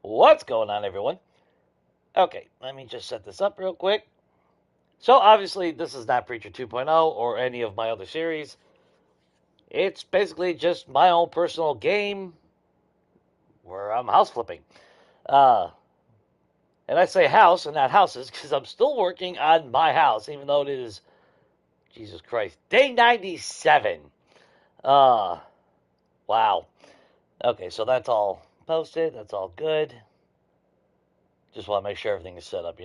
What's going on, everyone? Okay, let me just set this up real quick. So, obviously, this is not Preacher 2.0 or any of my other series. It's basically just my own personal game where I'm house flipping. Uh, and I say house and not houses because I'm still working on my house, even though it is, Jesus Christ, day 97. Uh, wow. Okay, so that's all posted. That's all good. Just want to make sure everything is set up,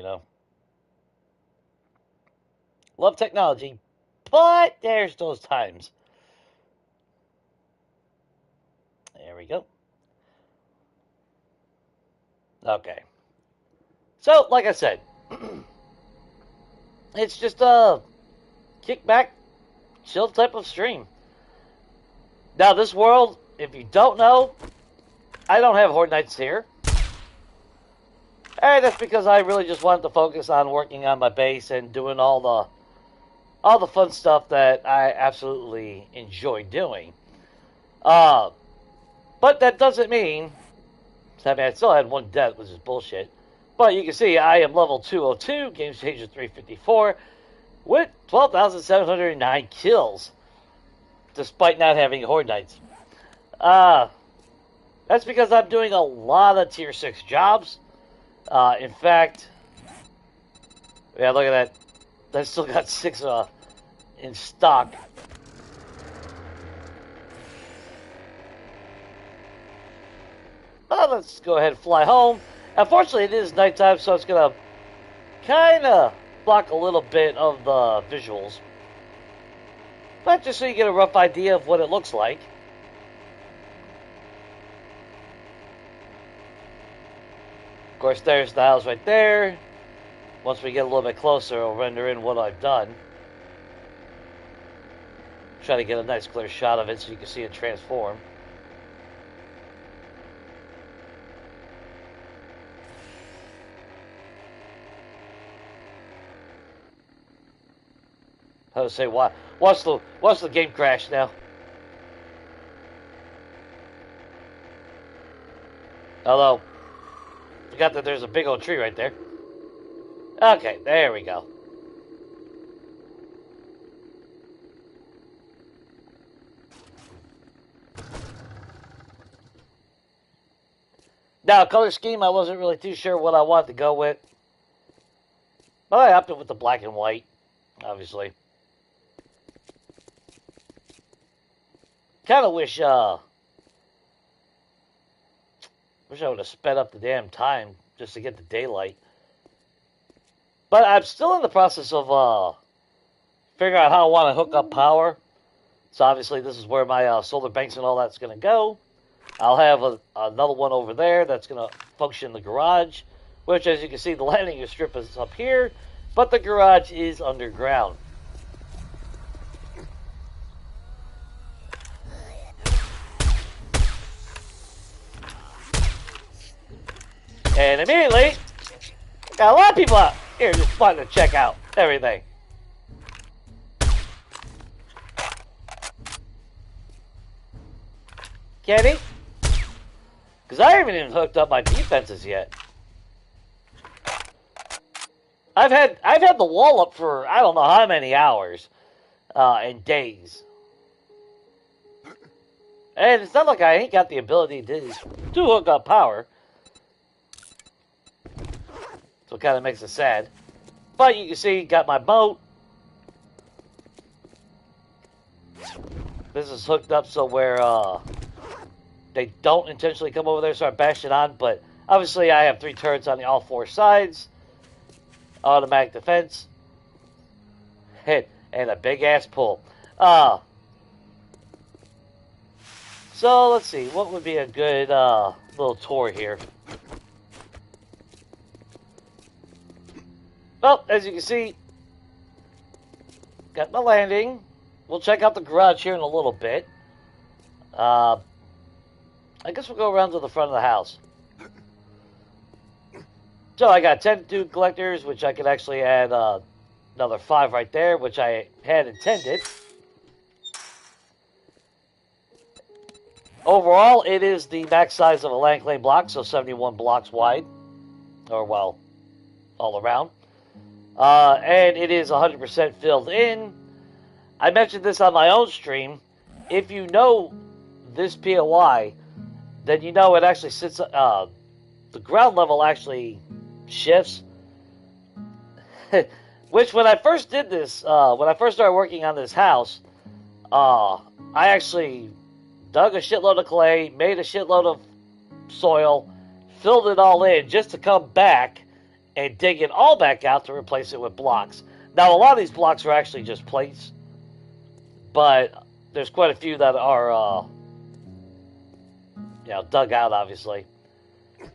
Love technology, but there's those times. There we go. Okay. So, like I said, it's just a kick back, chill type of stream. Now, this world, if you don't know, I don't have Horde Nights here. And that's because I really just wanted to focus on working on my base and doing all the fun stuff that I absolutely enjoy doing. But that doesn't mean, I mean, I still had one death, which is bullshit. But you can see I am level 202, game stage of 354, with 12,709 kills, despite not having Horde Nights. That's because I'm doing a lot of tier 6 jobs. In fact, yeah, look at that. I still got 6 in stock. Let's go ahead and fly home. Unfortunately, it is nighttime, so it's going to kind of block a little bit of the visuals. But just so you get a rough idea of what it looks like. Of course, there's the house right there. Once we get a little bit closer, I'll render in what I've done. Try to get a nice clear shot of it so you can see it transform. I would say, watch the game crash now. Although, forgot that there's a big old tree right there. Okay, there we go. Now, color scheme, I wasn't really too sure what I wanted to go with. But I opted with the black and white, obviously. Kind of wish I would have sped up the damn time just to get the daylight. But I'm still in the process of figuring out how I want to hook up power. So obviously this is where my solar banks and all that's going to go. I'll have another one over there that's going to function in the garage, which, as you can see, the landing strip is up here, but the garage is underground. And immediately, got a lot of people out here just wanting to check out everything. Kenny? Because I haven't even hooked up my defenses yet. I've had the wall up for I don't know how many hours and days. And it's not like I ain't got the ability to hook up power. So it kind of makes it sad. But you can see, got my boat. This is hooked up so where they don't intentionally come over there, so I bash it on. But obviously I have 3 turrets on all 4 sides. Automatic defense. Hit. And a big ass pull. So let's see. What would be a good little tour here? Well, as you can see, got my landing. We'll check out the garage here in a little bit. I guess we'll go around to the front of the house. So I got 10 dude collectors, which I could actually add another 5 right there, which I had intended. Overall, it is the max size of a land claim block, so 71 blocks wide, or well, all around. And it is 100% filled in. I mentioned this on my own stream. If you know this POI, then you know it actually sits, the ground level actually shifts. Which, when I first did this, when I first started working on this house, I actually dug a shitload of clay, made a shitload of soil, filled it all in just to come back and dig it all back out to replace it with blocks. Now, a lot of these blocks are actually just plates, but there's quite a few that are, dug out, obviously.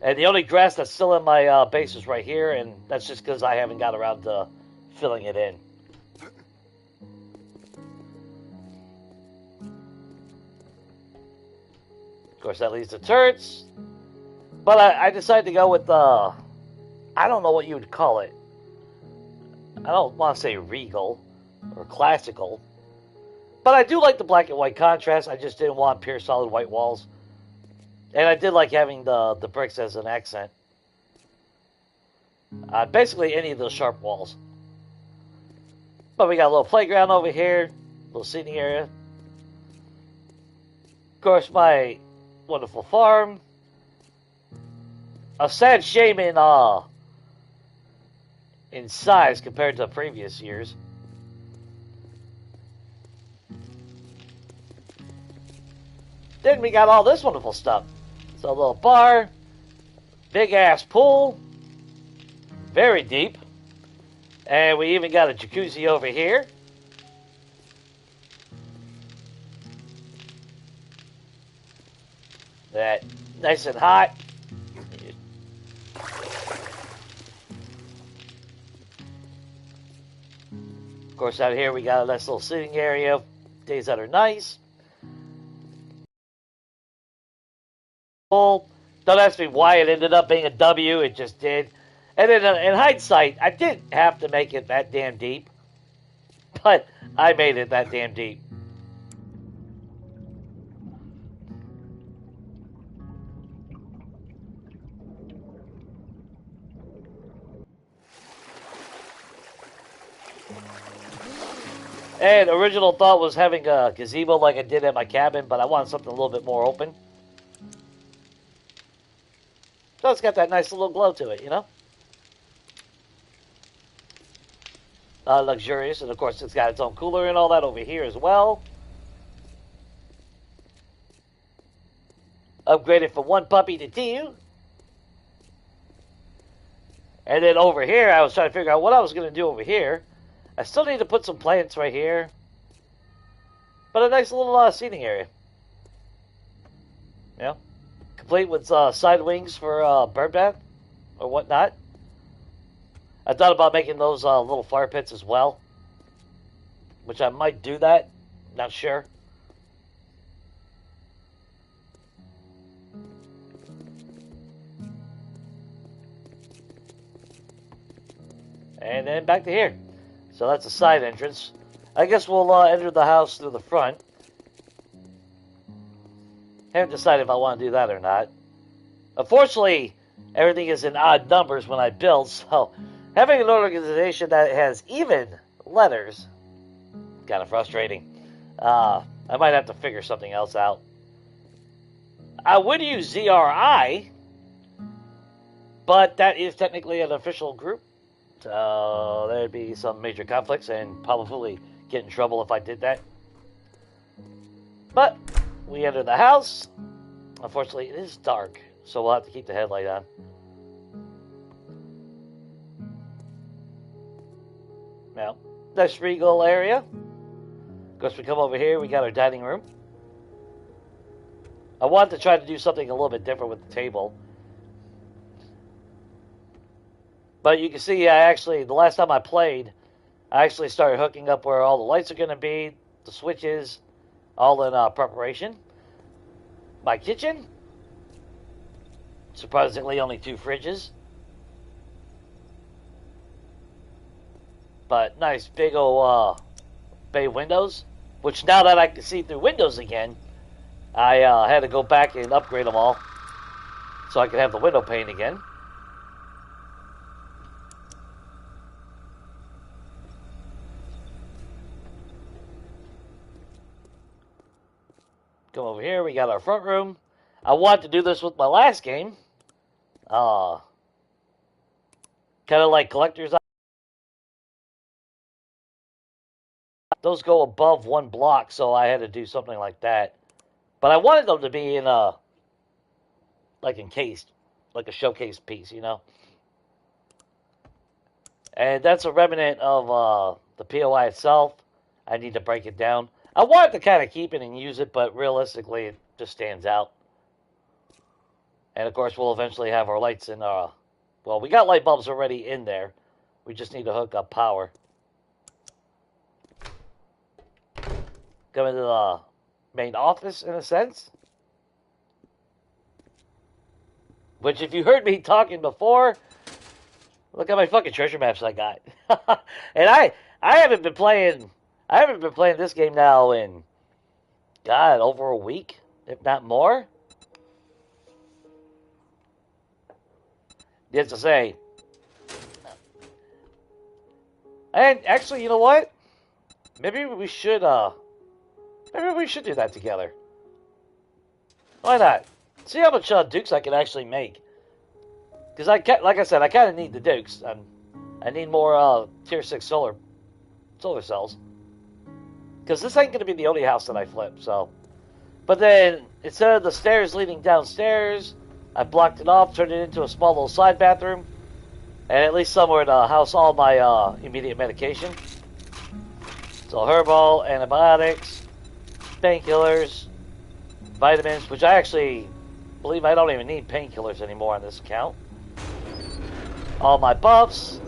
And the only grass that's still in my base is right here, and that's just because I haven't got around to filling it in. Of course, that leads to turrets. But I decided to go with, I don't know what you would call it. I don't want to say regal or classical. But I do like the black and white contrast. I just didn't want pure solid white walls. And I did like having the bricks as an accent. Basically any of those sharp walls. But we got a little playground over here. A little seating area. Of course, my wonderful farm. A sad shame in size compared to previous years. Then we got all this wonderful stuff. So a little bar, big ass pool, very deep, and we even got a jacuzzi over here. That nice and hot. Of course, out here we got a nice little sitting area. Days that are nice. Don't ask me why it ended up being a W. It just did. And then in hindsight, I didn't have to make it that damn deep. But I made it that damn deep. And original thought was having a gazebo like I did at my cabin, but I wanted something a little bit more open. So it's got that nice little glow to it, you know? Luxurious, and of course it's got its own cooler and all that over here as well. Upgraded from 1 puppy to 2. And then over here, I was trying to figure out what I was going to do over here. I still need to put some plants right here. But a nice little seating area. Yeah. Complete with side wings for bird bath or whatnot. I thought about making those little fire pits as well. Which I might do that. Not sure. And then back to here. So that's a side entrance. I guess we'll enter the house through the front. Haven't decided if I want to do that or not. Unfortunately, everything is in odd numbers when I build, so having an organization that has even letters, kind of frustrating. I might have to figure something else out. I would use ZRI, but that is technically an official group. So there'd be some major conflicts and probably get in trouble if I did that. But we enter the house. Unfortunately, it is dark, so we'll have to keep the headlight on. Now, nice regal area. Of course, we come over here, we got our dining room. I wanted to try to do something a little bit different with the table. But you can see, the last time I played, I actually started hooking up where all the lights are going to be, the switches, all in preparation. My kitchen, surprisingly only 2 fridges. But nice big old bay windows, which now that I can see through windows again, I had to go back and upgrade them all so I could have the window pane again. Come over here. We got our front room. I wanted to do this with my last game. Kind of like collector's. Those go above one block, so I had to do something like that. But I wanted them to be in like encased, like a showcase piece, you know. And that's a remnant of the POI itself. I need to break it down. I wanted to kind of keep it and use it, but realistically, it just stands out. And of course, we'll eventually have our lights in. Well, we got light bulbs already in there. We just need to hook up power. Come into the main office, in a sense. Which, if you heard me talking before, look at my fucking treasure maps I got. And I haven't been playing. I haven't been playing this game now in, God, over a week, if not more. Just to say. And actually, you know what? Maybe we should do that together. Why not? See how much dukes I can actually make. Because like I said, I kind of need the dukes. I need more tier 6 solar cells. Because this ain't going to be the only house that I flip, so. But then, instead of the stairs leading downstairs, I blocked it off, turned it into a small little side bathroom. And at least somewhere to house all my immediate medication. So herbal, antibiotics, painkillers, vitamins, which I actually believe I don't even need painkillers anymore on this account. All my buffs.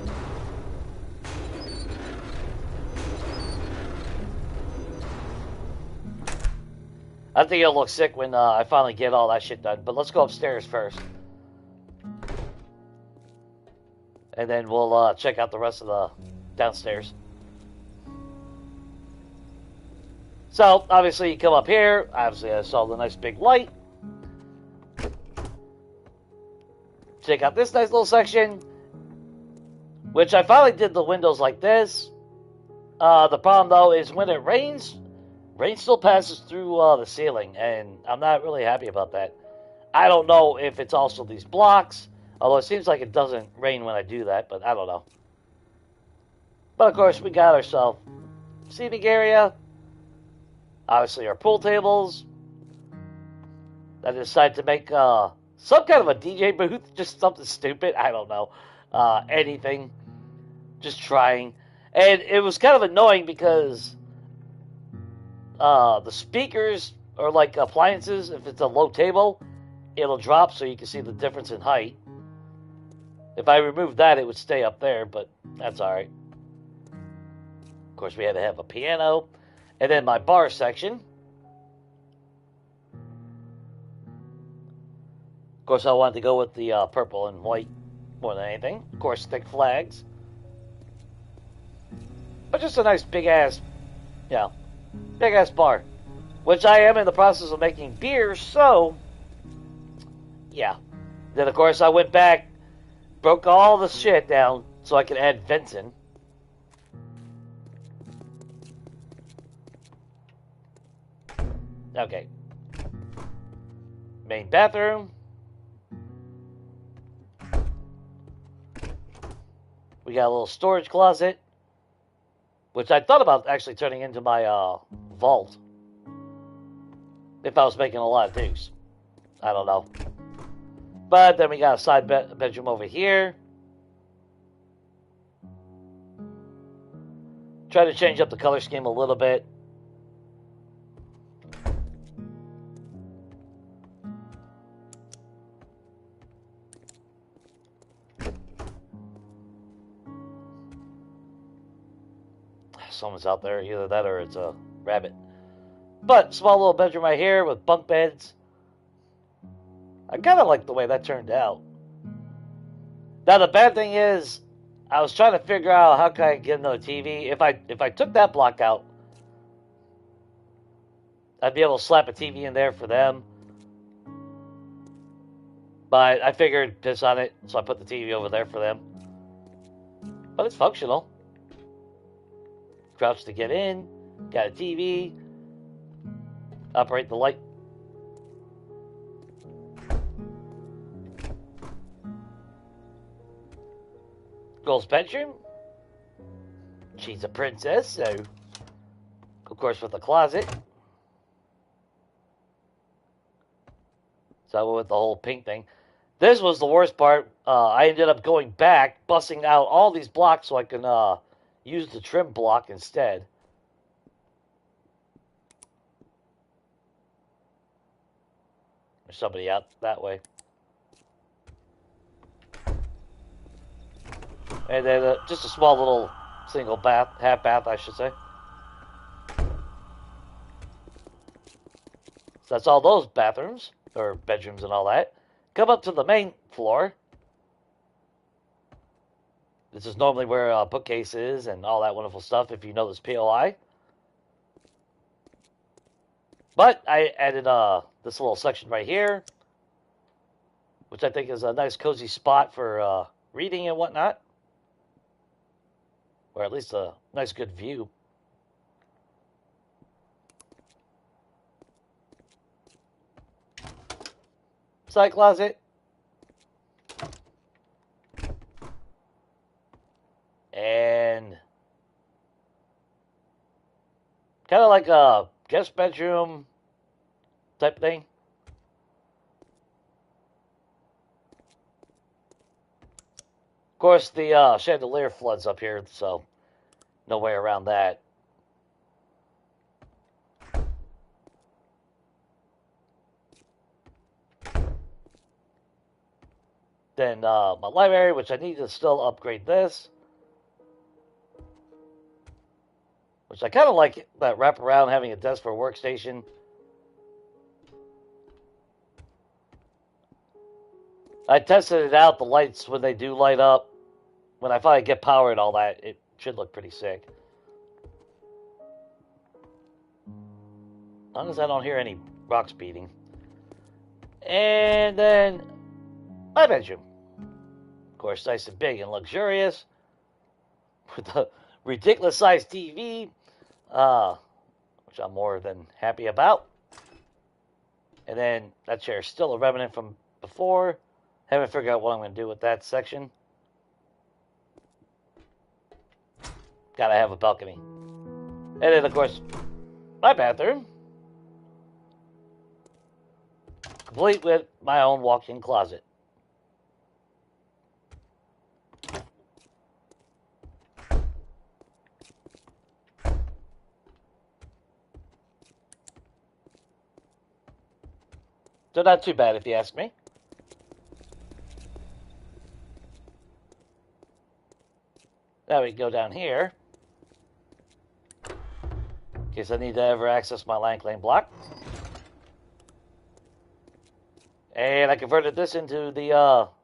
I think it'll look sick when I finally get all that shit done. But let's go upstairs first. And then we'll check out the rest of the downstairs. So, obviously, you come up here. Obviously, I saw the nice big light. Check out this nice little section. Which I finally did the windows like this. The problem, though, is when it rains, rain still passes through the ceiling. And I'm not really happy about that. I don't know if it's also these blocks. Although it seems like it doesn't rain when I do that, but I don't know. But of course, we got ourselves seating area. Obviously, our pool tables. I decided to make some kind of a DJ booth, just something stupid. I don't know. Anything. Just trying. And it was kind of annoying because the speakers are like appliances. If it's a low table, it'll drop so you can see the difference in height. If I removed that, it would stay up there, but that's alright. Of course, we had to have a piano. And then my bar section. Of course, I wanted to go with the purple and white more than anything. Of course, thick flags. But just a nice big-ass, big-ass bar. Which I am in the process of making beer, so, yeah. Then, of course, I went back, broke all the shit down so I could add vents in. Okay. Main bathroom. We got a little storage closet, which I thought about actually turning into my vault. If I was making a lot of dukes. I don't know. But then we got a side bedroom over here. Try to change up the color scheme a little bit. Someone's out there, either that or it's a rabbit. But small little bedroom right here with bunk beds. I kind of like the way that turned out. Now the bad thing is, I was trying to figure out how can I get another TV. If I took that block out, I'd be able to slap a TV in there for them. But I figured piss on it, so I put the TV over there for them. But it's functional. Crouch to get in. Got a TV. Operate the light. Girl's bedroom. She's a princess, so of course with the closet. So I went with the whole pink thing. This was the worst part. I ended up going back, busting out all these blocks so I can use the trim block instead. There's somebody out that way. And then just a small little single bath, half bath, I should say. So that's all those bathrooms, or bedrooms and all that. Come up to the main floor. This is normally where a bookcase is and all that wonderful stuff, if you know this POI. But I added this little section right here, which I think is a nice cozy spot for reading and whatnot. Or at least a nice good view. Side closet. And kind of like a guest bedroom type thing. Of course, the chandelier floods up here, so no way around that. Then my library, which I need to still upgrade this. Which I kind of like that wraparound, having a desk for a workstation. I tested it out, the lights, when they do light up. When I finally get power and all that, it should look pretty sick. As long as I don't hear any rocks beating. And then my bedroom. Of course, nice and big and luxurious. With a ridiculous sized TV. Which I'm more than happy about. And then that chair is still a remnant from before. Haven't figured out what I'm going to do with that section. Gotta have a balcony. And then, of course, my bathroom. Complete with my own walk-in closet. So not too bad if you ask me. Now we can go down here. In case I need to ever access my Lank Lane block. And I converted this into the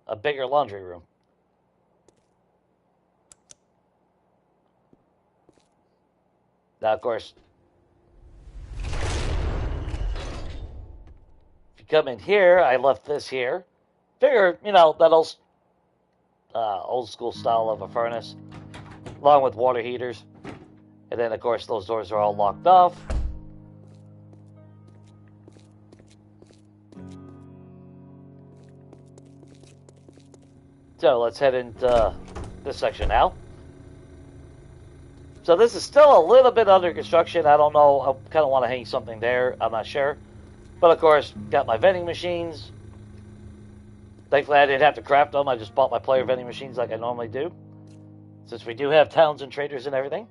a bigger laundry room. Now, of course, if you come in here, I left this here. Figure, you know, that old school style of a furnace, along with water heaters. And then, of course, those doors are all locked off. So let's head into this section now. So this is still a little bit under construction. I don't know. I kind of want to hang something there. I'm not sure. But, of course, got my vending machines. Thankfully, I didn't have to craft them. I just bought my player vending machines like I normally do. Since we do have towns and traders and everything.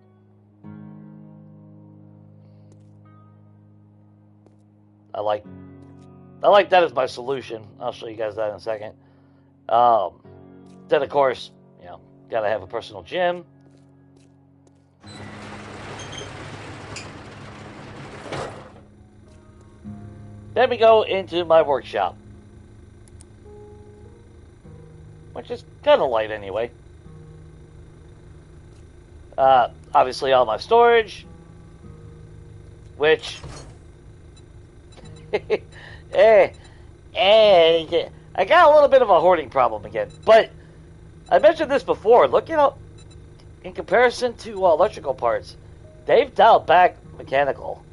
I like that as my solution. I'll show you guys that in a second. Then, of course, you know, got to have a personal gym. Then we go into my workshop, which is kind of light anyway. Obviously all my storage, which eh, I got a little bit of a hoarding problem again. But I mentioned this before. Look, in comparison to electrical parts, they've dialed back mechanical.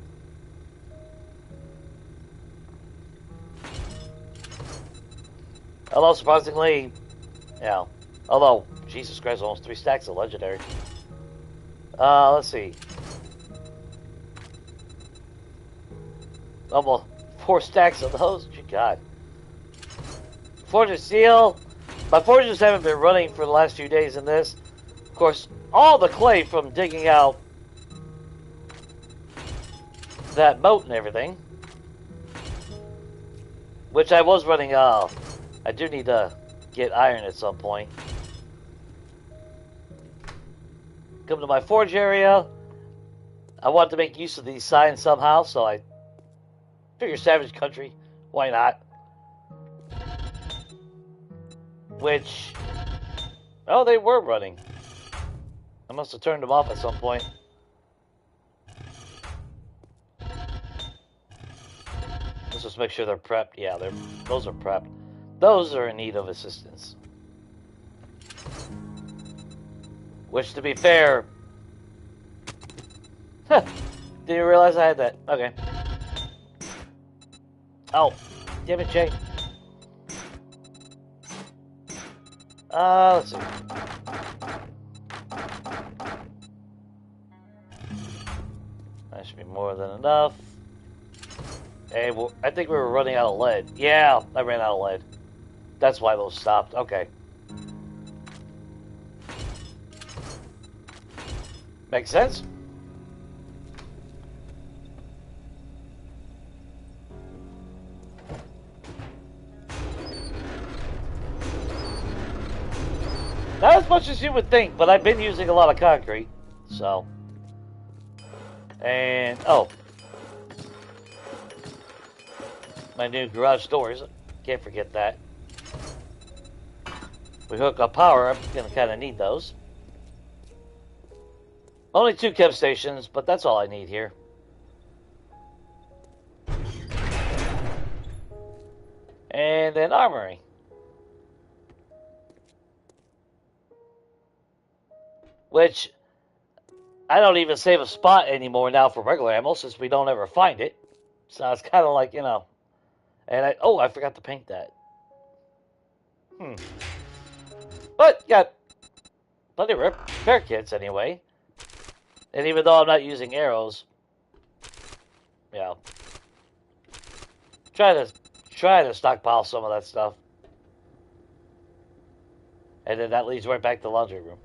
Although, surprisingly, although, Jesus Christ, almost 3 stacks of legendary. Let's see. Almost 4 stacks of those. Good God. Forge of Steel. My forges haven't been running for the last few days in this. Of course, all the clay from digging out that moat and everything. Which I was running, I do need to get iron at some point. Come to my forge area. I want to make use of these signs somehow, so I figure Savage Country, why not? Which, oh, they were running. I must have turned them off at some point. Let's just make sure they're prepped. Yeah, those are prepped. Those are in need of assistance. Which, to be fair... Huh, didn't realize I had that. Okay. Oh, damn it, Jay. Let's see. That should be more than enough. Hey, well, I think we were running out of lead. Yeah, I ran out of lead. That's why those stopped. Okay. Makes sense? Not as much as you would think, but I've been using a lot of concrete, so. And, oh. My new garage doors. Can't forget that. We hook up power. I'm going to kind of need those. Only 2 chem stations, but that's all I need here. And an armory. Which, I don't even save a spot anymore now for regular ammo since we don't ever find it. So it's kind of like, And I forgot to paint that. But, got plenty of repair kits anyway. And even though I'm not using arrows, try to stockpile some of that stuff. And then that leads right back to the laundry room.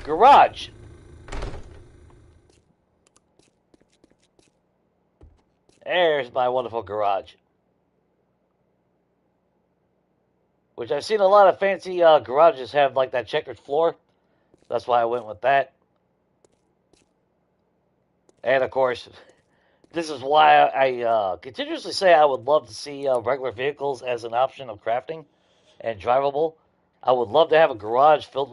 Garage. There's my wonderful garage. Which I've seen a lot of fancy garages have like that checkered floor. That's why I went with that. And of course, this is why I continuously say I would love to see regular vehicles as an option of crafting and drivable. I would love to have a garage filled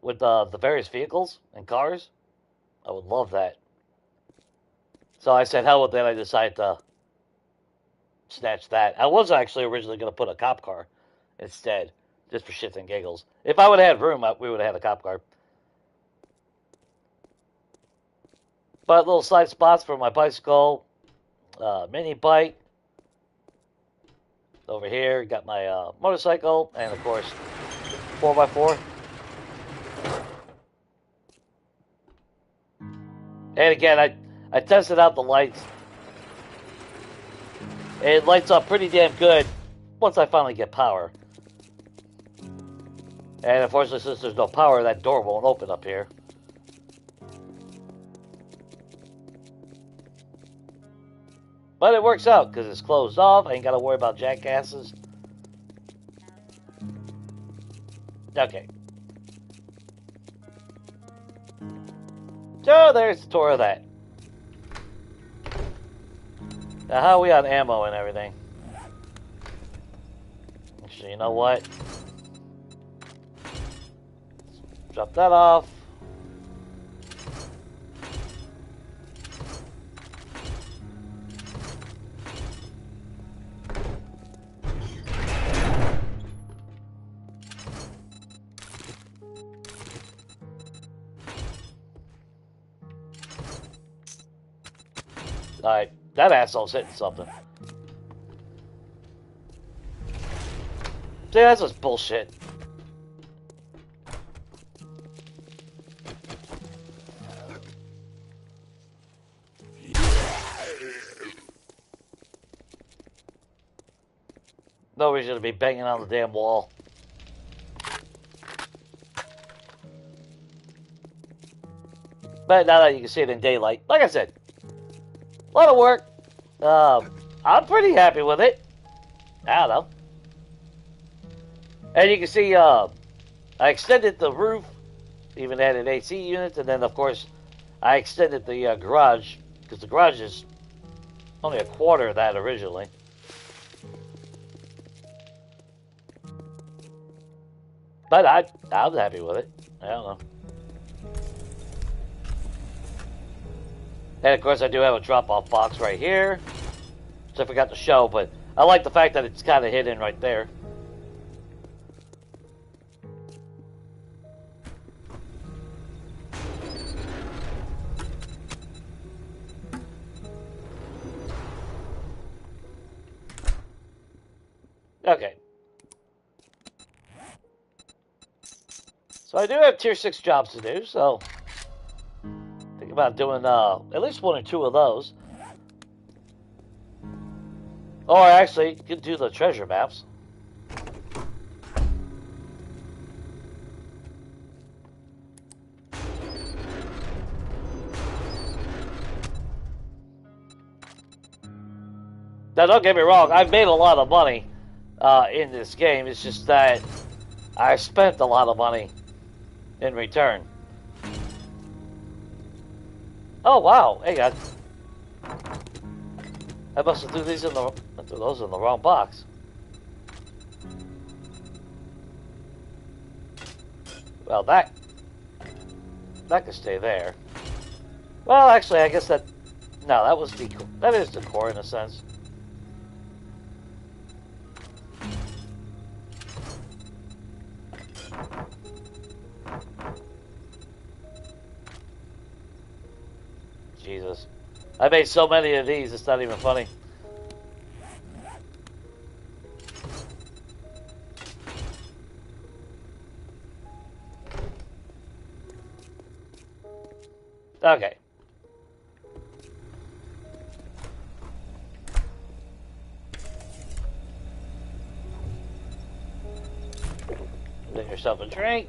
with the various vehicles and cars. I would love that. So I said, hell with that. I decided to snatch that. I was actually originally going to put a cop car instead, just for shits and giggles. If I would have had room, we would have had a cop car. But little side spots for my bicycle, mini bike. Over here, got my motorcycle, and of course, 4x4. And again, I tested out the lights. It lights up pretty damn good once I finally get power. And unfortunately, since there's no power, that door won't open up here. But it works out because it's closed off. I ain't got to worry about jackasses. Okay. So there's the tour of that. Now, how are we on ammo and everything? Actually, you know what? Drop that off. Alright, that asshole's hitting something. See, that's just bullshit. No reason to be banging on the damn wall. But now that you can see it in daylight, like I said, a lot of work. I'm pretty happy with it. I don't know. And you can see I extended the roof, even added AC units, and then of course I extended the garage, because the garage is only a quarter of that originally. But I was happy with it. I don't know. And of course I do have a drop-off box right here, which I forgot to show, but I like the fact that it's kind of hidden right there. Okay. So I do have tier 6 jobs to do, so think about doing at least 1 or 2 of those. Or actually, you could do the treasure maps. Now, don't get me wrong, I've made a lot of money in this game. It's just that I spent a lot of money in return. Oh, wow. Hey, I must have threw those in the wrong box. Well, that could stay there. Well, actually, I guess that is decor in a sense. Jesus. I made so many of these, it's not even funny. Okay. Get yourself a drink.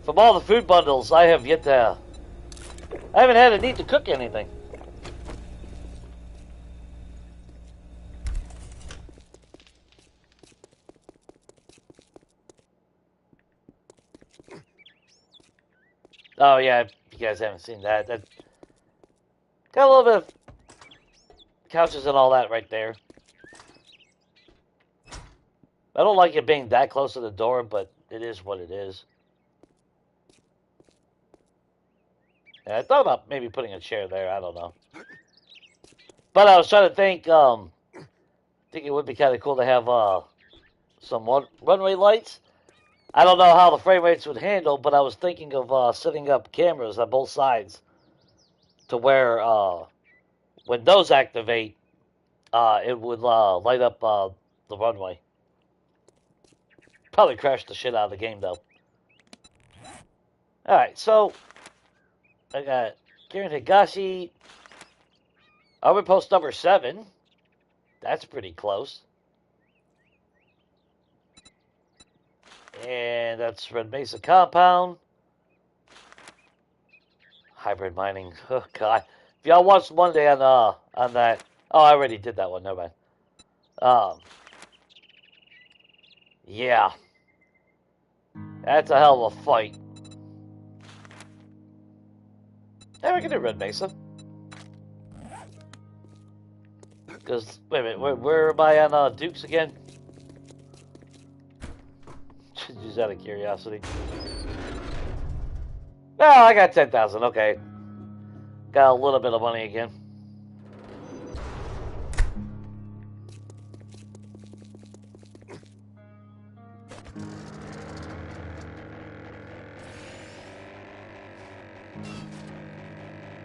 From all the food bundles, I haven't had a need to cook anything. Oh yeah, if you guys haven't seen that got a little bit of couches and all that right there. I don't like it being that close to the door, but it is what it is. And I thought about maybe putting a chair there. I don't know. But I was trying to think it would be kind of cool to have some runway lights. I don't know how the frame rates would handle, but I was thinking of setting up cameras on both sides to where when those activate, it would light up the runway. Probably crash the shit out of the game, though. Alright, so I got Kirin Higashi, Armor Post number 7. That's pretty close. And that's Red Mesa Compound. Hybrid mining. Oh, God. If y'all watched Monday on that. Oh, I already did that one. Never mind. Yeah. That's a hell of a fight. Yeah, we can do Red Mesa. Because, wait a minute, where am I on Dukes again? Just out of curiosity. Oh, I got 10,000, okay. Got a little bit of money again.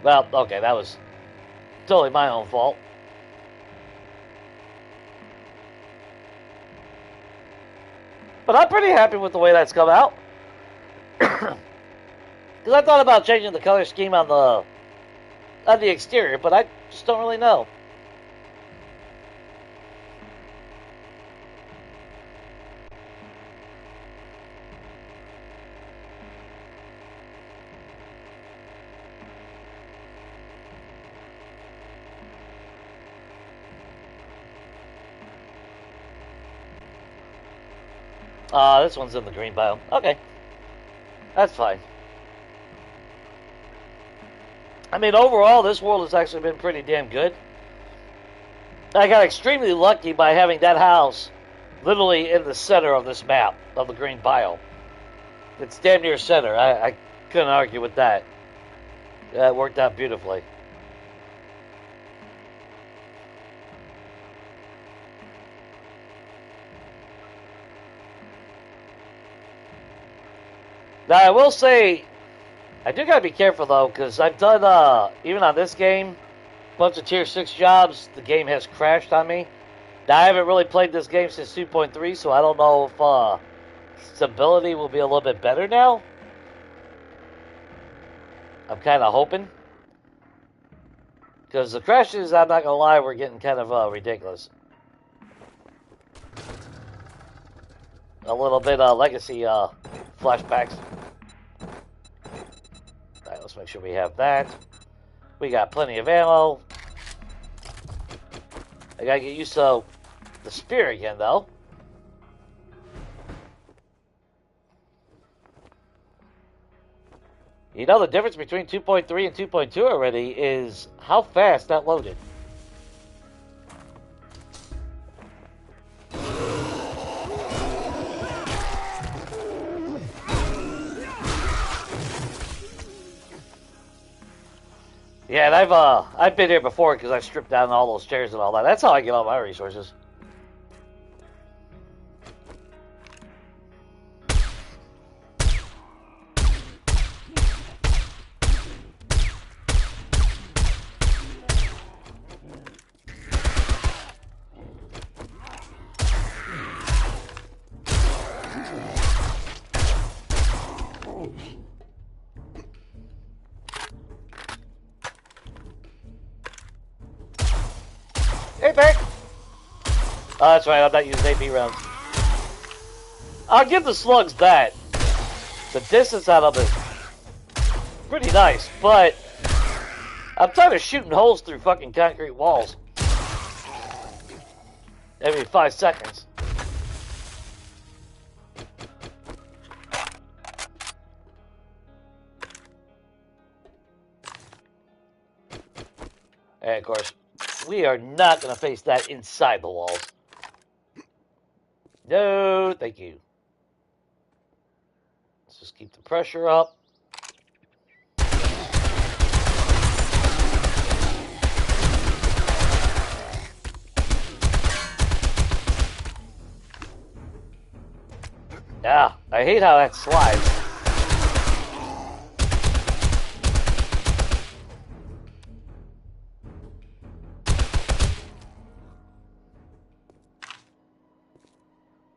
Well, okay, that was totally my own fault. But I'm pretty happy with the way that's come out. Because I thought about changing the color scheme on the exterior, but I just don't really know. This one's in the green biome. Okay. That's fine. I mean, overall, this world has actually been pretty damn good. I got extremely lucky by having that house literally in the center of this map, of the green biome. It's damn near center. I couldn't argue with that. That worked out beautifully. Now, I will say, I do gotta be careful though, because I've done, even on this game, a bunch of tier 6 jobs, the game has crashed on me. Now, I haven't really played this game since 2.3, so I don't know if stability will be a little bit better now. I'm kind of hoping. Because the crashes, I'm not gonna lie, were getting kind of ridiculous. A little bit legacy flashbacks. Alright, let's make sure we have that. We got plenty of ammo. I gotta get used to the spear again, though. You know, the difference between 2.3 and 2.2 already is how fast that loaded. Yeah, and I've been here before because I've stripped down all those chairs and all that. That's how I get all my resources. Hey, Beck! Oh, that's right, I'm not using AP rounds. I'll give the slugs that. The distance out of it, pretty nice, but I'm tired of shooting holes through fucking concrete walls every 5 seconds. And of course, we are not going to face that inside the walls. No, thank you. Let's just keep the pressure up. Yeah, I hate how that slides.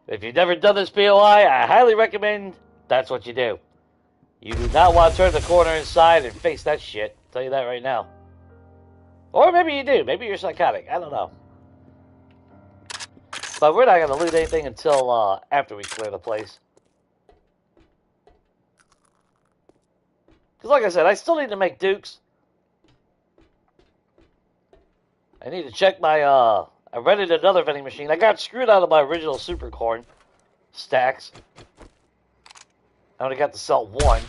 If you've never done this POI, I highly recommend that's what you do. You do not want to turn the corner inside and face that shit. I'll tell you that right now. Or maybe you do. Maybe you're psychotic. I don't know. But we're not going to loot anything until after we clear the place. Because like I said, I still need to make dukes. I need to check my... I rented another vending machine. I got screwed out of my original super corn stacks. I only got to sell one.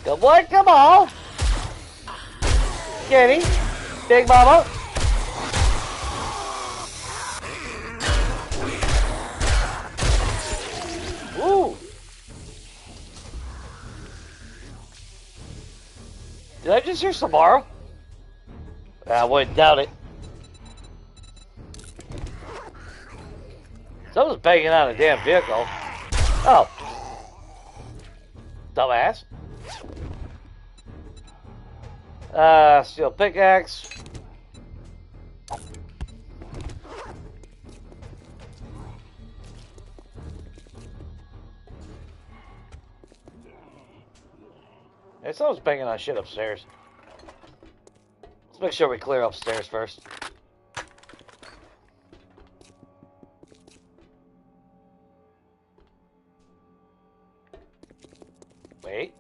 Good boy, come on! Kitty. Big Mama. Ooh. Did I just hear Samara? I wouldn't doubt it. Someone's banging on a damn vehicle. Oh. Dumbass. Steel pickaxe. Hey, someone's banging on shit upstairs. Let's make sure we clear upstairs first. Wait.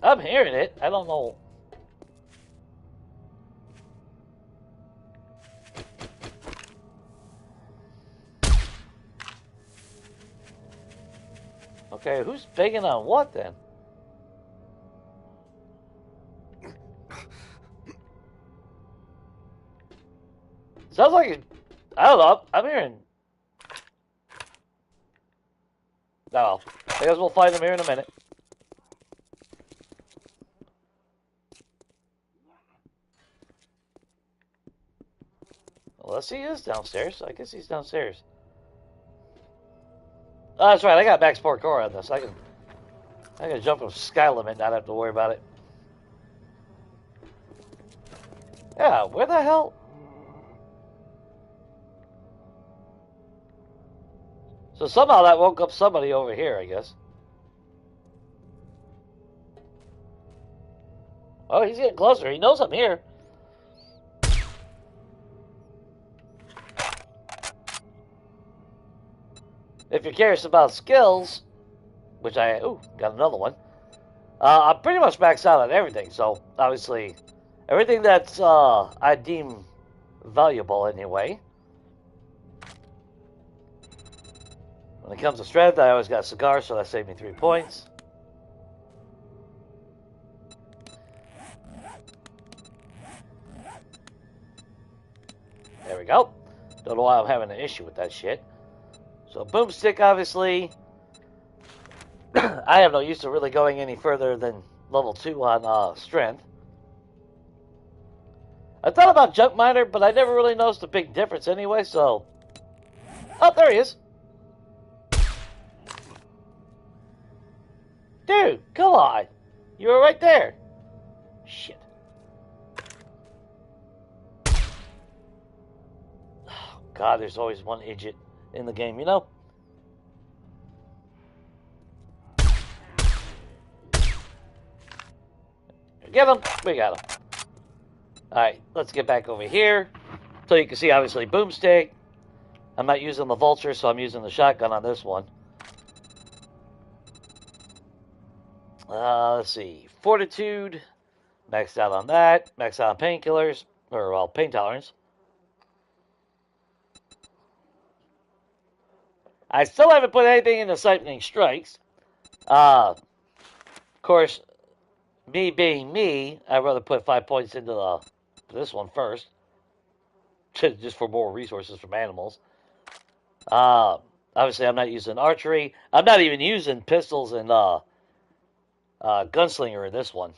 I'm hearing it. I don't know. Okay, who's banging on what then? Sounds like I don't know. I'm hearing. No, I guess we'll find them here in a minute. Unless he is downstairs. I guess he's downstairs. Oh, that's right. I got max parkour on this. I can jump a sky limit and not have to worry about it. Yeah, where the hell? So somehow that woke up somebody over here, I guess. Oh, he's getting closer. He knows I'm here. If you're curious about skills, which got another one. I'm pretty much maxed out on everything, so obviously everything that's I deem valuable anyway. When it comes to strength, I always got a cigar, so that saved me 3 points. There we go. Don't know why I'm having an issue with that shit. So boomstick, obviously. I have no use to really going any further than level 2 on strength. I thought about junk miner, but I never really noticed a big difference anyway, so... Oh, there he is. Dude, come on. You were right there. Shit. Oh, God, there's always one idiot in the game, you know? Get him. We got him. Alright, let's get back over here. So you can see, obviously, boomstick. I'm not using the vulture, so I'm using the shotgun on this one. Let's see. Fortitude. Maxed out on that. Maxed out on painkillers. Or, well, pain tolerance. I still haven't put anything into siphoning strikes. Of course, me being me, I'd rather put 5 points into this one first. Just for more resources from animals. Obviously, I'm not using archery. I'm not even using pistols and gunslinger in this one.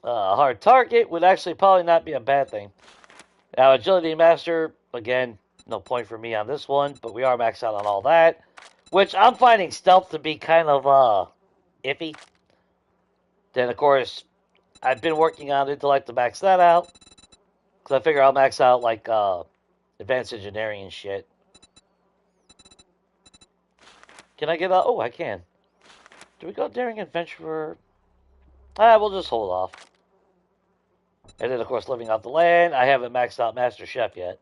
Hard target would actually probably not be a bad thing. Now, agility master, again, no point for me on this one, but we are maxed out on all that. Which I'm finding stealth to be kind of iffy. Then, of course, I've been working on intellect to max that out. Because I figure I'll max out, like, advanced engineering and shit. Can I get a... Oh, I can. Do we go daring adventurer? We'll just hold off. And then, of course, living off the land. I haven't maxed out Master Chef yet.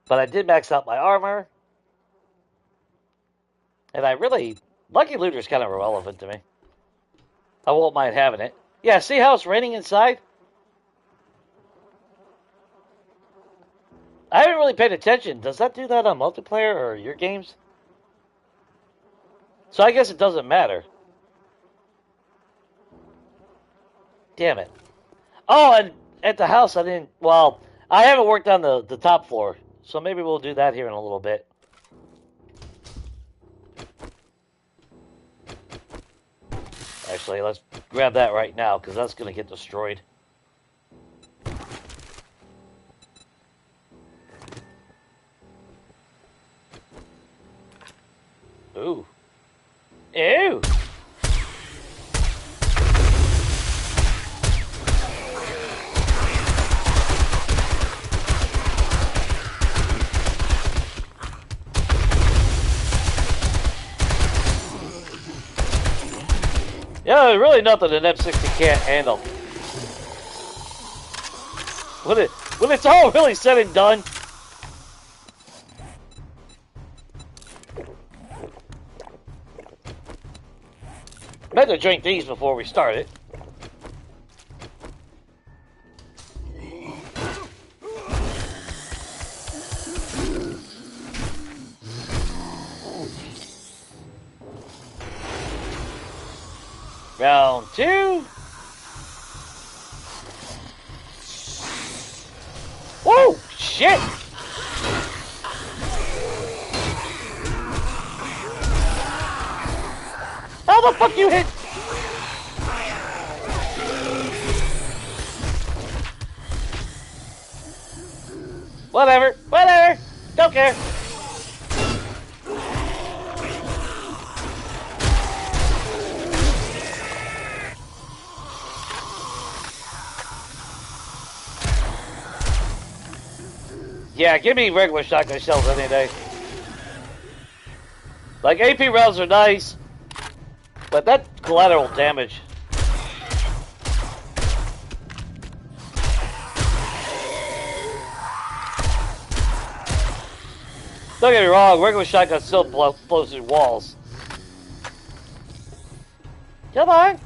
But I did max out my armor. And I really... Lucky Looter's kind of irrelevant to me. I won't mind having it. Yeah, see how it's raining inside? I haven't really paid attention. Does that do that on multiplayer or your games? So I guess it doesn't matter. Damn it. Oh, and at the house I didn't... Well, I haven't worked on the top floor. So maybe we'll do that here in a little bit. Actually, let's grab that right now, because that's going to get destroyed. Ooh. Ew! Yeah, there's really nothing an M60 can't handle. When it's all really said and done. I meant to drink these before we started. Round 2. Whoa! Shit! How the fuck you hit? Whatever. Whatever. Don't care. Yeah, give me regular shotgun shells any day. Like, AP rounds are nice, but that collateral damage. Don't get me wrong, regular shotgun still blows through walls. Come on.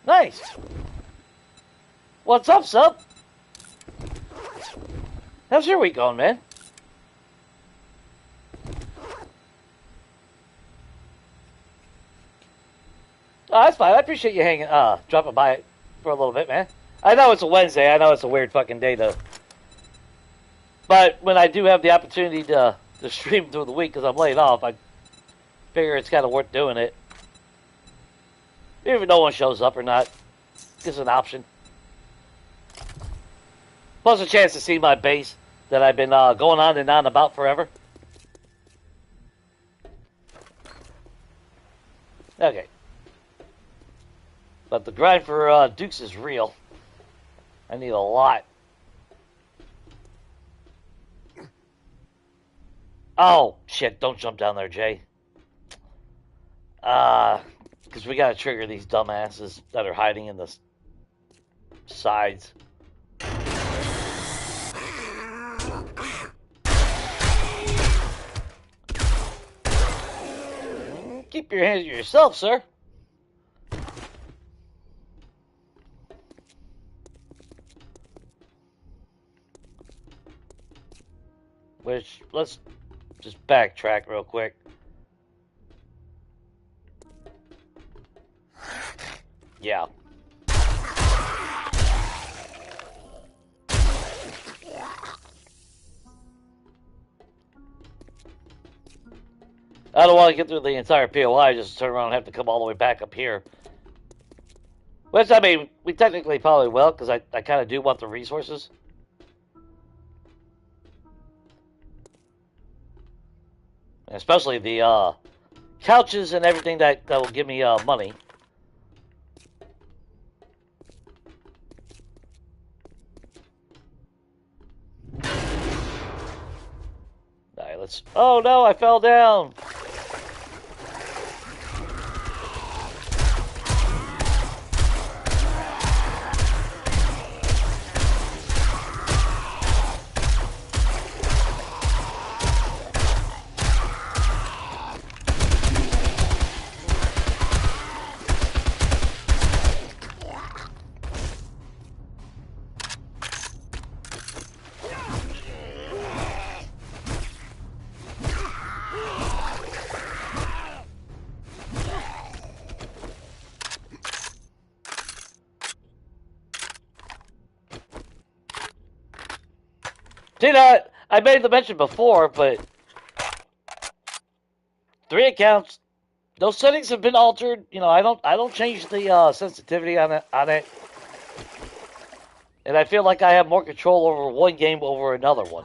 Nice. What's up, Sub? How's your week going, man? Oh, that's fine. I appreciate you dropping by for a little bit, man. I know it's a Wednesday. I know it's a weird fucking day to... But when I do have the opportunity to stream through the week because I'm laid off, I figure it's kind of worth doing it. Even if no one shows up or not, it's an option. Plus a chance to see my base that I've been going on and on about forever. Okay. But the grind for Dukes is real. I need a lot. Oh, shit, don't jump down there, Jay. Because we gotta trigger these dumbasses that are hiding in the sides. Keep your hands to yourself, sir. Which, let's just backtrack real quick. Yeah. I don't want to get through the entire POI, just turn around and have to come all the way back up here. Which, I mean, we technically probably will, because I kind of do want the resources. especially the couches and everything that will give me money. Alright, let's... Oh no, I fell down! See that? I made the mention before, but 3 accounts. Those settings have been altered. You know, I don't change the sensitivity on it, and I feel like I have more control over one game over another one.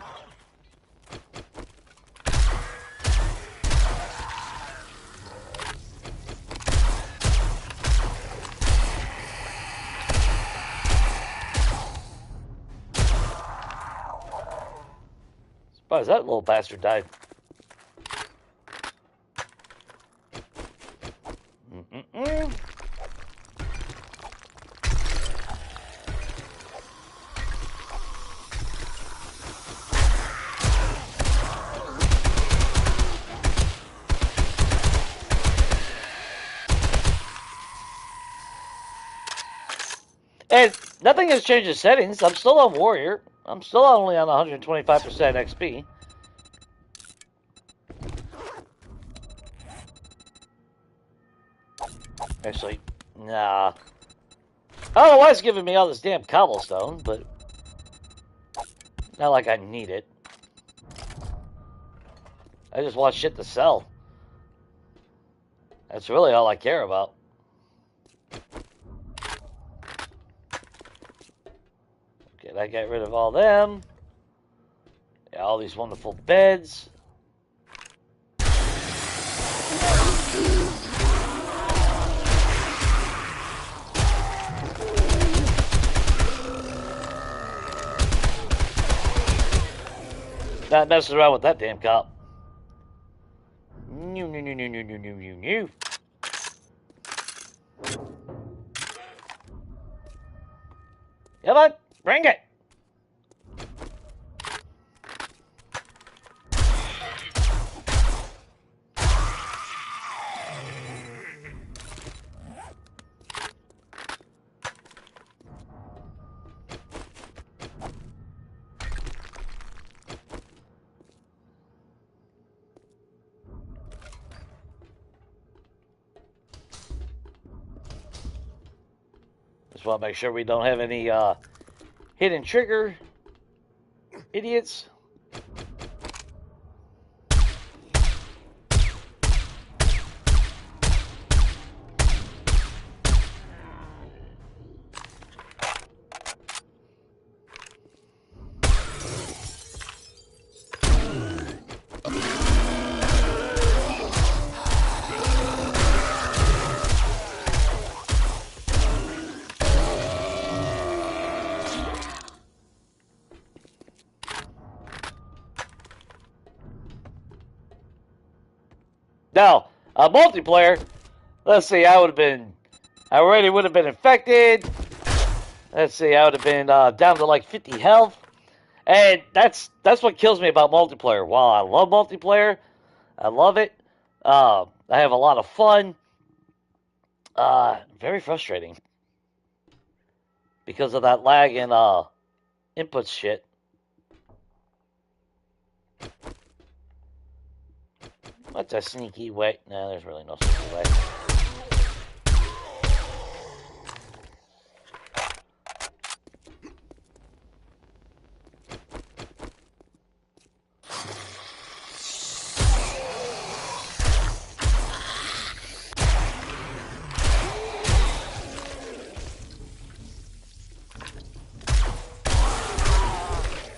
Surprised that little bastard died. And nothing has changed the settings. I'm still on Warrior. I'm still only on 125% XP. Actually, nah. I don't know why it's giving me all this damn cobblestone, but not like I need it. I just want shit to sell. That's really all I care about. Okay, I got rid of all them. Yeah, all these wonderful beds. Not messing around with that damn cop. New. Come on, bring it. Just want to make sure we don't have any hidden trigger idiots. Now, multiplayer, let's see, I already would have been infected. Let's see, I would have been down to like 50 health. And that's what kills me about multiplayer. While I love multiplayer, I love it. I have a lot of fun. Very frustrating. Because of that lag and input shit. What's a sneaky way? Nah, there's really no sneaky way.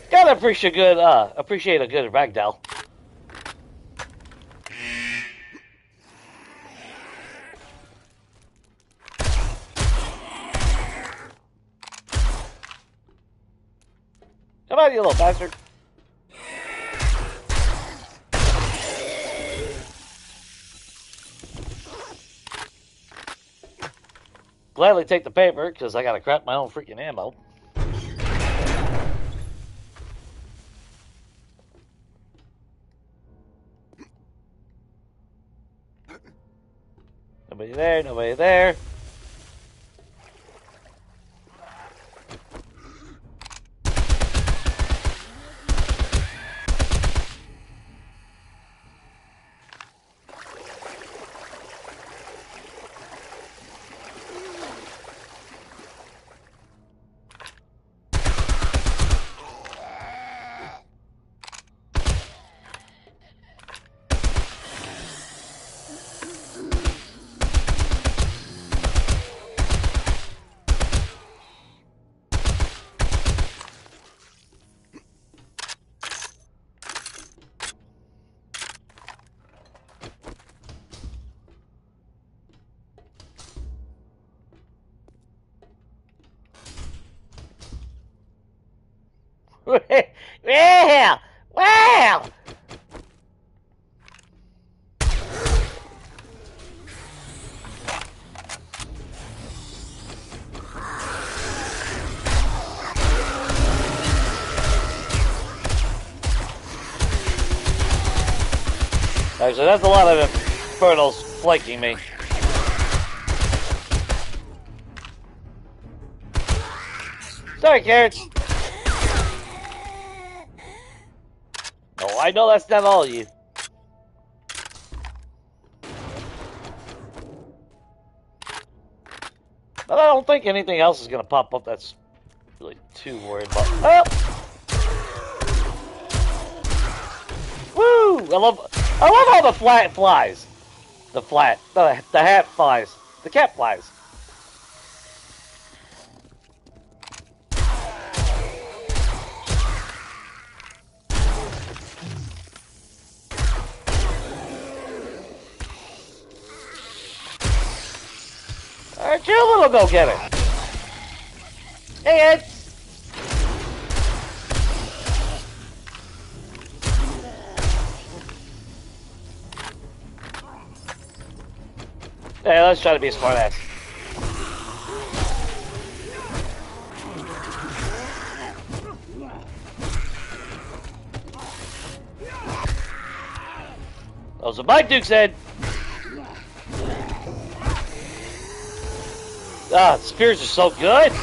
Gotta appreciate a good ragdoll. Come on, you little bastard. Gladly take the paper, because I gotta crap my own freaking ammo. Nobody there, nobody there. Yeah! Wow! Actually, that's a lot of infernals flanking me. Sorry, carrots. Oh, I know that's not all of you. But I don't think anything else is going to pop up that's really too worried about. Oh! Woo! I love how the flat flies. The hat flies. The cat flies. Alright, you little go-getter. Hey, Ed. Hey, let's try to be a smartass. Those are my Duke said. Ah, spears are so good.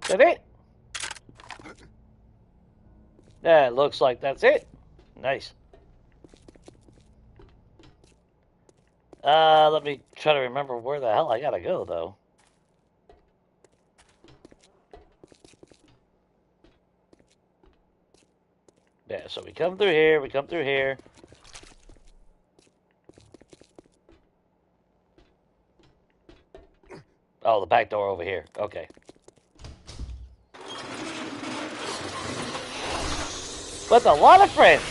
That it? Yeah, it looks like that's it. Nice. Let me try to remember where the hell I gotta go, though. Yeah, so we come through here, Oh, the back door over here. Okay. With a lot of friends.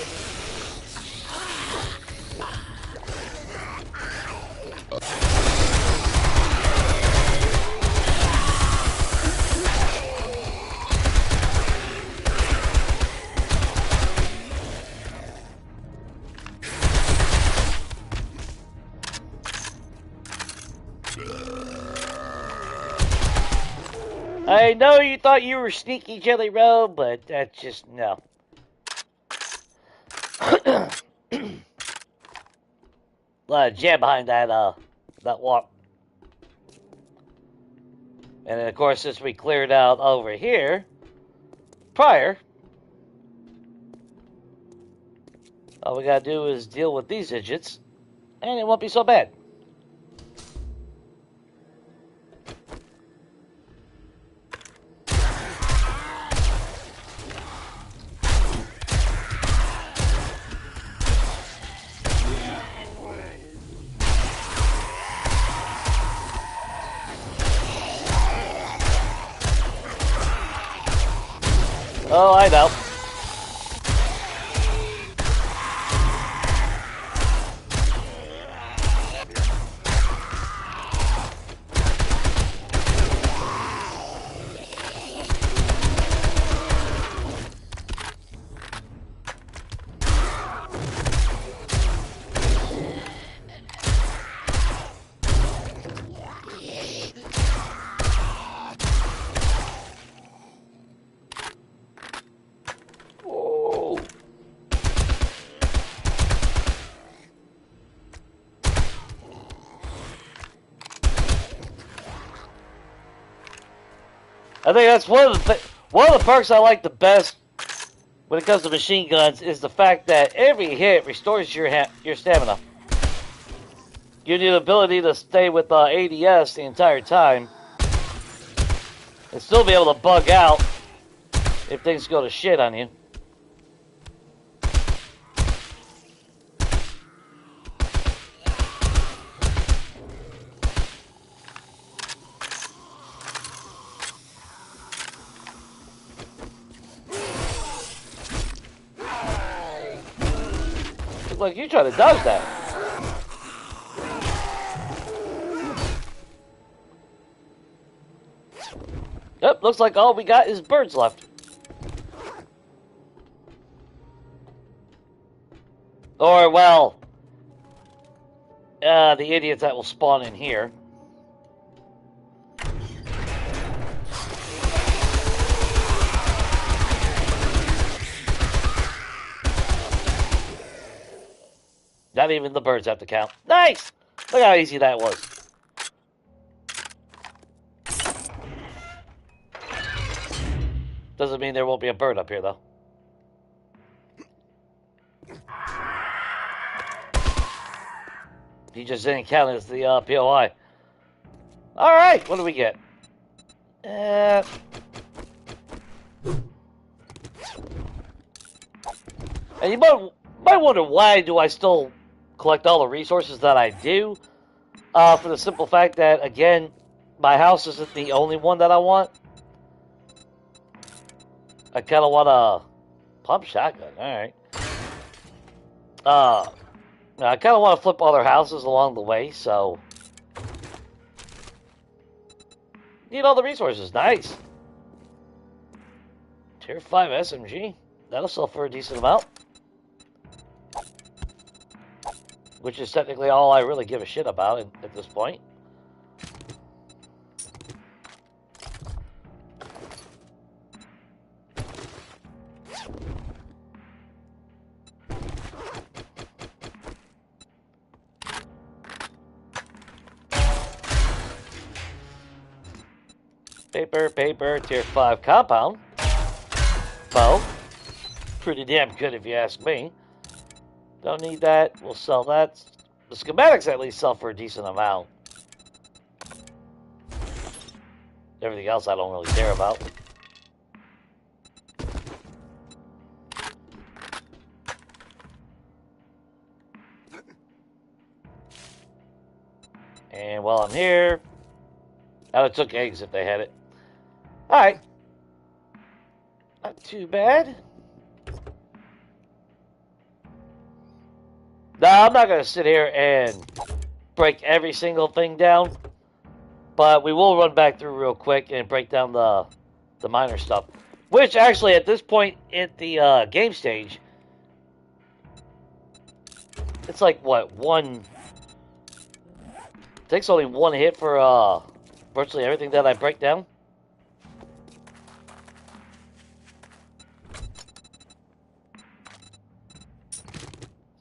I know you thought you were sneaky Jelly Roll, but that's just no. A lot of jam behind that walk. And then of course, since we cleared out over here prior, all we gotta do is deal with these idiots, and it won't be so bad. Oh, I know. I think that's one of the perks I like the best when it comes to machine guns is the fact that every hit restores your stamina. You need the ability to stay with ADS the entire time and still be able to bug out if things go to shit on you. Looks like you try to dodge that. Yep, looks like all we got is birds left. Or, well, the idiots that will spawn in here. Not even the birds have to count. Nice! Look how easy that was. Doesn't mean there won't be a bird up here, though. He just didn't count as the POI. Alright, what do we get? And you might wonder why do I still collect all the resources that I do. For the simple fact that, again, my house isn't the only one that I want. I kind of want a pump shotgun. Alright. I kind of want to flip other houses along the way, so... Need all the resources. Nice. Tier 5 SMG. That'll sell for a decent amount. Which is technically all I really give a shit about at this point. Paper, tier 5 compound. Bow. Pretty damn good if you ask me. Don't need that. We'll sell that. The schematics at least sell for a decent amount. Everything else I don't really care about. And while I'm here, I would have took eggs if they had it. Alright. Not too bad. Now, I'm not going to sit here and break every single thing down, but we will run back through real quick and break down the minor stuff. Which, actually, at this point at the game stage, it's like, what, it takes only one hit for virtually everything that I break down.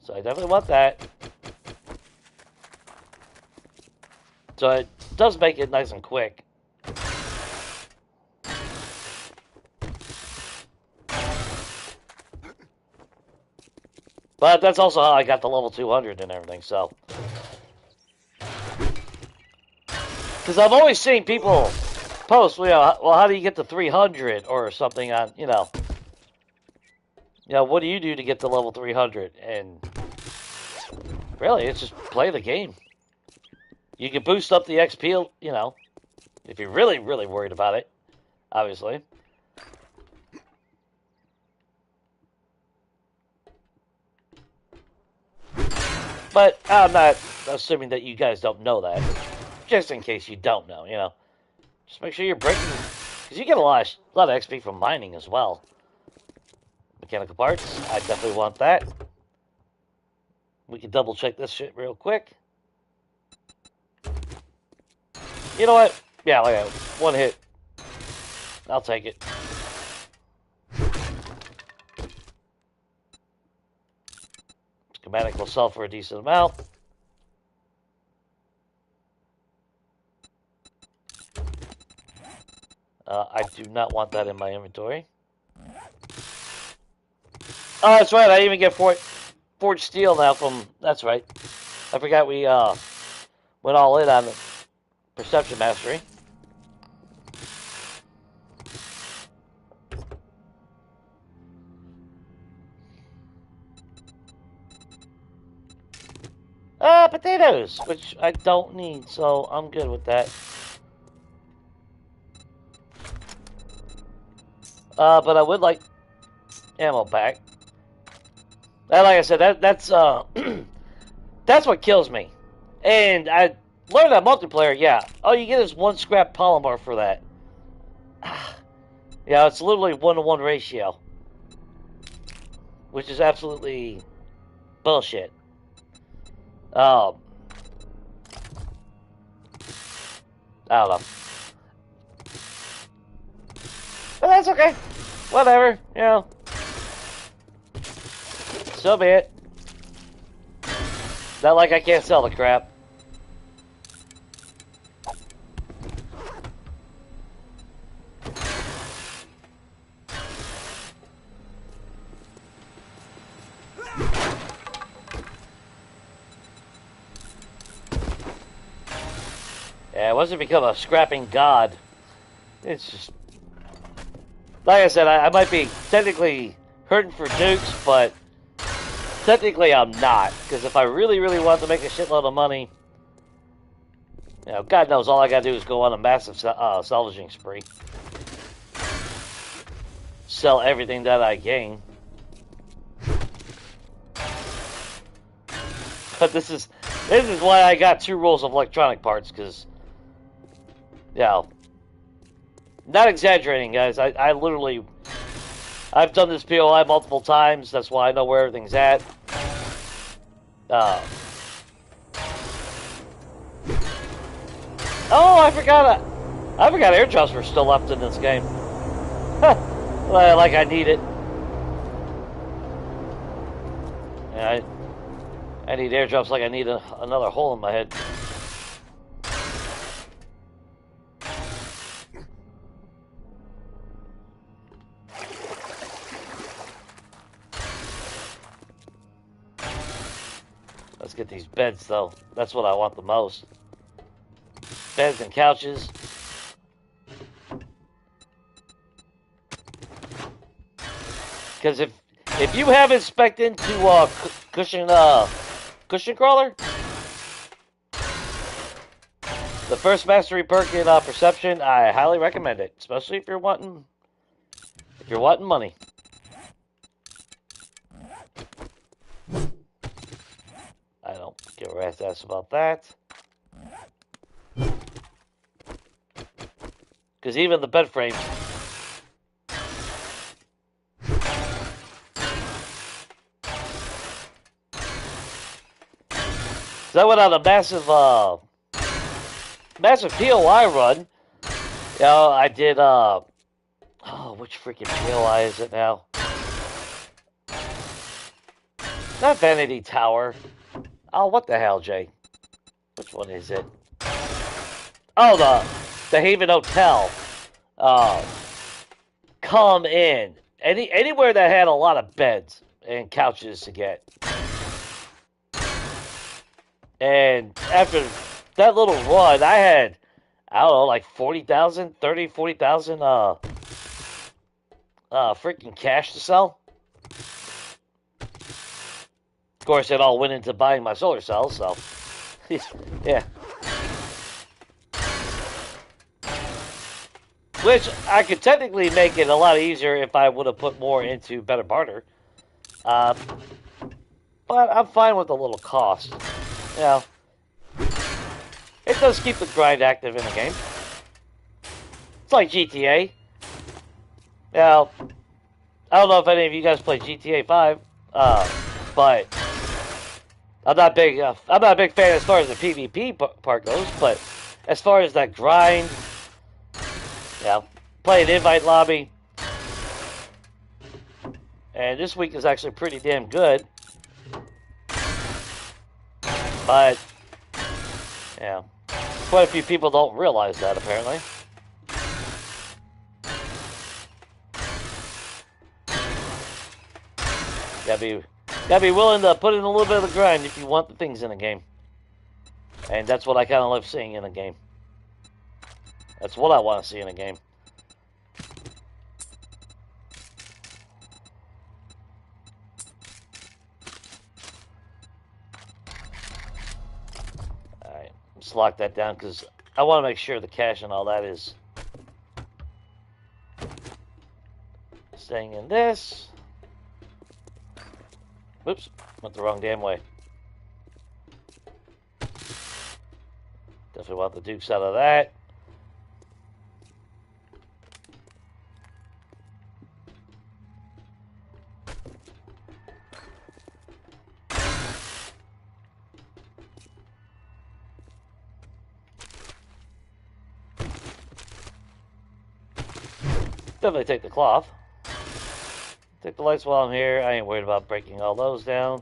So I definitely want that. So it does make it nice and quick. But that's also how I got the level 200 and everything, so. Because I've always seen people post, well, how do you get to 300 or something on, what do you do to get to level 300? And really, it's just play the game. You can boost up the XP, if you're really, really worried about it, obviously. But I'm not assuming that you guys don't know that. Just in case you don't know, you know. Just make sure you're breaking, because you get a lot of XP from mining as well. Mechanical parts, I definitely want that. We can double check this shit real quick. You know what? Yeah, like that. One hit. I'll take it. Schematic will sell for a decent amount. I do not want that in my inventory. Oh, that's right. I even get forged steel now from... That's right. I forgot we went all in on the perception mastery. Potatoes, which I don't need, so I'm good with that. But I would like ammo pack. And like I said, that's that's what kills me. And I learned that multiplayer, yeah. All you get is 1 scrap polymer for that. Yeah, it's literally 1-to-1 ratio. Which is absolutely bullshit. I don't know. But that's okay. Whatever, you know. So be it. Not like I can't sell the crap. Yeah, it wasn't become a scrapping god. It's just... Like I said, I might be technically hurting for dukes, but technically I'm not. Because if I really, really want to make a shitload of money, you know, God knows all I gotta do is go on a massive salvaging spree. Sell everything that I gain. But this is why I got 2 rolls of electronic parts, because, you know, not exaggerating, guys. I literally, I've done this POI multiple times. That's why I know where everything's at. Oh, I forgot airdrops were still left in this game. Like I need it. Yeah, I need airdrops like I need another hole in my head. Let's get these beds, though. That's what I want the most. Beds and couches. Because if you haven't spec'd into cushion crawler, the first mastery perk in perception, I highly recommend it, especially if you're wanting money. I don't give a rat's ass about that. Because even the bed frames. So I went on a massive POI run. You know, I did, which freaking POI is it now? Not Vanity Tower. Oh, what the hell, Jay? Which one is it? Oh, the Haven Hotel. Come in. Anywhere that had a lot of beds and couches to get. And after that little run, I had, I don't know, like 40,000 freaking cash to sell. Of course, it all went into buying my solar cells, so, yeah. Which, I could technically make it a lot easier if I would have put more into better barter. But but I'm fine with a little cost. You know, it does keep the grind active in the game. It's like GTA. Now, I don't know if any of you guys play GTA 5, but I'm not big. I'm not a big fan as far as the PvP part goes. But as far as that grind, yeah, play an invite lobby, and this week is actually pretty damn good. But yeah, quite a few people don't realize that apparently. Gotta be willing to put in a little bit of the grind if you want the things in the game. And that's what I kind of love seeing in a game. That's what I want to see in a game. Alright, let's lock that down because I want to make sure the cache and all that is staying in this. Oops, went the wrong damn way. Definitely want the dukes out of that. Definitely take the cloth. Take the lights while I'm here. I ain't worried about breaking all those down.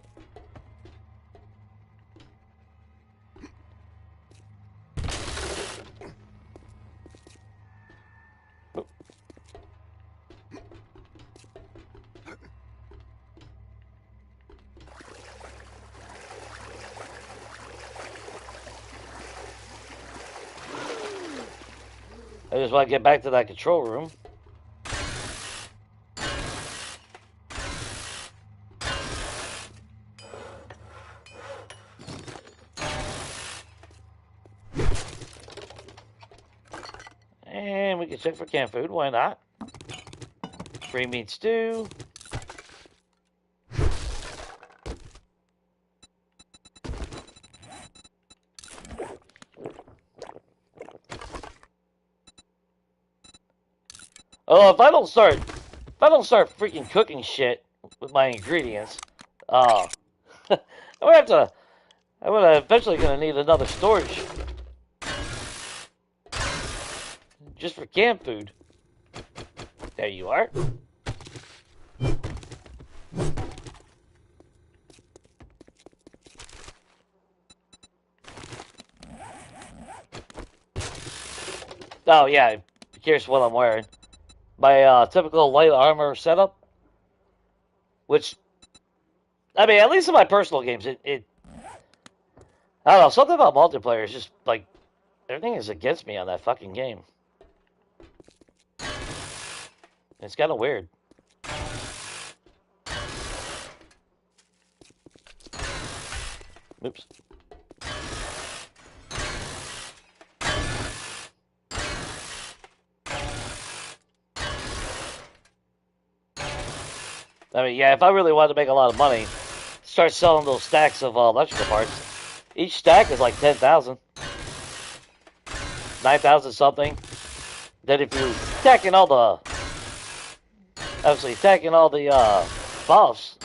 I just want to get back to that control room. And we can check for canned food. Why not? Free meat stew. Oh, if I don't start freaking cooking shit with my ingredients, I'm eventually gonna need another storage just for canned food. There you are. Oh yeah, be curious what I'm wearing. My typical light armor setup, which, I mean, at least in my personal games, I don't know, something about multiplayer is just, like, everything is against me on that fucking game. It's kind of weird. Oops. I mean, yeah, if I really wanted to make a lot of money, start selling those stacks of electrical parts. Each stack is like 10,000. 9,000 something. Then if you tack in all the... Obviously, tack in all the buffs.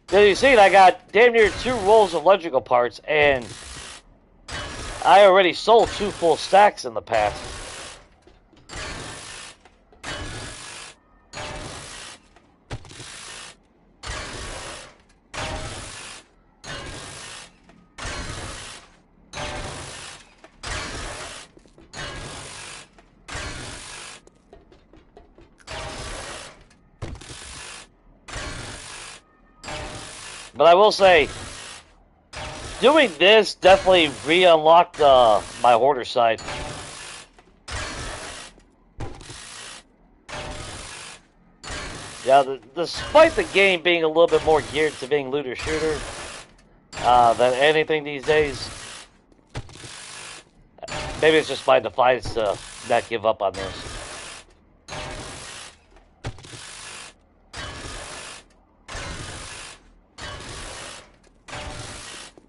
Then you see, I got damn near 2 rolls of electrical parts, and I already sold 2 full stacks in the past. But I will say, doing this definitely re-unlocked my hoarder side. Yeah, despite the game being a little bit more geared to being looter-shooter than anything these days, maybe it's just my defiance to not give up on this.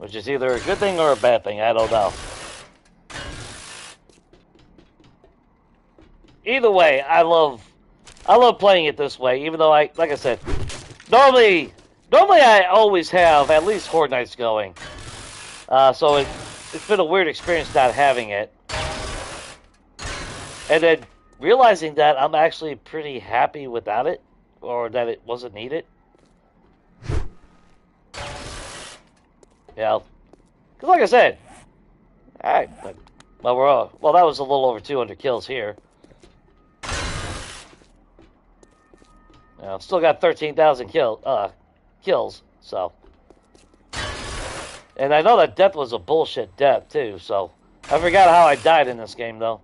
which is either a good thing or a bad thing. I don't know. Either way, I love playing it this way. Even though like I said, normally I always have at least Horde Nights going. So it's been a weird experience not having it. And then realizing that I'm actually pretty happy without it, or that it wasn't needed. Yeah, because like I said, alright, well, that was a little over 200 kills here. Still got 13,000 kills, so. And I know that death was a bullshit death, too, so. I forgot how I died in this game, though.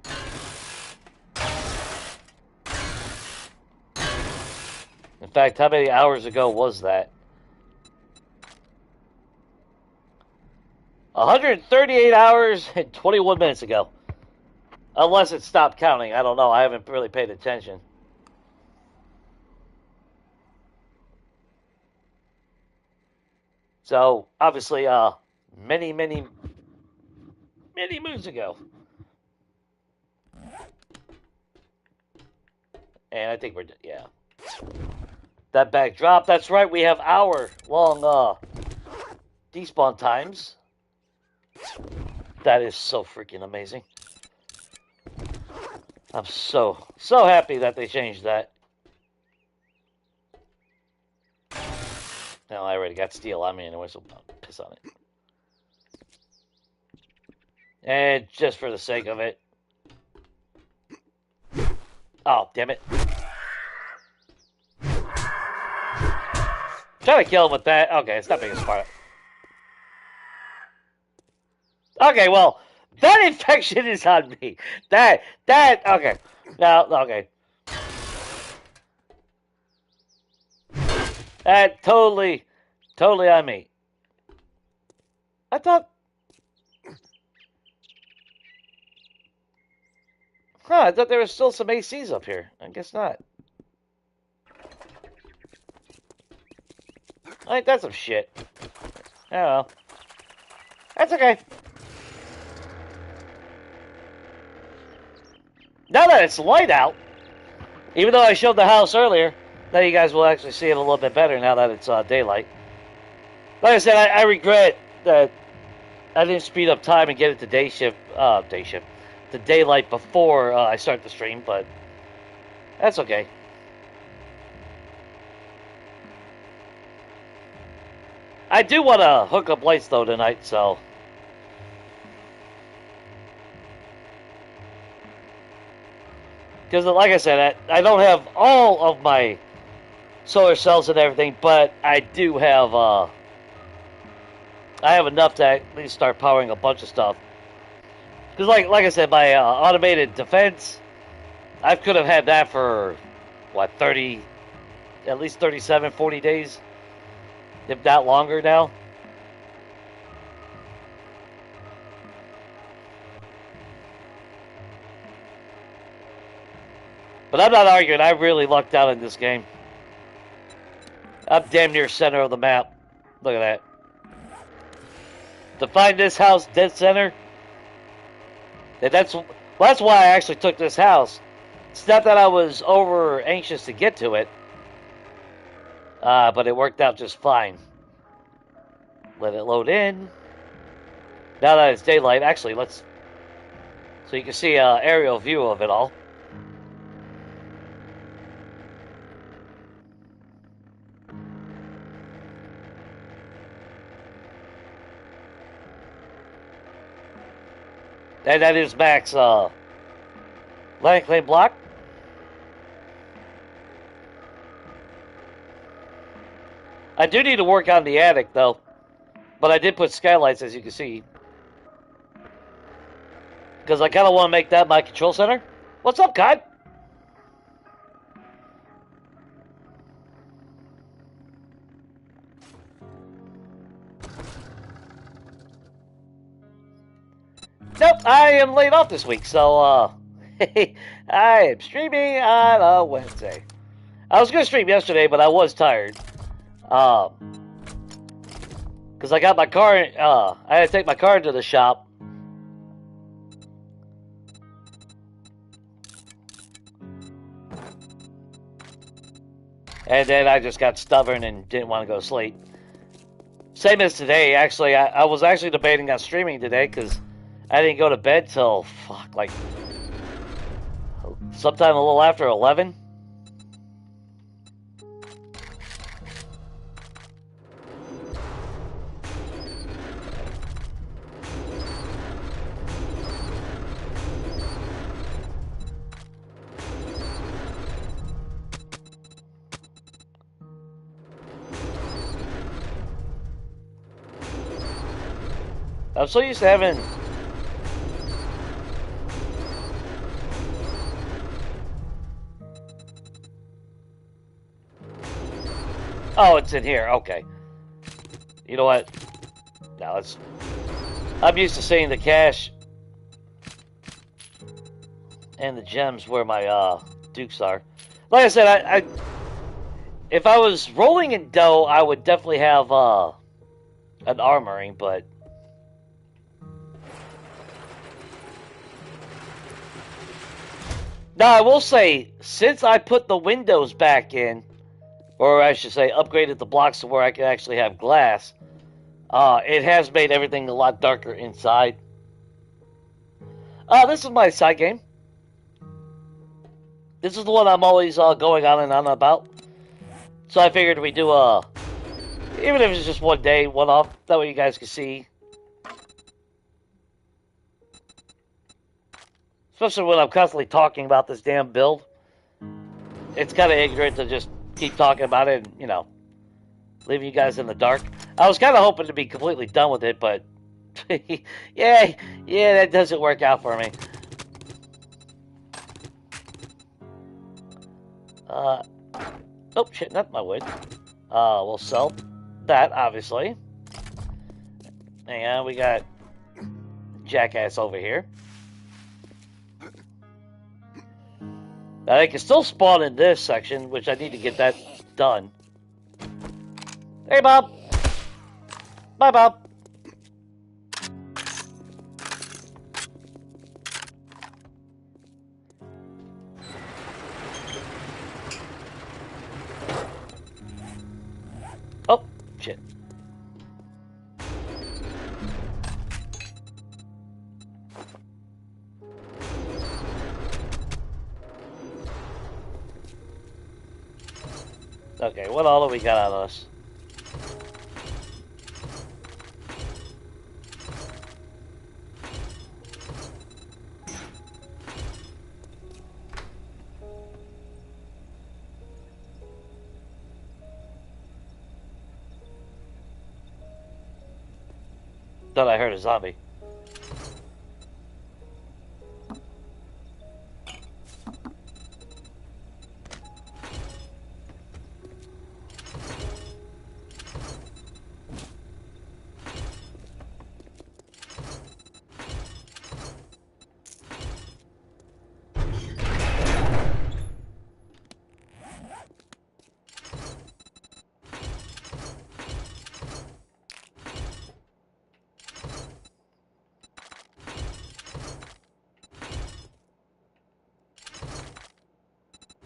In fact, how many hours ago was that? 138 hours and 21 minutes ago. Unless it stopped counting. I don't know. I haven't really paid attention. So, obviously, many moons ago. And I think we're, yeah. That backdrop, that's right, we have hour-long despawn times. That is so freaking amazing. I'm so happy that they changed that. No, I already got steel on me anyway, so I'll piss on it. And just for the sake of it. Oh, damn it. Try to kill him with that. Okay, it's not being smart. Okay, well, that infection is on me. Okay. Now, okay. That totally on me. I thought... I thought there was still some ACs up here. I guess not. Ain't that some shit? I don't know. That's okay. Now that it's light out, even though I showed the house earlier, now you guys will actually see it a little bit better now that it's daylight. Like I said, I regret that I didn't speed up time and get it to day shift, to daylight before I start the stream, but that's okay. I do want to hook up lights though tonight, so. Because like I said, I don't have all of my solar cells and everything, but I do have, I have enough to at least start powering a bunch of stuff. Because like I said, my automated defense, I could have had that for, what, at least 37, 40 days? If not longer now. But I'm not arguing. I really lucked out in this game. I'm damn near center of the map. Look at that. To find this house dead center. And that's why I actually took this house. It's not that I was over anxious to get to it. But it worked out just fine. Let it load in. Now that it's daylight, actually, so you can see an aerial view of it all. And that is Max land claim block. I do need to work on the attic, though. But I did put skylights, as you can see. Because I kind of want to make that my control center. What's up, God? Nope, I am laid off this week, so, I am streaming on a Wednesday. I was going to stream yesterday, but I was tired. Because I got my car, I had to take my car into the shop. And then I just got stubborn and didn't want to go to sleep. Same as today, actually. I was actually debating on streaming today because I didn't go to bed till, fuck, like, sometime a little after 11. I'm so used to having... Oh, it's in here. Okay. You know what? Now let's... I'm used to seeing the cash and the gems where my dukes are. Like I said, I if I was rolling in dough, I would definitely have an armoring, but... Now, I will say, since I put the windows back in, or I should say upgraded the blocks to where I can actually have glass, it has made everything a lot darker inside. This is my side game. This is the one I'm always going on and on about. So I figured we do even if it's just one day, one off, that way you guys can see. Especially when I'm constantly talking about this damn build. It's kind of ignorant to just keep talking about it and, you know, leaving you guys in the dark. I was kind of hoping to be completely done with it, but yeah, that doesn't work out for me. Oh shit, not my wood. We'll sell that, obviously. Hang on, we got jackass over here. Now they can still spawn in this section, which I need to get that done. Hey, Bob. Bye, Bob. Oh, shit. Okay, what all have we got on us? Thought I heard a zombie.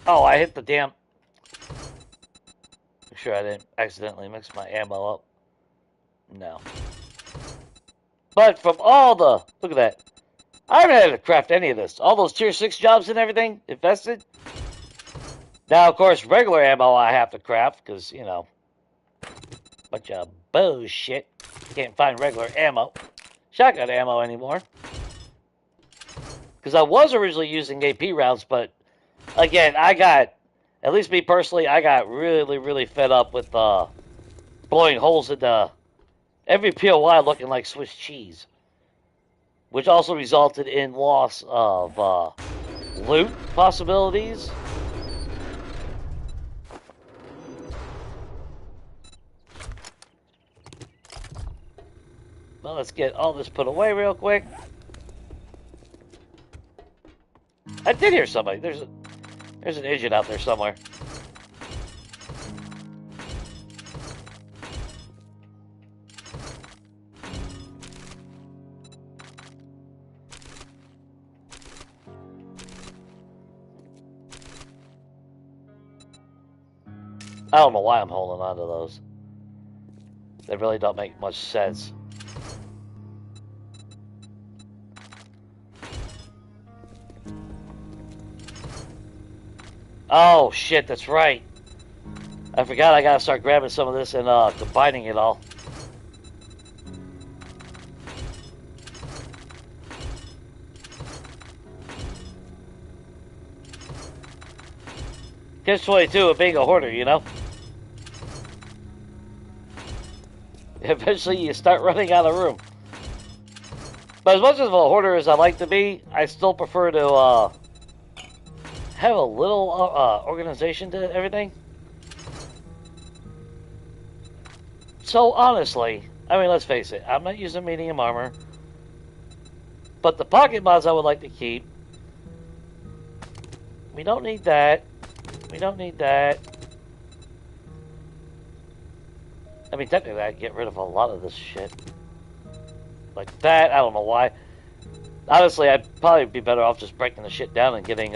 Oh, I hit the damn... Make sure I didn't accidentally mix my ammo up. No. But from all the... Look at that. I haven't had to craft any of this. All those tier 6 jobs and everything invested. Now, of course, regular ammo I have to craft because, you know, bunch of bullshit. Can't find regular ammo. Shotgun ammo anymore. Because I was originally using AP rounds, but again, I got, at least me personally, I got really, really fed up with blowing holes into every POI looking like Swiss cheese. Which also resulted in loss of loot possibilities. Well, let's get all this put away real quick. I did hear somebody. There's an engine out there somewhere. I don't know why I'm holding on to those. They really don't make much sense. Oh, shit, that's right. I forgot I gotta start grabbing some of this and combining it all. Catch 22 of being a hoarder, you know? Eventually you start running out of room. But as much of a hoarder as I like to be, I still prefer to have a little organization to everything. So honestly, I mean, let's face it, I'm not using medium armor. But the pocket mods I would like to keep. We don't need that. We don't need that. I mean, technically, I can get rid of a lot of this shit. Like that, I don't know why. Honestly, I'd probably be better off just breaking the shit down and getting,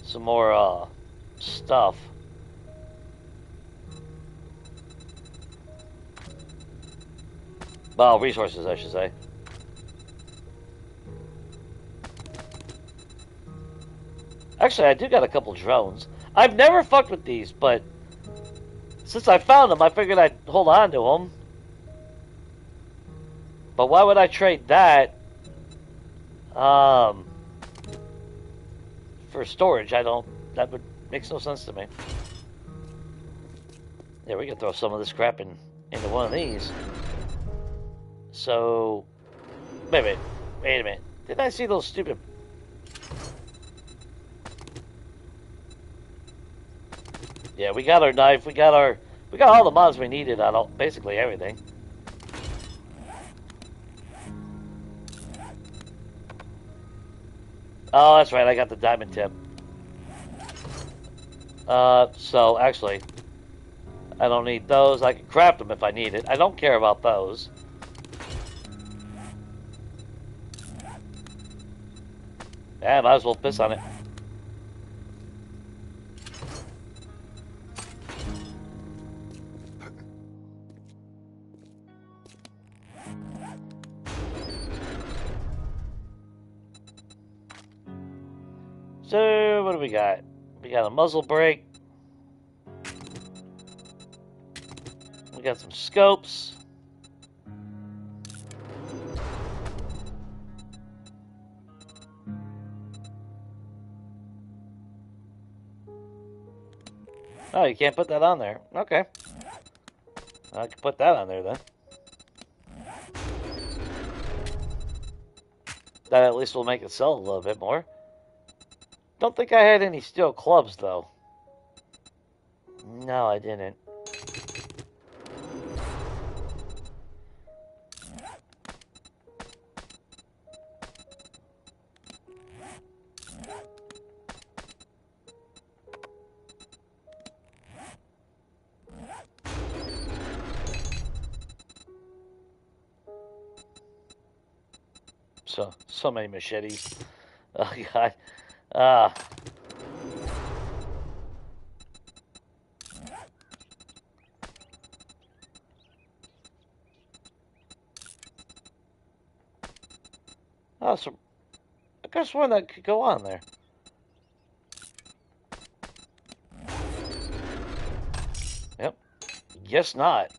some more, stuff. Well, resources, I should say. Actually, I do got a couple drones. I've never fucked with these, but since I found them, I figured I'd hold on to them. But why would I trade that for storage? That would makes no sense to me. Yeah, we can throw some of this crap into one of these. So, wait a minute. Didn't I see those stupid... Yeah, we got our knife, we got all the mods we needed on basically everything. Oh, that's right, I got the diamond tip. So actually, I don't need those. I can craft them if I need it. I don't care about those. Yeah, might as well piss on it. So, what do we got? We got a muzzle brake. We got some scopes. Oh, you can't put that on there. Okay. I can put that on there then. That at least will make it sell a little bit more. Don't think I had any steel clubs, though. No, I didn't. So many machetes. Oh, God. Oh, so I could have sworn that could go on there. Yep. Guess not.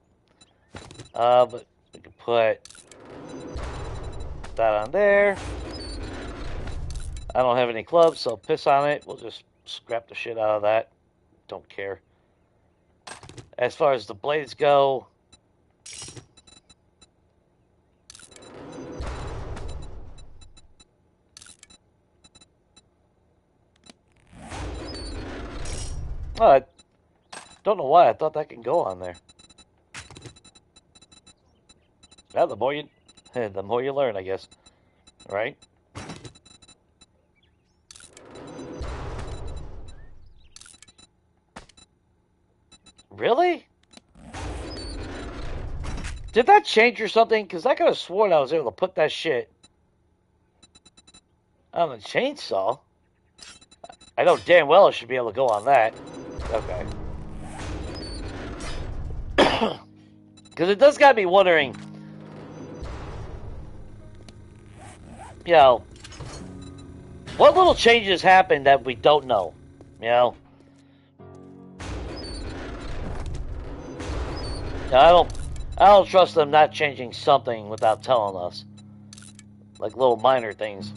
But we can put that on there. I don't have any clubs, so piss on it. We'll just scrap the shit out of that. Don't care. As far as the blades go, oh, I don't know why I thought that could go on there. Well, the more you learn, I guess. Right? Really? Did that change or something? Because I could have sworn I was able to put that shit on the chainsaw. I know damn well I should be able to go on that. Okay. Because it does got me wondering, you know, what little changes happened that we don't know, you know? I don't trust them not changing something without telling us. Like little minor things.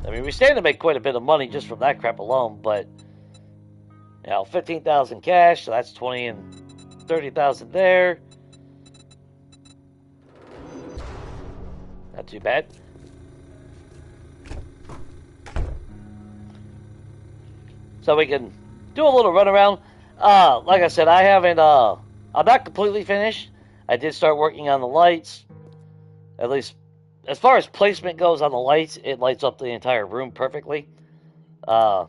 I mean, we stand to make quite a bit of money just from that crap alone, but, you know, 15,000 cash, so that's 20 and 30,000 there. Not too bad. So we can do a little run around. Like I said, I'm not completely finished. I did start working on the lights. At least, as far as placement goes on the lights, it lights up the entire room perfectly. And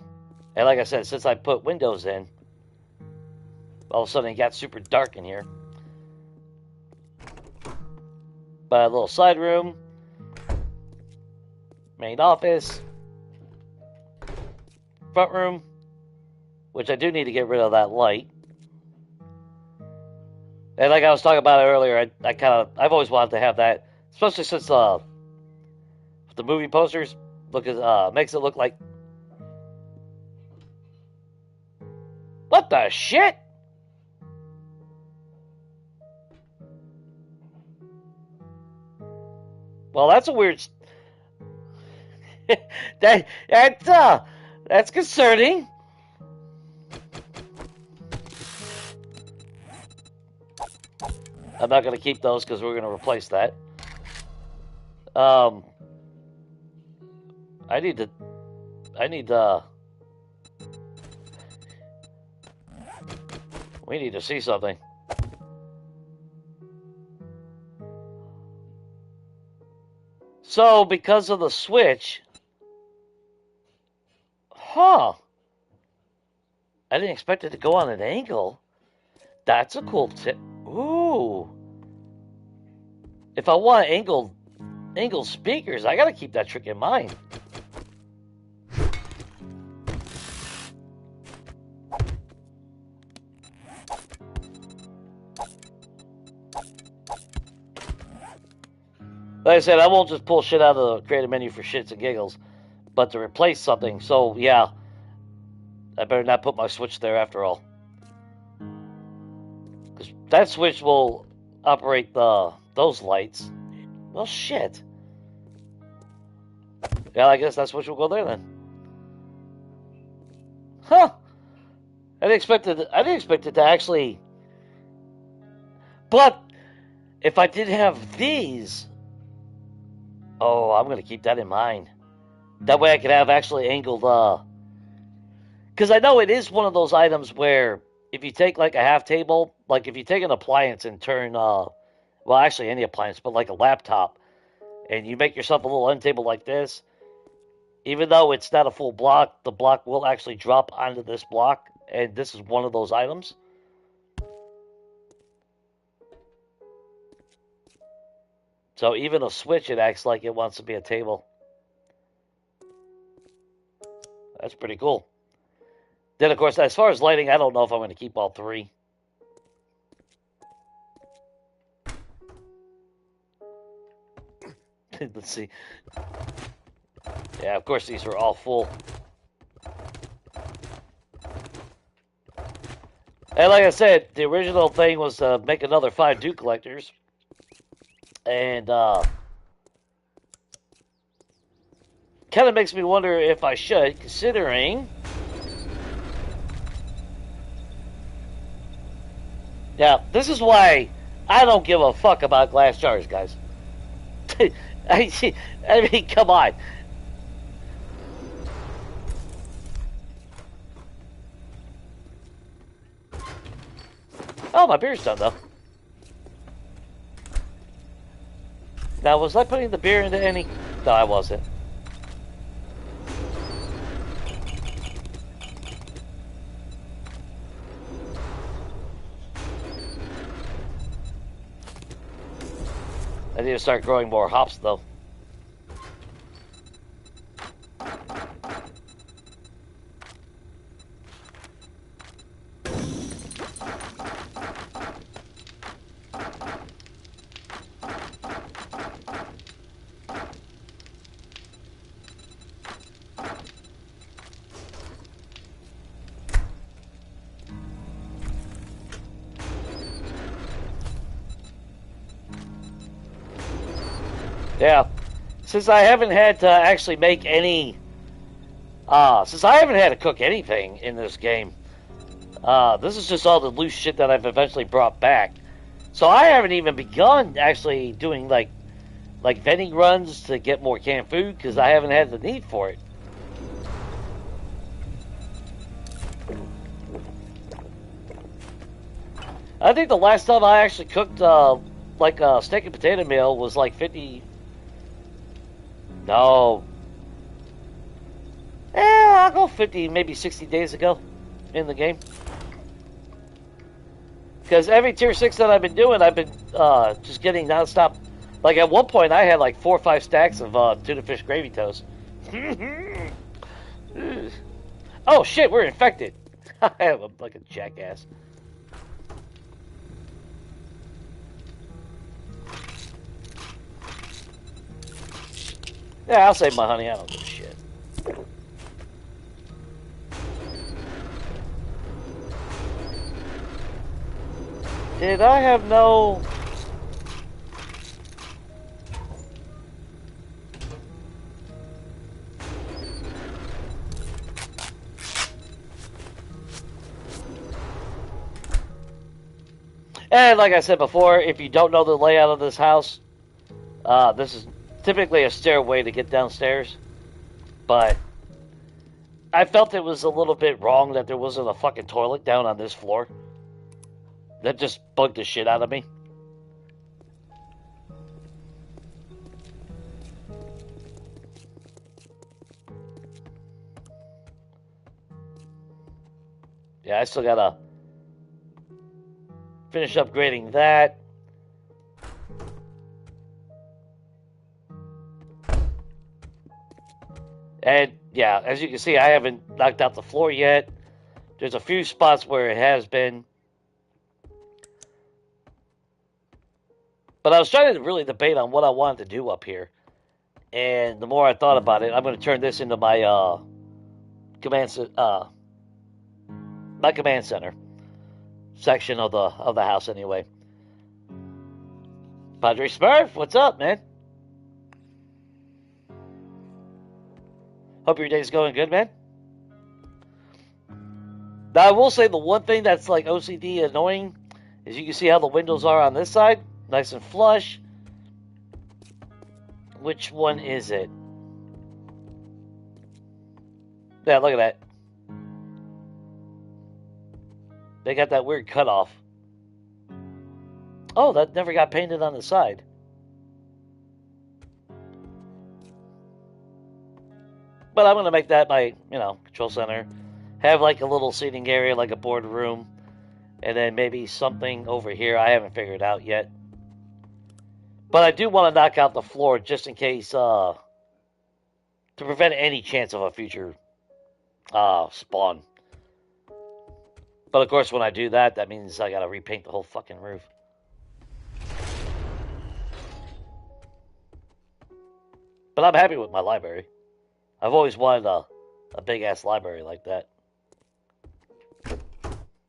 like I said, since I put windows in, all of a sudden it got super dark in here. But a little side room, main office, front room, which I do need to get rid of that light. And like I was talking about it earlier, I've always wanted to have that, especially since the movie posters makes it look like, what the shit? Well, that's a weird. That's concerning. I'm not going to keep those because we're going to replace that. We need to see something. So, because of the switch, I didn't expect it to go on an angle. That's a cool tip. Ooh. If I want angled speakers, I gotta keep that trick in mind. Like I said, I won't just pull shit out of the creative menu for shits and giggles, but to replace something. So, yeah, I better not put my switch there after all. Because that switch will operate those lights. Well, shit. Yeah, I guess that switch will go there then. Huh. I didn't expect it to actually... But, if I did have these... Oh, I'm going to keep that in mind. That way I could have actually angled, because I know it is one of those items where if you take like a half table, like if you take an appliance and turn, well, actually any appliance, but like a laptop, and you make yourself a little end table like this, even though it's not a full block, the block will actually drop onto this block, and this is one of those items. So even a switch, it acts like it wants to be a table. That's pretty cool. Then, of course, as far as lighting, I don't know if I'm going to keep all three. Let's see. Yeah, of course, these are all full. And like I said, the original thing was to make another 5 Duke collectors. And, kind of makes me wonder if I should, considering... Yeah, this is why I don't give a fuck about glass jars, guys. I mean, come on. Oh, my beer's done, though. Now, was I putting the beer into any? No, I wasn't. need to start growing more hops, though. Yeah, since I haven't had to actually make any, since I haven't had to cook anything in this game, this is just all the loose shit that I've eventually brought back. So I haven't even begun actually doing like vending runs to get more canned food because I haven't had the need for it. I think the last time I actually cooked like a steak and potato meal was like 50. No. I'll go 50, maybe 60 days ago in the game. Because every tier 6 that I've been doing, I've been just getting nonstop. Like at one point, I had like 4 or 5 stacks of tuna fish gravy toast. Oh shit, we're infected. I am like a jackass. Yeah, I'll save my honey. I don't give a shit. Did I have no... And like I said before, if you don't know the layout of this house, this is typically a stairway to get downstairs. But I felt it was a little bit wrong that there wasn't a fucking toilet down on this floor. That just bugged the shit out of me. Yeah, I still gotta finish upgrading that. And yeah, as you can see, I haven't knocked out the floor yet. There's a few spots where it has been. But I was trying to really debate on what I wanted to do up here. And the more I thought about it, I'm going to turn this into my my command center section of the house anyway. Padre Smurf, what's up, man? Hope your day's going good, man. Now, I will say the one thing that's like OCD annoying is you can see how the windows are on this side. Nice and flush. Which one is it? Yeah, look at that. They got that weird cutoff. Oh, that never got painted on the side. But I'm going to make that my, control center. Have like a little seating area, like a boardroom. And then maybe something over here I haven't figured out yet. But I do want to knock out the floor just in case, to prevent any chance of a future spawn. But of course, when I do that, that means I gotta repaint the whole fucking roof. But I'm happy with my library. I've always wanted a big-ass library like that.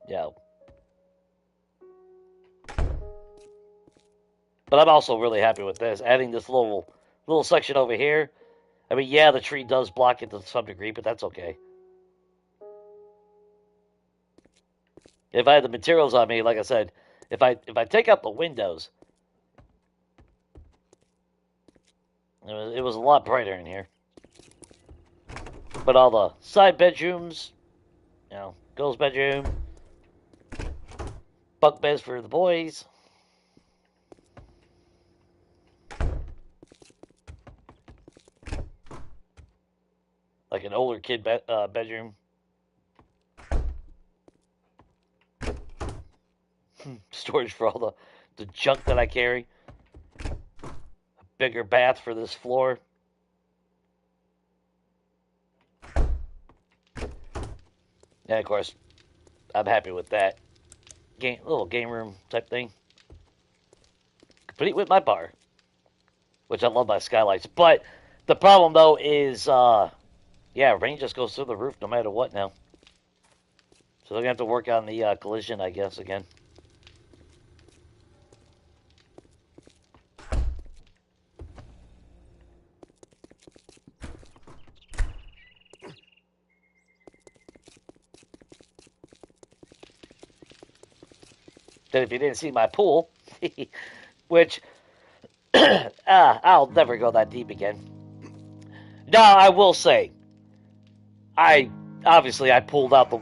Yeah. But I'm also really happy with this. Adding this little section over here. I mean, yeah, the tree does block it to some degree, but that's okay. If I had the materials on me, like I said, if I take out the windows, it was a lot brighter in here. But all the side bedrooms, girls' bedroom, bunk beds for the boys. Like an older kid bedroom. Storage for all the junk that I carry. bigger bath for this floor. And of course, I'm happy with that. Little game room type thing. Complete with my bar, which I love my skylights. But the problem though is, yeah, rain just goes through the roof no matter what now. So they're gonna have to work on the collision, I guess, again. Then if you didn't see my pool, which I'll never go that deep again. Now I will say, I pulled out the.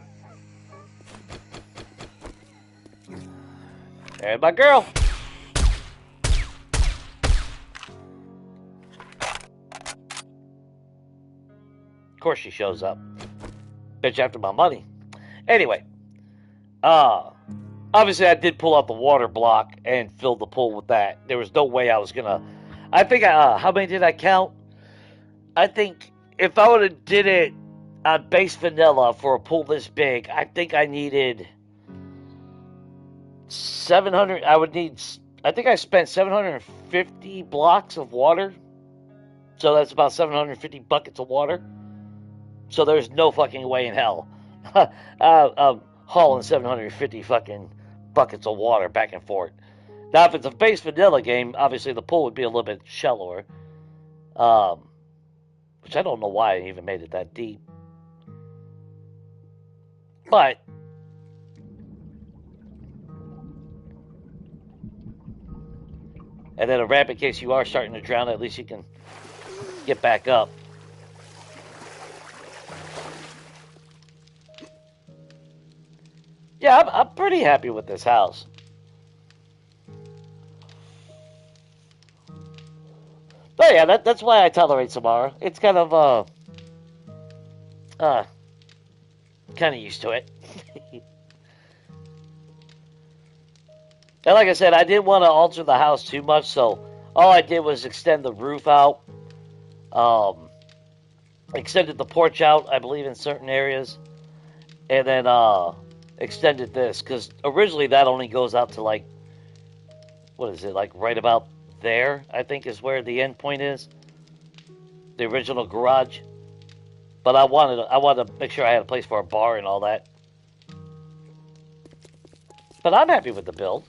There's my girl. Of course she shows up. Bitch after my money. Anyway, obviously I did pull out the water block and fill the pool with that. There was no way I was gonna. I think how many did I count? I think if I would have did it on base vanilla for a pool this big, I think I needed 700. I think I spent 750 blocks of water. So that's about 750 buckets of water. So there's no fucking way in hell I'm hauling 750 fucking buckets of water back and forth. Now, if it's a base vanilla game, obviously the pool would be a little bit shallower. Which I don't know why I even made it that deep. But and then a ramp in case you are starting to drown, at least you can get back up. Yeah, I'm pretty happy with this house. But yeah, that's why I tolerate Samara. It's kind of kind of used to it. And like I said, I didn't want to alter the house too much, so all I did was extend the roof out, extended the porch out, I believe, in certain areas, and then extended this, because originally that only goes out to, like, what is it, like right about there, I think is where the end point is, the original garage. But I wanted to make sure I had a place for a bar and all that. But I'm happy with the build.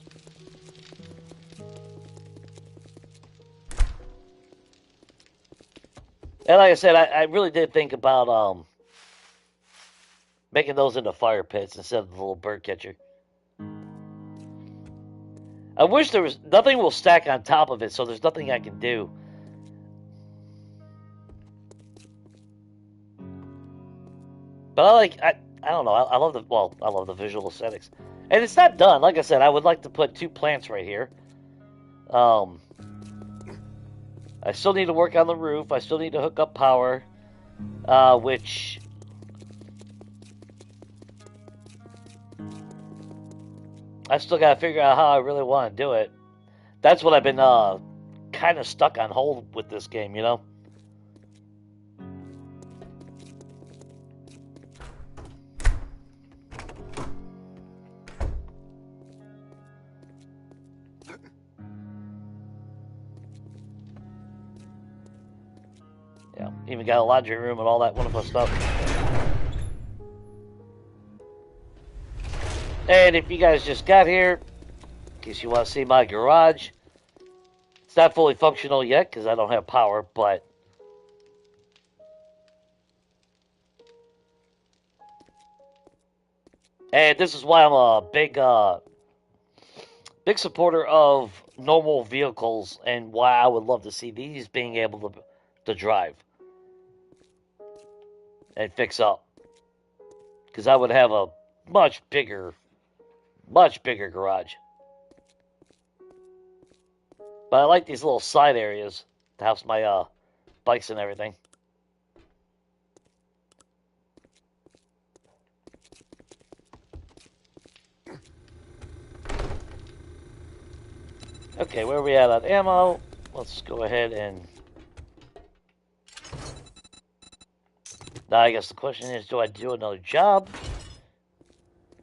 And like I said, I really did think about making those into fire pits instead of the little bird catcher. I wish there was nothing will stack on top of it, so there's nothing I can do. But I don't know. I love the visual aesthetics, and it's not done. Like I said, I would like to put 2 plants right here. I still need to work on the roof. I still need to hook up power, which I still got to figure out how I really want to do it. That's what I've been kind of stuck on hold with this game, you know? Yeah, even got a laundry room and all that wonderful stuff. And if you guys just got here, in case you want to see my garage, it's not fully functional yet because I don't have power, but and this is why I'm a big supporter of normal vehicles and why I would love to see these being able to drive and fix up, because I would have a much bigger garage. But I like these little side areas to house my bikes and everything. Okay, where are we at on ammo? let's go ahead and... Now I guess the question is, do I do another job?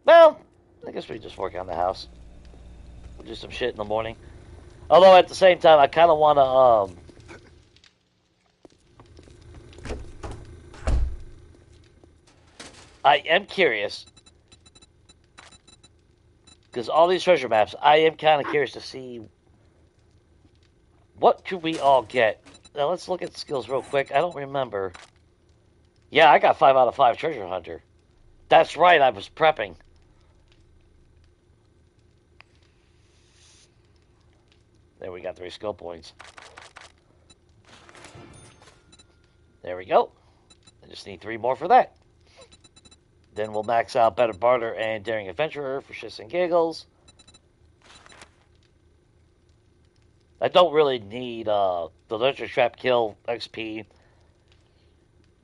Well, I guess we just work on the house. We'll do some shit in the morning. Although at the same time, I kind of want to, I am curious. Because all these treasure maps, I am kind of curious to see what could we all get. Now let's look at skills real quick. I don't remember. Yeah, I got 5 out of 5 treasure hunter. That's right, I was prepping. There we got 3 skill points. There we go. I just need 3 more for that. Then we'll max out Better Barter and Daring Adventurer for shits and giggles. I don't really need the Literature Trap Kill XP.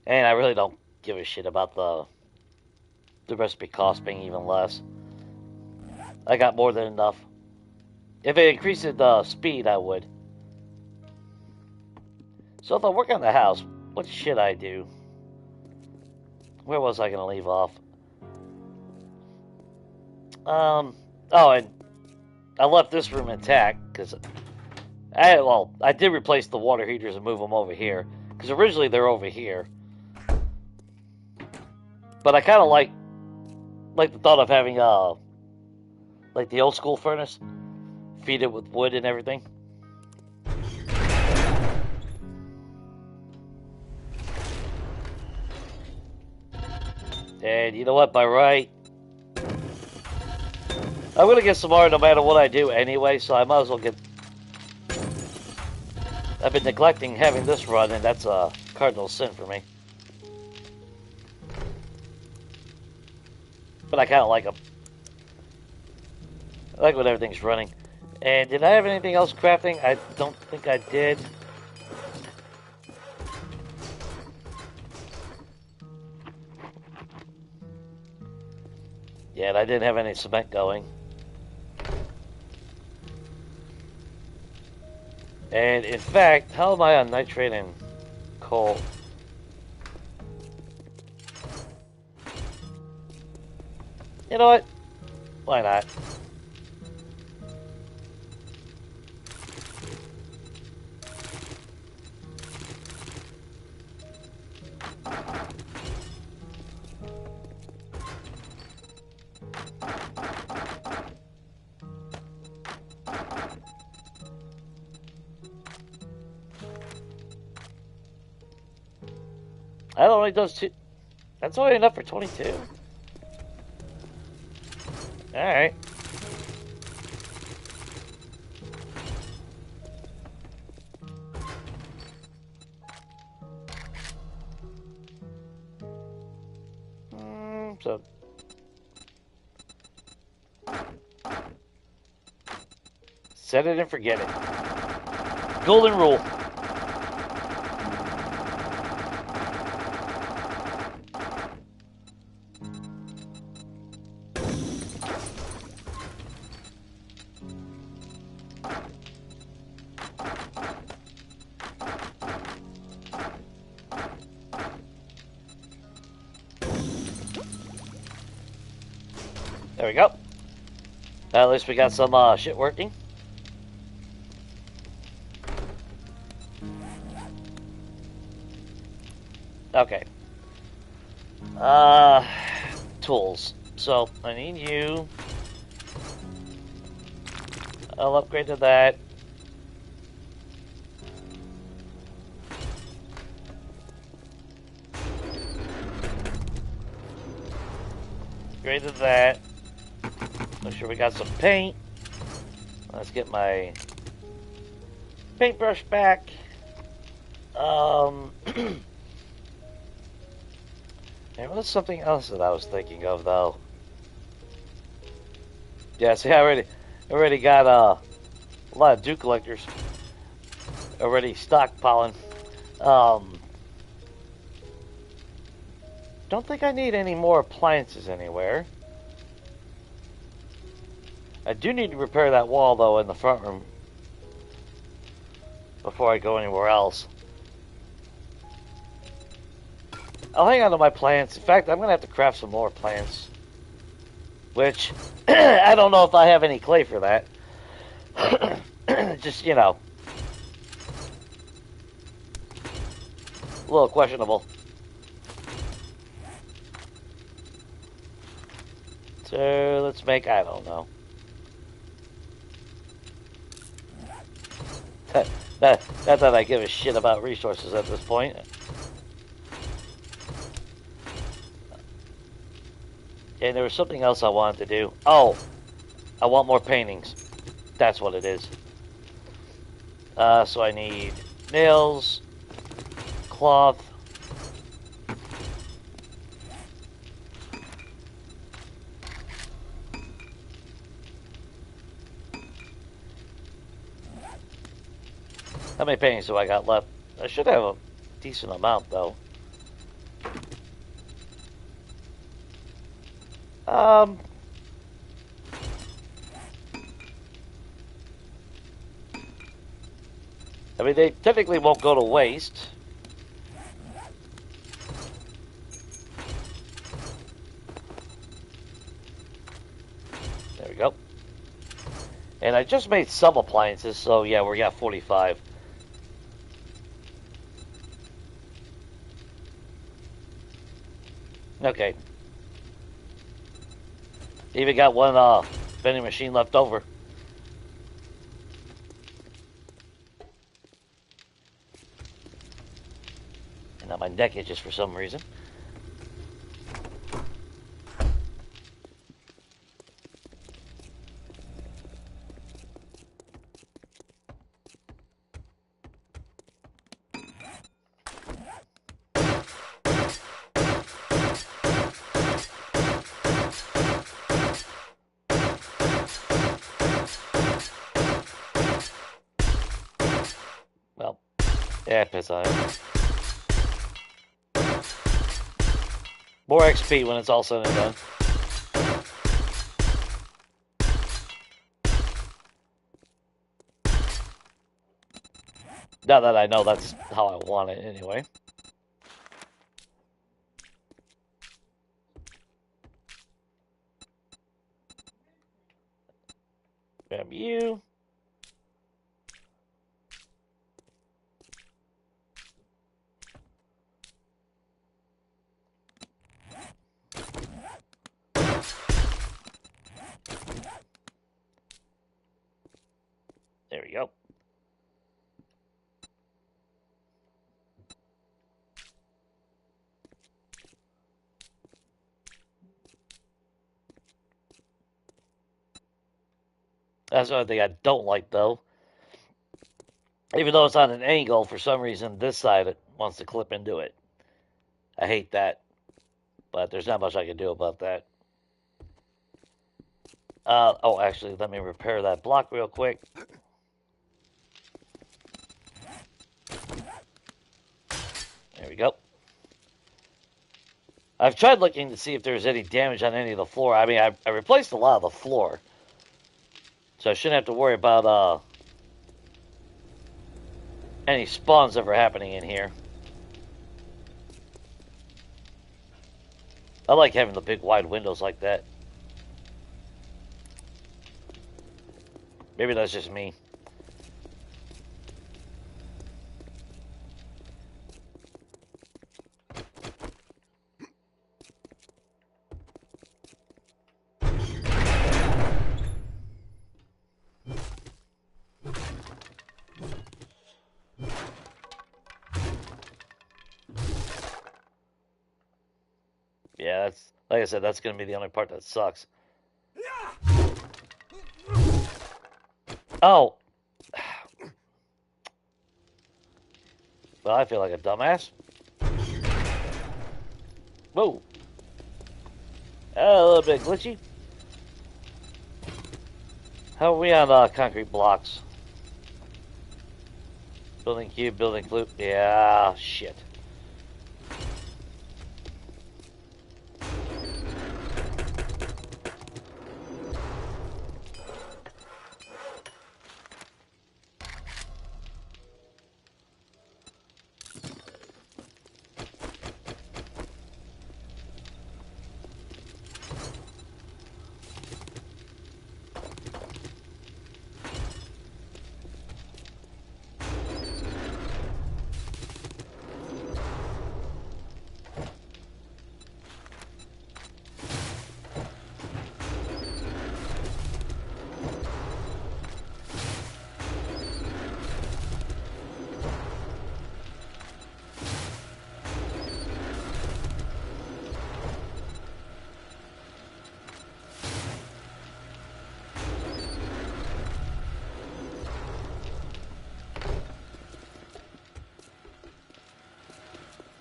And I really don't give a shit about the recipe cost being even less. I got more than enough. If it increases the speed, I would. So if I work on the house, what should I do? Where was I going to leave off? Oh, and I left this room intact because I did replace the water heaters and move them over here because originally they're over here. But I kind of like the thought of having like the old school furnace, feed it with wood and everything. And you know what? By right, I'm gonna get some more no matter what I do anyway. So I might as well get. I've been neglecting having this run, and that's a cardinal sin for me. But I kind of like them. I like when everything's running. And did I have anything else crafting? I don't think I did. Yeah, and I didn't have any cement going. And in fact, how am I on nitrate and coal? You know what? Why not? That only does 2. That's only enough for 22. Alright. So. Set it and forget it. Golden rule. There we go. At least we got some shit working. Okay. Tools. So, I need you. I'll upgrade to that. Upgrade to that. Make sure we got some paint. Let's get my paintbrush back. There was something else that I was thinking of, though. Yeah, see, I already got a lot of dew collectors already stockpiling. Don't think I need any more appliances anywhere. I do need to repair that wall, though, in the front room. before I go anywhere else. I'll hang on to my plants. In fact, I'm going to have to craft some more plants. Which, I don't know if I have any clay for that. Just, you know. A little questionable. So, let's make, I don't know. Not that I give a shit about resources at this point. And there was something else I wanted to do. Oh, I want more paintings. That's what it is. So I need nails, cloth. How many paintings do I got left? I should have a decent amount, though. I mean, they technically won't go to waste. There we go. And I just made some appliances, so yeah, we got 45. Okay. Even got one vending machine left over. And now my neck itches for some reason. Well, yeah, piss on it. More XP when it's all said and done. Now that I know that's how I want it anyway. Grab you. There we go. That's the only thing I don't like, though. Even though it's on an angle, for some reason, this side wants to clip into it. I hate that. But there's not much I can do about that. Oh, actually, let me repair that block real quick. There we go. I've tried looking to see if there's any damage on any of the floor. I mean, I replaced a lot of the floor. So I shouldn't have to worry about any spawns ever happening in here. I like having the big wide windows like that. Maybe that's just me. Yeah, that's, like I said, that's going to be the only part that sucks. Oh. Well, I feel like a dumbass. Whoa. A little bit glitchy. How are we on concrete blocks? Building cube, building loop. Yeah, shit.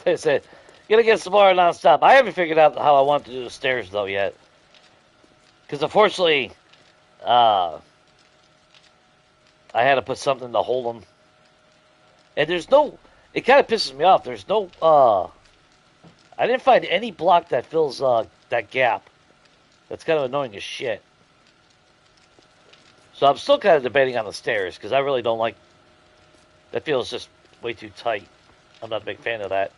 I said, gonna get some more nonstop. I haven't figured out how I want to do the stairs though yet, because unfortunately, uh, I had to put something to hold them, and there's no. It kind of pisses me off. There's no. I didn't find any block that fills that gap. That's kind of annoying as shit. So I'm still kind of debating on the stairs because I really don't like. That feels just way too tight. I'm not a big fan of that.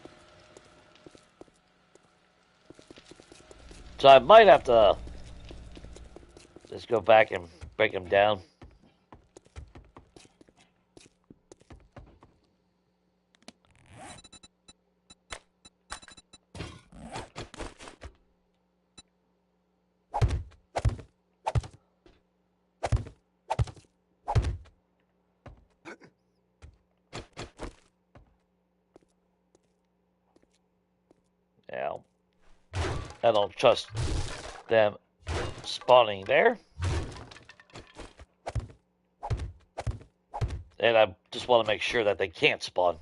So I might have to just go back and break them down. Now, I don't trust them spawning there. And I just want to make sure that they can't spawn.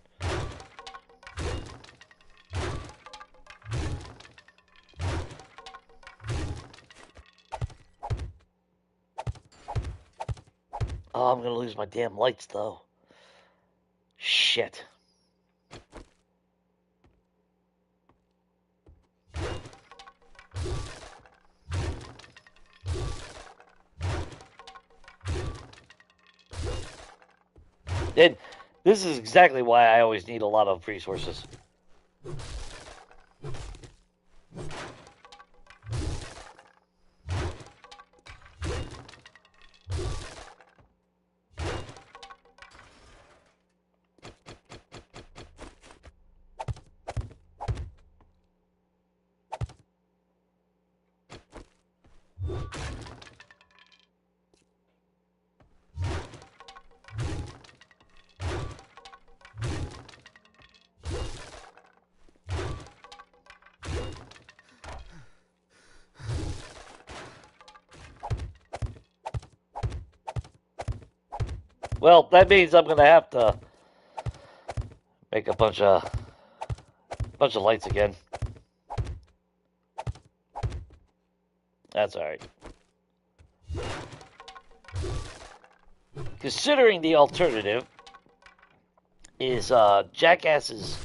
Oh, I'm going to lose my damn lights, though. Shit. And this is exactly why I always need a lot of resources. Well, that means I'm going to have to make a bunch of lights again. That's all right. Considering the alternative is jackasses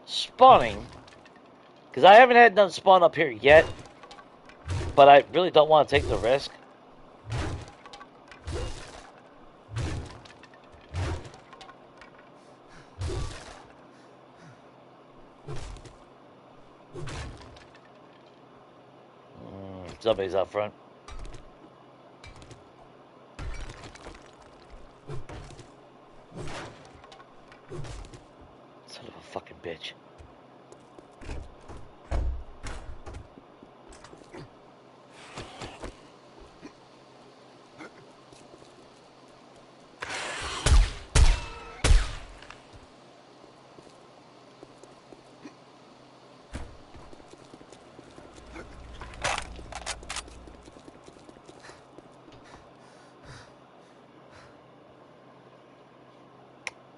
spawning, because I haven't had none spawn up here yet, but I really don't want to take the risk. Somebody's out front. Son of a fucking bitch.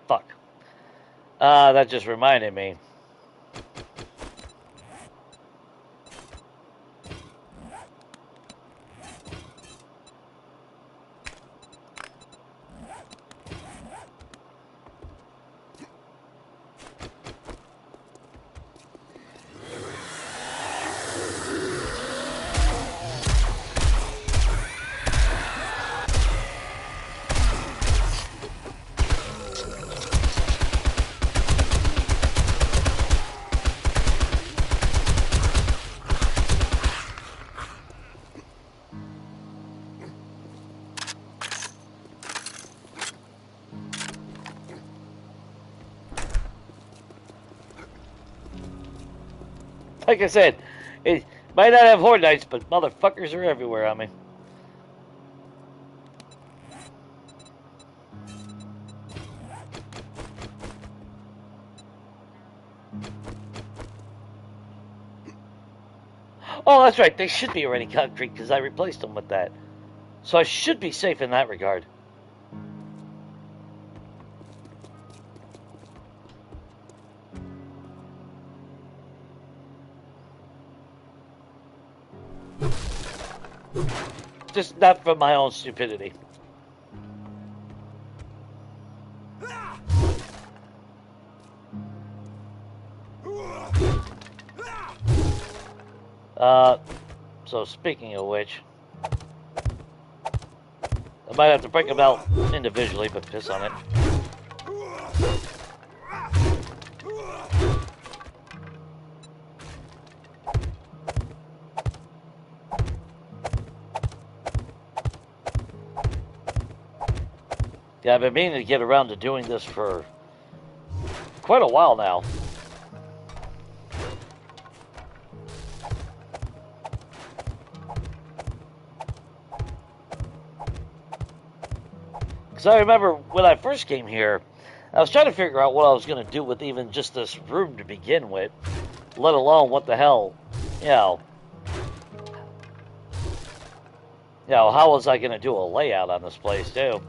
Fuck. That just reminded me. Like I said, it might not have horde nights, but motherfuckers are everywhere on me. Oh, that's right. They should be already concrete because I replaced them with that. So I should be safe in that regard. Just not from my own stupidity. So speaking of which, I might have to break them out individually, but piss on it. Yeah, I've been meaning to get around to doing this for quite a while now. Because I remember when I first came here, I was trying to figure out what I was going to do with even just this room to begin with, let alone what the hell, how was I going to do a layout on this place too?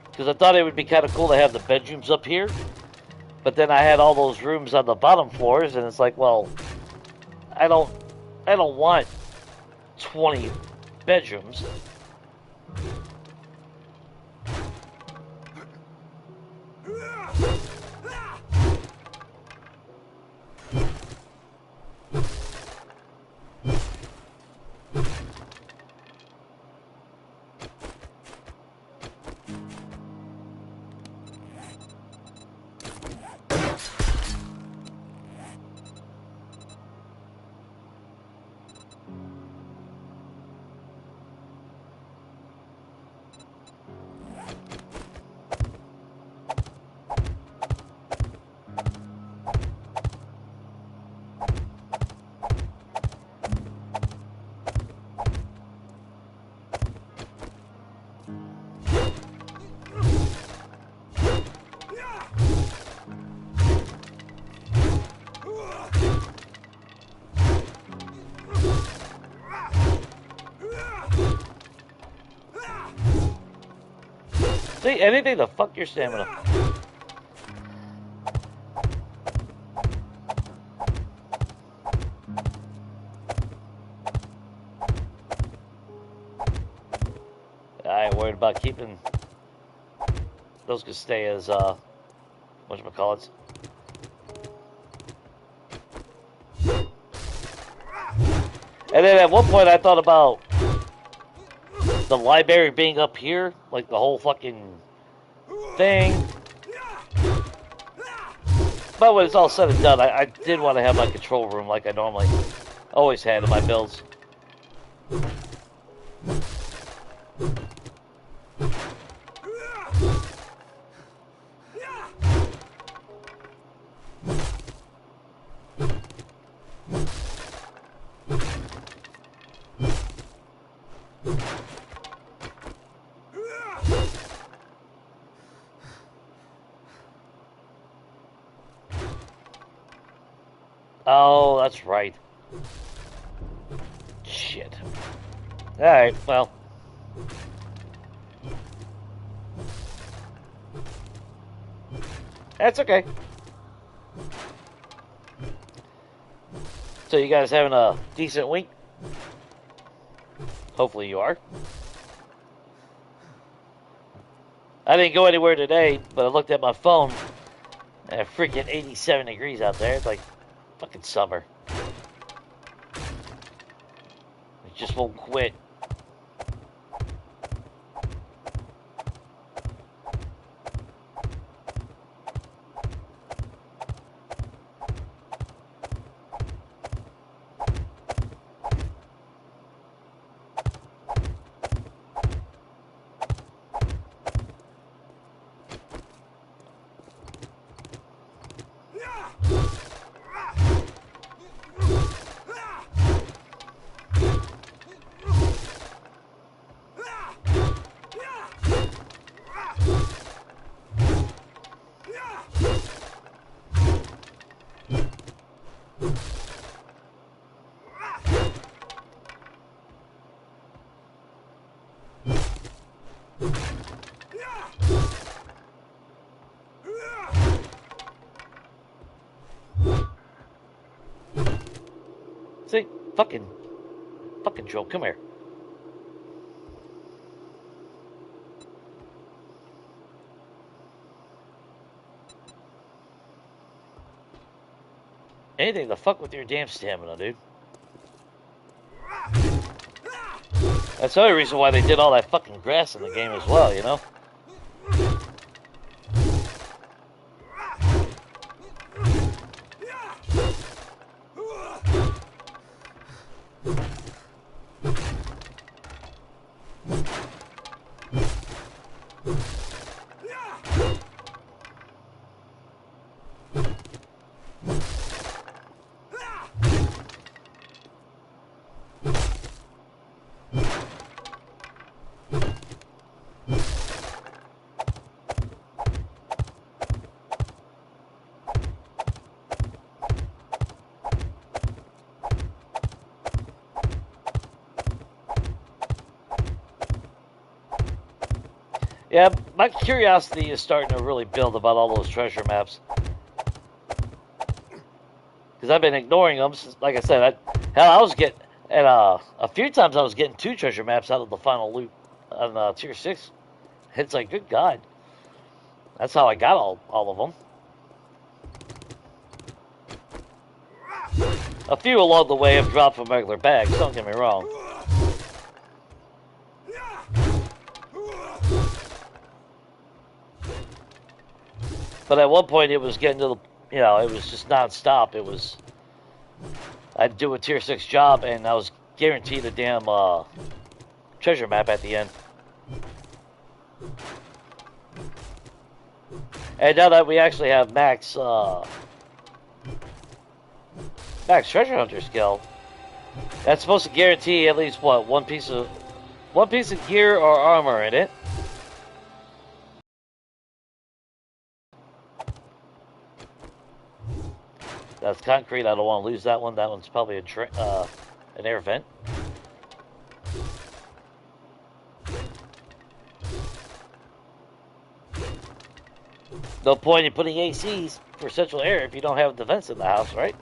Because I thought it would be kind of cool to have the bedrooms up here, but then I had all those rooms on the bottom floors, and it's like, well, I don't want 20 bedrooms. See, anything to fuck your stamina. I ain't worried about keeping those could stay as whatchamacallits. And then at one point I thought about the library being up here, like the whole fucking thing. But when it's all said and done, I did want to have my control room like I normally always had in my builds. Oh, that's right. Shit. Alright, well. That's okay. So you guys having a decent week? Hopefully you are. I didn't go anywhere today, but I looked at my phone and it's freaking 87 degrees out there. It's like fucking summer. It just won't quit. See? Fucking Joe, come here. Anything to fuck with your damn stamina, dude. That's the only reason why they did all that fucking grass in the game as well, you know? Yeah, my curiosity is starting to really build about all those treasure maps. Because I've been ignoring them since, like I said, I was getting, and a few times I was getting 2 treasure maps out of the final loot on Tier 6. It's like, good God. That's how I got all of them. A few along the way have dropped from regular bags, don't get me wrong. But at one point it was getting to the, it was just non-stop. I'd do a Tier 6 job and I was guaranteed a damn treasure map at the end. And now that we actually have max treasure hunter skill, that's supposed to guarantee at least what, one piece of gear or armor in it. That's concrete. I don't want to lose that one. That one's probably an air vent. No point in putting ACs for central air if you don't have the vents in the house, right?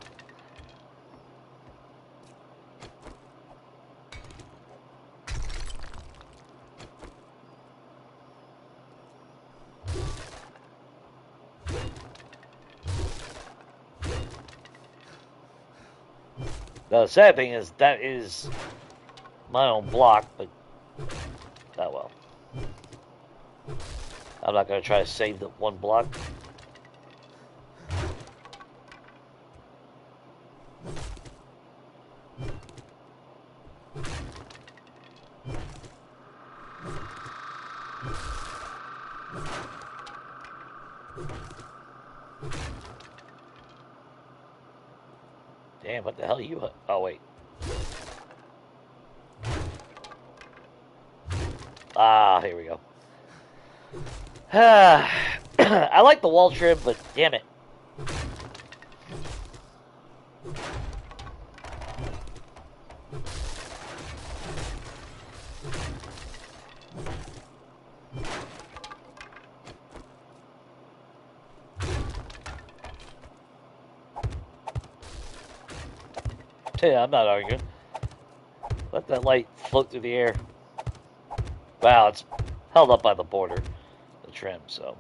The sad thing is that is my own block, but oh well. I'm not going to try to save the one block. Damn, what the hell are you? Oh, wait. Ah, here we go. I like the wall trim, but damn it. Yeah, I'm not arguing. Let that light float through the air. Wow, it's held up by the border, the trim, so.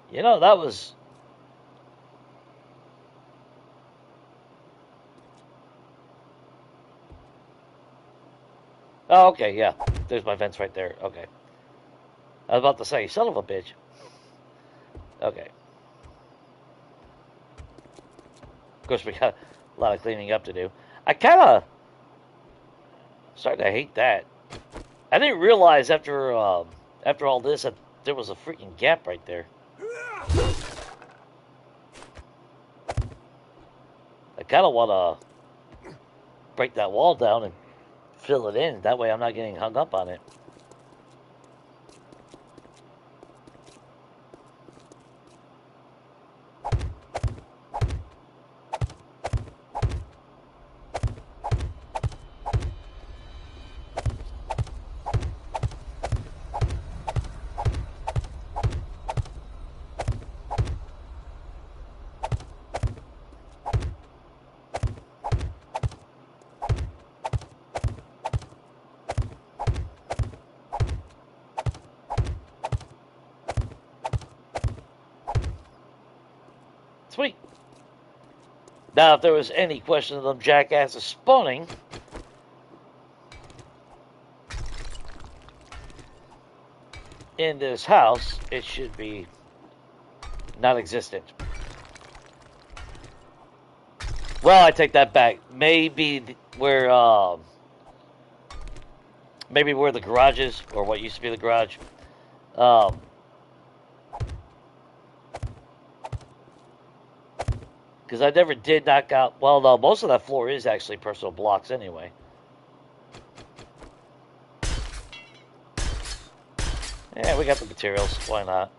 You know, that was... Oh, okay, yeah. There's my vents right there. Okay. I was about to say, son of a bitch. Okay. Of course, we got a lot of cleaning up to do. I kind of starting to hate that. I didn't realize after all this that there was a freaking gap right there. I kind of want to break that wall down and fill it in. That way I'm not getting hung up on it. Sweet. Now, if there was any question of them jackasses spawning, in this house, it should be non-existent. Well, I take that back. Maybe where the garage is, or what used to be the garage. Because I never did knock out. Well, no, most of that floor is actually personal blocks anyway. Yeah, we got the materials. Why not?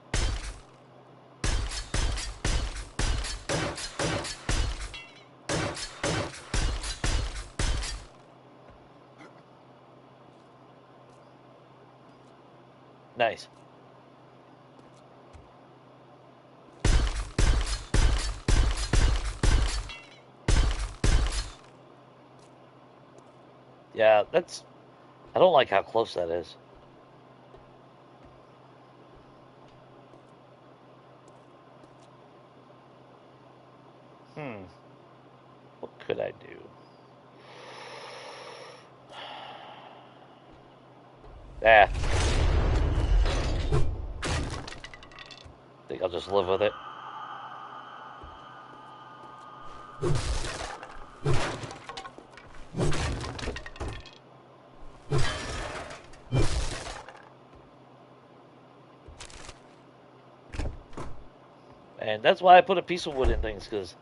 Nice. Yeah, that's... I don't like how close that is. What could I do? Ah. I think I'll just live with it. And that's why I put a piece of wood in things, because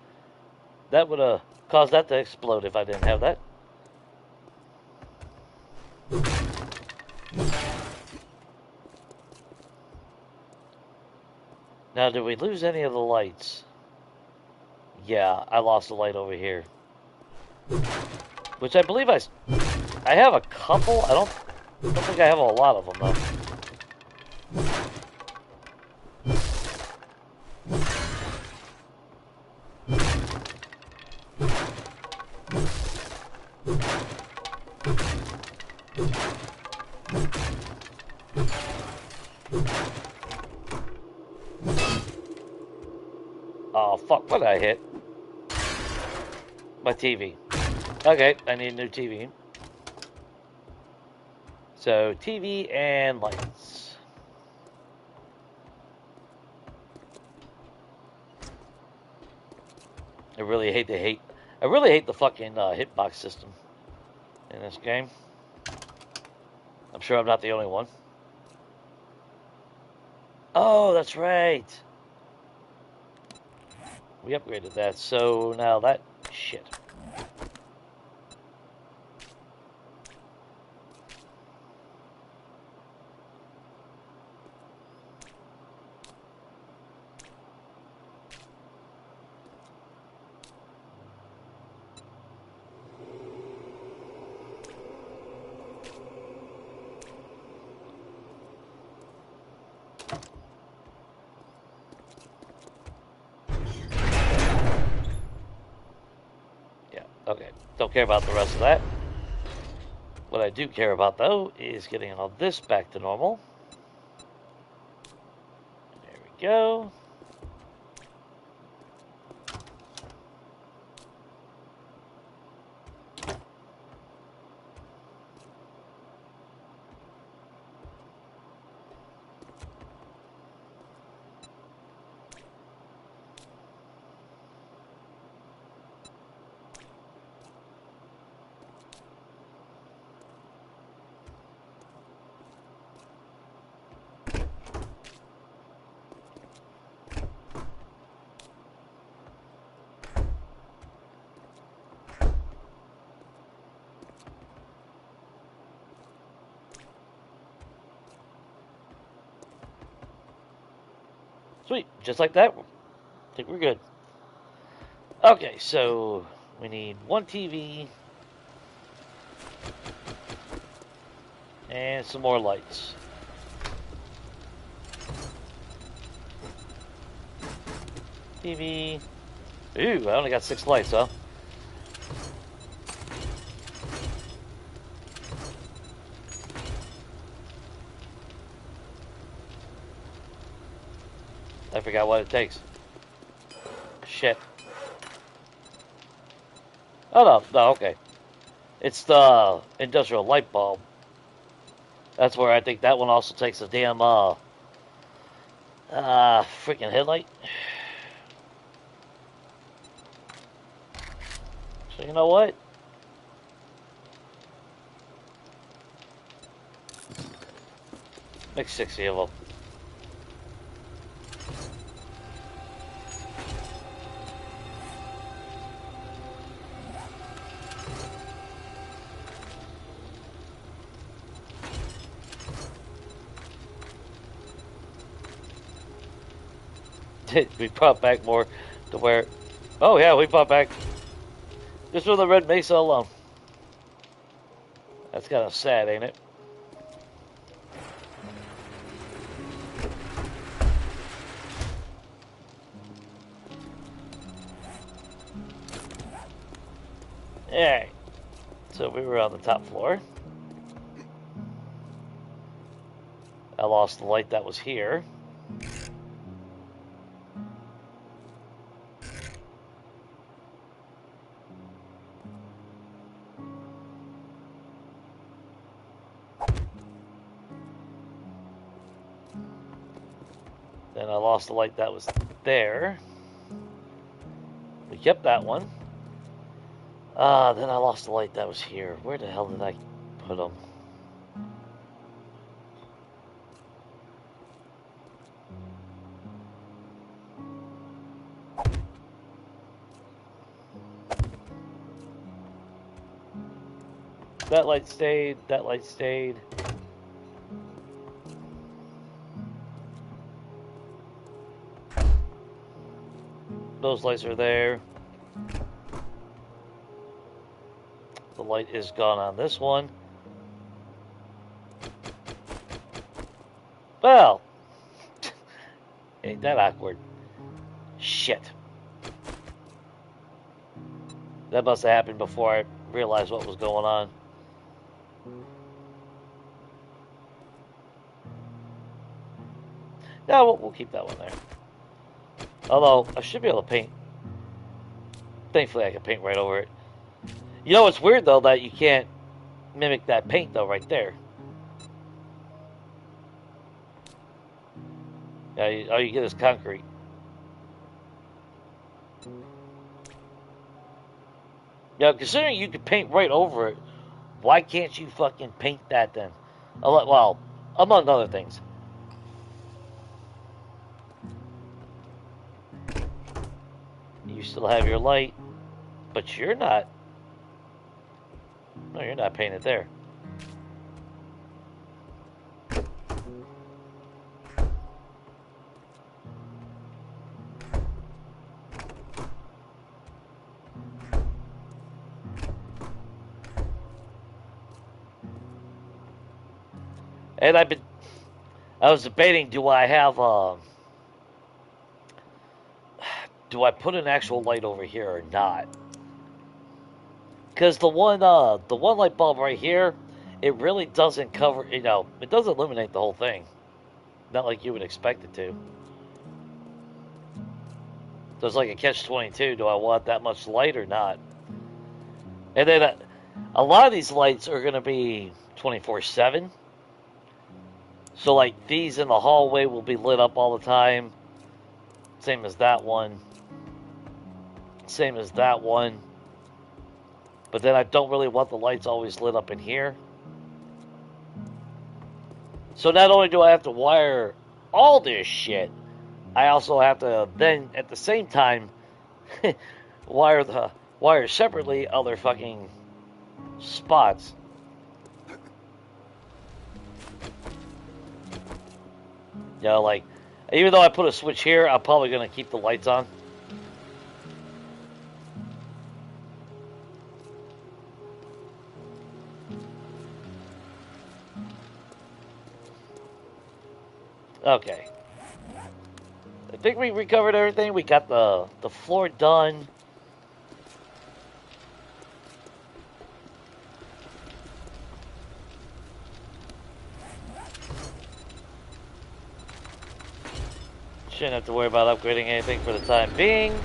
that would have caused that to explode if I didn't have that. Now, did we lose any of the lights? Yeah, I lost a light over here. Which I believe I have a couple. I don't think I have a lot of them, though. Oh, fuck, what did I hit? My TV. Okay, I need a new TV. So, TV and lights. I really hate the fucking hitbox system in this game. I'm sure I'm not the only one. Oh, that's right. We upgraded that, so now that shit. Okay, don't care about the rest of that. What I do care about, though, is getting all this back to normal. There we go. just like that. I think we're good. Okay, so we need one TV and some more lights. TV. Ooh, I only got 6 lights, huh? I forgot what it takes. Shit. Oh, no. No, okay. It's the industrial light bulb. That's where I think that one also takes a damn, freaking headlight. So, you know what? Make 60 of them. We brought back more to where... Oh, yeah, we brought back... Just for the Red Mesa alone. That's kind of sad, ain't it? Alright. So we were on the top floor. I lost the light that was here. Then I lost the light that was there. We kept that one. Then I lost the light that was here. Where the hell did I put them? That light stayed. That light stayed. Those lights are there. The light is gone on this one. Well, ain't that awkward? Shit. That must have happened before I realized what was going on. No, we'll keep that one there. Although, I should be able to paint. Thankfully, I can paint right over it. You know, it's weird, though, that you can't mimic that paint, though, right there. Yeah, all you get is concrete. Now, considering you can paint right over it, why can't you fucking paint that then? Well, among other things. You still have your light, but you're not. No, you're not painted there. And I was debating, do I put an actual light over here or not? Because the one light bulb right here, it really doesn't cover, it doesn't illuminate the whole thing. Not like you would expect it to. So it's like a catch-22. Do I want that much light or not? And then a lot of these lights are going to be 24/7. So like these in the hallway will be lit up all the time. Same as that one. Same as that one. But then I don't really want the lights always lit up in here. So not only do I have to wire all this shit, I also have to then at the same time wire separately other fucking spots. Like Even though I put a switch here, I'm probably going to keep the lights on. Okay. I think we recovered everything. We got the floor done. Shouldn't have to worry about upgrading anything for the time being.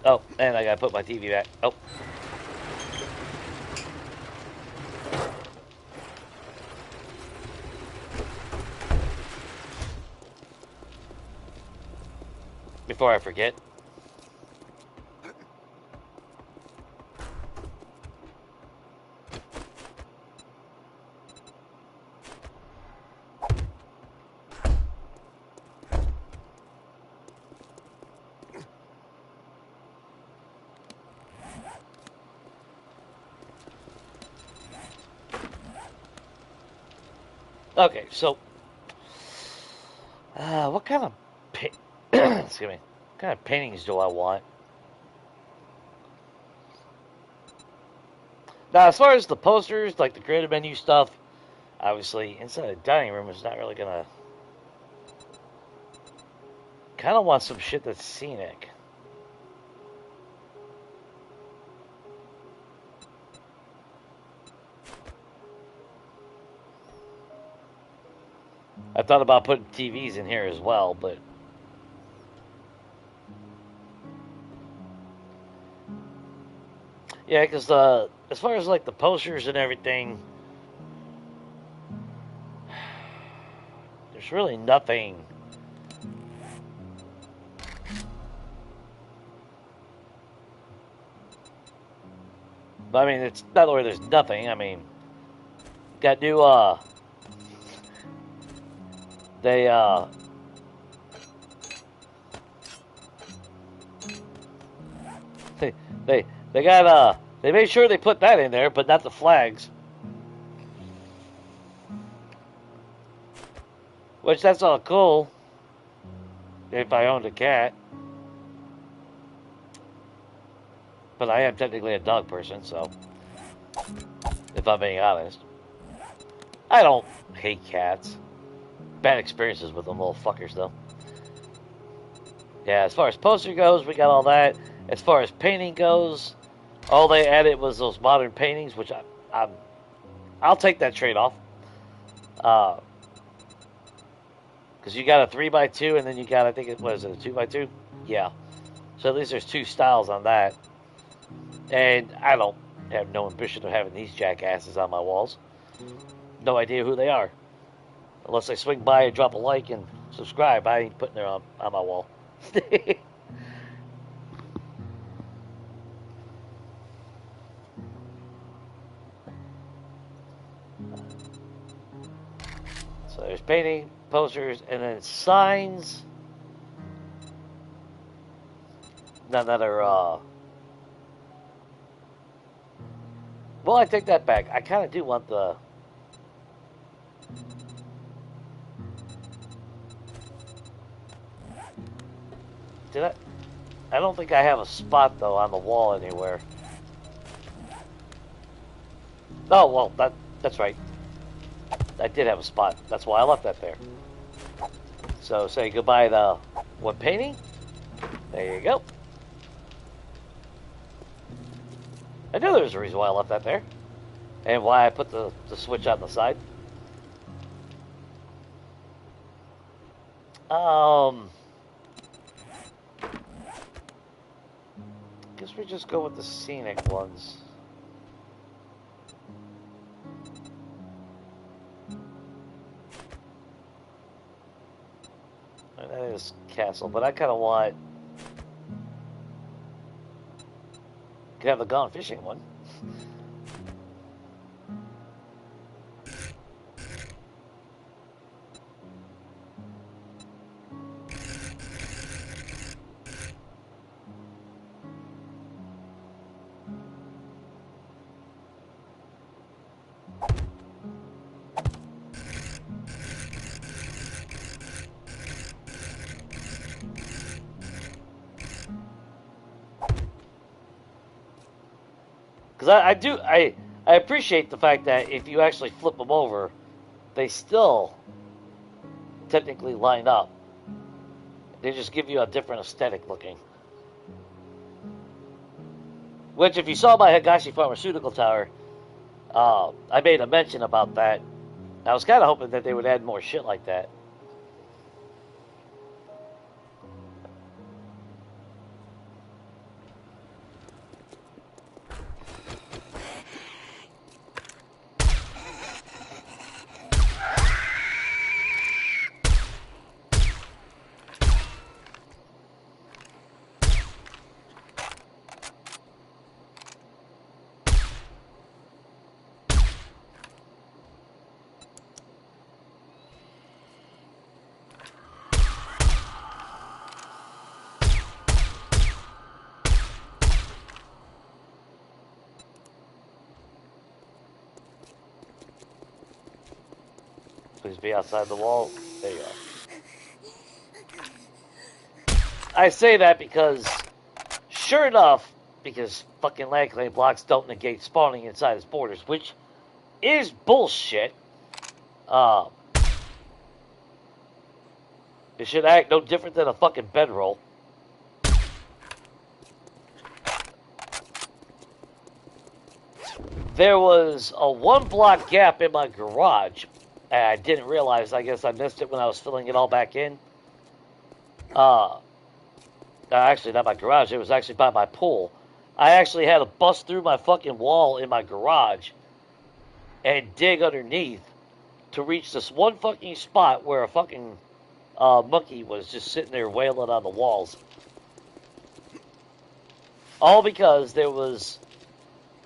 Oh, and I gotta put my TV back. Oh. Before I forget. Okay, so what kind of excuse me, what kind of paintings do I want? Now, as far as the posters, like the creative menu stuff, obviously inside the dining room is not really gonna. Kind of want some shit that's scenic. I thought about putting TVs in here as well, but yeah, because as far as like the posters and everything, there's really nothing. I mean, it's not where there's nothing. I mean, got new they they they got they made sure they put that in there, but not the flags. Which that's all cool. If I owned a cat, but I am technically a dog person, so if I'm being honest, I don't hate cats. Bad experiences with them little fuckers though. Yeah, as far as poster goes, we got all that. As far as painting goes, all they added was those modern paintings, which I'll take that trade off. Because you got a 3x2, and then you got, I think it was a 2x2. Yeah. So at least there's two styles on that. And I don't have no ambition of having these jackasses on my walls. No idea who they are. Unless they swing by and drop a like and subscribe, I ain't putting them on my wall. So there's painting, posters, and then signs. None that are, well, I take that back. I kind of do want the... Did I? I don't think I have a spot, though, on the wall anywhere. Oh, well, that's right. I did have a spot. That's why I left that there. So say goodbye to what painting? There you go. I knew there was a reason why I left that there. And why I put the switch on the side. Guess we just go with the scenic ones. That is castle, but I kind of want... Could have the gone fishing one. Because I appreciate the fact that if you actually flip them over, they still technically line up. They just give you a different aesthetic looking. Which, if you saw my Higashi Pharmaceutical Tower, I made a mention about that. I was kind of hoping that they would add more shit like that. Please be outside the wall. There you are. I say that because, sure enough, because fucking land claim blocks don't negate spawning inside its borders, which is bullshit. It should act no different than a fucking bedroll. There was a 1 block gap in my garage. And I didn't realize. I guess I missed it when I was filling it all back in. Actually, not my garage. It was actually by my pool. I actually had to bust through my fucking wall in my garage and dig underneath to reach this one fucking spot where a fucking monkey was just sitting there wailing on the walls. All because there was...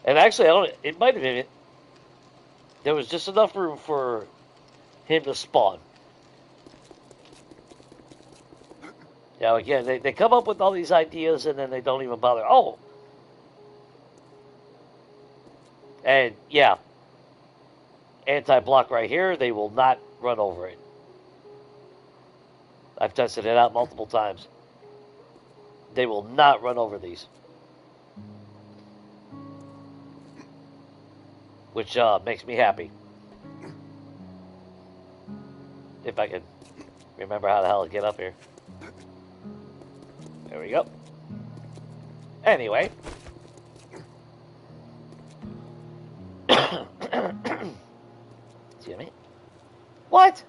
And actually, it might have been... There was just enough room for him to spawn. Yeah, again, they come up with all these ideas and then they don't even bother. Oh! And, yeah. Anti-block right here, they will not run over it. I've tested it out multiple times. They will not run over these. Which makes me happy. If I can remember how the hell to get up here. There we go. Anyway. Excuse me. What?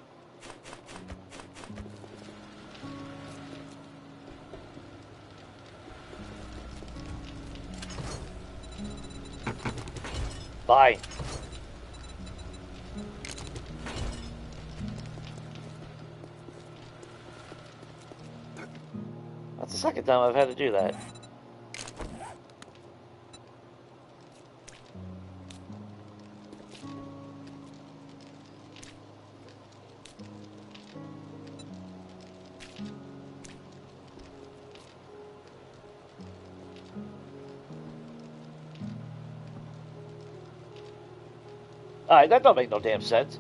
Bye. That's the second time I've had to do that. Alright, that don't make no damn sense.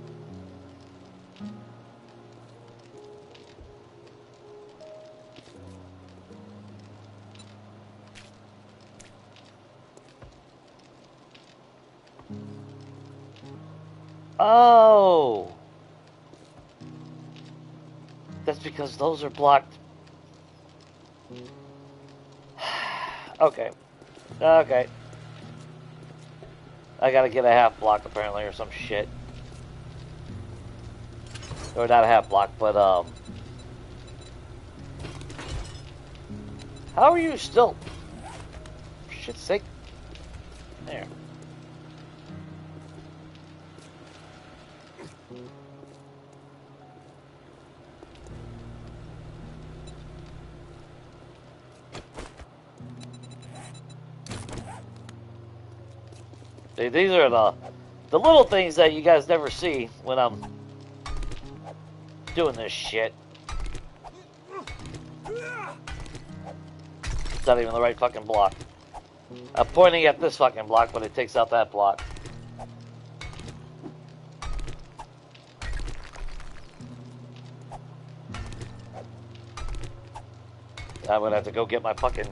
Oh! That's because those are blocked. Okay. Okay. I gotta get a half block apparently or some shit. Or not a half block, but how are you still? For shit's sake. There. These are the little things that you guys never see when I'm doing this shit. It's not even the right fucking block. I'm pointing at this fucking block, but it takes out that block. I'm gonna have to go get my fucking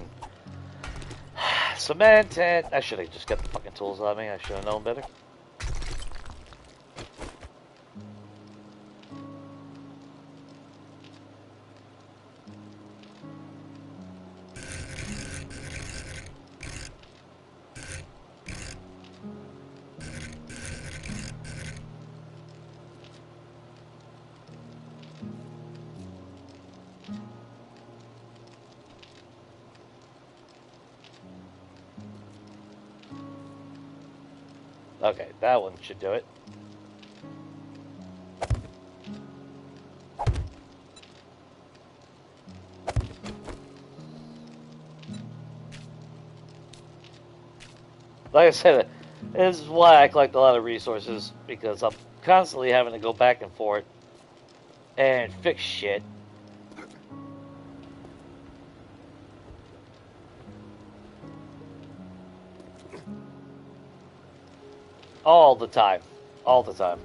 cement, and I should have just got the fucking tools on me. I should have known better. Okay, that one should do it. Like I said, this is why I collect a lot of resources, because I'm constantly having to go back and forth and fix shit. All the time. All the time.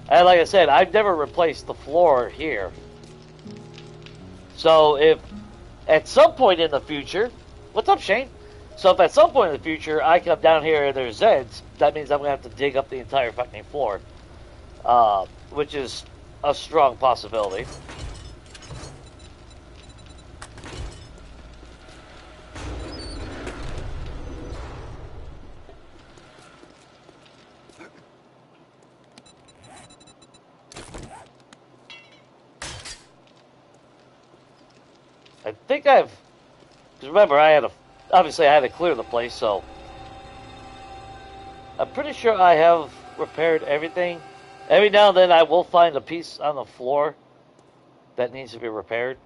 And like I said, I've never replaced the floor here. So if at some point in the future... What's up, Shane? So if at some point in the future I come down here and there's Zeds, that means I'm going to have to dig up the entire fucking floor. Which is a strong possibility. I think I've... Because remember, obviously I had to clear the place, so... I'm pretty sure I have repaired everything. Every now and then I will find a piece on the floor that needs to be repaired.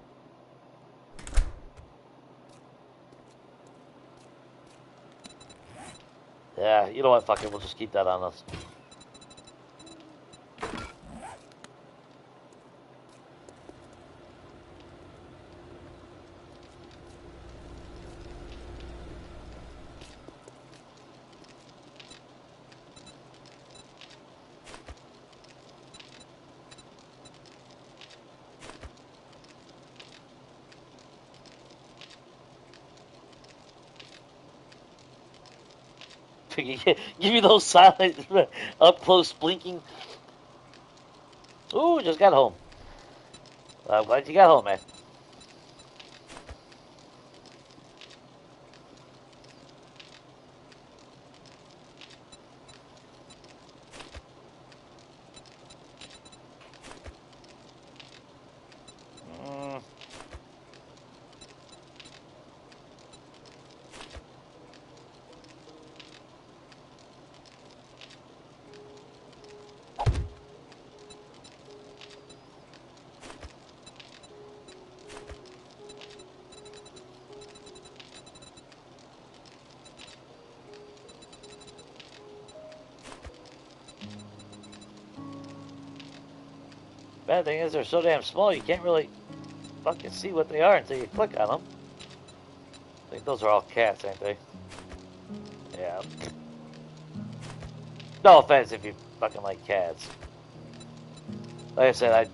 Yeah, you know what, fuck it, we'll just keep that on us. Give you those silent, up close blinking. Ooh, just got home. I'm glad you got home, man. Bad thing is they're so damn small you can't really fucking see what they are until you click on them. I think those are all cats, ain't they? Yeah. No offense if you fucking like cats. Like I said, I had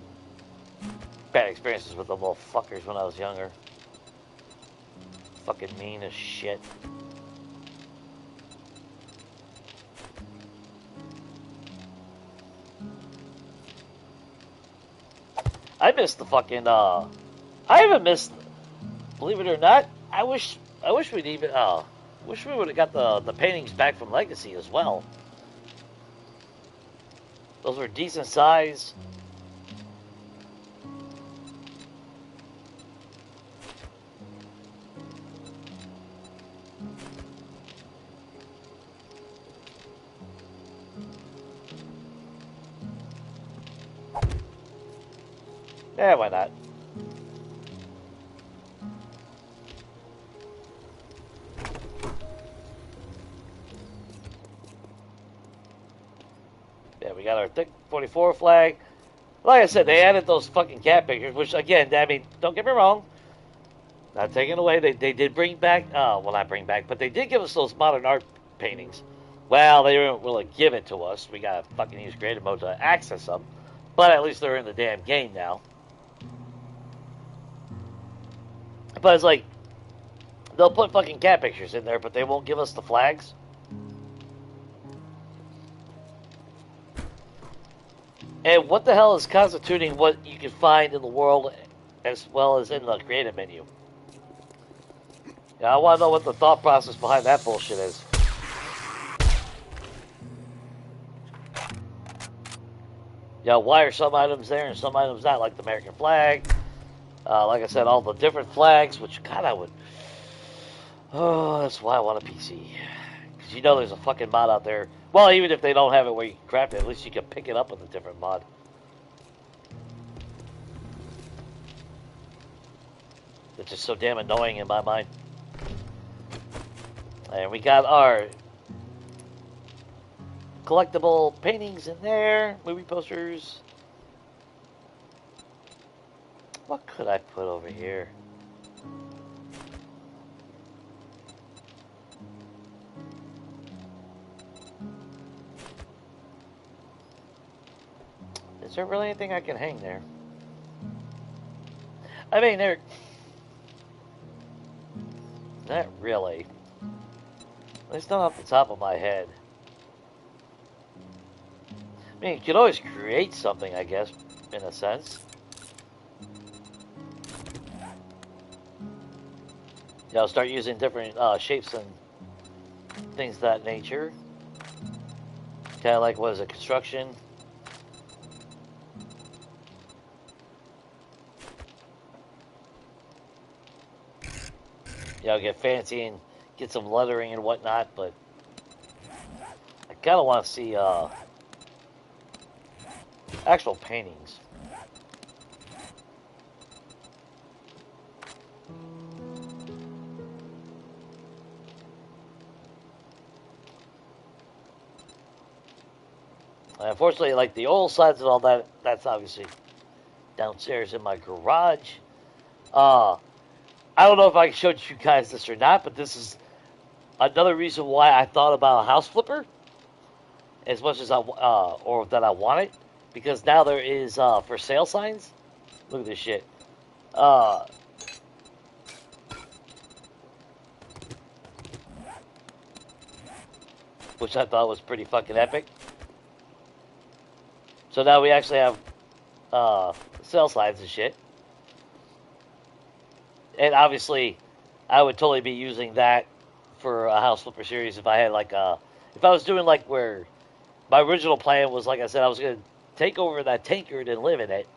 bad experiences with the little fuckers when I was younger. Fucking mean as shit. I missed the fucking, I haven't missed, believe it or not, I wish we'd even, wish we would have got the paintings back from Legacy as well. Those were decent size. Yeah, why not? 1944 flag. Like I said, they added those fucking cat pictures, which again, I mean, don't get me wrong, not taking away. They did bring back, well, not bring back, but they did give us those modern art paintings. Well, they didn't really give it to us. We gotta fucking use creative mode to access them. But at least they're in the damn game now. But it's like, they'll put fucking cat pictures in there, but they won't give us the flags. And what the hell is constituting what you can find in the world as well as in the creative menu? Yeah, I want to know what the thought process behind that bullshit is. Yeah, why are some items there and some items not, like the American flag? Like I said, all the different flags, which, God, I would... Oh, that's why I want a PC. Because you know there's a fucking mod out there. Well, even if they don't have it where you can craft it, at least you can pick it up with a different mod. It's just so damn annoying in my mind. And we got our collectible paintings in there, movie posters. What could I put over here? Is there really anything I can hang there? I mean, there... Not really. At least not off the top of my head. I mean, you could always create something, I guess, in a sense. You know, start using different shapes and things of that nature. Kind of like, what is it, construction? You know, get fancy and get some lettering and whatnot, but I kind of want to see actual paintings. And unfortunately, like the oil sides and all that, that's obviously downstairs in my garage. I don't know if I showed you guys this or not, but this is another reason why I thought about a house flipper as much as or that I want it, because now there is for sale signs. Look at this shit. Which I thought was pretty fucking epic. So now we actually have sale signs and shit. And obviously, I would totally be using that for a house flipper series if I had like if I was doing like where my original plan was, like I said, I was going to take over that tankard and live in it.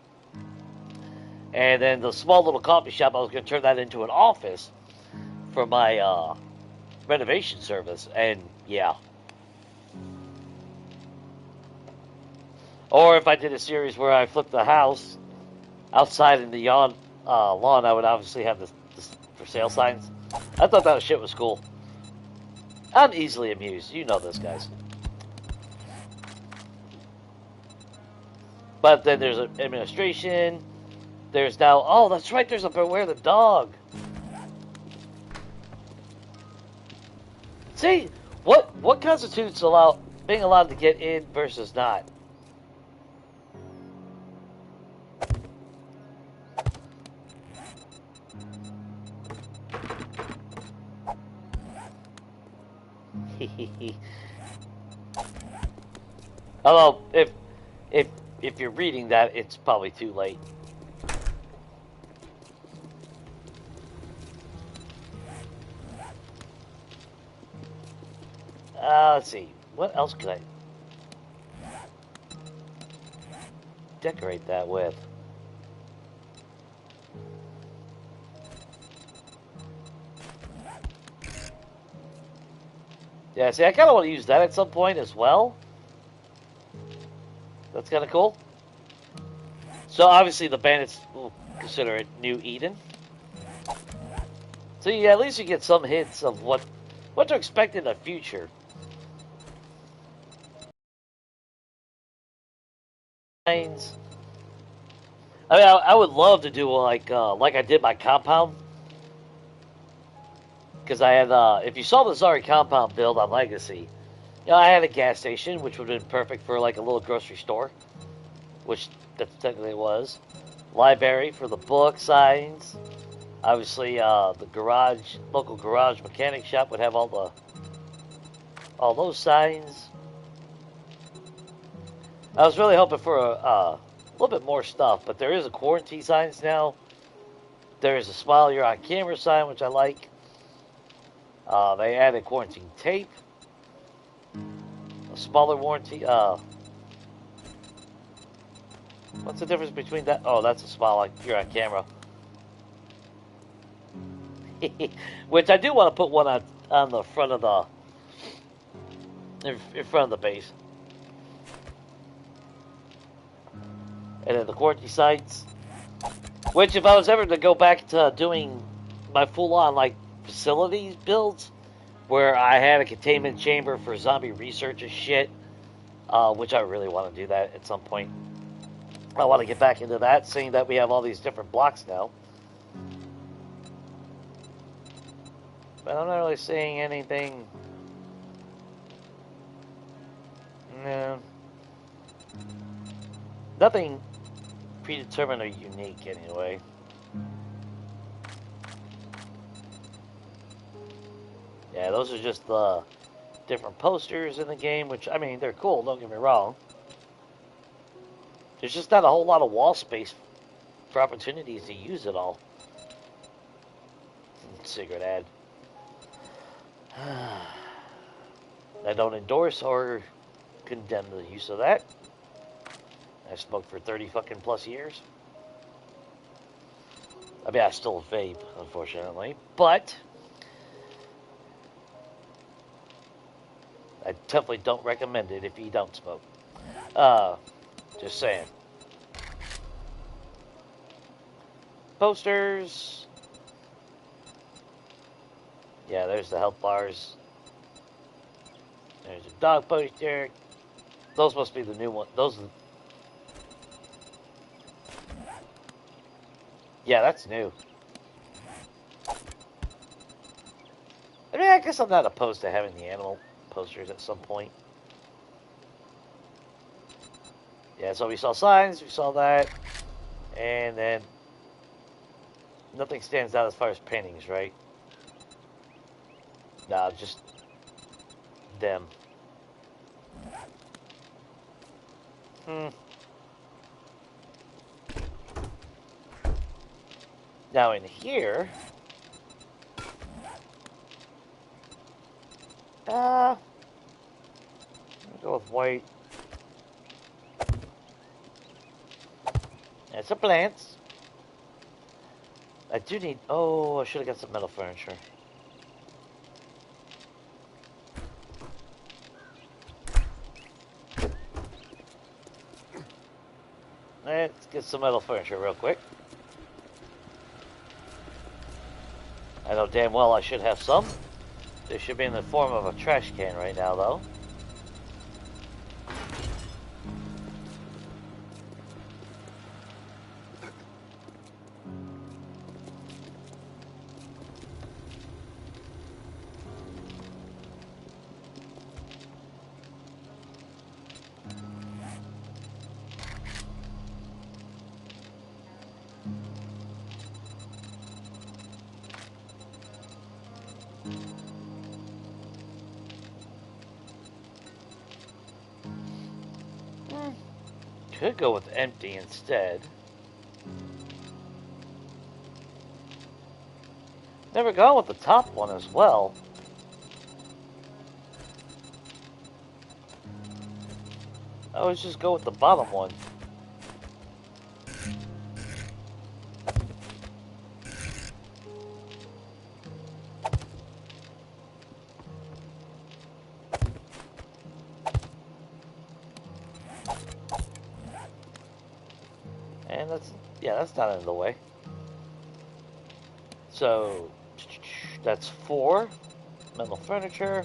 And then the small little coffee shop, I was going to turn that into an office for my renovation service. And yeah. Or if I did a series where I flipped the house outside in the lawn, I would obviously have this for sale signs. I thought that shit was cool. I'm easily amused. You know this, guys. But then there's administration. There's now... Oh, that's right. There's a Beware the Dog. See, what constitutes being allowed to get in versus not? Although, if you're reading that, it's probably too late. Let's see. What else could I decorate that with? Yeah, see, I kind of want to use that at some point as well. That's kind of cool. So, obviously, the bandits will consider it New Eden. So, yeah, at least you get some hints of what to expect in the future. signs. I mean, I would love to do like I did my compound, because I had if you saw the Zari compound build on Legacy, you know, I had a gas station which would have been perfect for like a little grocery store, which that technically was. Library for the book signs. Obviously, the local garage mechanic shop would have all those signs. I was really hoping for a little bit more stuff, but there is a quarantine signs now. There is a smile you're on camera sign, which I like. They added quarantine tape, a smaller warranty. What's the difference between that? Oh, that's a smile like you're on camera. Which I do want to put one on the front of in front of the base. And then the quarantine sites. Which, if I was ever to go back to doing my full-on like facilities builds, where I had a containment chamber for zombie research and shit, which I really want to do that at some point. I want to get back into that, seeing that we have all these different blocks now. But I'm not really seeing anything. No. Nothing predetermined or unique, anyway. Yeah, those are just the different posters in the game, which, I mean, they're cool, don't get me wrong. There's just not a whole lot of wall space for opportunities to use it all. Cigarette ad. I don't endorse or condemn the use of that. I smoked for 30 fucking plus years. I mean, I still vape, unfortunately, but I definitely don't recommend it if you don't smoke. Just saying. Posters. Yeah, there's the health bars. There's a dog poster. Those must be the new one. Those. Yeah, that's new. I mean, I guess I'm not opposed to having the animal posters at some point. Yeah, so we saw signs, we saw that, and then nothing stands out as far as paintings, right? Nah, just them. Now in here, I'll go with white. There's some plants. I do need. Oh, I should have got some metal furniture. Let's get some metal furniture real quick. I know damn well I should have some. They should be in the form of a trash can right now, though. Could go with empty instead. Never gone with the top one as well. I always just go with the bottom one. And that's not in the way. So, that's 4 metal furniture.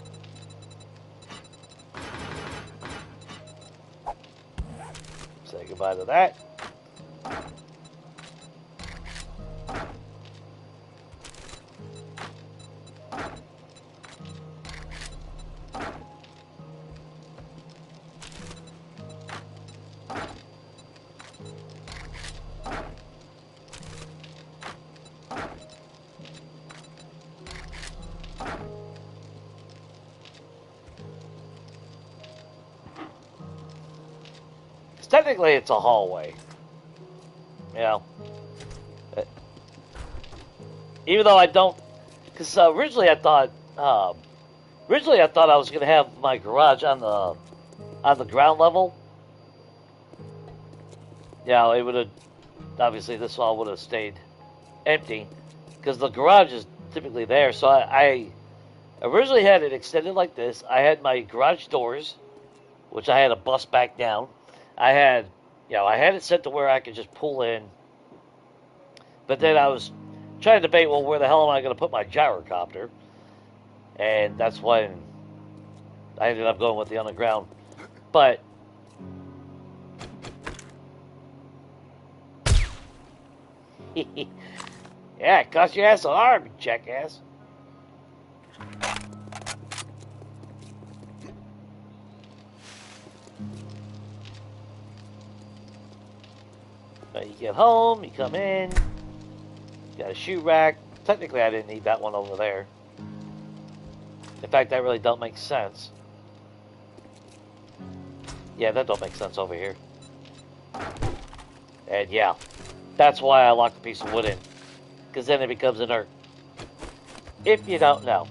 Say goodbye goodbye to that. Technically, it's a hallway. You know, even though I don't, because originally I thought I was going to have my garage on the ground level. Yeah, it would have obviously this all would have stayed empty because the garage is typically there. So I originally had it extended like this. I had my garage doors, which I had to bust back down. I had it set to where I could just pull in. But then I was trying to debate, well, where the hell am I going to put my gyrocopter? And that's when I ended up going with the underground. But yeah, it cost your ass an arm, you jackass. But you get home, you come in, you got a shoe rack. Technically, I didn't need that one over there. In fact, that really don't make sense. Yeah, that don't make sense over here. And yeah, that's why I locked a piece of wood in. Because then it becomes inert. If you don't know.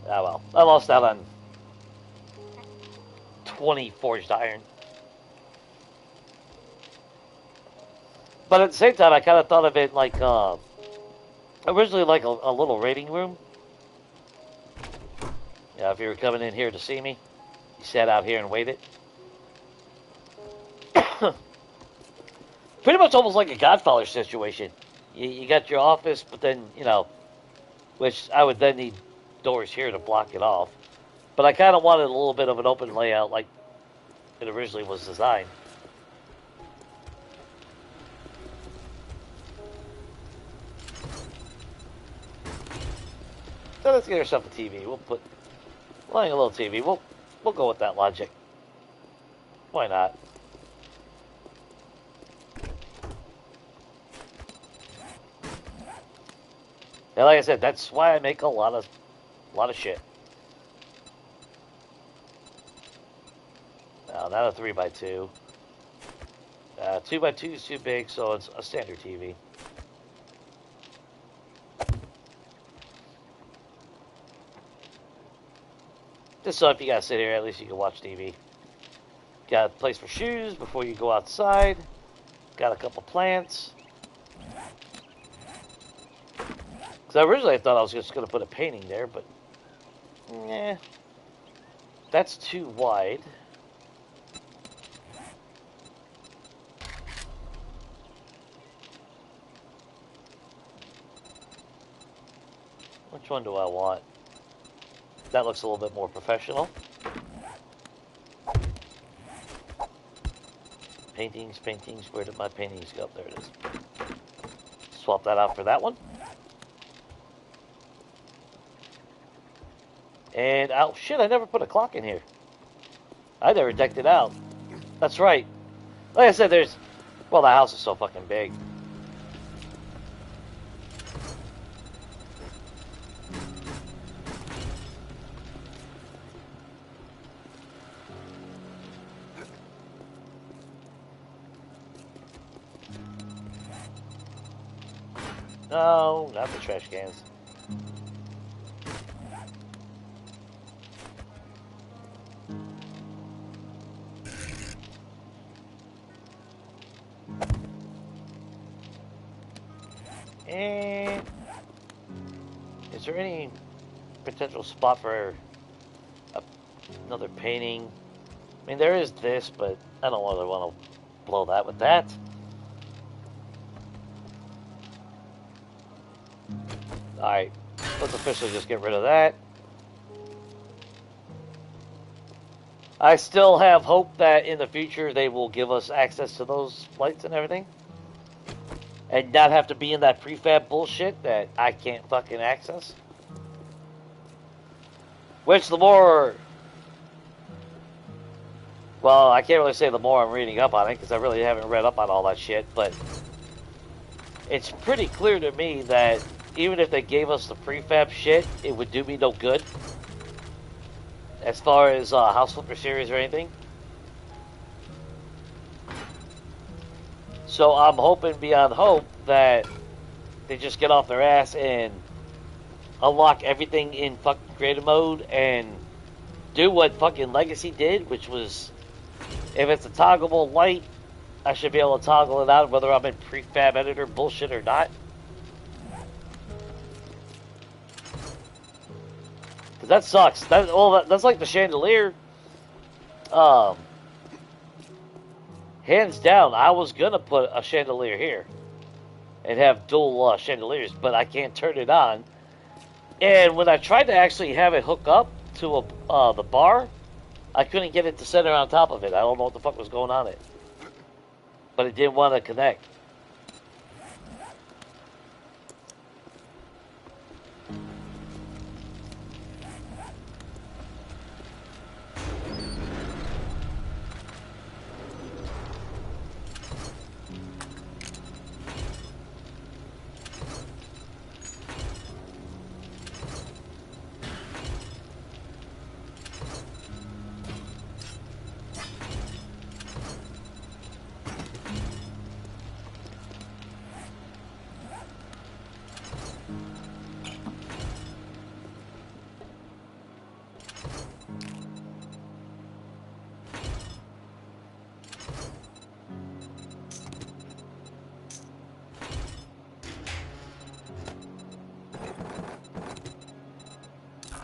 Ah well, I lost out on 20 forged iron. But at the same time, I kind of thought of it like, originally like a little raiding room. Yeah, if you were coming in here to see me, you sat out here and waited. Pretty much almost like a Godfather situation. You got your office, but then, which I would then need doors here to block it off. But I kind of wanted a little bit of an open layout like it originally was designed. So let's get ourselves a TV. We'll put a little TV. We'll go with that logic. Why not? And like I said, that's why I make a lot of shit. No, not a 3x2. 2x2 is too big, so it's a standard TV. Just so if you gotta sit here, at least you can watch TV. Got a place for shoes before you go outside. Got a couple plants. Because originally I thought I was just going to put a painting there, but that's too wide. Which one do I want? That looks a little bit more professional. Paintings. Where did my paintings go? There it is. Swap that out for that one. And, oh shit, I never put a clock in here. I never decked it out. That's right. Like I said, the house is so fucking big. No, not the trash cans. And is there any potential spot for another painting? I mean, there is this, but I don't really want to blow that with that. Alright, let's officially just get rid of that. I still have hope that in the future they will give us access to those flights and everything. And not have to be in that prefab bullshit that I can't fucking access. Which the more... Well, I can't really say the more I'm reading up on it, because I really haven't read up on all that shit, but... It's pretty clear to me that even if they gave us the prefab shit, it would do me no good. As far as House Flipper series or anything. So I'm hoping beyond hope that they just get off their ass and unlock everything in fucking creative mode and do what fucking Legacy did, which was, if it's a toggleable light, I should be able to toggle it out whether I'm in prefab editor bullshit or not. Cause that sucks. That's like the chandelier. Hands down, I was gonna put a chandelier here and have dual chandeliers, but I can't turn it on. And when I tried to actually have it hook up to the bar, I couldn't get it to center on top of it. I don't know what the fuck was going on it. But it didn't want to connect.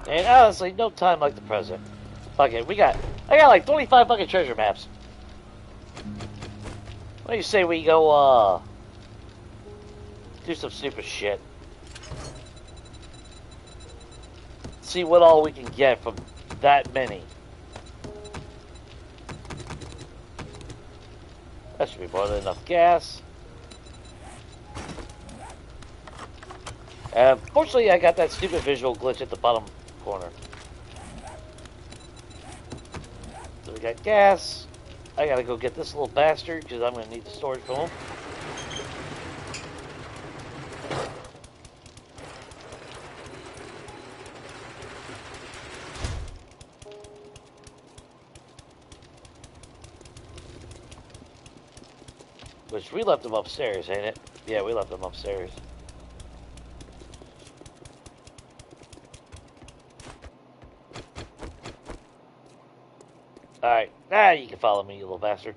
And honestly, no time like the present. Fuck it, I got like 25 fucking treasure maps. What do you say we go, do some stupid shit? See what all we can get from that many. That should be more than enough gas. Fortunately, I got that stupid visual glitch at the bottom corner. So we got gas. I gotta go get this little bastard because I'm gonna need the storage for him. Which we left him upstairs, ain't it? Yeah, we left him upstairs. Alright, now you can follow me, you little bastard.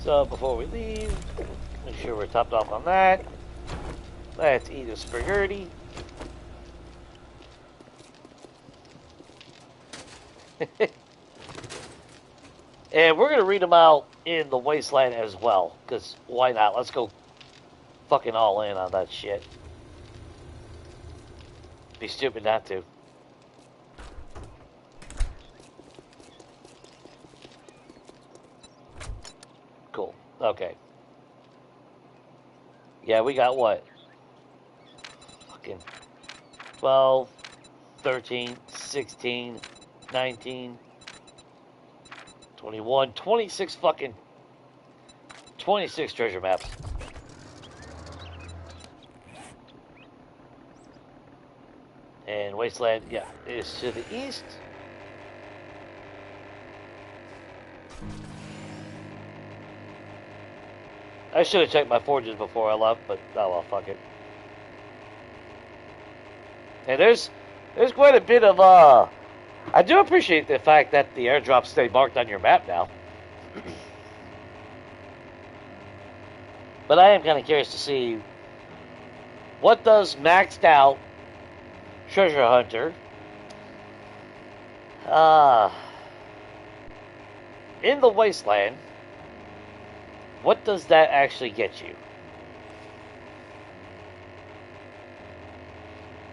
So, before we leave, make sure we're topped off on that. Let's eat a spaghetti. And we're going to read them out in the Wasteland as well, because why not? Let's go fucking all in on that shit. Be stupid not to. Cool. Okay. Yeah, we got what? Fucking 12, 13, 16, 19, 21, 26 fucking 26 treasure maps. And Wasteland, yeah, is to the east. I should have checked my forges before I left, but oh well, fuck it. And there's quite a bit of I do appreciate the fact that the airdrops stay marked on your map now. But I am kind of curious to see what does maxed out treasure hunter in the Wasteland, what does that actually get you?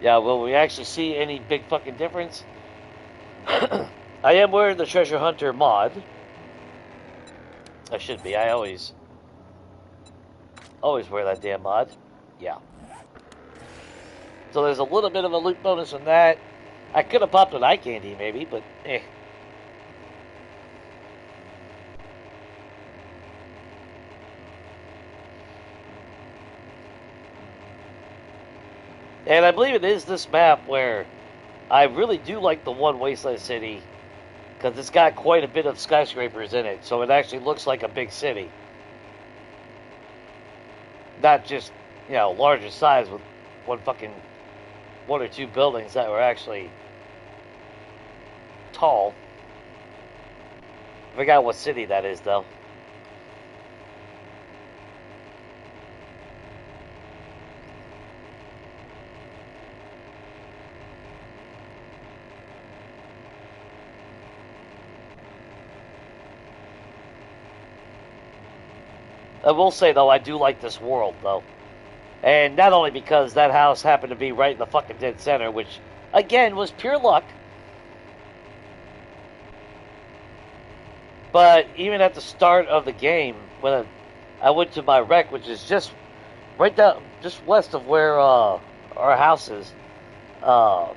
Yeah, will we actually see any big fucking difference? I am wearing the Treasure Hunter mod. I should be. I always wear that damn mod. Yeah. So there's a little bit of a loot bonus on that. I could have popped an eye candy maybe, but eh. And I believe it is this map where I really do like the one Wasteland City because it's got quite a bit of skyscrapers in it, so it actually looks like a big city. Not just, larger size with one or two buildings that were actually tall. I forgot what city that is, though. I will say, though, I do like this world, though. And not only because that house happened to be right in the fucking dead center, which, again, was pure luck. But even at the start of the game, when I went to my wreck, which is just right down, just west of where our house is. Yeah,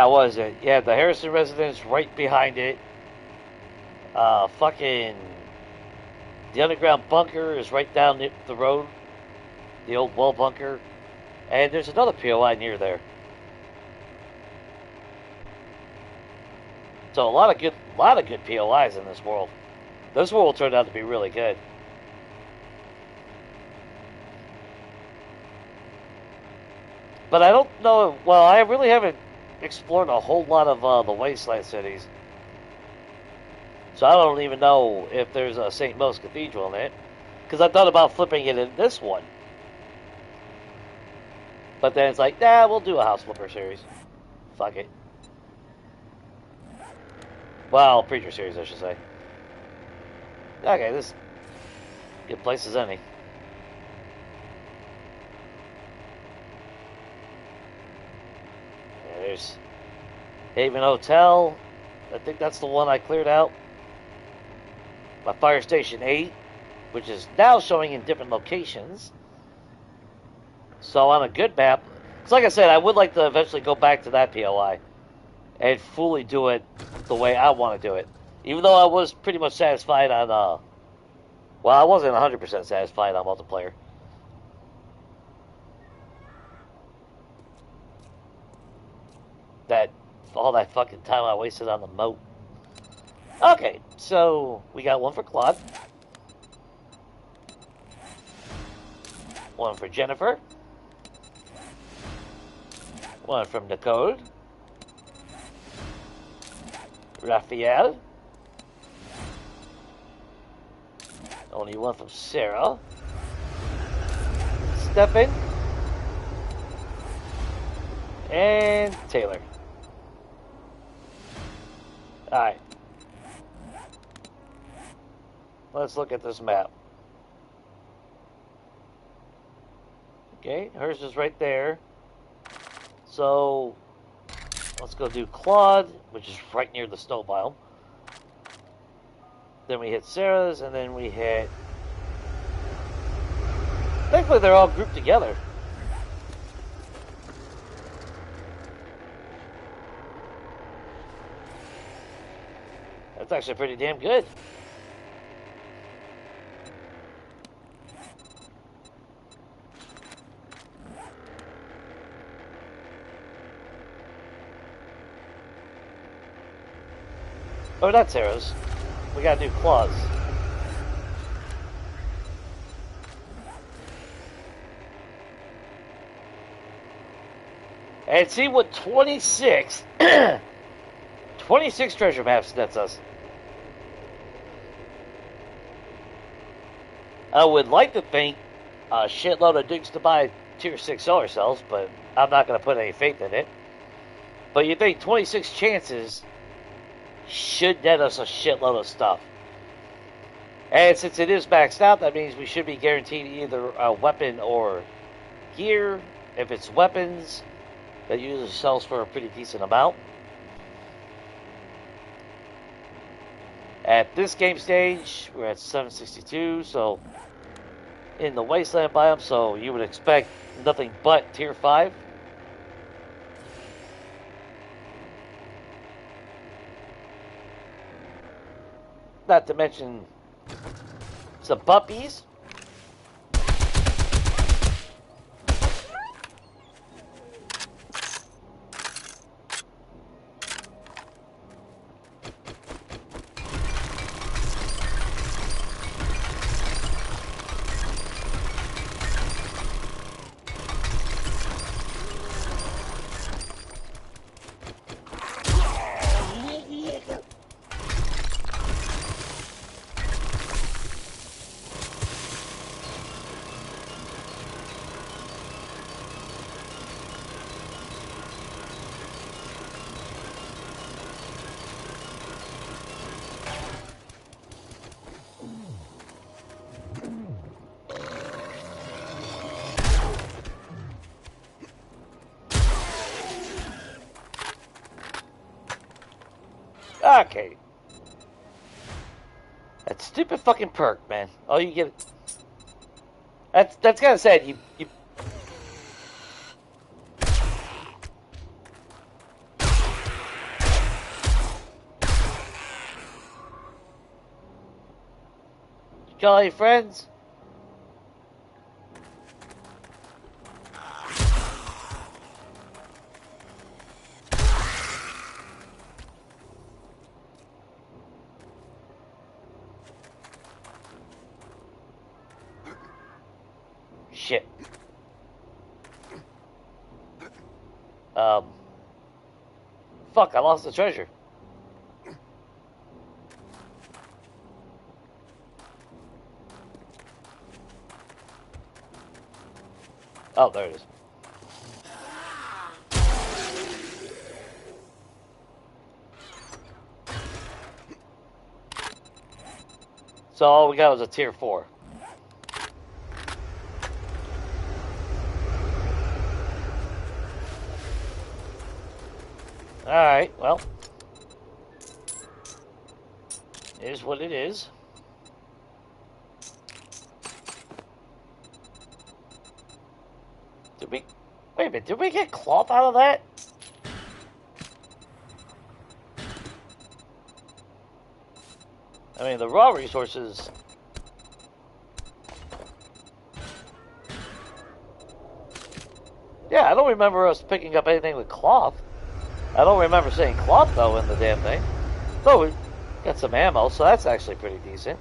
what is it? Yeah, the Harrison residence right behind it. Fucking the underground bunker is right down the road. The old well bunker. And there's another POI near there. So a lot of good POIs in this world. This world turned out to be really good. But I don't know. Well, I really haven't explored a whole lot of the Wasteland cities. So I don't even know if there's a St. Mo's Cathedral in it. Because I thought about flipping it in this one. But then it's like, nah, we'll do a House Flipper series. Fuck it. Well, Preacher series, I should say. Okay, this good place as any. There's Haven Hotel. I think that's the one I cleared out. My Fire Station 8, which is now showing in different locations. So on a good map, because like I said, I would like to eventually go back to that POI and fully do it the way I want to do it. Even though I was pretty much satisfied on, well, I wasn't 100% satisfied on multiplayer. All that fucking time I wasted on the moat. Okay, so we got one for Claude. One for Jennifer. One from Nicole. Raphael. Only one from Sarah. Stephen. And Taylor. Alright. Let's look at this map. Okay, hers is right there. So, let's go do Claude, which is right near the snow biome. Then we hit Sarah's, and then we hit... Thankfully, they're all grouped together. That's actually pretty damn good. Oh, that's arrows. We gotta do claws. And see what 26 treasure maps nets us. I would like to think a shitload of digs to buy tier 6 solar cells, but I'm not going to put any faith in it. But you think 26 chances should net us a shitload of stuff. And since it is maxed out, that means we should be guaranteed either a weapon or gear if it's weapons, that usually sells for a pretty decent amount. At this game stage, we're at 762, so in the Wasteland biome, so you would expect nothing but Tier 5. Not to mention some puppies. Okay. That stupid fucking perk, man. Oh, you get it. That's kind of sad. You call your friends. Shit. Fuck, I lost the treasure. Oh, there it is. So all we got was a tier 4. Alright, well. It is what it is. Wait a minute, did we get cloth out of that? I mean, the raw resources... Yeah, I don't remember us picking up anything with cloth. I don't remember seeing cloth, though, in the damn thing. So we got some ammo, so that's actually pretty decent.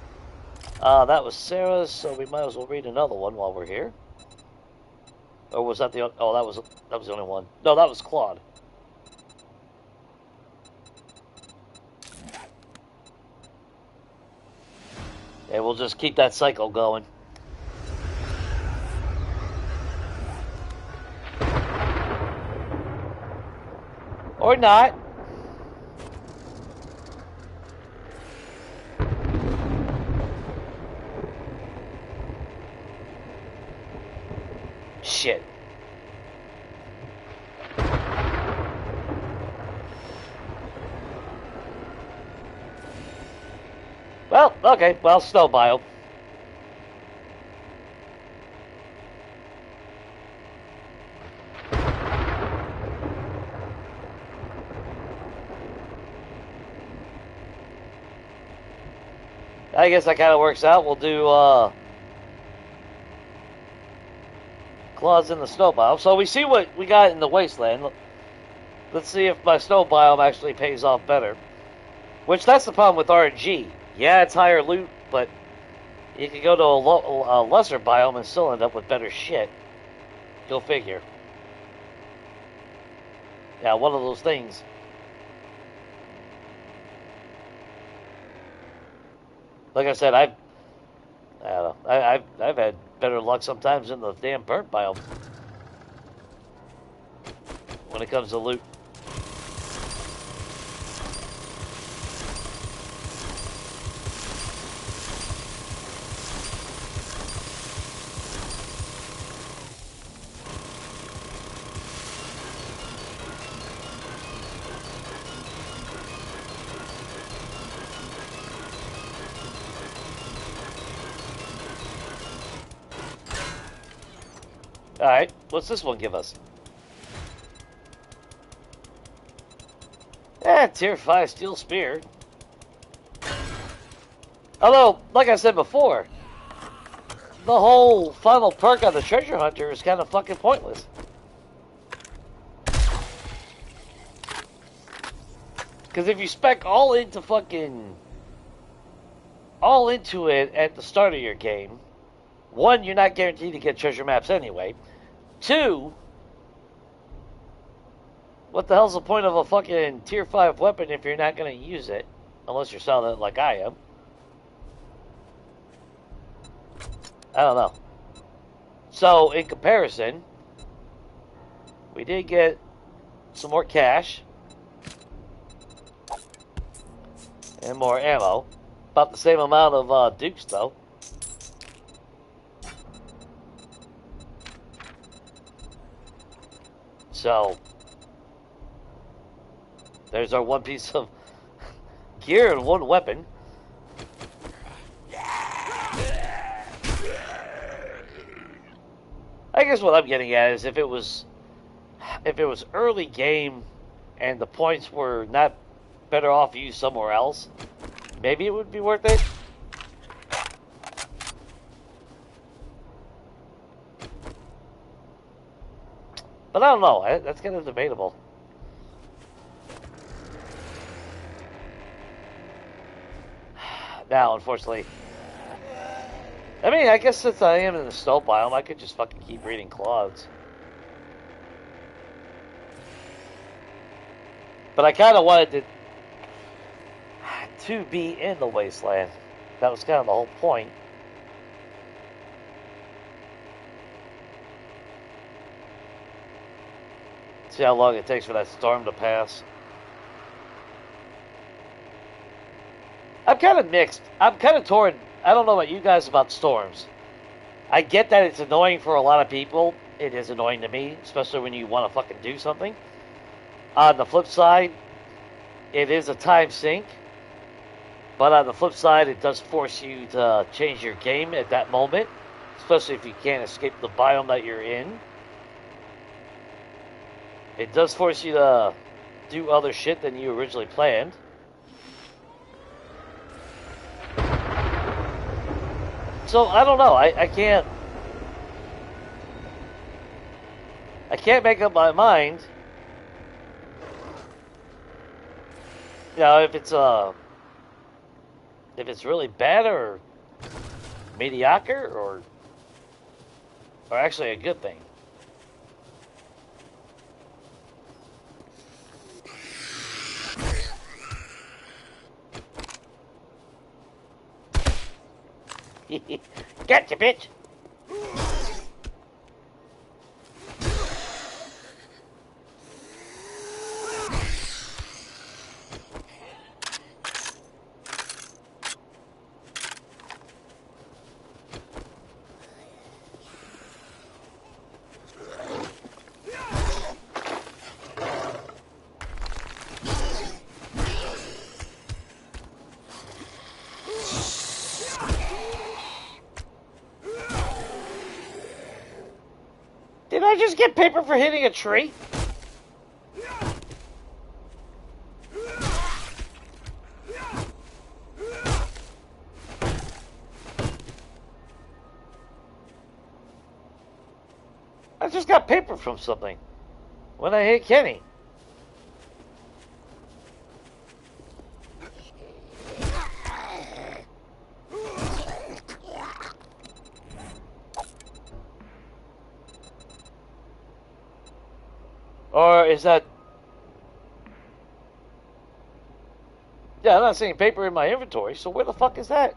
That was Sarah's, so we might as well read another one while we're here. Or was that the... Oh, that was the only one. No, that was Claude. Yeah, we'll just keep that cycle going. Or not. Shit. Well, okay. Well, snow biome. I guess that kind of works out. We'll do claws in the snow biome. So we see what we got in the wasteland. Let's see if my snow biome actually pays off better. Which, that's the problem with RNG. Yeah, it's higher loot, but you can go to a lesser biome and still end up with better shit. Go figure. Yeah, one of those things. Like I said, I don't know. I've had better luck sometimes in the damn burnt biome when it comes to loot. Alright, what's this one give us? Tier 5 Steel Spear. Although, like I said before, the whole final perk on the Treasure Hunter is kind of fucking pointless. Because if you spec all into it at the start of your game, one, you're not guaranteed to get treasure maps anyway. Two, what the hell's the point of a fucking tier 5 weapon if you're not going to use it? Unless you're selling it like I am. I don't know. So, in comparison, we did get some more cash. And more ammo. About the same amount of dukes, though. So, there's our one piece of gear and one weapon. I guess what I'm getting at is if it was early game and the points were not better off used somewhere else, maybe it would be worth it. But I don't know. That's kind of debatable. Now, unfortunately, I mean, I guess since I am in the snow biome, I could just fucking keep reading clouds. But I kind of wanted to be in the wasteland. That was kind of the whole point. See how long it takes for that storm to pass. I'm kind of mixed. I'm kind of torn. I don't know about you guys about storms. I get that it's annoying for a lot of people. It is annoying to me, especially when you want to fucking do something. On the flip side, it is a time sink. But on the flip side, it does force you to change your game at that moment, especially if you can't escape the biome that you're in. It does force you to do other shit than you originally planned. So, I don't know. I can't make up my mind. You know, if it's really bad or mediocre or actually a good thing. Gotcha, bitch! Did I just get paper for hitting a tree? I just got paper from something when I hit Kenny. Or is that... Yeah, I'm not seeing paper in my inventory, so where the fuck is that?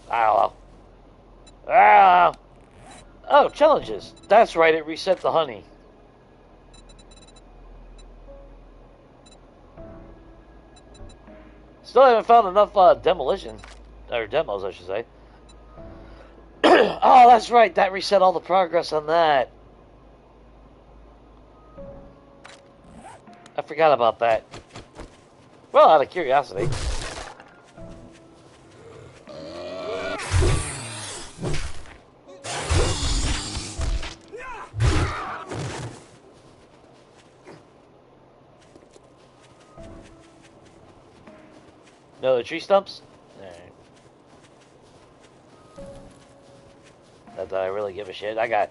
I don't know. I don't know. Oh, challenges. That's right, it reset the honey. Still haven't found enough demolition. Or demos, I should say. Oh, that's right, that reset all the progress on that. I forgot about that. Well, out of curiosity. No, the tree stumps? Alright. Not that I really give a shit. I got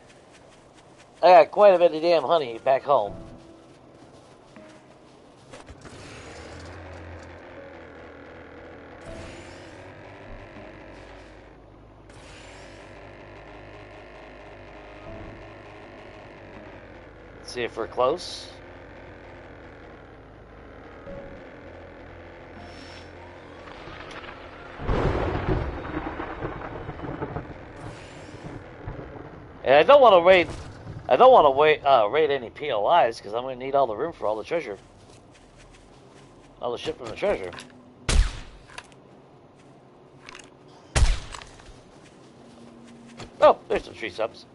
quite a bit of damn honey back home. Let's see if we're close. And I don't want to raid. I don't want to raid any POIs because I'm going to need all the room for all the treasure, all the shit from the treasure. Oh, there's some tree stumps.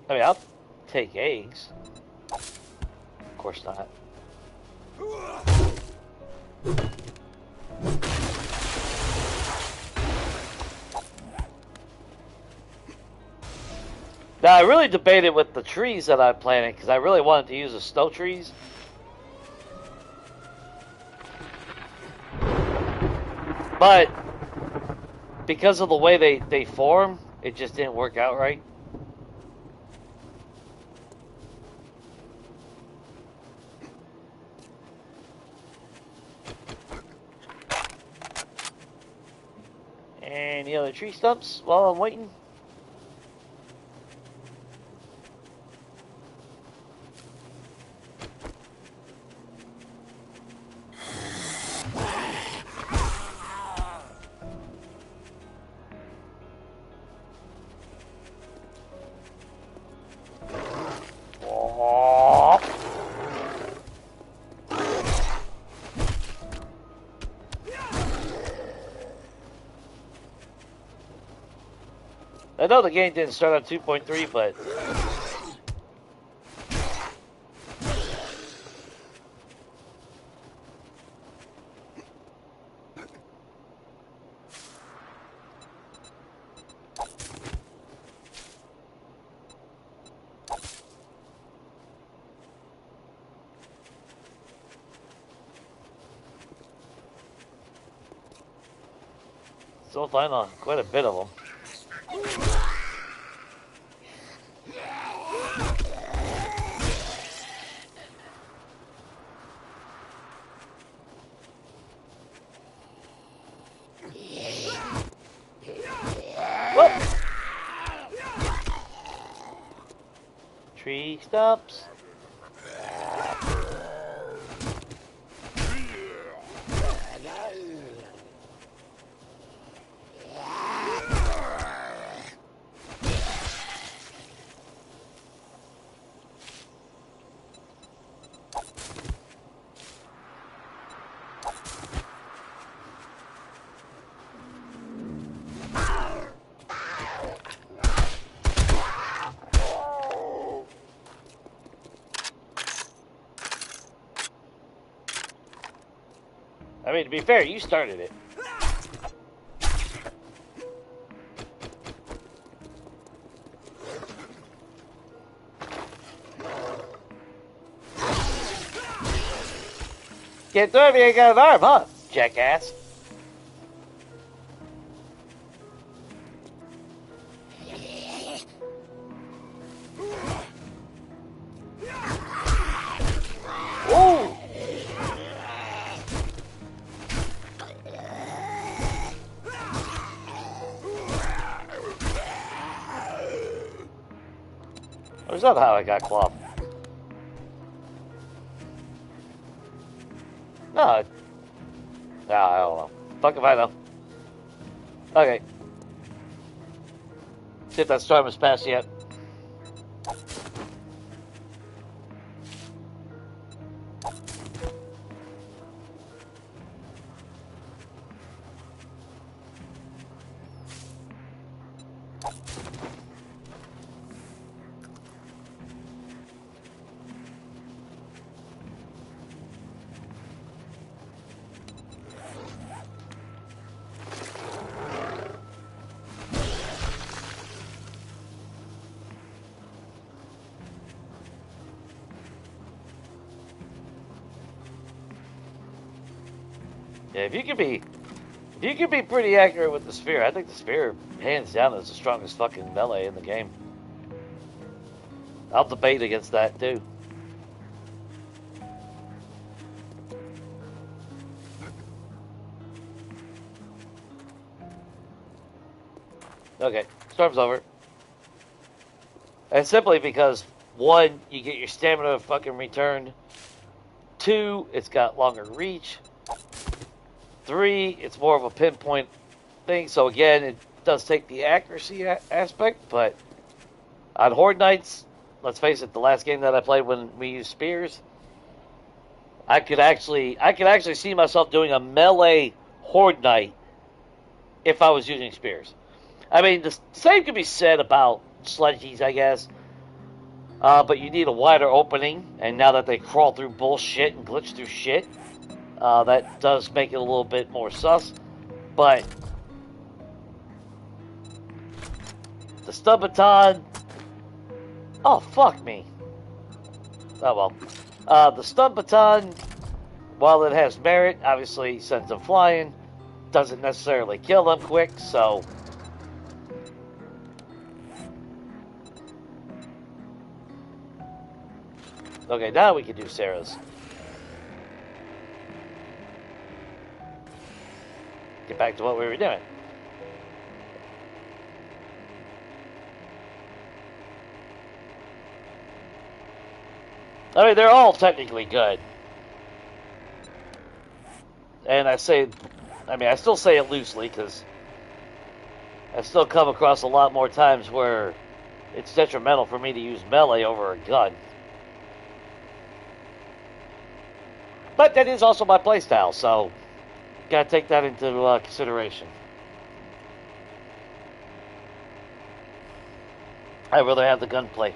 I mean, I'll take eggs. Of course not. Now, I really debated with the trees that I planted because I really wanted to use the snow trees. But because of the way they form, it just didn't work out right. Any other tree stumps while I'm waiting? I know the game didn't start on 2.3, but still find quite a bit of them. Tree stumps. I mean, to be fair, you started it. Can't throw it if you ain't got an arm, huh, jackass? Ooh! Or is that how I got clobbed? No. I don't know. Fuck if I know. Okay. See if that storm has passed yet. Yeah, if you can be pretty accurate with the spear, I think the spear, hands down, is the strongest fucking melee in the game. I'll debate against that too. Okay, storm's over. And simply because, one, you get your stamina fucking returned. Two, it's got longer reach. Three, it's more of a pinpoint thing. So again, it does take the accuracy aspect, but on Horde Nights, let's face it, the last game that I played when we used spears, I could actually see myself doing a melee Horde Night if I was using spears. I mean, the same could be said about sledgies, I guess. But you need a wider opening, and now that they crawl through bullshit and glitch through shit, that does make it a little bit more sus. But the stub baton, oh fuck me. Oh well. The stub baton, while it has merit, obviously sends them flying, doesn't necessarily kill them quick, so. Okay, now we can do Sarah's. Get back to what we were doing. I mean, they're all technically good. And I still say it loosely, because I still come across a lot more times where it's detrimental for me to use melee over a gun. But that is also my playstyle, so gotta take that into consideration. I'd rather have the gunplay.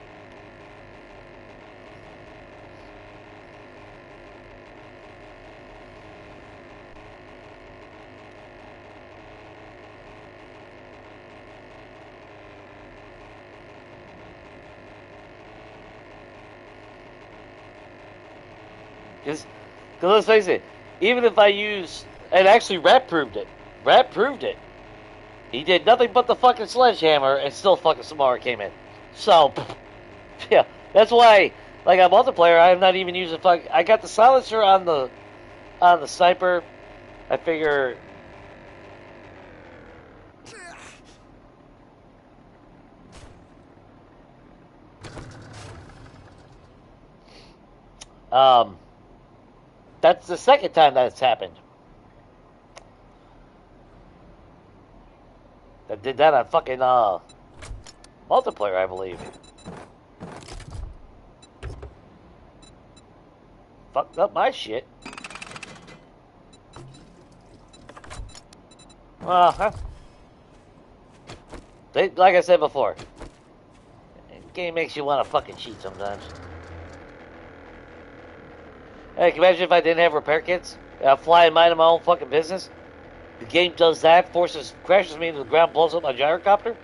Because let's face it, even if I use, and actually Rat proved it. Rat proved it. He did nothing but the fucking sledgehammer, and still fucking Samara came in. So, yeah, that's why, like on multiplayer, I'm not even using I got the silencer on the sniper. I figure. That's the second time that it's happened. I did that on fucking multiplayer, I believe. Fucked up my shit. Like I said before, the game makes you want to fucking cheat sometimes. Hey, can you imagine if I didn't have repair kits? Fly and mind my own fucking business? The game does that, crashes me into the ground, blows up my gyrocopter.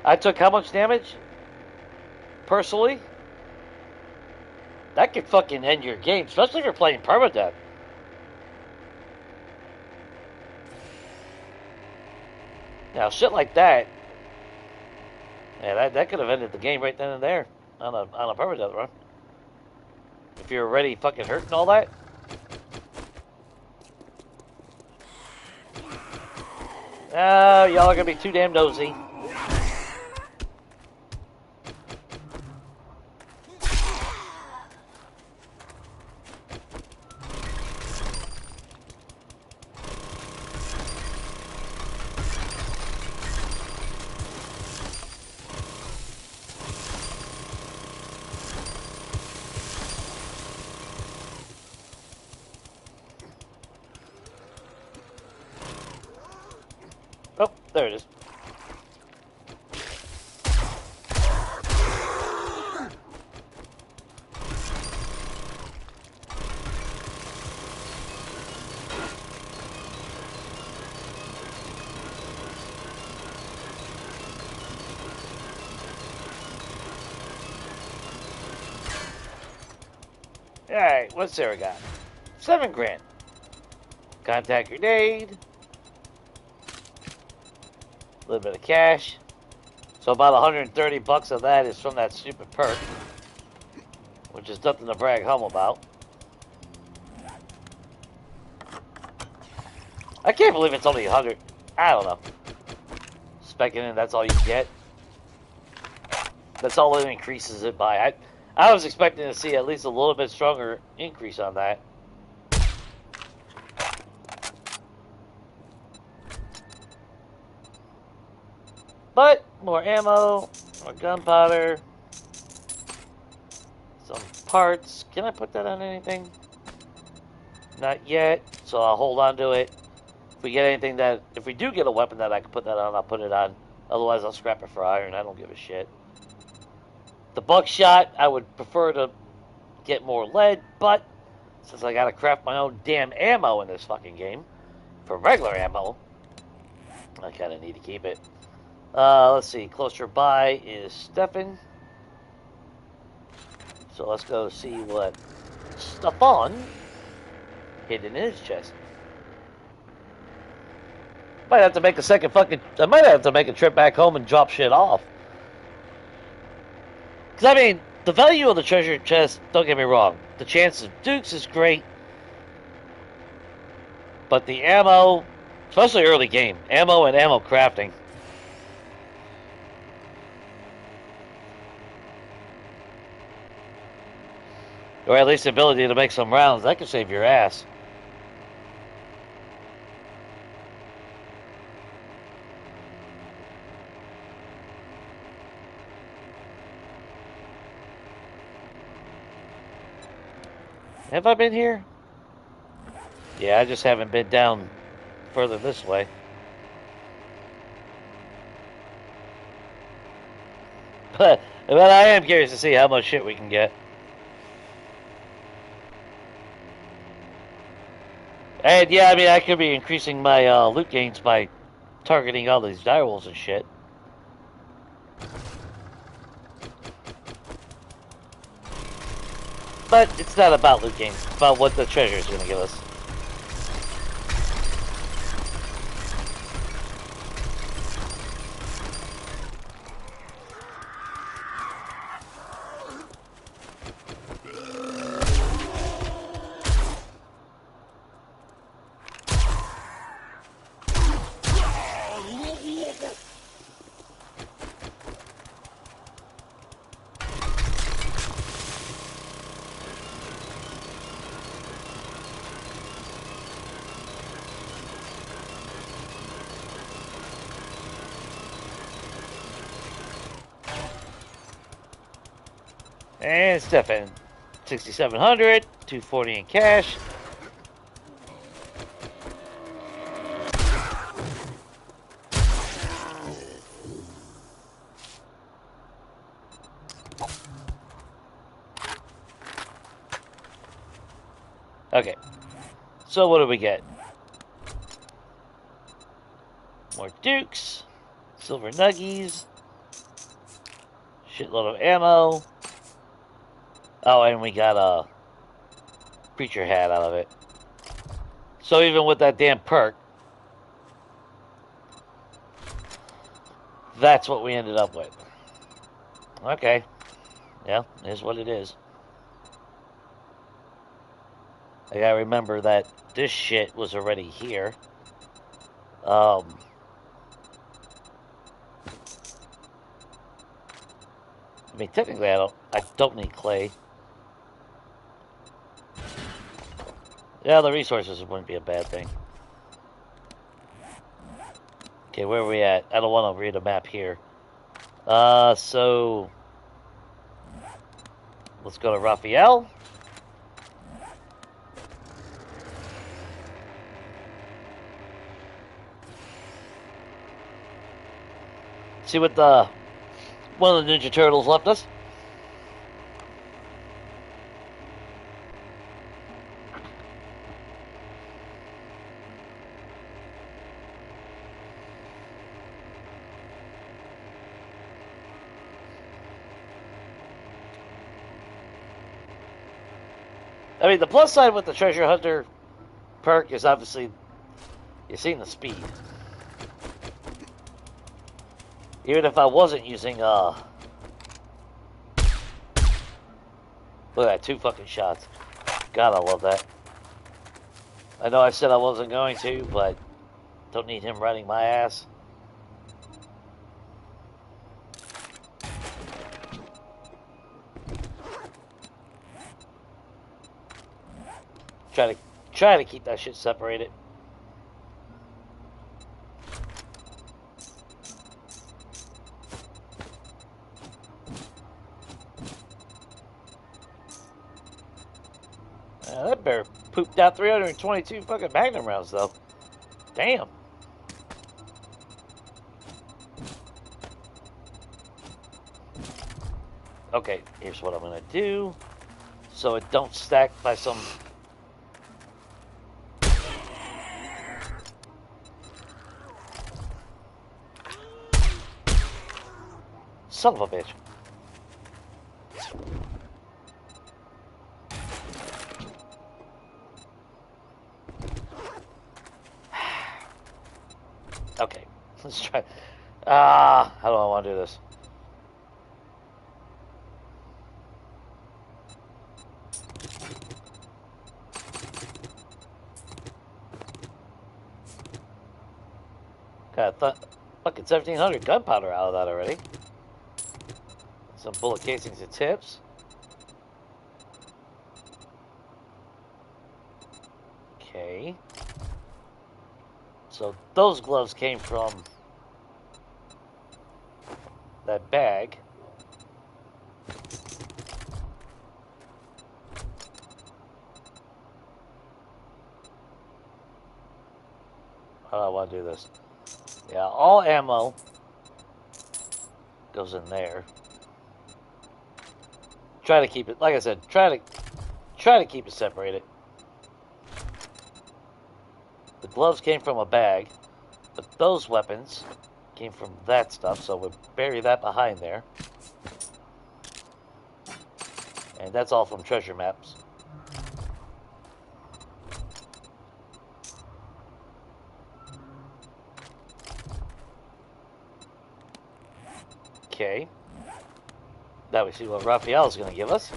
I took how much damage? Personally? That could fucking end your game, especially if you're playing permadeath. Now, shit like that, yeah, that could have ended the game right then and there on a permadeath run. If you're already fucking hurt and all that. Oh, y'all are gonna be too damn nosy. Oh, there it is. Alright, what's Sarah got? $7 grand. Contact grenade. A little bit of cash. So about 130 bucks of that is from that stupid perk, which is nothing to brag home about. I can't believe it's only 100. I don't know. Specking in, that's all you get. That's all it increases it by. I was expecting to see at least a little bit stronger increase on that. But more ammo, more gunpowder, some parts. Can I put that on anything? Not yet, so I'll hold on to it. If we get anything that, if we do get a weapon that I can put that on, I'll put it on. Otherwise, I'll scrap it for iron. I don't give a shit. The buckshot, I would prefer to get more lead, but since I gotta craft my own damn ammo in this fucking game, for regular ammo, I kinda need to keep it. Let's see, closer by is Stefan. So let's go see what Stefan hidden in his chest. Might have to make a second fucking. I might have to make a trip back home and drop shit off. Because, I mean, the value of the treasure chest, don't get me wrong, the chance of dukes is great. But the ammo, especially early game, ammo and ammo crafting. Or at least the ability to make some rounds, that could save your ass. Have I been here? Yeah, I just haven't been down further this way. But I am curious to see how much shit we can get. And yeah, I mean, I could be increasing my loot gains by targeting all these direwolves and shit. But it's not about loot gains. It's about what the treasure is going to give us. And Stefan, 6,700, 240 in cash. Okay, so what do we get? More dukes, silver nuggies, shitload of ammo. Oh, and we got a preacher hat out of it. So even with that damn perk, that's what we ended up with. Okay. Yeah, it is what it is. I gotta remember that this shit was already here. I mean, technically, I don't need clay. Yeah, the resources wouldn't be a bad thing. Okay, where are we at? I don't want to read a map here. So let's go to Raphael. See what the one of the Ninja Turtles left us. I mean, the plus side with the treasure hunter perk is obviously, you've seen the speed. Even if I wasn't using, look at that, 2 fucking shots. God, I love that. I know I said I wasn't going to, but don't need him running my ass. Try to keep that shit separated. That bear pooped out 322 fucking Magnum rounds, though. Damn. Okay, here's what I'm gonna do, so it don't stack by some. Son of a bitch. Okay, let's try. How do I want to do this? Got fucking 1,700 gunpowder out of that already. Some bullet casings and tips. Okay. So those gloves came from that bag. How do I want to do this? Yeah, all ammo goes in there. Try to keep it, like I said, try to keep it separated. The gloves came from a bag, but those weapons came from that stuff, so we'll bury that behind there. And that's all from treasure maps. Okay. Now we see what Raphael is going to give us.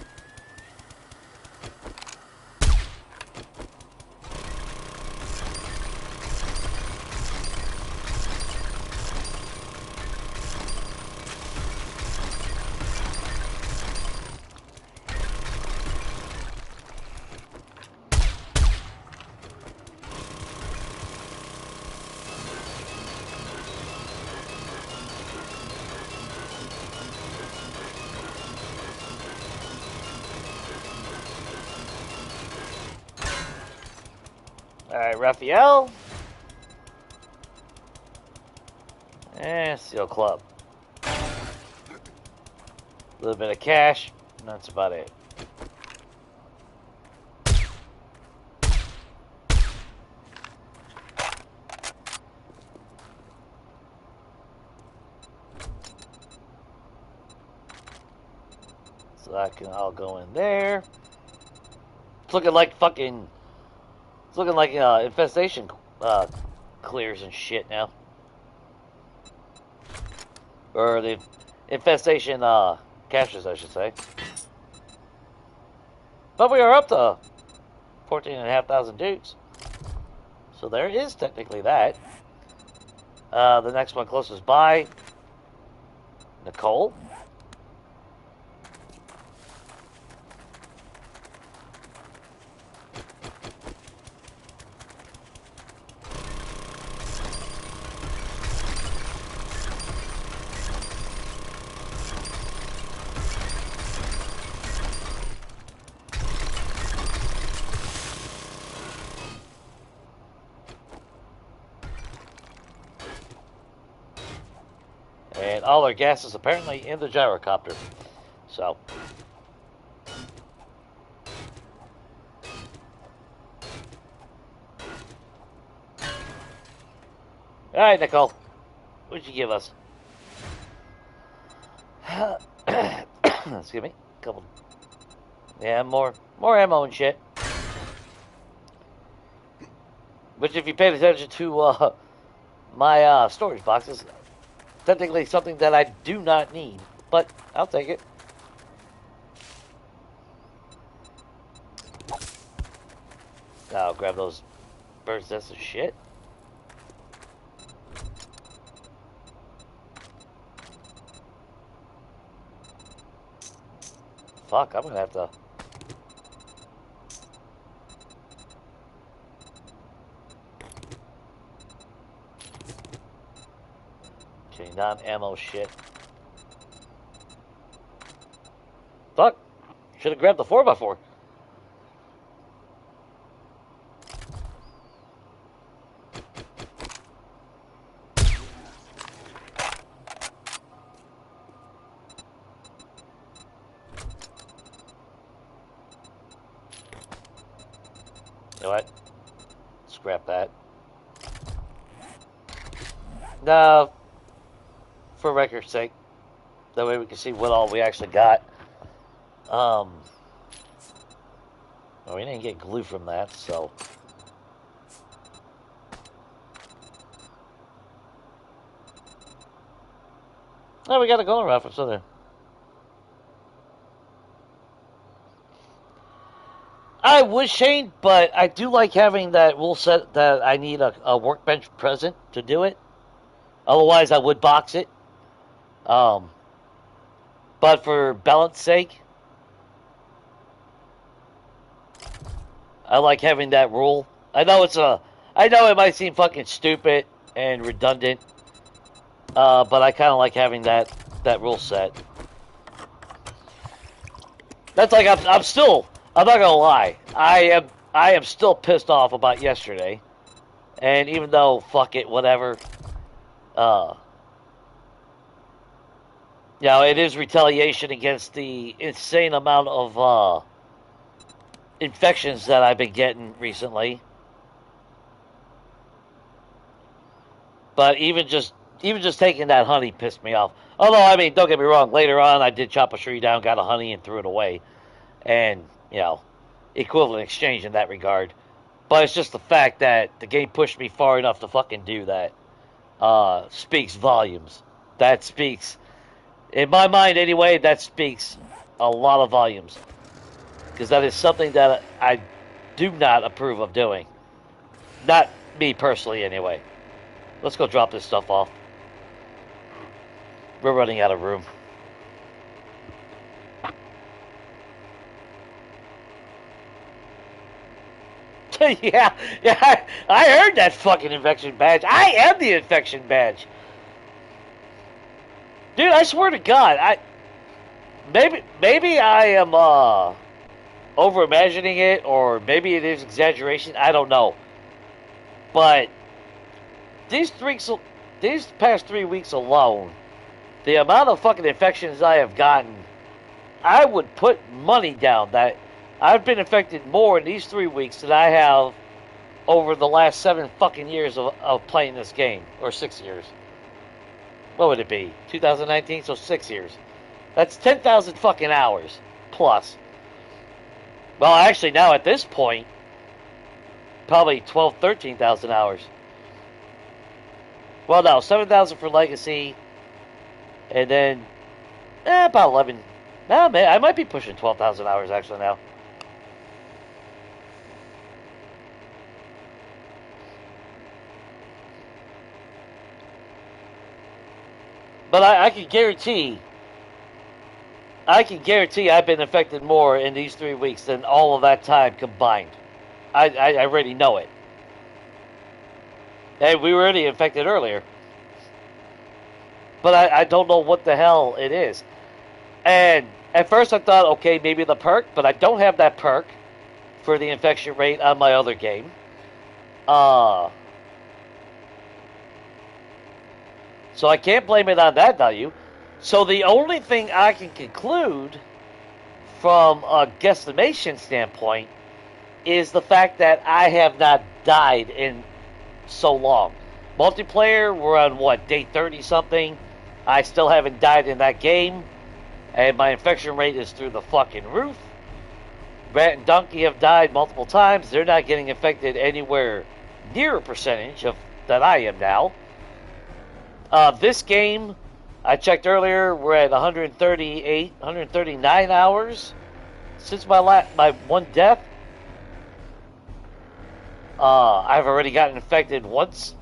Alright, Raphael. And Steel Club. A little bit of cash, and that's about it. So that can all go in there. It's looking like fucking... It's looking like infestation clears and shit now. Or the infestation caches, I should say. But we are up to 14,500 dukes. So there is technically that. The next one closest by, Nicole. And all our gas is apparently in the gyrocopter. So. Alright, Nicole. What'd you give us? Excuse me. Couple. Yeah, more ammo and shit. Which, if you paid attention to my storage boxes, technically something that I do not need, but I'll take it. I'll grab those bird's nests of shit. Fuck, I'm gonna have to. Okay, non-ammo shit. Fuck, should have grabbed the 4x4. You know what? Scrap that. No, for record's sake. That way we can see what all we actually got. Well, we didn't get glue from that, so. Oh, we got a golden rod from something. I would, Shane, but I do like having that rule set that I need a workbench present to do it. Otherwise, I would box it. But for balance sake, I like having that rule. I know it might seem fucking stupid and redundant, but I kind of like having that rule set. That's like I'm not gonna lie. I am still pissed off about yesterday, and even though fuck it, whatever. It is retaliation against the insane amount of infections that I've been getting recently. But even just taking that honey pissed me off. Although, I mean, don't get me wrong. Later on, I did chop a tree down, got a honey, and threw it away, and equivalent exchange in that regard. But it's just the fact that the game pushed me far enough to fucking do that. Speaks volumes. That speaks, in my mind anyway, that speaks a lot of volumes. Because that is something that I do not approve of doing. Not me personally anyway. Let's go drop this stuff off. We're running out of room. yeah, I heard that fucking infection badge. I am the infection badge. Dude, I swear to God, maybe I am over imagining it, or maybe it is exaggeration. I don't know. But these past 3 weeks alone, the amount of fucking infections I have gotten, I would put money down that I've been infected more in these 3 weeks than I have over the last 7 fucking years of playing this game. Or 6 years. What would it be? 2019? So 6 years. That's 10,000 fucking hours. Plus. Well, actually now at this point, probably 13,000 hours. Well, no, 7,000 for Legacy. And then, about 11. No, man, I might be pushing 12,000 hours actually now. But I can guarantee I've been affected more in these 3 weeks than all of that time combined. I already know it. And we were already infected earlier. But I don't know what the hell it is. And at first I thought, okay, maybe the perk, but I don't have that perk for the infection rate on my other game. So I can't blame it on that value. So the only thing I can conclude from a guesstimation standpoint is the fact that I have not died in so long. Multiplayer, we're on what, day 30 something. I still haven't died in that game. And my infection rate is through the fucking roof. Rat and Donkey have died multiple times. They're not getting infected anywhere near percentage of that I am now. This game, I checked earlier, we're at 138, 139 hours since my one death. I've already gotten infected once.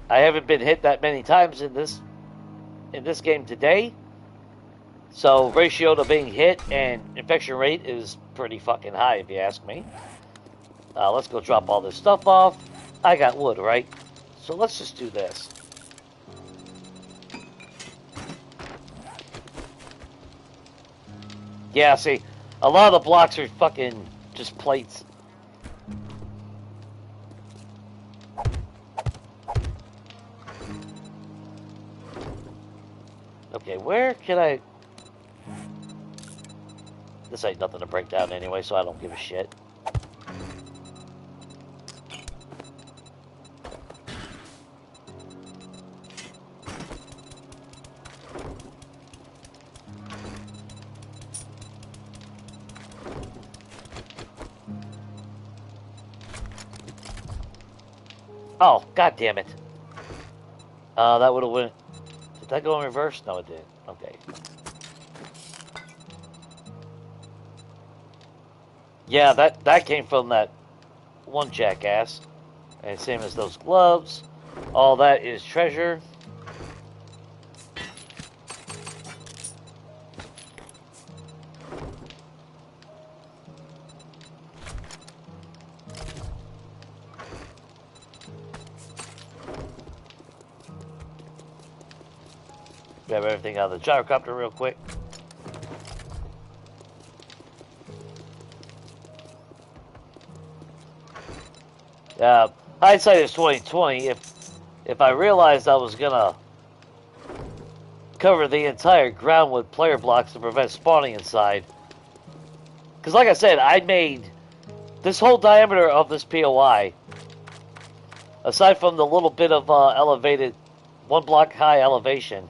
I haven't been hit that many times in this game today. So ratio to being hit and infection rate is pretty fucking high, if you ask me. Let's go drop all this stuff off. I got wood, right? So let's just do this. Yeah, see, a lot of the blocks are fucking just plates. Okay, where can I... This ain't nothing to break down anyway, so I don't give a shit. Oh, god damn it. That would have went... Did that go in reverse? No, it did. Okay. Yeah, that came from that one jackass. And same as those gloves. All that is treasure. Grab everything out of the gyrocopter real quick. Hindsight is 2020. If I realized I was gonna cover the entire ground with player blocks to prevent spawning inside, because like I said, I made this whole diameter of this POI, aside from the little bit of elevated, one block high elevation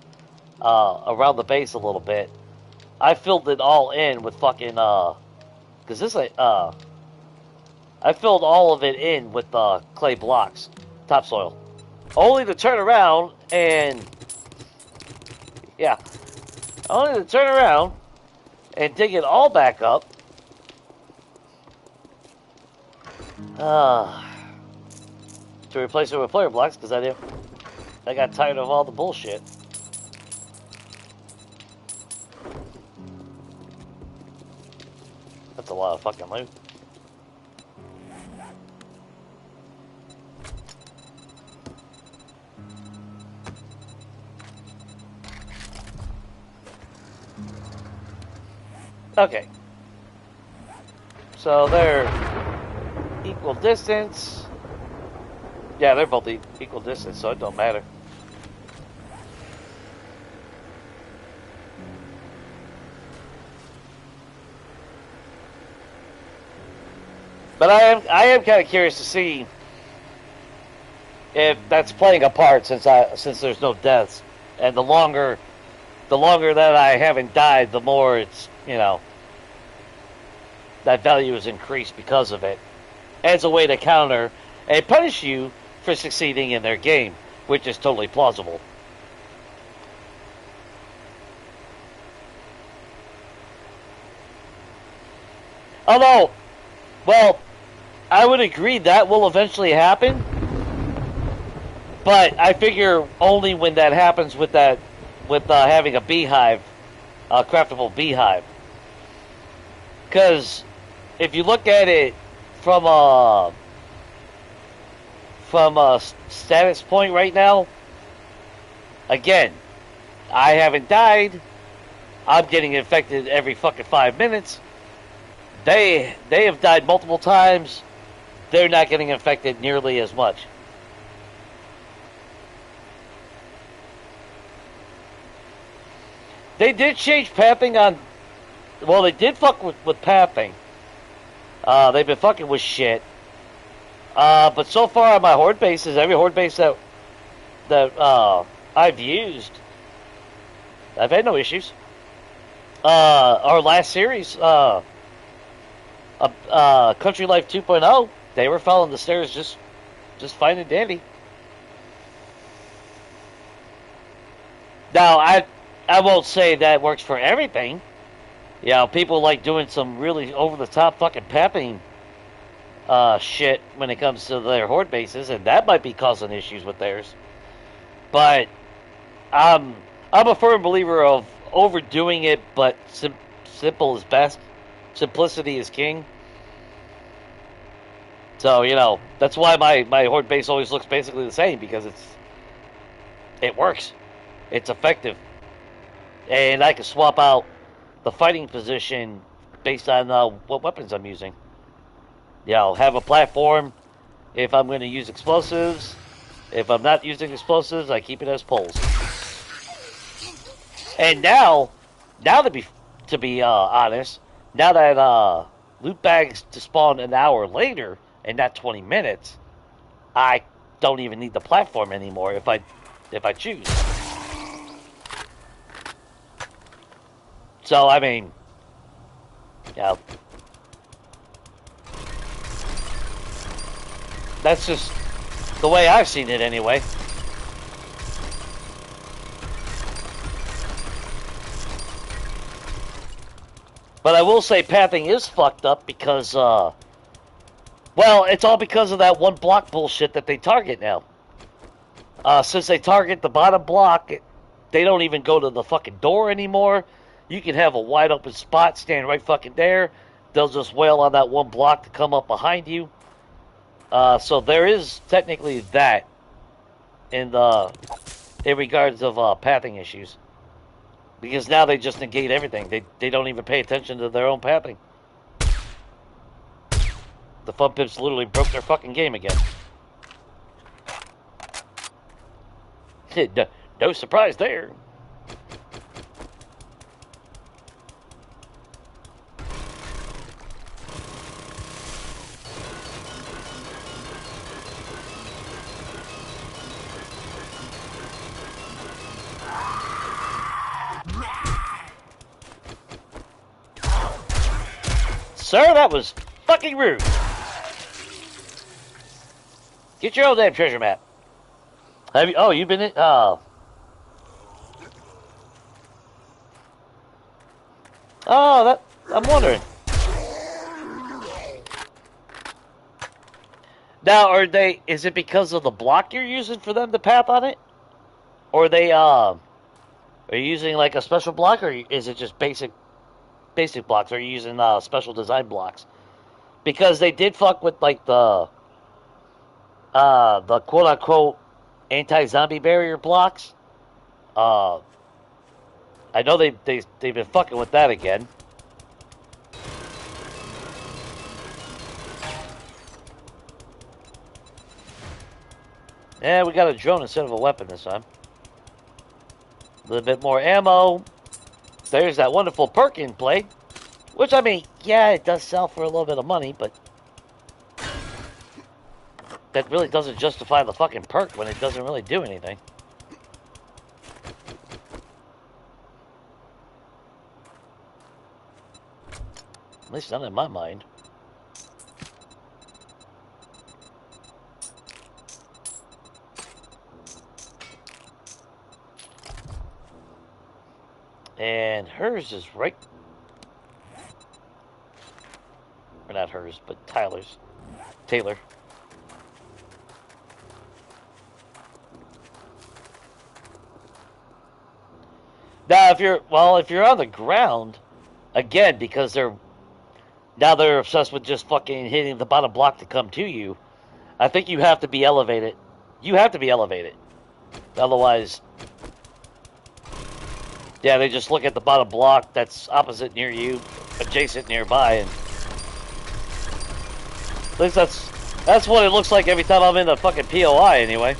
around the base a little bit, I filled it all in with fucking because this I filled all of it in with clay blocks, topsoil. Only to turn around and... Yeah. Only to turn around and dig it all back up. To replace it with player blocks, because I got tired of all the bullshit. That's a lot of fucking loot. Okay. So they're equal distance. Yeah, they're both equal distance, so it don't matter. But I am kind of curious to see if that's playing a part since there's no deaths, and the longer that I haven't died, the more it's, you know, that value is increased because of it, as a way to counter and punish you for succeeding in their game, which is totally plausible. Although, well, I would agree that will eventually happen, but I figure only when that happens with having a beehive, a craftable beehive. Because if you look at it from a status point right now, again, I haven't died. I'm getting infected every fucking 5 minutes. They have died multiple times. They're not getting infected nearly as much. They did change pathing on... Well, they did fuck with pathing. They've been fucking with shit. But so far on my horde bases, every horde base that I've used, I've had no issues. Our last series, Country Life 2.0, They were following the stairs just fine and dandy. Now, I won't say that works for everything. You know, people like doing some really over the top fucking pathing shit when it comes to their horde bases, and that might be causing issues with theirs. But I'm a firm believer of overdoing it, but simple is best. Simplicity is king. So you know that's why my horde base always looks basically the same because it works, it's effective, and I can swap out the fighting position based on what weapons I'm using. You know, have a platform if I'm going to use explosives. If I'm not using explosives, I keep it as poles. And now to be honest, now that loot bags to spawn an hour later and not 20 minutes, I don't even need the platform anymore if I choose. So I mean, yeah, that's just the way I've seen it anyway. But I will say pathing is fucked up because, well, it's all because of that one block bullshit that they target now. Since they target the bottom block, they don't even go to the fucking door anymore. You can have a wide open spot, stand right fucking there. They'll just wail on that one block to come up behind you. So there is technically that in regards of pathing issues. Because now they just negate everything. They don't even pay attention to their own pathing. The Fun Pips literally broke their fucking game again. No surprise there. Sir, that was fucking rude. Get your own damn treasure map. Have you? Oh, you've been in. Oh, that. I'm wondering. Now, are they? Is it because of the block you're using for them to path on it, or are you using like a special block, or is it just basic blocks? Or are you using special design blocks? Because they did fuck with like the quote unquote anti-zombie barrier blocks. Uh, I know they've been fucking with that again. Yeah, we got a drone instead of a weapon this time. A little bit more ammo. There's that wonderful perk in play. Which, I mean, yeah, it does sell for a little bit of money, but that really doesn't justify the fucking perk when it doesn't really do anything. At least not in my mind. And hers is right. Or not hers, but Tyler's. Taylor. Now, if you're on the ground, again, because they're obsessed with just fucking hitting the bottom block to come to you. I think you have to be elevated. You have to be elevated. Otherwise, yeah, they just look at the bottom block that's opposite near you, adjacent nearby, and at least that's what it looks like every time I'm in the fucking POI anyway.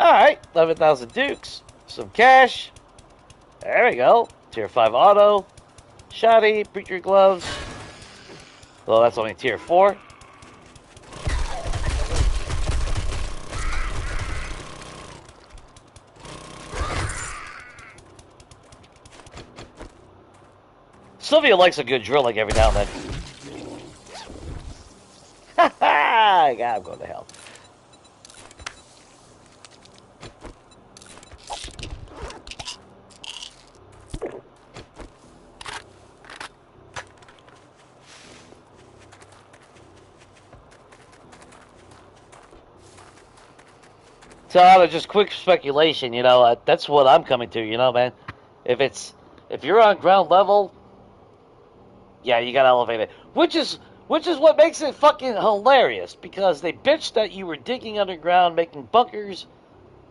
Alright, 11,000 dukes. Some cash. There we go. Tier 5 auto. Shoddy, preacher gloves. Well, that's only tier 4. Sylvia likes a good drilling every now and then. Ha ha! God, I'm going to hell. So, just quick speculation, that's what I'm coming to, man. If you're on ground level, yeah, you gotta elevate it. Which is what makes it fucking hilarious, because they bitched that you were digging underground, making bunkers,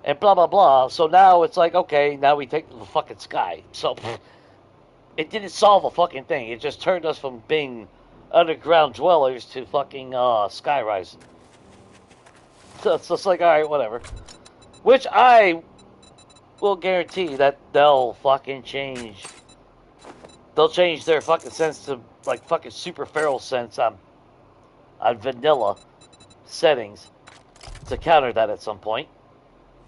and blah blah blah. So now it's like, okay, now we take to the fucking sky. So it didn't solve a fucking thing. It just turned us from being underground dwellers to fucking sky rising. So it's just like, alright, whatever. Which I will guarantee that they'll fucking change. They'll change their fucking sense to like fucking super feral sense on vanilla settings to counter that at some point.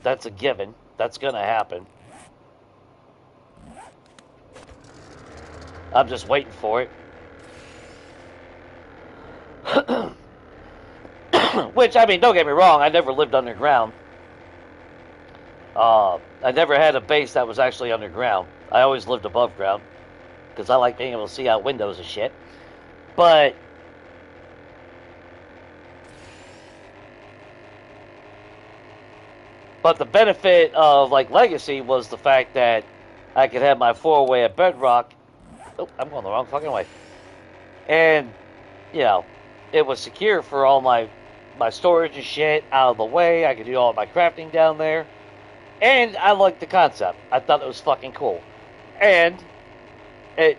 That's a given. That's gonna happen. I'm just waiting for it. Which, I mean, don't get me wrong, I never lived underground. I never had a base that was actually underground. I always lived above ground, because I like being able to see out windows and shit. But the benefit of like Legacy was the fact that I could have my 4-way at Bedrock. Oh, I'm going the wrong fucking way. And it was secure for all my storage and shit out of the way. I could do all my crafting down there. And I liked the concept. I thought it was fucking cool. And it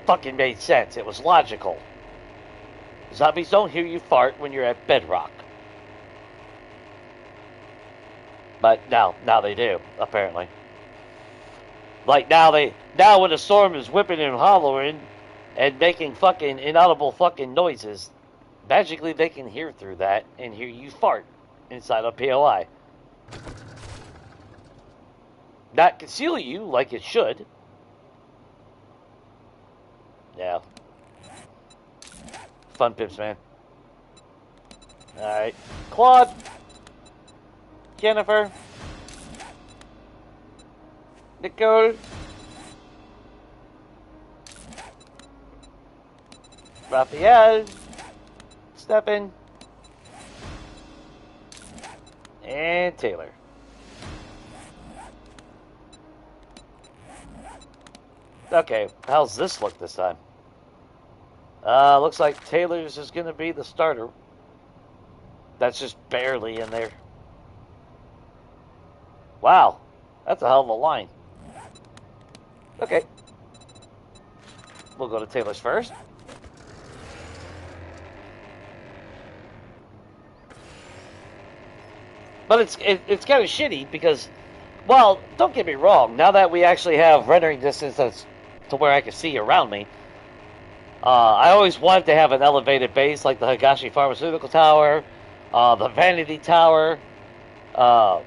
fucking made sense. It was logical. Zombies don't hear you fart when you're at Bedrock. But now they do, apparently. Like now when the storm is whipping and hollering and making fucking inaudible fucking noises, magically they can hear through that and hear you fart inside a POI. Not conceal you like it should. Yeah. Fun pips, man. Alright. Claude. Jennifer. Nicole. Raphael. Stephen. And Taylor. Okay, how's this look this time? Looks like Taylor's is going to be the starter. That's just barely in there. Wow, that's a hell of a line. Okay. We'll go to Taylor's first. But it's kind of shitty because, well, don't get me wrong. Now that we actually have rendering distance that's to where I can see around me, I always wanted to have an elevated base like the Higashi Pharmaceutical Tower, the Vanity Tower, but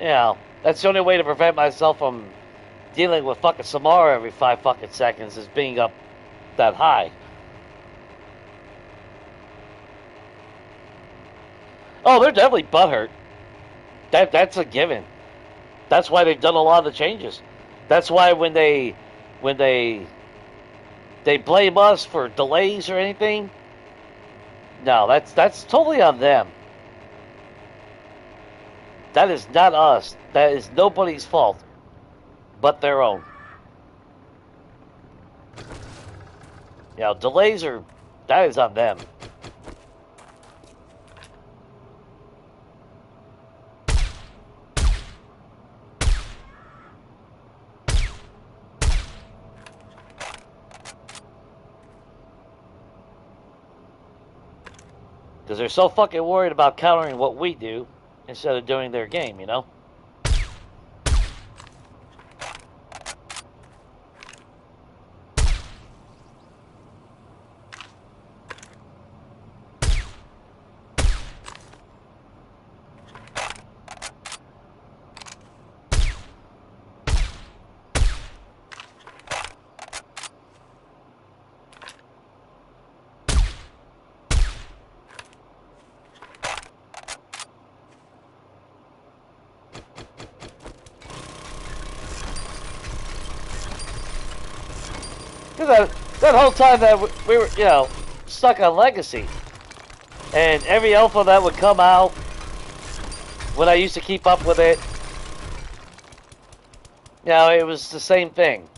that's the only way to prevent myself from dealing with fucking Samara every 5 fucking seconds is being up that high. Oh, they're definitely butthurt. That's a given. That's why they've done a lot of the changes. That's why when they blame us for delays or anything, no, that's totally on them. That is not us. That is nobody's fault but their own. Delays that is on them. Because they're so fucking worried about countering what we do instead of doing their game, you know? Because that whole time that we were, you know, stuck on Legacy, and every alpha that would come out, when I used to keep up with it, you know, it was the same thing.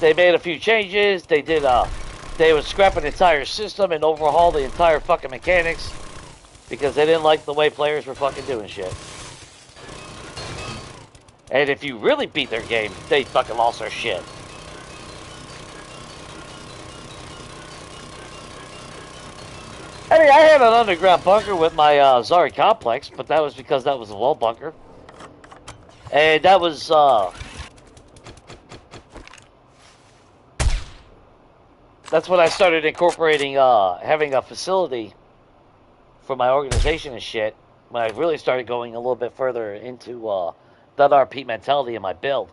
They made a few changes. They would scrap an entire system and overhaul the entire fucking mechanics because they didn't like the way players were fucking doing shit. And if you really beat their game, they fucking lost their shit. I mean, I had an underground bunker with my Zari complex, but that was because that was a wall bunker. And that was, that's when I started incorporating, having a facility for my organization and shit. When I really started going a little bit further into, that RP mentality in my build.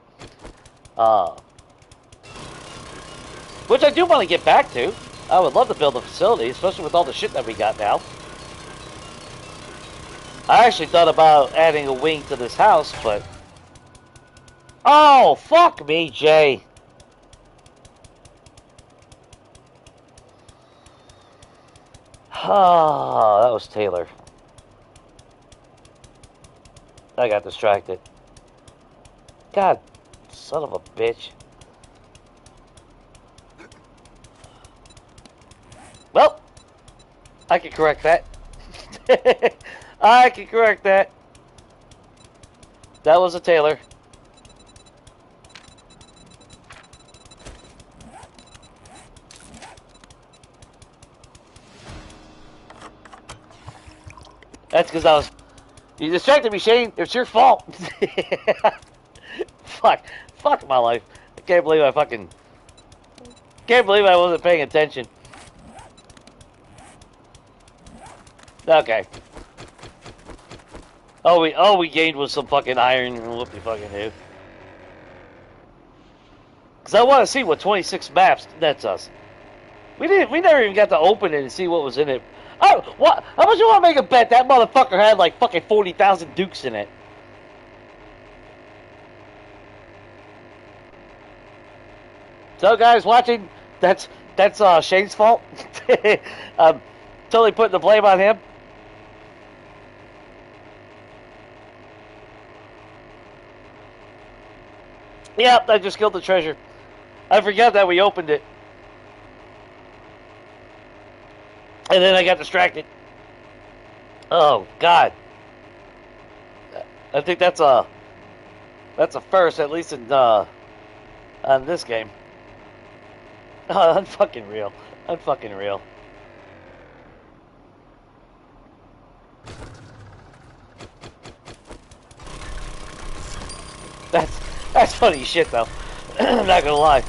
Which I do want to get back to. I would love to build a facility, especially with all the shit that we got now. I actually thought about adding a wing to this house, but... Oh, fuck me, Jay. Oh, that was Taylor. I got distracted. God, son of a bitch. Well, I can correct that. I can correct that. That was a Taylor. That's because I was... You distracted me, Shane. It's your fault. Fuck my life. I can't believe I wasn't paying attention. Okay. All we gained was some fucking iron and whoop-de fucking do. Because I want to see what 26 maps nets us. We never even got to open it and see what was in it. Oh, what? How much you want to make a bet that motherfucker had like fucking 40,000 dukes in it? So guys watching, that's Shane's fault. I'm totally putting the blame on him. Yep, I just killed the treasure. I forgot that we opened it. And then I got distracted. Oh, God. I think that's a first, at least in on this game. Oh, unfucking real. Unfucking real. That's funny shit, though. I'm not gonna lie.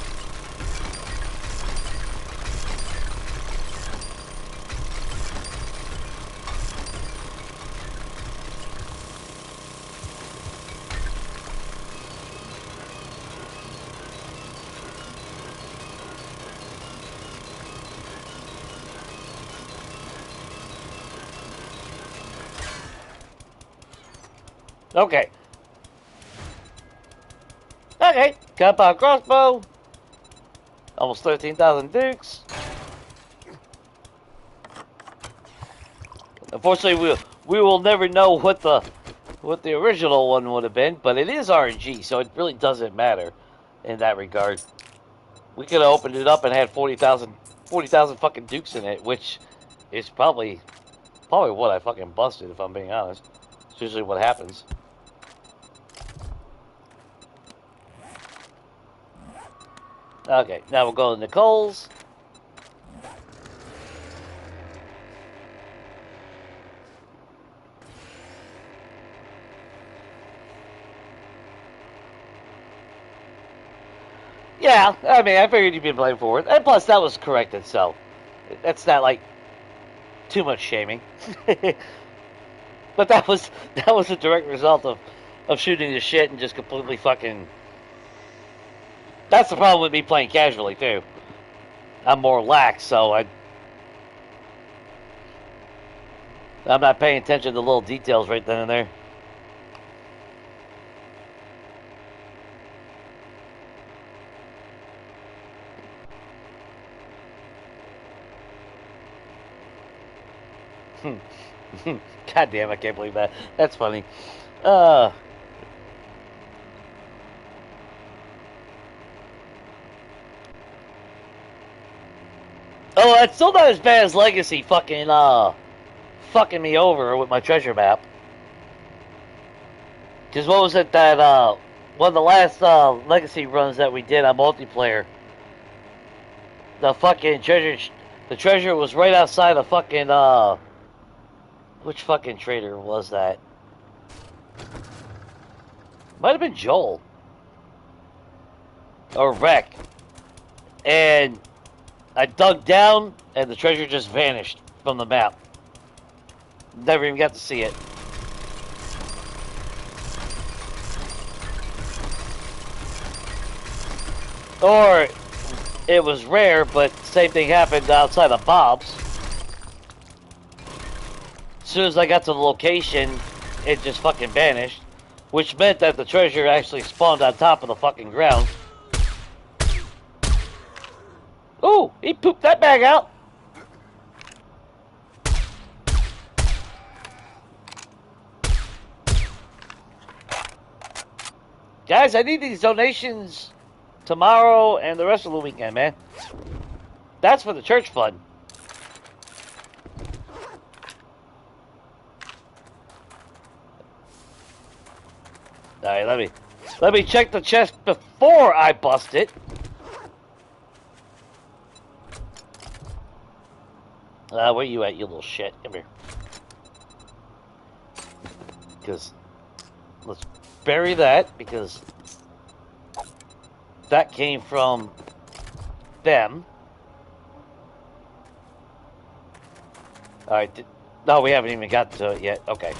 Okay. Okay. Compound crossbow. Almost 13,000 dukes. Unfortunately, we will never know what the original one would have been, but it is RNG, so it really doesn't matter in that regard. We could have opened it up and had 40,000 fucking dukes in it, which is probably what I fucking busted, if I'm being honest. It's usually what happens. Okay, now we'll go to Nicole's. Yeah, I mean, I figured you'd be blamed for it. And plus, that was corrected, so that's not, like, too much shaming. But that was a direct result of shooting the shit and just completely fucking. That's the problem with me playing casually too. I'm more lax, so I'm not paying attention to the little details right then and there. God damn, I can't believe that. That's funny. Uh. Oh, it's still not as bad as Legacy fucking me over with my treasure map. Because what was it that one of the last Legacy runs that we did on multiplayer? The fucking the treasure was right outside of fucking which fucking trader was that? Might have been Joel or Wreck, and I dug down and the treasure just vanished from the map. Never even got to see it. Or it was rare, but same thing happened outside of Bob's. As soon as I got to the location, it just fucking vanished. Which meant that the treasure actually spawned on top of the fucking ground. Ooh, he pooped that bag out. Guys, I need these donations tomorrow and the rest of the weekend, man. That's for the church fund. Alright, let me check the chest before I bust it. Where you at, you little shit? Come here. Because let's bury that, because that came from them. Alright, no, we haven't even got to it yet. Okay.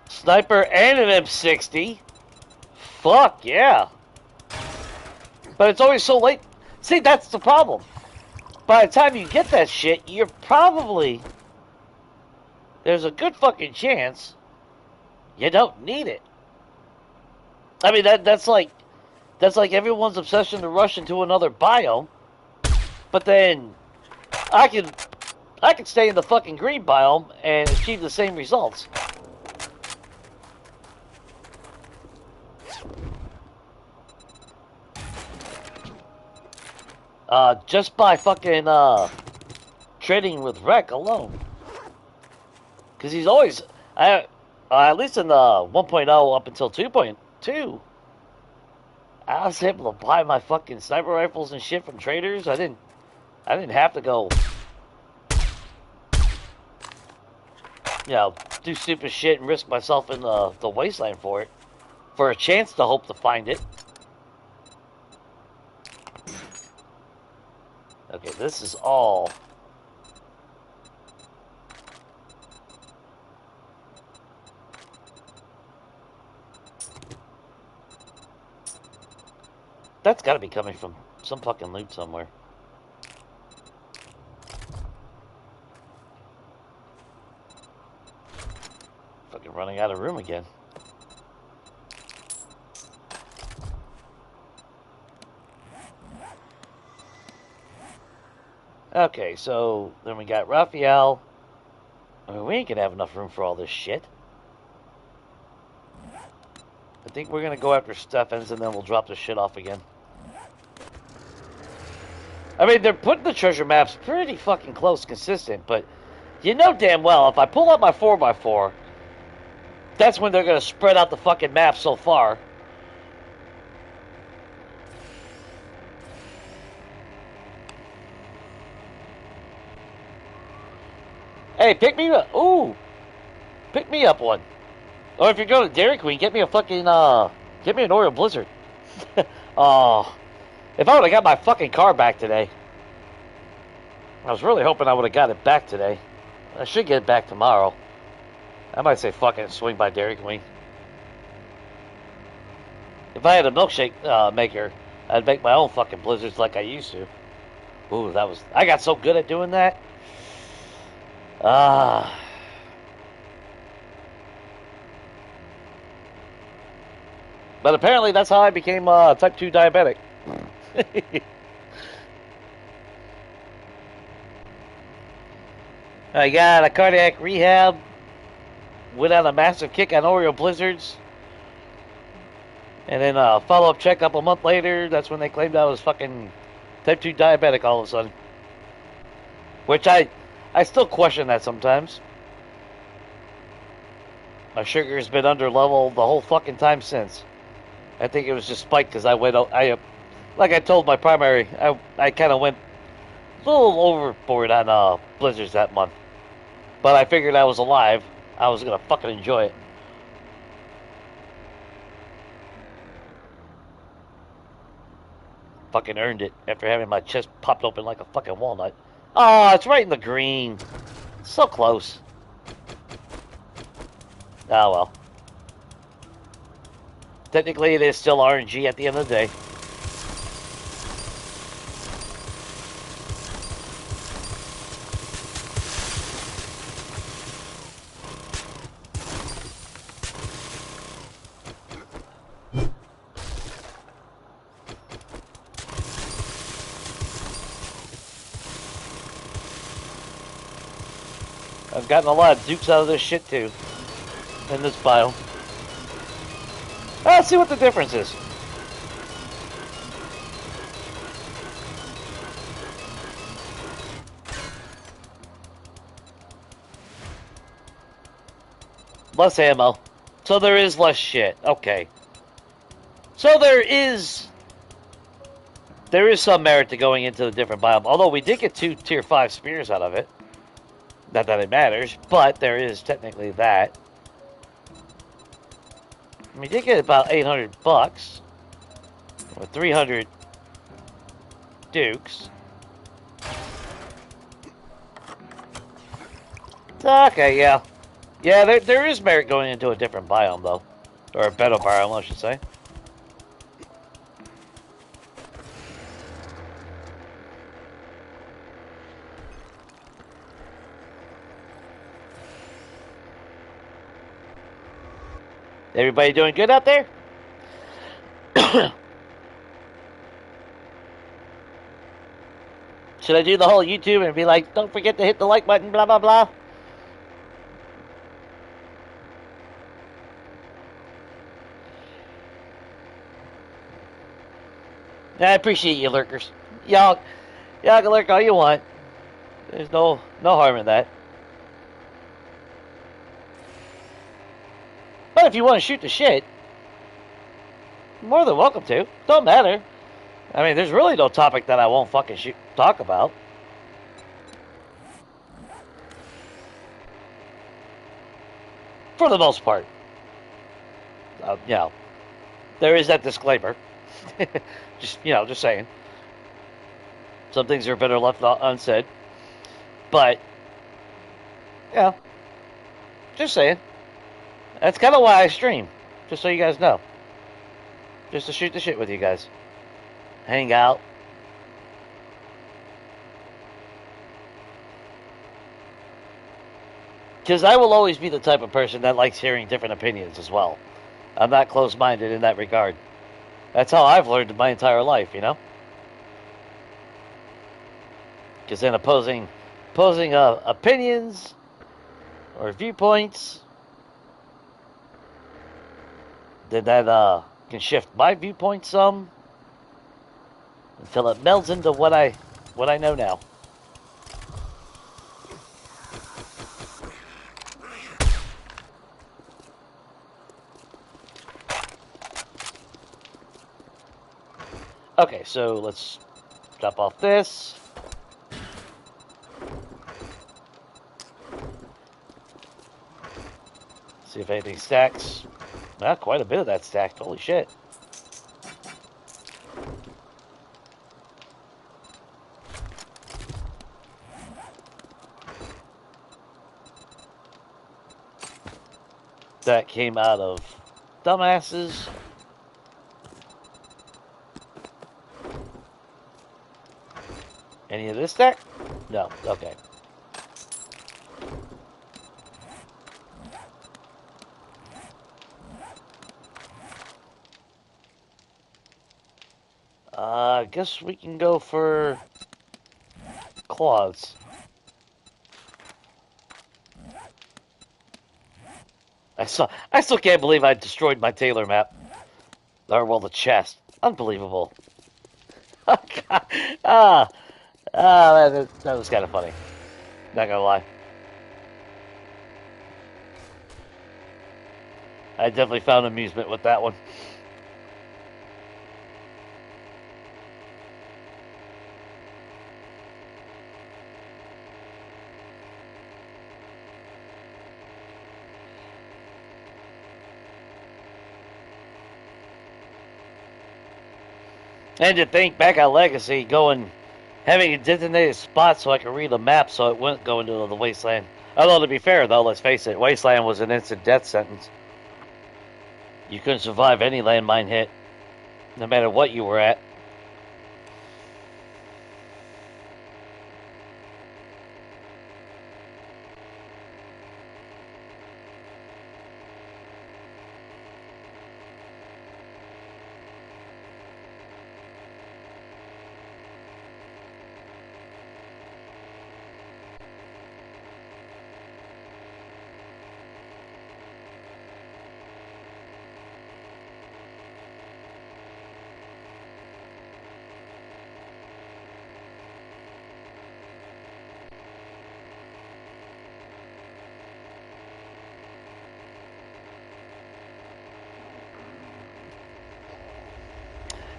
Sniper and an M60. Fuck yeah. But it's always so late. See, that's the problem. By the time you get that shit, you're probably... There's a good fucking chance you don't need it. I mean, that's like everyone's obsession to rush into another biome. But then I can stay in the fucking green biome and achieve the same results. Just by fucking, trading with Wreck alone. Because he's always, at least in the 1.0 up until 2.2, I was able to buy my fucking sniper rifles and shit from traders. I didn't have to go, do stupid shit and risk myself in the wasteland for it. For a chance to hope to find it. Okay, this is all... That's gotta be coming from some fucking loot somewhere. Fucking running out of room again. Okay, so then we got Raphael. I mean, we ain't gonna have enough room for all this shit. I think we're gonna go after Stephens and then we'll drop the shit off again. I mean, they're putting the treasure maps pretty fucking close, consistent, but you know damn well if I pull out my 4x4 That's when they're going to spread out the fucking map so far. Hey, pick me up. Ooh. Pick me up one. Or if you're going to Dairy Queen, get me a fucking, get me an Oreo Blizzard. Oh. If I would have got my fucking car back today. I was really hoping I would have got it back today. I should get it back tomorrow. I might say fucking swing by Dairy Queen. If I had a milkshake maker, I'd make my own fucking blizzards like I used to. Ooh, that was... I got so good at doing that. Ah. But apparently that's how I became type 2 diabetic. I got a cardiac rehab. Went on a massive kick on Oreo Blizzards. And then a follow-up checkup a month later. That's when they claimed I was fucking type 2 diabetic all of a sudden. Which I still question that sometimes. My sugar's been under level the whole fucking time since. I think it was just spiked because like I told my primary, I kind of went a little overboard on blizzards that month. But I figured I was alive. I was gonna fucking enjoy it. Fucking earned it after having my chest popped open like a fucking walnut. Oh, it's right in the green. So close. Oh well. Technically, it is still RNG at the end of the day. I've gotten a lot of dukes out of this shit too. In this biome. Let's see what the difference is. Less ammo. So there is less shit. Okay. So there is some merit to going into the different biome. Although we did get 2 tier 5 spears out of it. Not that it matters, but there is technically that. We did get about 800 bucks. With 300 dukes. Okay, yeah. Yeah, there is merit going into a different biome, though. Or a better biome, I should say. Everybody doing good out there? Should I do the whole YouTube and be like, don't forget to hit the like button, blah, blah, blah? I appreciate you, lurkers. Y'all can lurk all you want. There's no harm in that. But if you want to shoot the shit, you're more than welcome to. Don't matter. I mean, there's really no topic that I won't fucking talk about. For the most part. You know, there is that disclaimer. just saying. Some things are better left unsaid. But, yeah, just saying. That's kind of why I stream. Just so you guys know. Just to shoot the shit with you guys. Hang out. Because I will always be the type of person that likes hearing different opinions as well. I'm not closed-minded in that regard. That's how I've learned my entire life, you know? Because then opposing opinions or viewpoints, then that can shift my viewpoint some until it melds into what I know now. Okay, so let's drop off this. See if anything stacks. Not quite a bit of that stacked. Holy shit. That came out of dumbasses. Any of this stack? No. Okay. I guess we can go for claws. I still can't believe I destroyed my Taylor map. Or, well, the chest. Unbelievable. Oh, God. Ah, that was kind of funny. Not gonna lie. I definitely found amusement with that one. And to think back on Legacy, having a designated spot so I could read the map so it wouldn't go into the wasteland. Although, to be fair, though, let's face it, wasteland was an instant death sentence. You couldn't survive any landmine hit, no matter what you were at.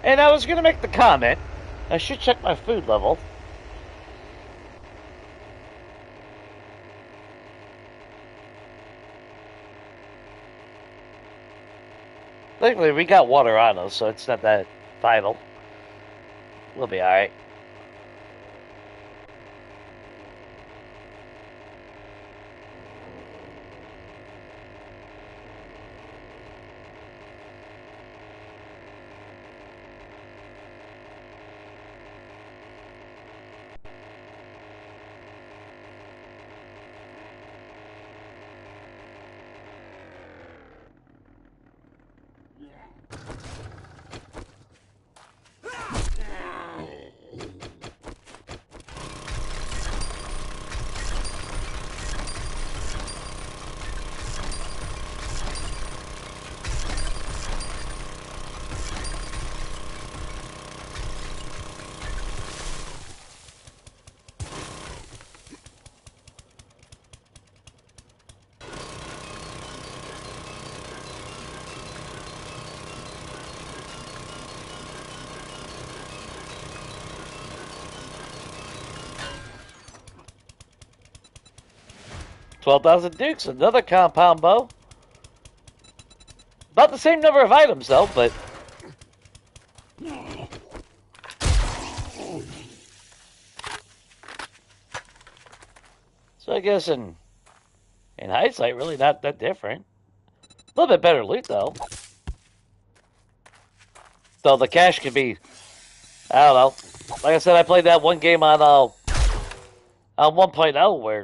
And I was going to make the comment, I should check my food level. Luckily, we got water on us, so it's not that vital. We'll be alright. $12,000 Dukes, another compound bow. About the same number of items, though, but... So I guess in hindsight, really not that different. A little bit better loot, though. So the cash could be... I don't know. Like I said, I played that one game on 1.0 where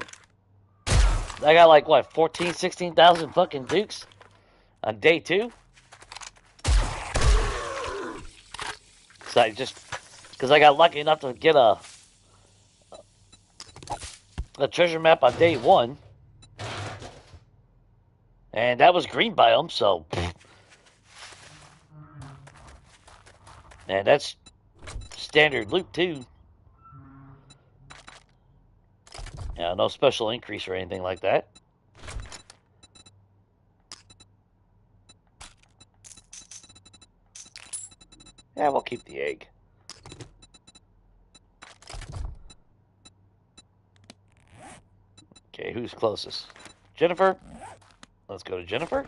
I got like, what, 14, 16,000 fucking Dukes on day 2? So I just... Because I got lucky enough to get a treasure map on day 1. And that was green biome, so... And that's standard loot, too. Yeah, no special increase or anything like that. Yeah, we'll keep the egg. Okay, who's closest? Jennifer? Let's go to Jennifer.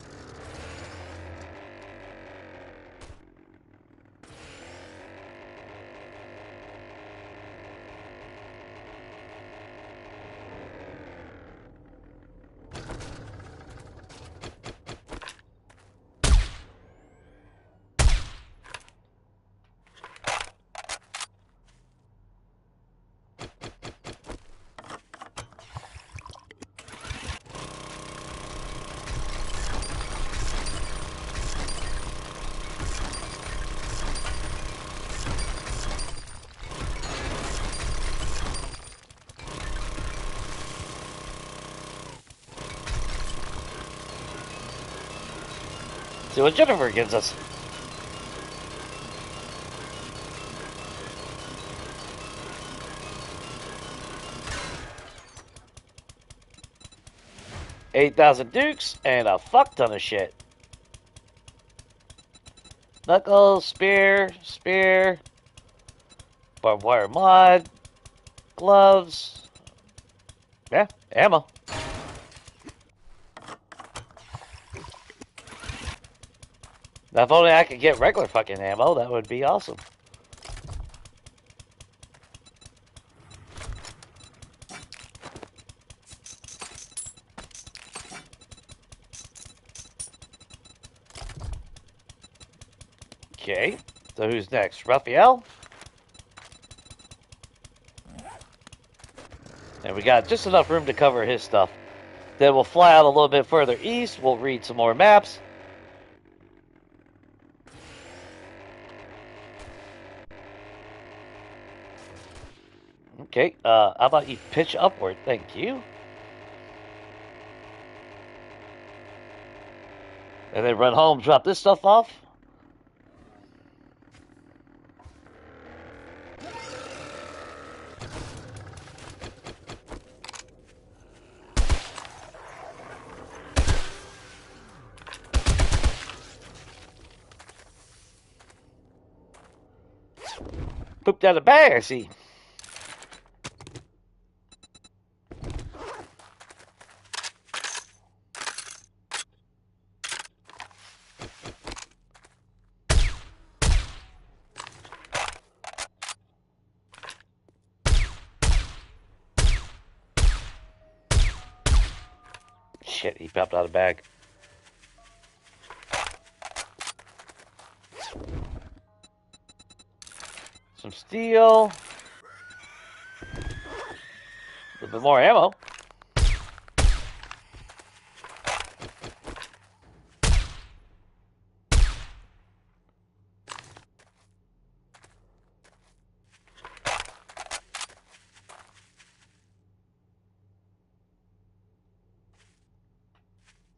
See what Jennifer gives us. $8,000 dukes and a fuck ton of shit. Knuckles, spear, barbed wire mod, gloves. Yeah, ammo. Now, if only I could get regular fucking ammo, that would be awesome. Okay, so who's next? Raphael? And we got just enough room to cover his stuff. Then we'll fly out a little bit further east. We'll read some more maps. Okay, how about you pitch upward? Thank you. And then run home, drop this stuff off. Pooped out a bag, I see. Shit, he popped out a bag. Some steel. A little bit more ammo.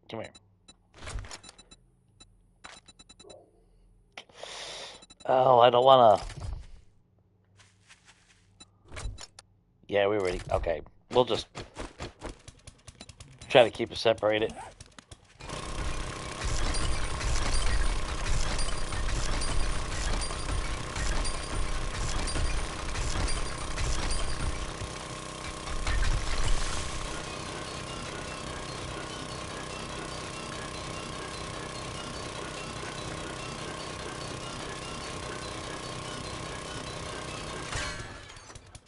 Come here. Oh, I don't want to... Yeah, we're ready. Okay, we'll just try to keep it separated.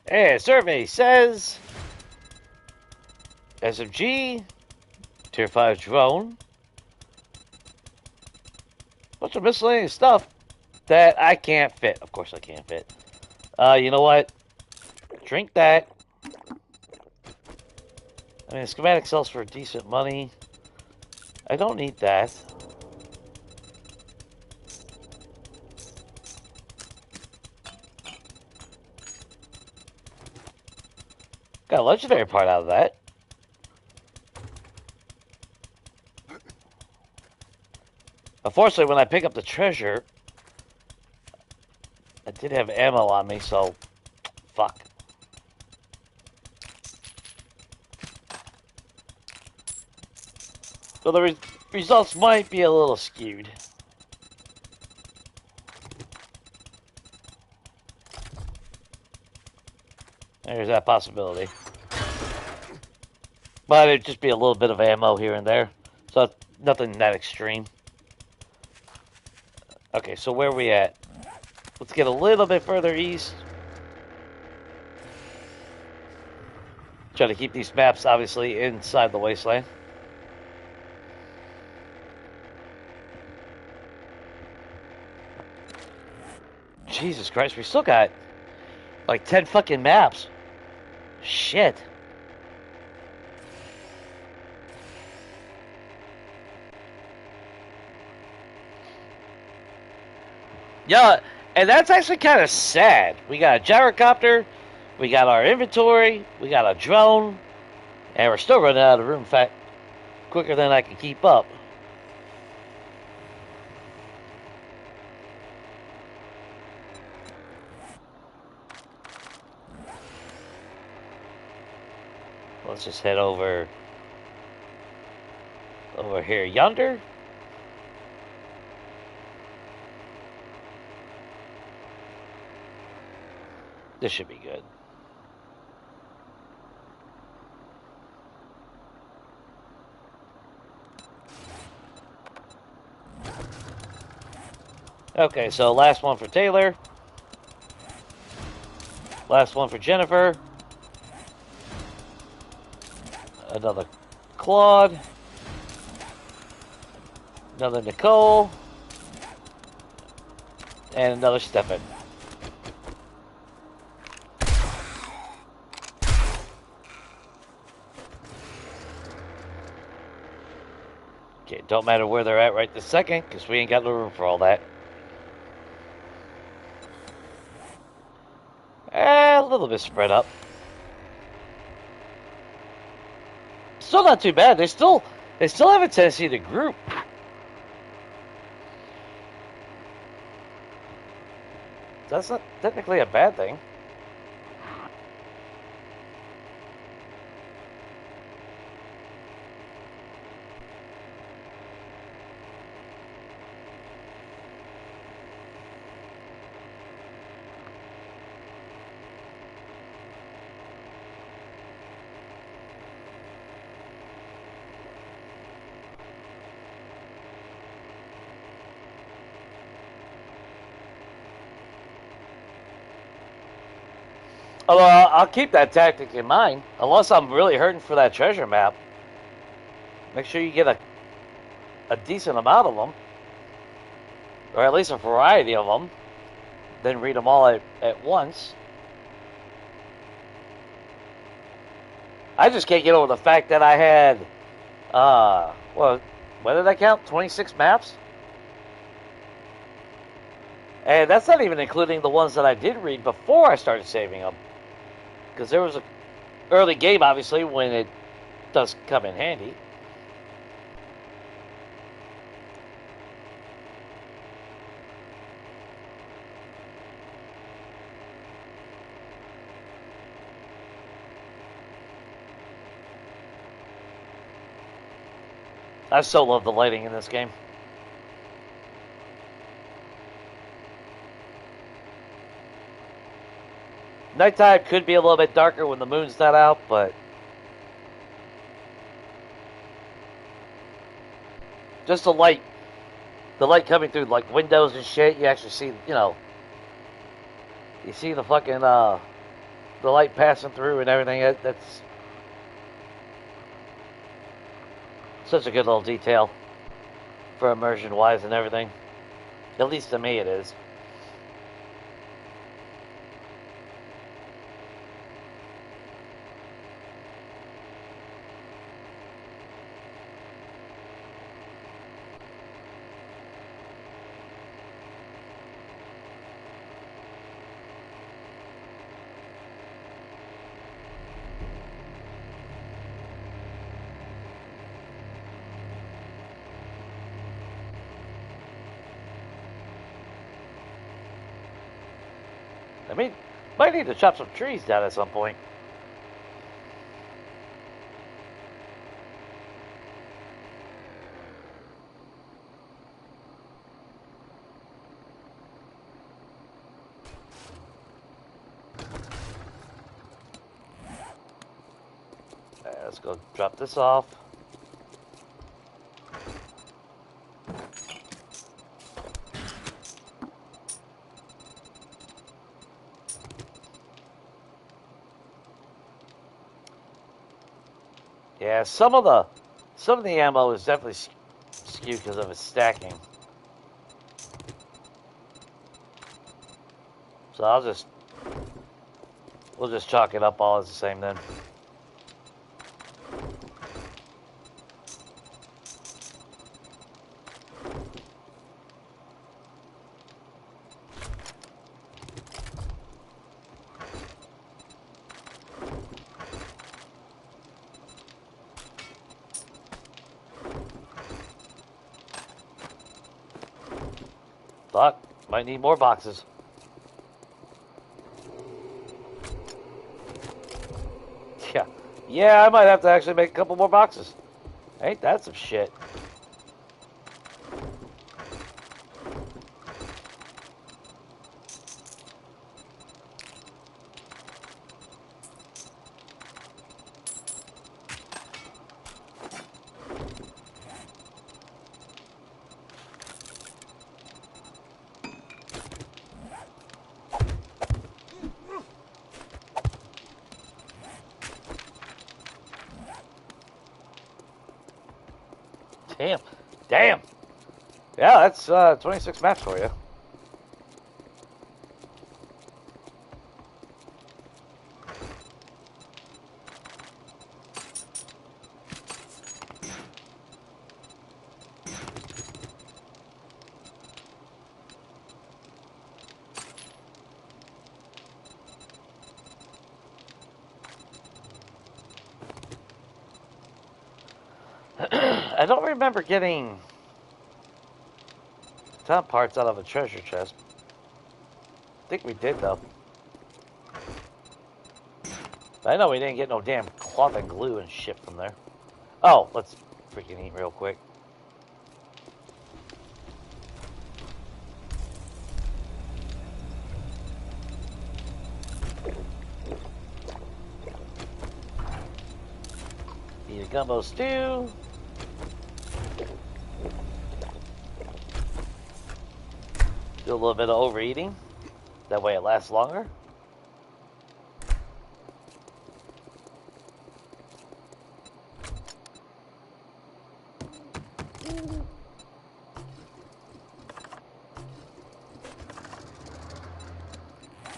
Hey, survey says SMG, Tier 5 drone, bunch of miscellaneous stuff that I can't fit. Of course I can't fit. You know what? Drink that. I mean, the schematic sells for decent money. I don't need that. Got a legendary part out of that. Unfortunately, when I pick up the treasure, I did have ammo on me, so fuck. So the results might be a little skewed. There's that possibility. But it'd just be a little bit of ammo here and there. So nothing that extreme. Okay, so where are we at? Let's get a little bit further east. Try to keep these maps, obviously, inside the wasteland. Jesus Christ, we still got like 10 fucking maps. Shit. Yeah, and that's actually kind of sad. We got a gyrocopter, we got our inventory, we got a drone, and we're still running out of room. In fact, quicker than I can keep up. Let's just head over here yonder. This should be good. Okay, so last one for Taylor. Last one for Jennifer. Another Claude. Another Nicole. And another Stefan. Okay, don't matter where they're at right this second, because we ain't got no room for all that. A little bit spread up. Still not too bad. They still have a tendency to group. That's not technically a bad thing. Although I'll keep that tactic in mind, unless I'm really hurting for that treasure map. Make sure you get a decent amount of them, or at least a variety of them. Then read them all at once. I just can't get over the fact that I had, well, what did I count? 26 maps? And that's not even including the ones that I did read before I started saving them. Because there was an early game, obviously, when it does come in handy. I so love the lighting in this game. Nighttime could be a little bit darker when the moon's not out, but just the light coming through like windows and shit, you actually see, you see the fucking the light passing through and everything. That's such a good little detail for immersion wise and everything. At least to me it is. I mean, might need to chop some trees down at some point. let's go drop this off. Yeah, some of the ammo is definitely skewed because of its stacking. So we'll just chalk it up all as the same then. But might need more boxes. Yeah. Yeah, I might have to actually make a couple more boxes. Ain't that some shit? Damn. Damn. Yeah, that's 26 maps for you. I don't remember getting top parts out of a treasure chest. I think we did, though. I know we didn't get no damn cloth and glue and shit from there. Oh, let's freaking eat real quick. Eat a gumbo stew. Do a little bit of overeating. That way it lasts longer.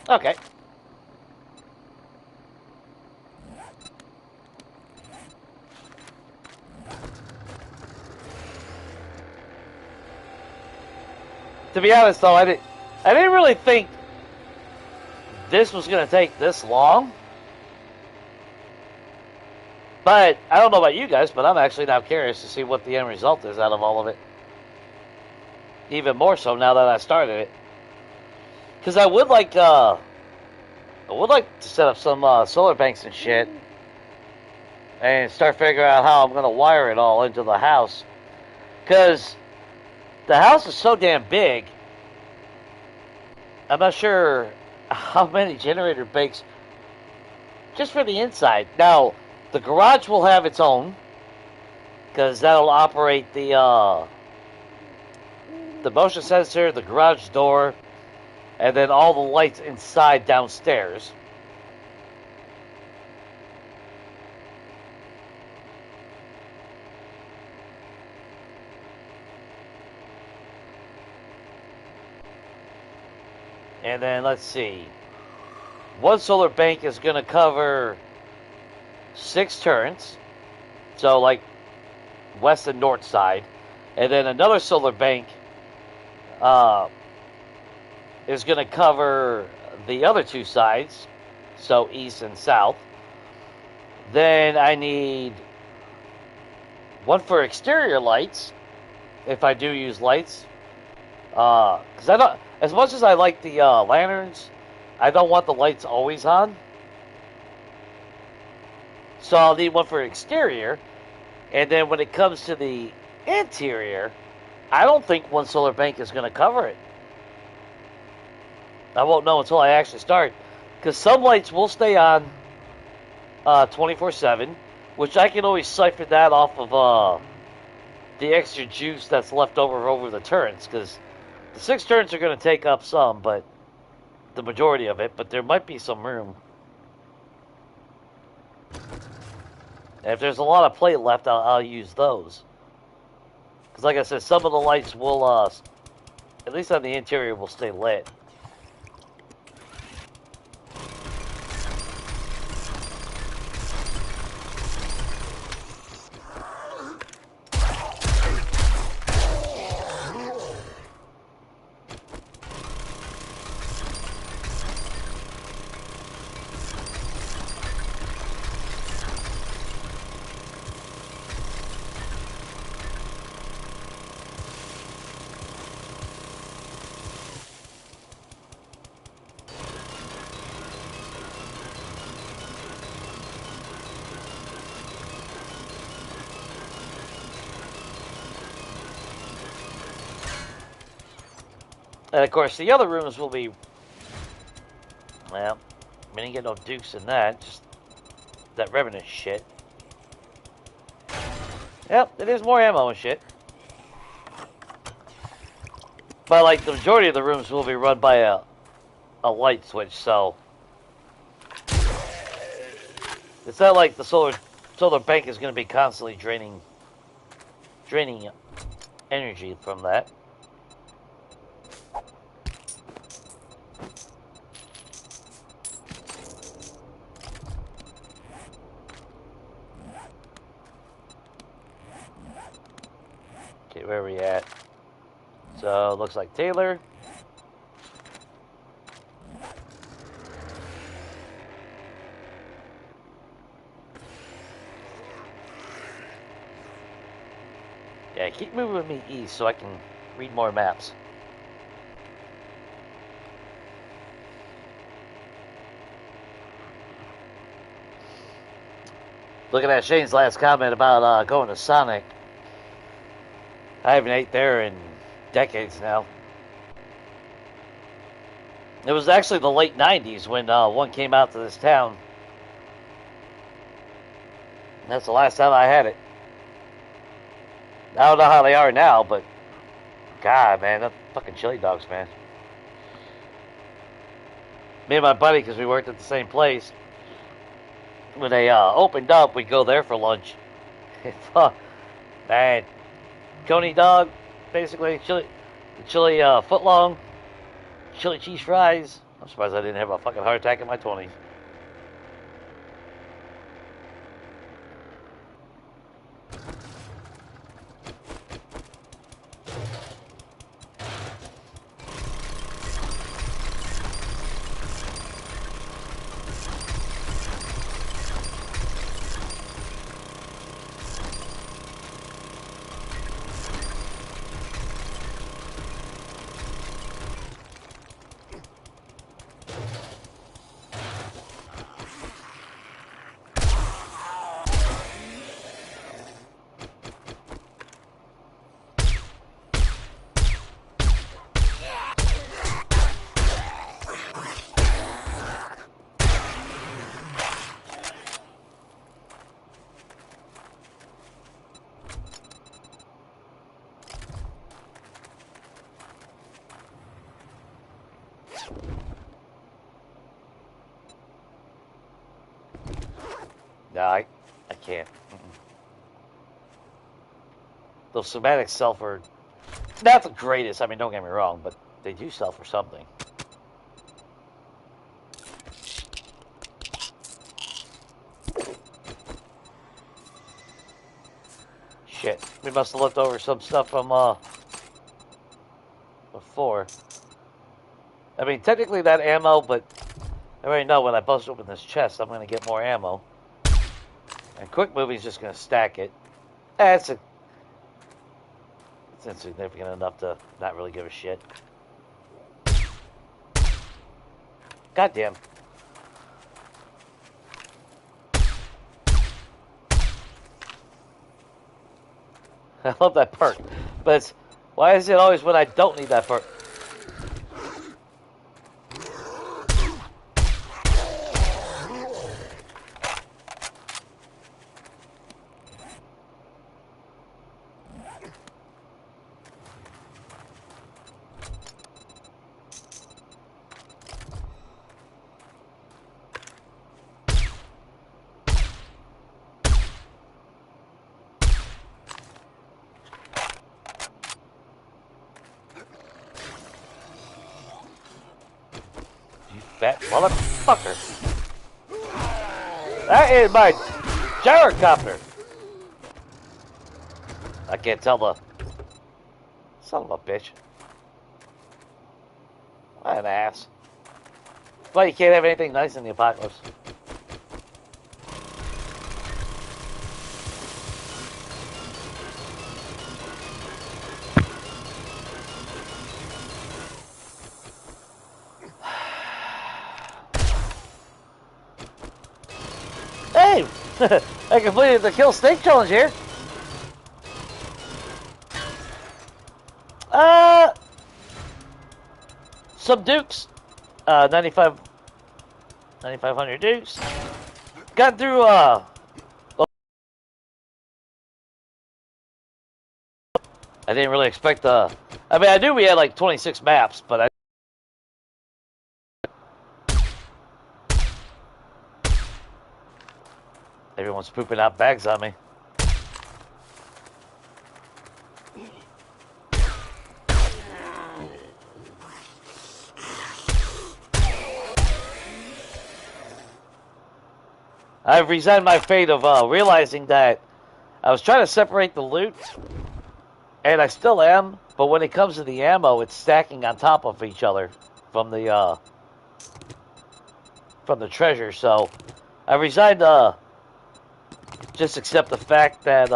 Okay. To be honest, though, I didn't really think this was going to take this long. But I don't know about you guys, but I'm actually now curious to see what the end result is out of all of it. Even more so now that I started it. Because I would like to set up some solar banks and shit, and start figuring out how I'm going to wire it all into the house. Because the house is so damn big, I'm not sure how many generator banks just for the inside. Now, the garage will have its own, because that'll operate the motion sensor, the garage door, and then all the lights inside downstairs. And then, let's see. One solar bank is going to cover 6 turrets. So, like, west and north side. And then another solar bank is going to cover the other 2 sides. So, east and south. Then I need one for exterior lights, if I do use lights. Because I don't... As much as I like the lanterns, I don't want the lights always on. So I'll need one for exterior. And then when it comes to the interior, I don't think one solar bank is going to cover it. I won't know until I actually start. Because some lights will stay on 24/7. Which I can always siphon that off of the extra juice that's left over the turrets, because the 6 turrets are going to take up some, but the majority of it, but there might be some room. And if there's a lot of plate left, I'll use those. Because like I said, some of the lights will, at least on the interior, will stay lit. And of course, the other rooms will be, well, we didn't get no dukes in that, just that Revenant shit. Yep, it is more ammo and shit. But like the majority of the rooms will be run by a light switch, so it's not like the solar bank is going to be constantly draining energy from that. Okay, where are we at? So, looks like Taylor. Yeah, keep moving with me east so I can read more maps. Looking at Shane's last comment about going to Sonic. I haven't ate there in decades now. It was actually the late 90s when one came out to this town. That's the last time I had it. I don't know how they are now, but God, man, that fucking chili dogs, man. Me and my buddy, because we worked at the same place, when they opened up, we'd go there for lunch. Man, coney dog, basically chili footlong, chili cheese fries. I'm surprised I didn't have a fucking heart attack in my 20s. No, I can't. Those somatics sell for not the greatest. I mean, don't get me wrong, but they do sell for something. Shit, we must have left over some stuff from before. I mean, technically that ammo, but I already know when I bust open this chest, I'm gonna get more ammo. And quick moving's just gonna stack it. It's insignificant enough to not really give a shit. Goddamn. I love that perk, but it's, why is it always when I don't need that perk? You fat motherfucker. That is my gyrocopter. I can't tell the son of a bitch. What an ass. But you can't have anything nice in the apocalypse. Hey! I completed the kill snake challenge here. Some dukes. 9,500 dukes. Got through, I didn't really expect I mean, I knew we had like 26 maps, but everyone's pooping out bags on me. I've resigned my fate of realizing that I was trying to separate the loot, and I still am, but when it comes to the ammo, it's stacking on top of each other from the treasure. So I resigned to just accept the fact that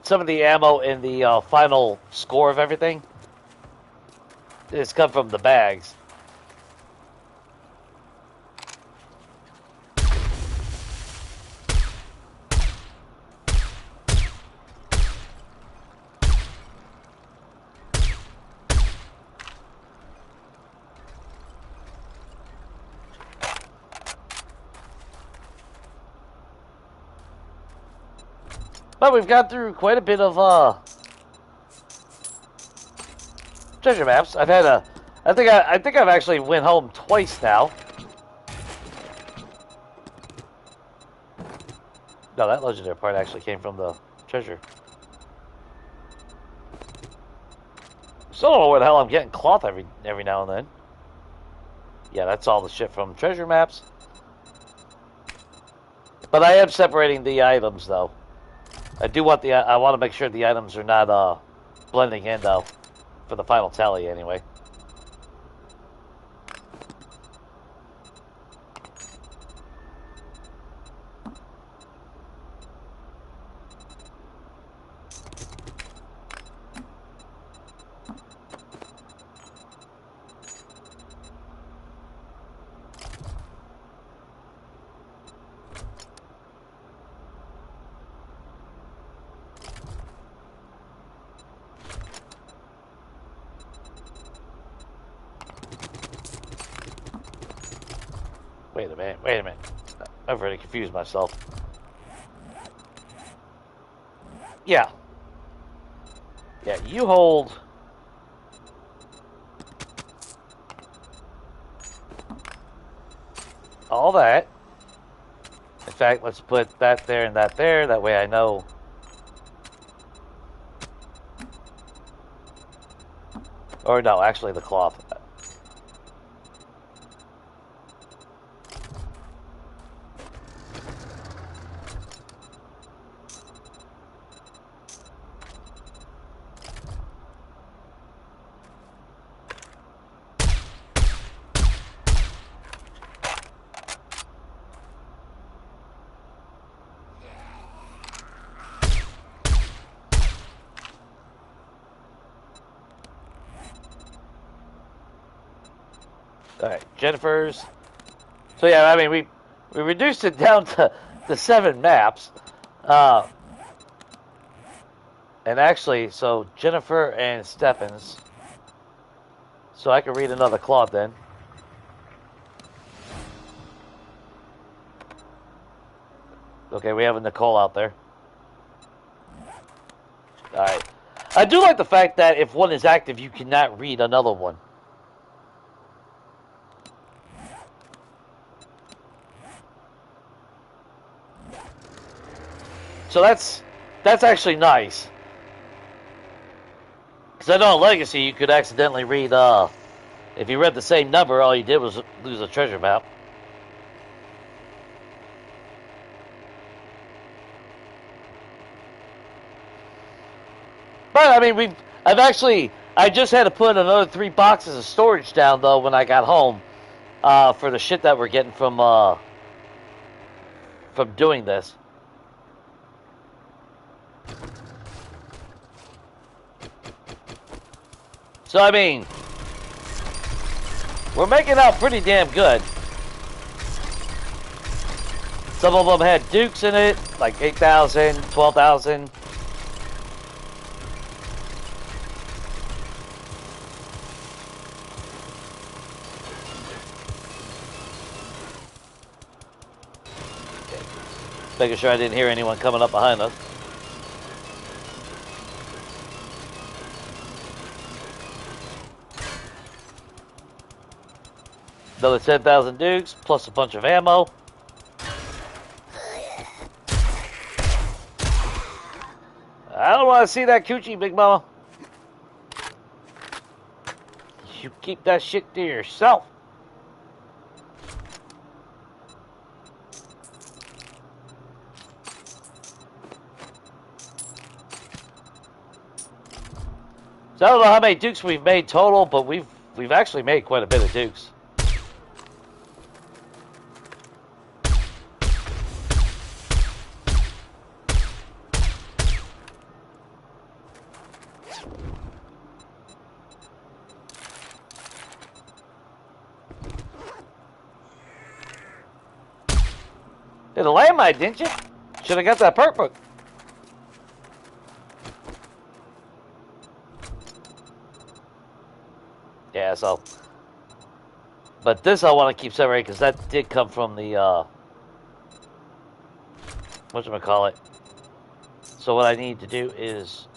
some of the ammo in the final score of everything is come from the bags. But we've got through quite a bit of treasure maps. I've had I think I've actually went home twice now. No, that legendary part actually came from the treasure. Still don't know where the hell I'm getting cloth every now and then. Yeah, that's all the shit from treasure maps. But I am separating the items though. I want to make sure the items are not blending in though, for the final tally anyway. Wait a minute. I've already confused myself. Yeah. Yeah, you hold... all that. In fact, let's put that there and that there. That way I know... or no, actually the cloth. Alright, Jennifer's. So yeah, I mean, we reduced it down to 7 maps. And actually, so Jennifer and Stephens. So I can read another cloth then. Okay, we have a Nicole out there. Alright. I do like the fact that if one is active, you cannot read another one. So that's actually nice. Because I know in Legacy you could accidentally read If you read the same number, all you did was lose a treasure map. But I mean, I just had to put another 3 boxes of storage down though when I got home, for the shit that we're getting from doing this. So I mean, we're making out pretty damn good. Some of them had dukes in it, like 8,000, 12,000. Making sure I didn't hear anyone coming up behind us. Another 10,000 dukes, plus a bunch of ammo. I don't want to see that coochie, Big Mama. You keep that shit to yourself. So I don't know how many dukes we've made total, but we've actually made quite a bit of dukes. Did a landmine, didn't you? Should have got that perk book. Yeah, so. But this I want to keep separated because that did come from the, whatchamacallit. So what I need to do is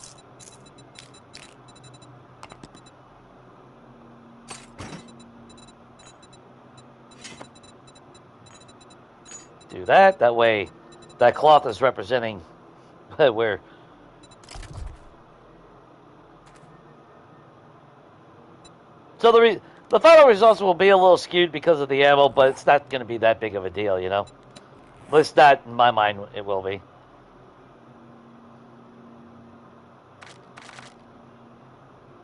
do that. That way, that cloth is representing where. So the final results will be a little skewed because of the ammo, but it's not going to be that big of a deal, you know. At least not in my mind, it will be.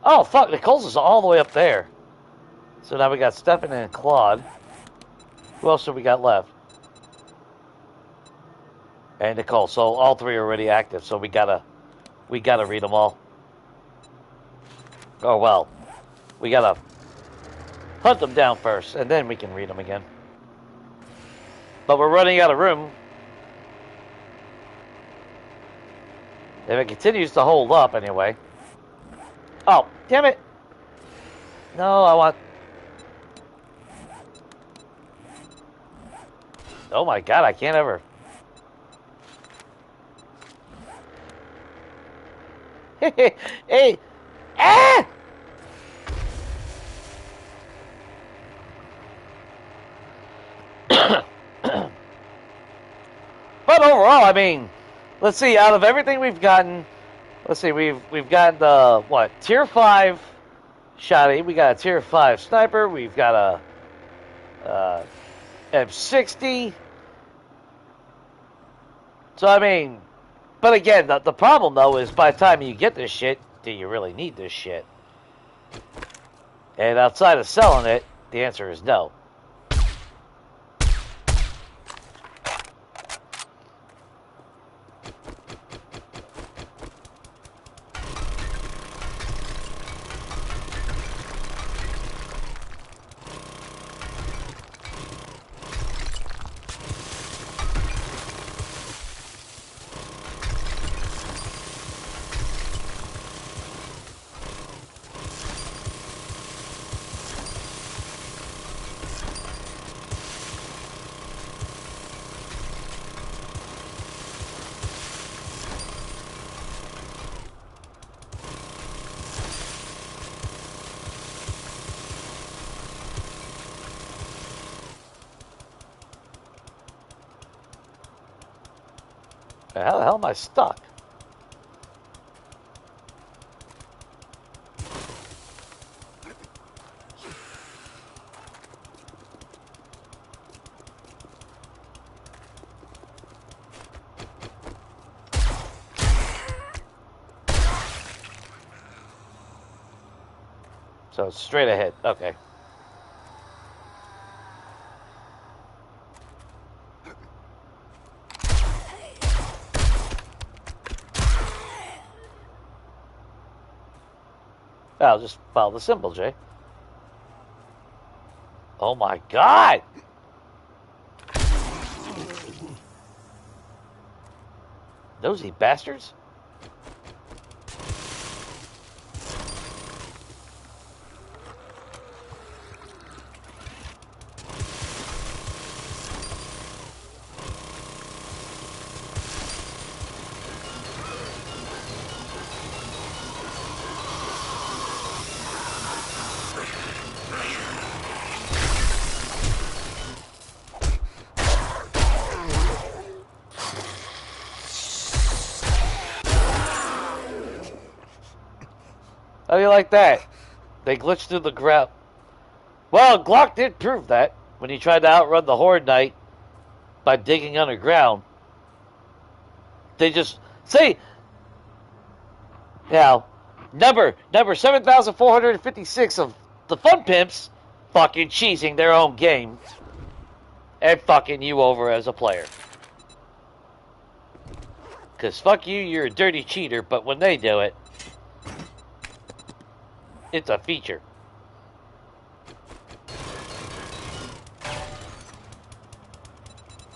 Oh fuck! Nicole's is all the way up there. So now we got Stefan and Claude. Who else have we got left? And Nicole. So all 3 are already active. So we gotta read them all. Oh well, we gotta hunt them down first, and then we can read them again. But we're running out of room. If it continues to hold up, anyway. Oh, damn it! No, I want. Oh my god, I can't ever. Hey! Ah! But overall, I mean, let's see. Out of everything we've gotten, let's see. We've got the what tier 5 shotty. We got a tier 5 sniper. We've got a M60. So I mean, but again, the problem though is by the time you get this shit, do you really need this shit? And outside of selling it, the answer is no. How the hell am I stuck? So it's straight ahead. Okay. I'll just follow the symbol, Jay. Oh my god! Nosy bastards. How do you like that? They glitched through the ground. Well, Glock did prove that when he tried to outrun the Horde Knight by digging underground. They just see now number 7,456 of the Fun Pimps fucking cheesing their own game and fucking you over as a player. Cause fuck you, you're a dirty cheater, but when they do it, it's a feature.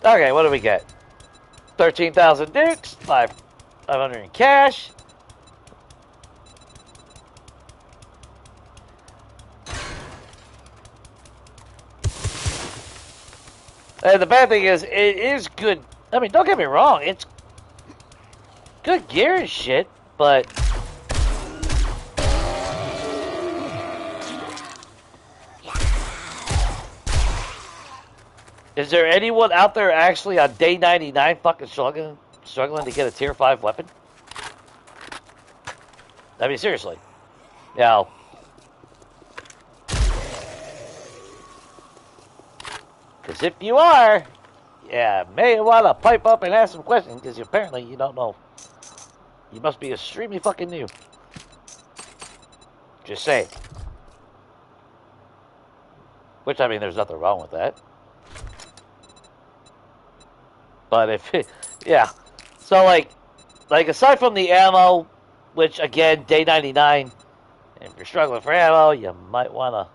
Okay, what do we get? 13,000 dukes, 500 in cash. And the bad thing is, it is good. I mean, don't get me wrong, it's good gear and shit, but is there anyone out there actually on day 99 fucking struggling to get a tier 5 weapon? I mean, seriously. Now, because if you are, yeah, may want to pipe up and ask some questions, because apparently you don't know. You must be extremely fucking new. Just saying. Which, I mean, there's nothing wrong with that. But if it, yeah. So, like, aside from the ammo, which, again, day 99, if you're struggling for ammo, you might want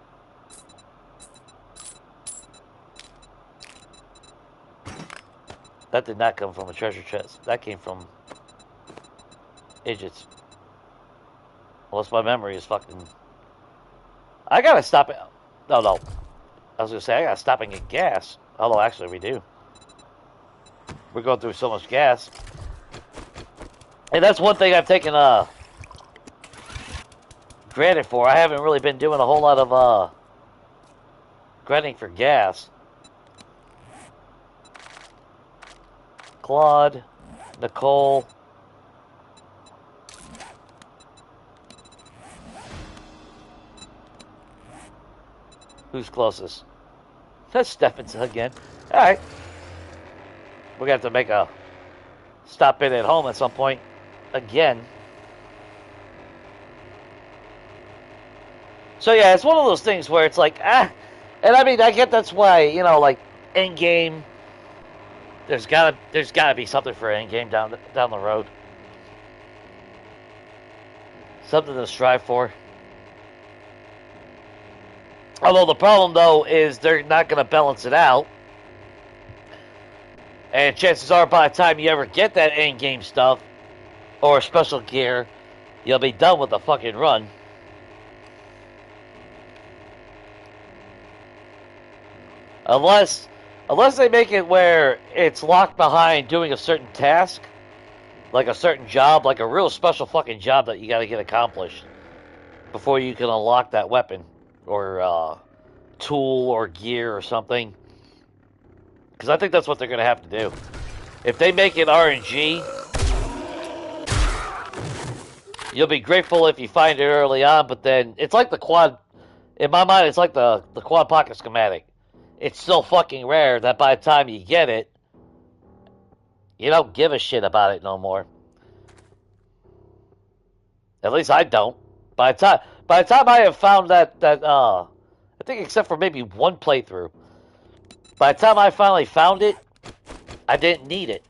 to... That did not come from a treasure chest. That came from idiots. Unless my memory is fucking... I gotta stop it. No. I was gonna say, I gotta stop and get gas. Although, actually, we do. We're going through so much gas. And that's one thing I've taken granted for. I haven't really been doing a whole lot of grinding for gas. Claude, Nicole. Who's closest? That's Stephens again. Alright. We're going to have to make a stop in at home at some point. Again. So yeah, it's one of those things where it's like, and I mean, I get that's why, you know, like, endgame, there's gotta be something for endgame down the road. Something to strive for. Although the problem, though, is they're not going to balance it out. And chances are, by the time you ever get that endgame stuff, or special gear, you'll be done with the fucking run. Unless they make it where it's locked behind doing a certain task, like a certain job, like a real special fucking job that you gotta get accomplished before you can unlock that weapon, or tool, or gear, or something. Because I think that's what they're going to have to do. If they make it RNG, you'll be grateful if you find it early on, but then it's like the quad. In my mind, it's like the quad pocket schematic. It's so fucking rare that by the time you get it, you don't give a shit about it no more. At least I don't. By By the time I have found that I think except for maybe one playthrough, by the time I finally found it, I didn't need it.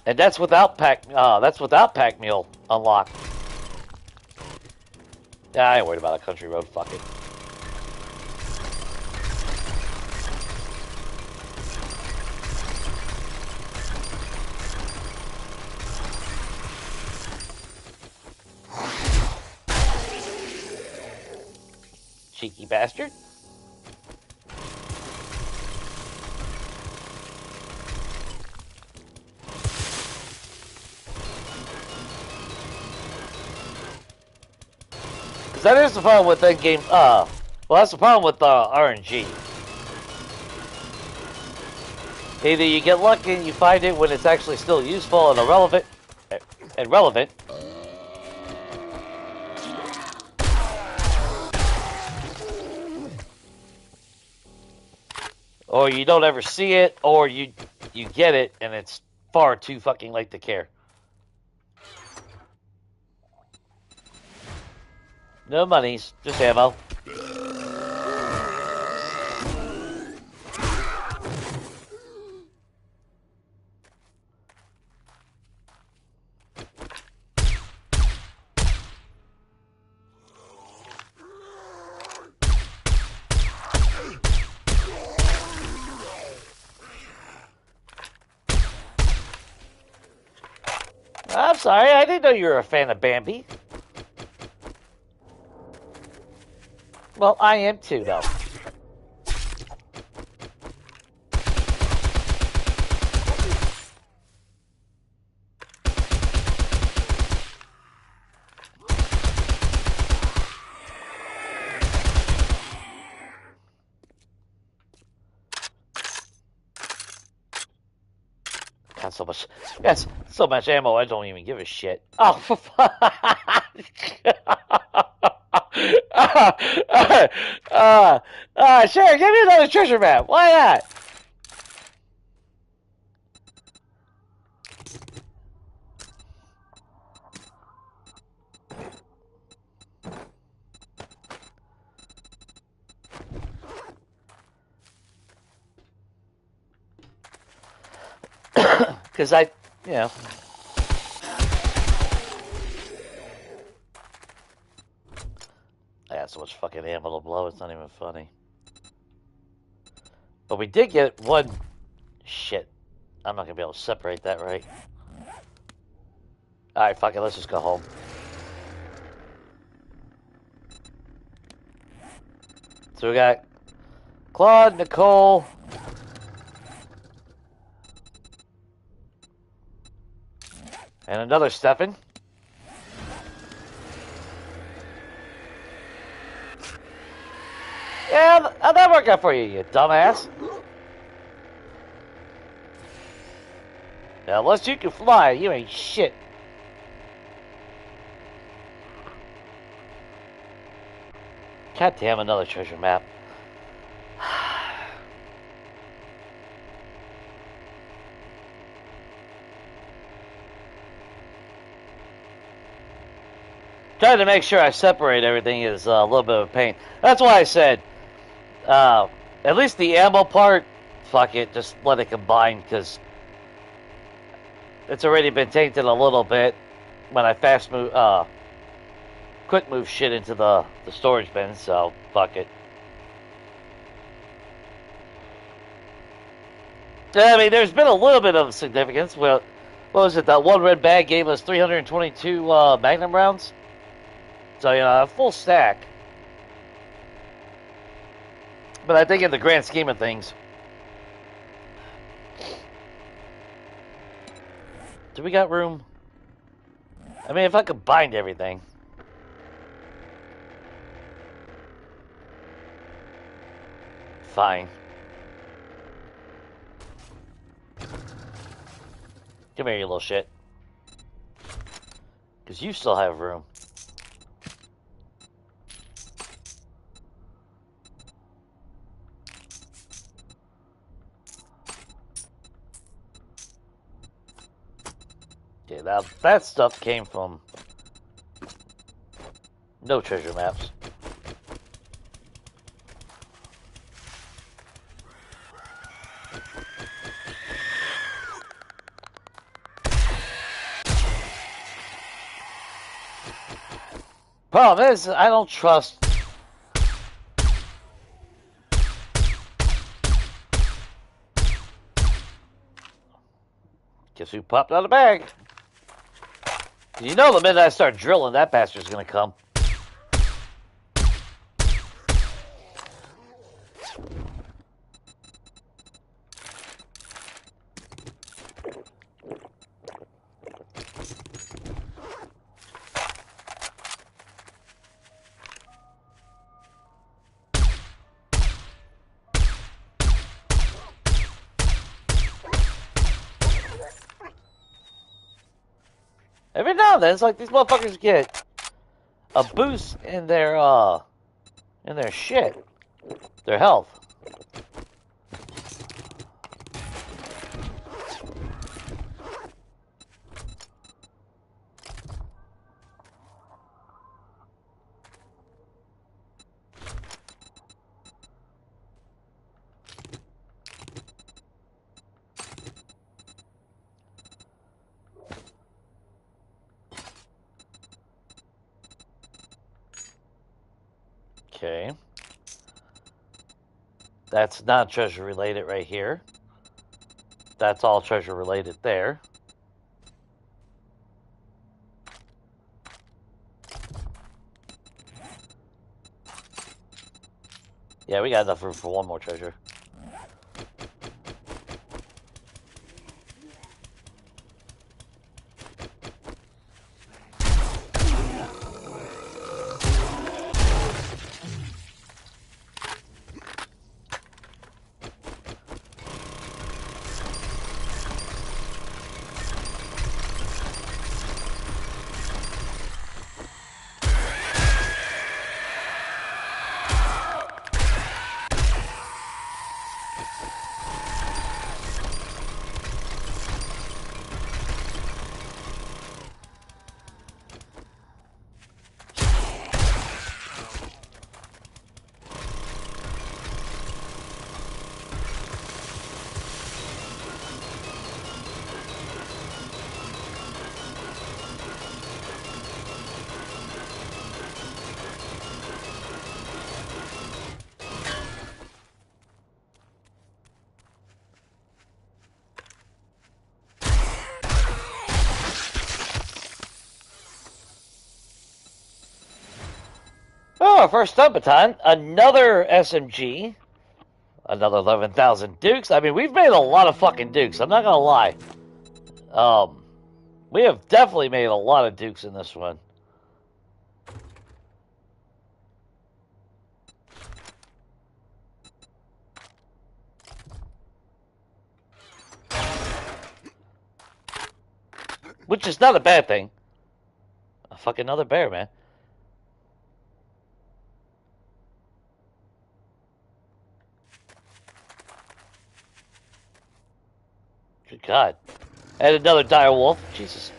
And that's without pack mule unlocked. Yeah, I ain't worried about a country road. Fuck it. Cheeky bastard. Because that is the problem with that game. Well, that's the problem with RNG. Either you get lucky and you find it when it's actually still useful and relevant, or you don't ever see it, or you get it and it's far too fucking late to care. No monies, just ammo. I'm sorry, I didn't know you were a fan of Bambi. Well, I am too, though. Got so much. That's so much ammo. I don't even give a shit. Oh, for fuck! Sure. Give me another treasure map. Why not? Because I got so much fucking ammo to blow. It's not even funny. But we did get one. Shit. I'm not gonna be able to separate that right. Alright, fuck it. Let's just go home. So we got Claude, Nicole, and another Stefan. Yeah, how'd that work out for you, you dumbass? Now, unless you can fly, you ain't shit. God damn, another treasure map. Trying to make sure I separate everything is a little bit of a pain. That's why I said, at least the ammo part, fuck it, just let it combine, because it's already been tainted a little bit when I quick move shit into the storage bin, so fuck it. I mean, there's been a little bit of significance. Well, what was it? That one red bag gave us 322 Magnum rounds. So, a full stack. But I think in the grand scheme of things... Do we got room? I mean, if I combined everything... Fine. Come here, you little shit. Because you still have room. Yeah, that stuff came from No treasure maps. Problem is, I don't trust. Guess who popped out of the bag? You know, the minute I start drilling, that bastard's gonna come. Every now and then, it's like these motherfuckers get a boost in their shit, their health. Okay. That's not treasure related right here. That's all treasure related there. Yeah, we got enough room for one more treasure. Oh, first up, Baton, another SMG, another 11,000 Dukes. I mean, we've made a lot of fucking Dukes. I'm not gonna lie. We have definitely made a lot of Dukes in this one. Which is not a bad thing. Fucking another bear, man. Good God. And another dire wolf. Jesus.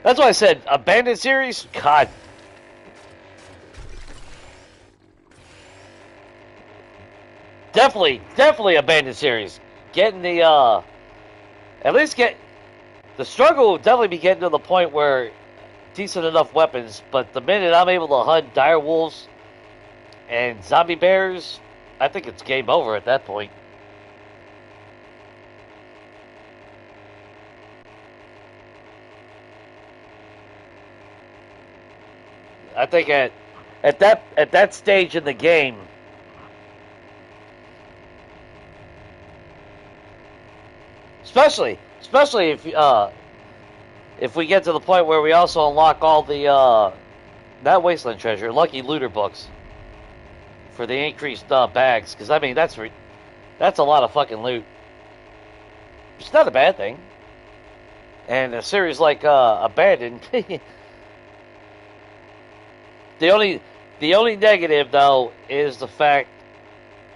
That's why I said abandoned series. God. Definitely abandoned series. Getting the at least get the struggle will definitely be getting to the point where decent enough weapons, but the minute I'm able to hunt dire wolves and zombie bears, I think it's game over at that point. I think at that stage in the game, especially if we get to the point where we also unlock all the not wasteland treasure, lucky looter books for the increased bags, because I mean that's a lot of fucking loot. It's not a bad thing. And a series like Abandoned. The only negative though is the fact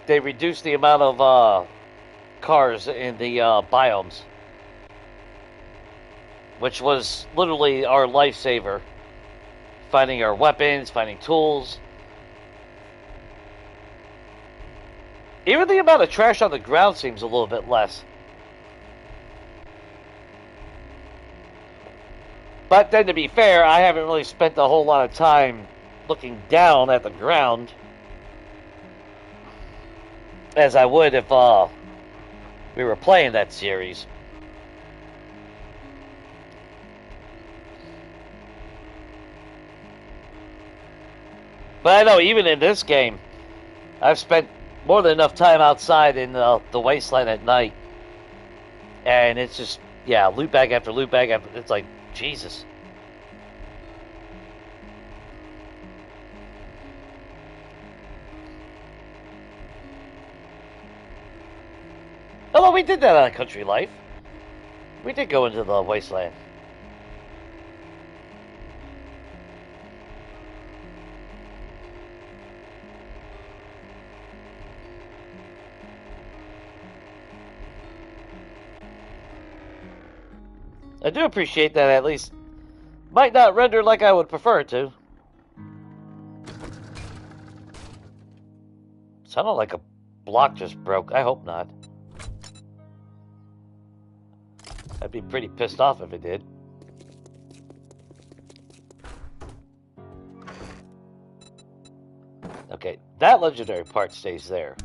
they reduced the amount of cars in the biomes, which was literally our lifesaver finding our weapons, finding tools. Even the amount of trash on the ground seems a little bit less. But then to be fair, I haven't really spent a whole lot of time looking down at the ground as I would if we were playing that series. But I know even in this game, I've spent more than enough time outside in the wasteland at night. And it's just, yeah, loot bag after loot bag after, it's like, Jesus. Although we did that on Country Life. We did go into the wasteland. I do appreciate that at least. Might not render like I would prefer it to. Sounded like a block just broke. I hope not. I'd be pretty pissed off if it did. Okay, that legendary part stays there.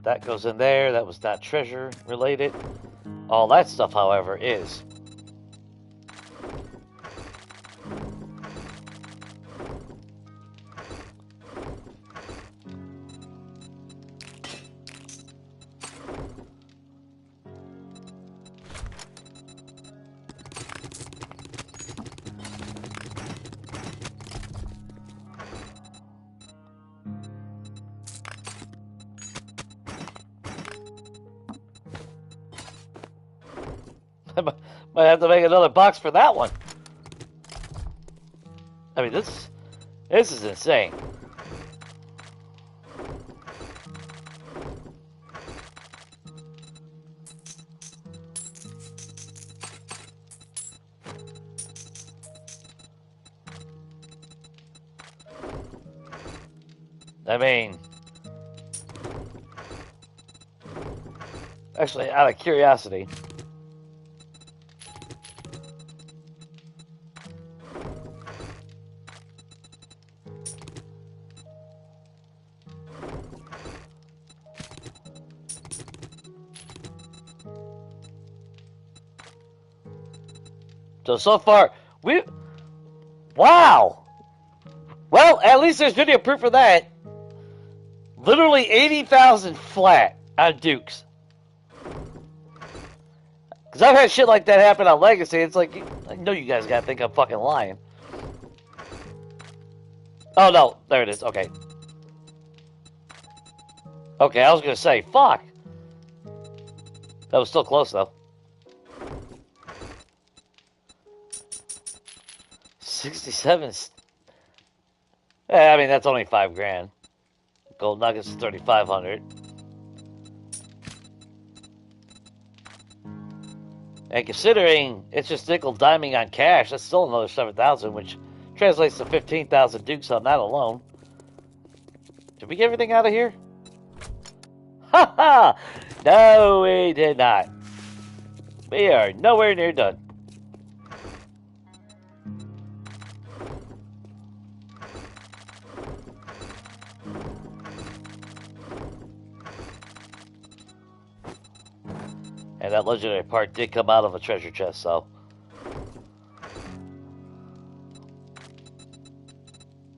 That goes in there. That was not treasure related. All that stuff, however, is. Might have to make another box for that one. I mean, this is insane. I mean, actually, out of curiosity, so far, wow! Well, at least there's video proof of that. Literally 80,000 flat on Dukes. Because I've had shit like that happen on Legacy. It's like, I know you guys gotta think I'm fucking lying. Oh no, there it is, okay. Okay, I was gonna say, fuck. That was still close though. 67. Yeah, I mean, that's only 5 grand. Gold nuggets is 3,500. And considering it's just nickel diming on cash, that's still another 7,000, which translates to 15,000 Dukes on that alone. Did we get everything out of here? Ha ha! No, we did not. We are nowhere near done. And that legendary part did come out of a treasure chest, so.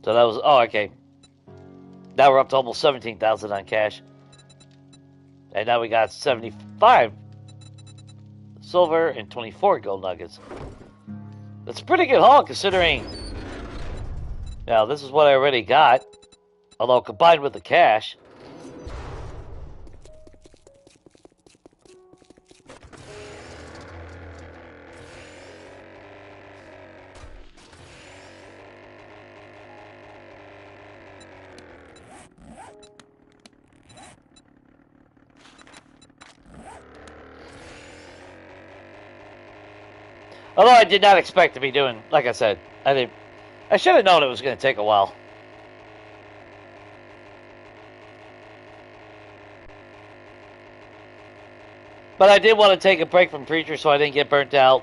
So that was, oh, okay. Now we're up to almost 17,000 on cash. And now we got 75 silver and 24 gold nuggets. That's a pretty good haul considering. Now, this is what I already got. Although combined with the cash. Although I did not expect to be doing, like I said, I should have known it was going to take a while. But I did want to take a break from Preacher so I didn't get burnt out.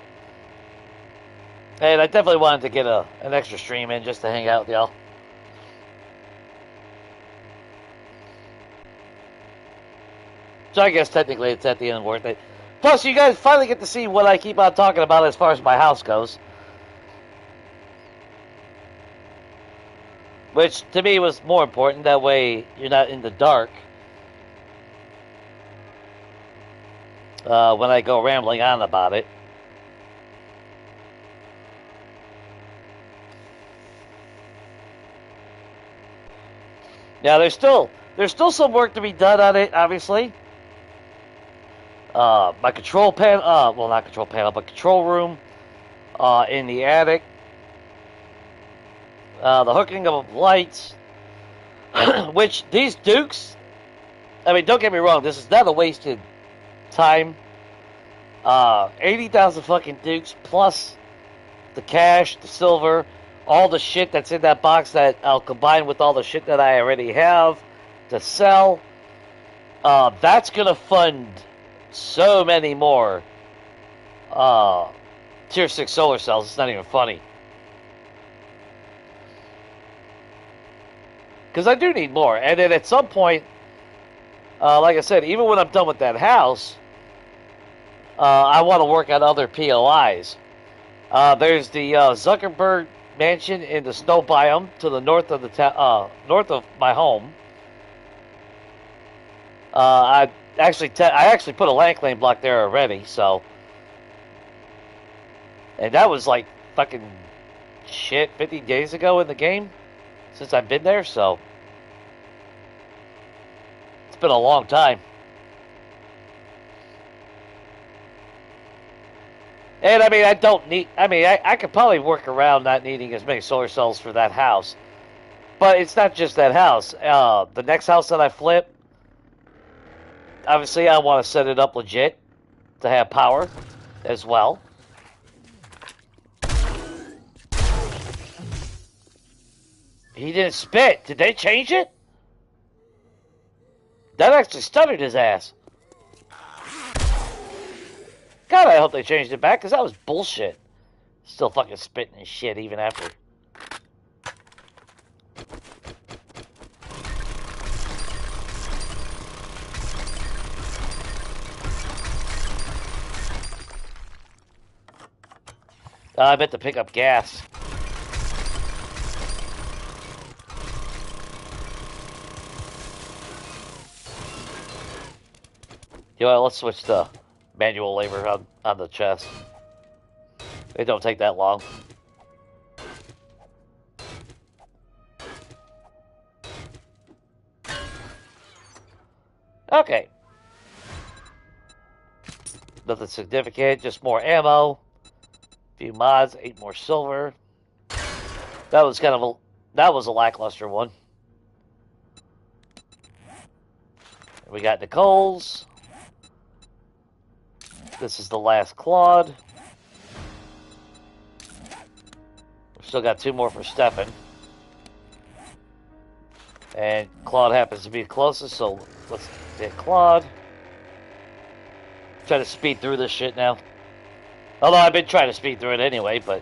And I definitely wanted to get an extra stream in just to hang out with y'all. So I guess technically it's at the end worth it. Plus, you guys finally get to see what I keep on talking about as far as my house goes. Which, to me, was more important. That way, you're not in the dark. When I go rambling on about it. Now, there's still some work to be done on it, obviously. My control panel, well, not control panel, but control room in the attic. The hooking of lights, which these Dukes, I mean, don't get me wrong, this is not a wasted time. 80,000 fucking Dukes plus the cash, the silver, all the shit that's in that box that I'll combine with all the shit that I already have to sell. That's gonna fund so many more tier 6 solar cells. It's not even funny. Because I do need more. And then at some point, like I said, even when I'm done with that house, I want to work on other POIs. There's the Zuckerberg mansion in the snow biome to the north of the north of my home. I actually put a land claim block there already, so, and that was like fucking shit 50 days ago in the game since I've been there, so it's been a long time. And I mean, I could probably work around not needing as many solar cells for that house. But it's not just that house. The next house that I flip, obviously I want to set it up legit to have power as well. He didn't spit. Did they change it? That actually stuttered his ass. God, I hope they changed it back, because that was bullshit. Still fucking spitting his shit even after. I meant to pick up gas. You know what, let's switch to manual labor on the chest. They don't take that long. Okay. Nothing significant, just more ammo. Few mods, 8 more silver. That was a lackluster one. We got Nicole's. This is the last Claude. We've still got 2 more for Stefan. And Claude happens to be the closest, so let's get Claude. Try to speed through this shit now. Although I've been trying to speed through it anyway, but...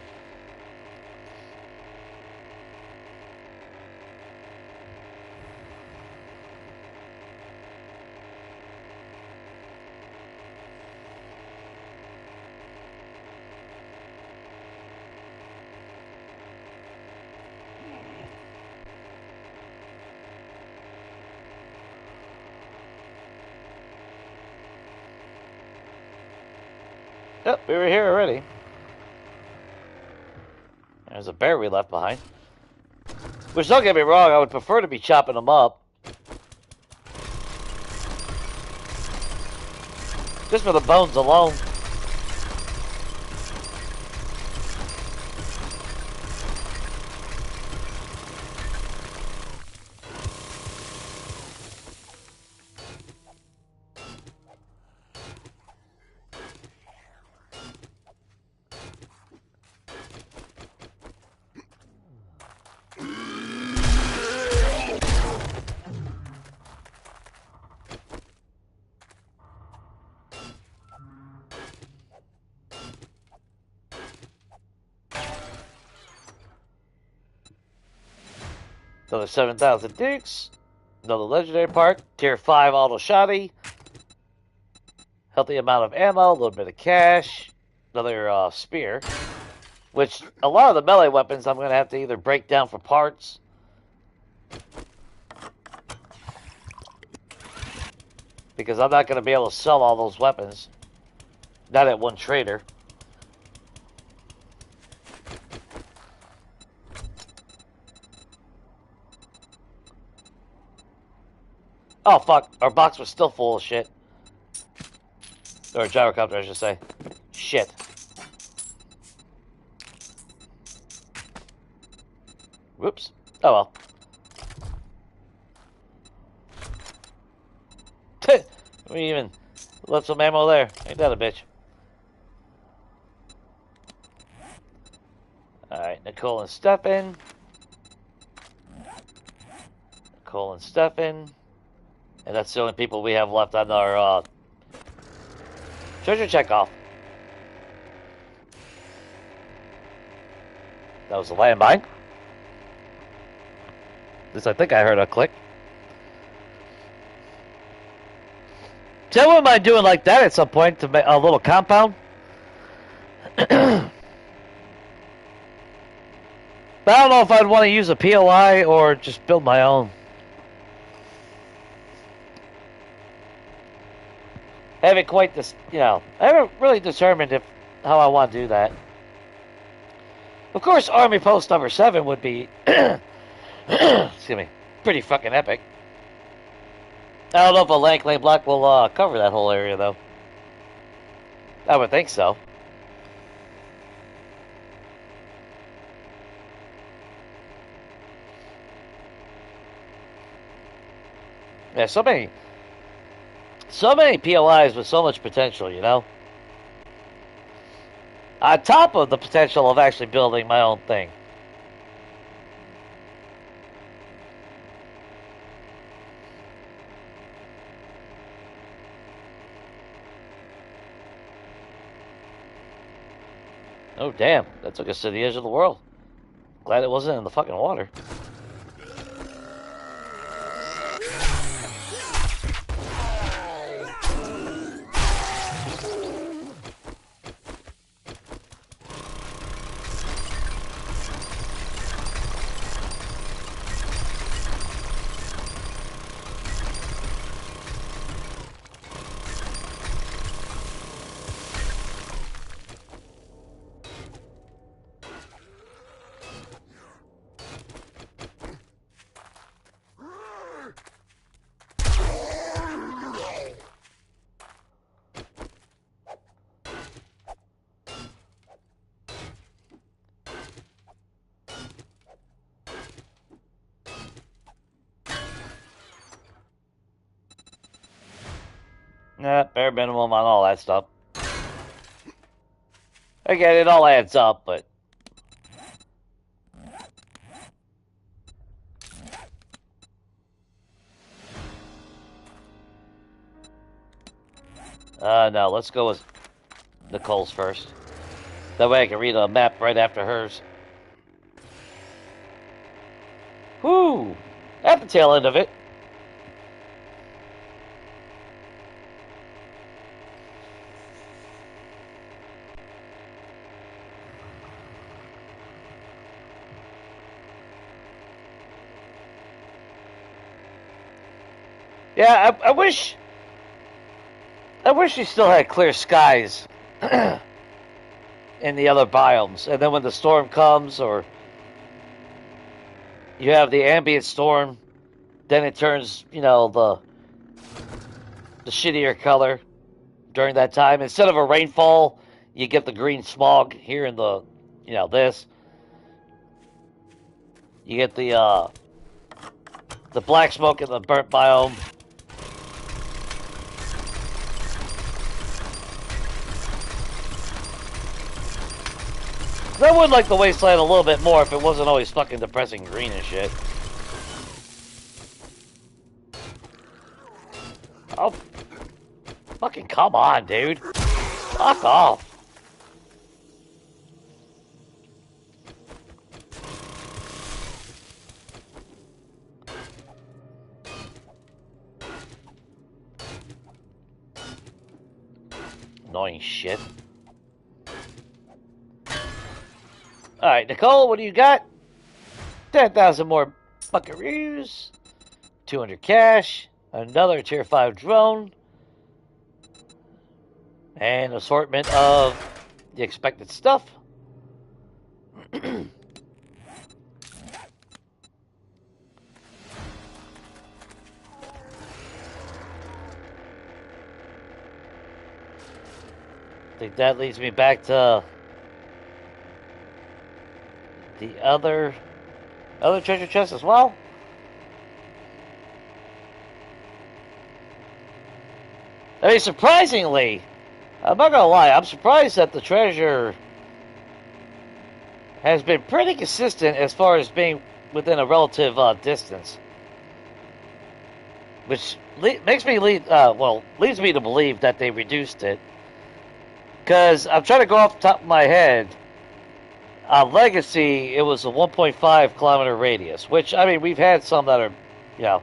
Yep, we were here already. There's a bear we left behind. Which, don't get me wrong, I would prefer to be chopping them up. Just for the bones alone. Another 7,000 dukes. Another legendary part. Tier 5 auto shotty. Healthy amount of ammo. A little bit of cash. Another spear. Which, a lot of the melee weapons I'm going to have to either break down for parts. Because I'm not going to be able to sell all those weapons. Not at one trader. Oh, fuck. Our box was still full of shit. Or a gyrocopter, I should say. Shit. Whoops. Oh, well. We even left some ammo there. Ain't that a bitch? Alright, Nicole and Stefan. Nicole and Stefan. And that's the only people we have left on our treasure checkoff. That was a landmine. At least I think I heard a click. So I wouldn't mind doing like that at some point to make a little compound. But I don't know if I'd want to use a POI or just build my own. I haven't quite I haven't really determined how I want to do that. Of course, Army Post number 7 would be, excuse me, pretty fucking epic. I don't know if a Lank Lane block will cover that whole area, though. I would think so. Yeah, so many POIs with so much potential, you know? On top of the potential of actually building my own thing. Oh, damn. That took us to the edge of the world. Glad it wasn't in the fucking water. Nah, bare minimum on all that stuff. Again, it all adds up, but... no, let's go with Nicole's first. That way I can read a map right after hers. Whoo! At the tail end of it. Yeah, I wish you still had clear skies in the other biomes. And then when the storm comes, or you have the ambient storm, then it turns, the shittier color during that time. Instead of a rainfall, you get the green smog here in the, this. You get the black smoke in the burnt biome. I would like the wasteland a little bit more if it wasn't always fucking depressing green and shit. Oh, fucking come on, dude. Fuck off. Annoying shit. Alright, Nicole, what do you got? 10,000 more buckaroos. 200 cash. Another tier 5 drone. And assortment of the expected stuff. I think that leads me back to the other treasure chest as well. I mean, surprisingly, I'm not gonna lie, I'm surprised that the treasure has been pretty consistent as far as being within a relative distance, which leads me to believe that they reduced it. Because I'm trying to go off the top of my head. On Legacy, it was a 1.5 kilometer radius, which, I mean, we've had some that are, you know,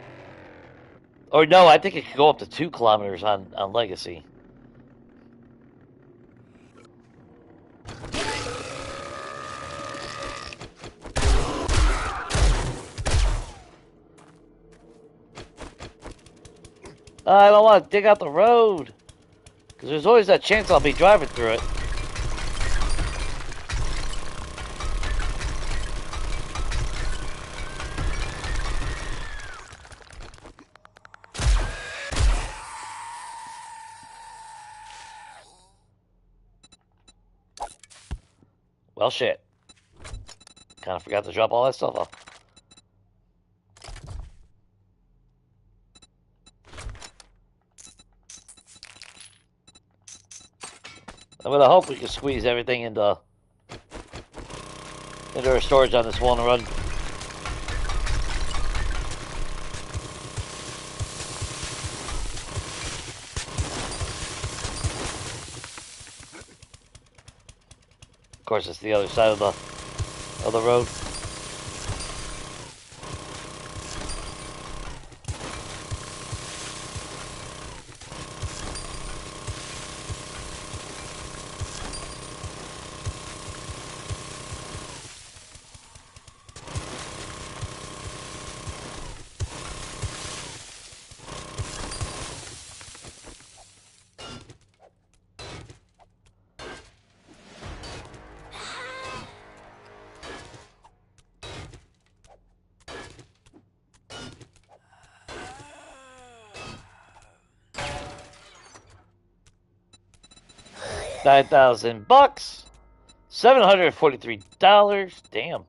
or no, I think it could go up to 2 kilometers on Legacy. I don't want to dig out the road, because there's always that chance I'll be driving through it. Well, shit. Kind of forgot to drop all that stuff off. I'm gonna hope we can squeeze everything into our storage on this one run. Of course, it's the other side of the road. $9,000, $743. Damn.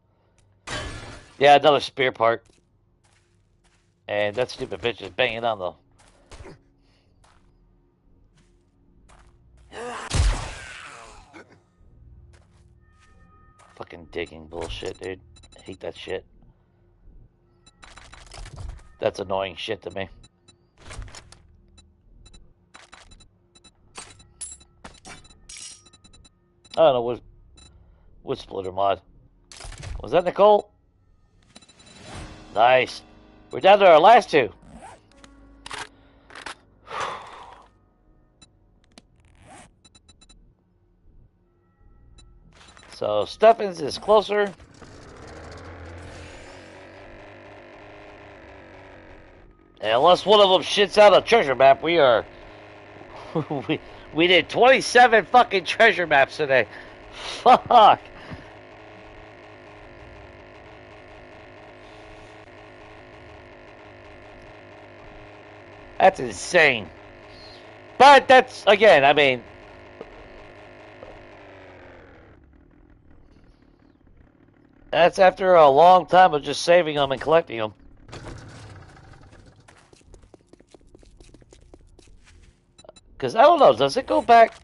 Yeah, another spear part. And that stupid bitch is banging on the. Fucking digging bullshit, dude. I hate that shit. That's annoying shit to me. I don't know, wood splitter mod. Was that Nicole? Nice. We're down to our last two. So Stephens is closer. And unless one of them shits out a treasure map, we are... we did 27 fucking treasure maps today. Fuck. That's insane. But that's, again, I mean... That's after a long time of just saving them and collecting them. Because, I don't know, does it go back...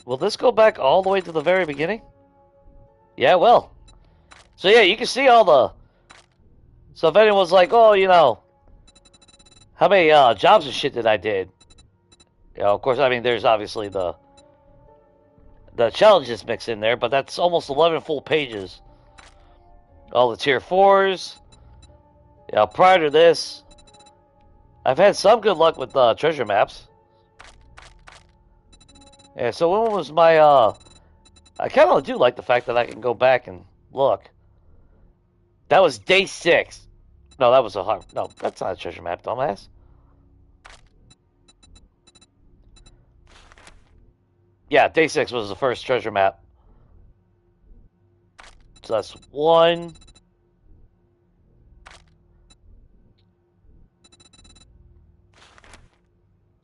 Will this go back all the way to the very beginning? Yeah, it will. So, yeah, you can see all the... So, if anyone's like, oh, you know... How many jobs and shit that I did? You know, of course, I mean, there's obviously the challenges mixed in there, but that's almost 11 full pages. All the tier 4s. You know, prior to this, I've had some good luck with treasure maps. Yeah, so when was my, I kind of do like the fact that I can go back and look. That was day 6. No, that was a hard, no, that's not a treasure map, dumbass. Yeah, day 6 was the first treasure map. So that's 1.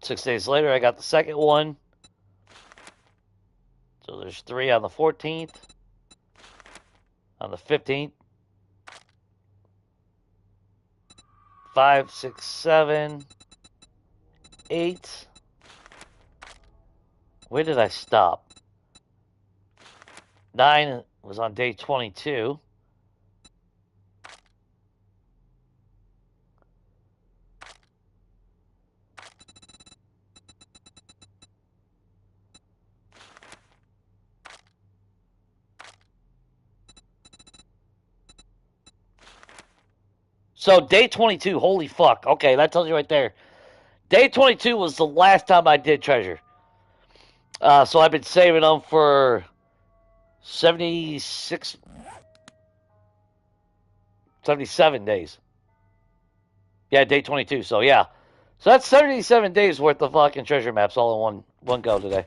Six days later, I got the second one. So there's 3 on the 14th, on the 15th, 5, 6, 7, 8. Where did I stop? 9 was on day 22. So day 22, holy fuck. Okay, that tells you right there. Day 22 was the last time I did treasure. So I've been saving them for 76, 77 days. Yeah, day 22. So yeah. So that's 77 days worth of fucking treasure maps all in one go today.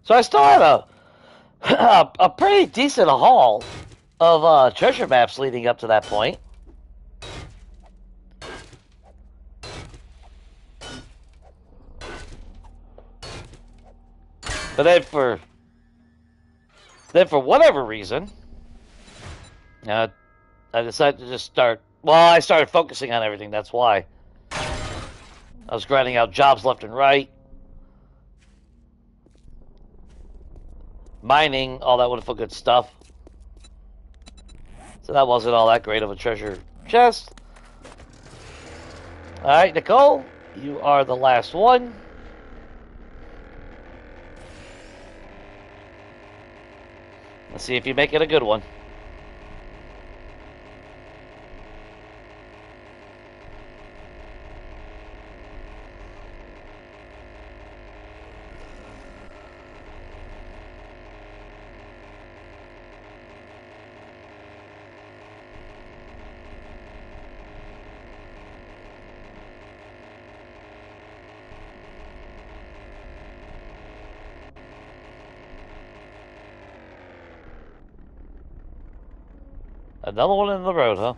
So I still had a pretty decent haul of treasure maps leading up to that point. But then for whatever reason, I decided to just start. Well, I started focusing on everything. That's why I was grinding out jobs left and right, mining, all that wonderful good stuff. So that wasn't all that great of a treasure chest. All right, Nicole, you are the last one. Let's see if you make it a good one. Another one in the road, huh?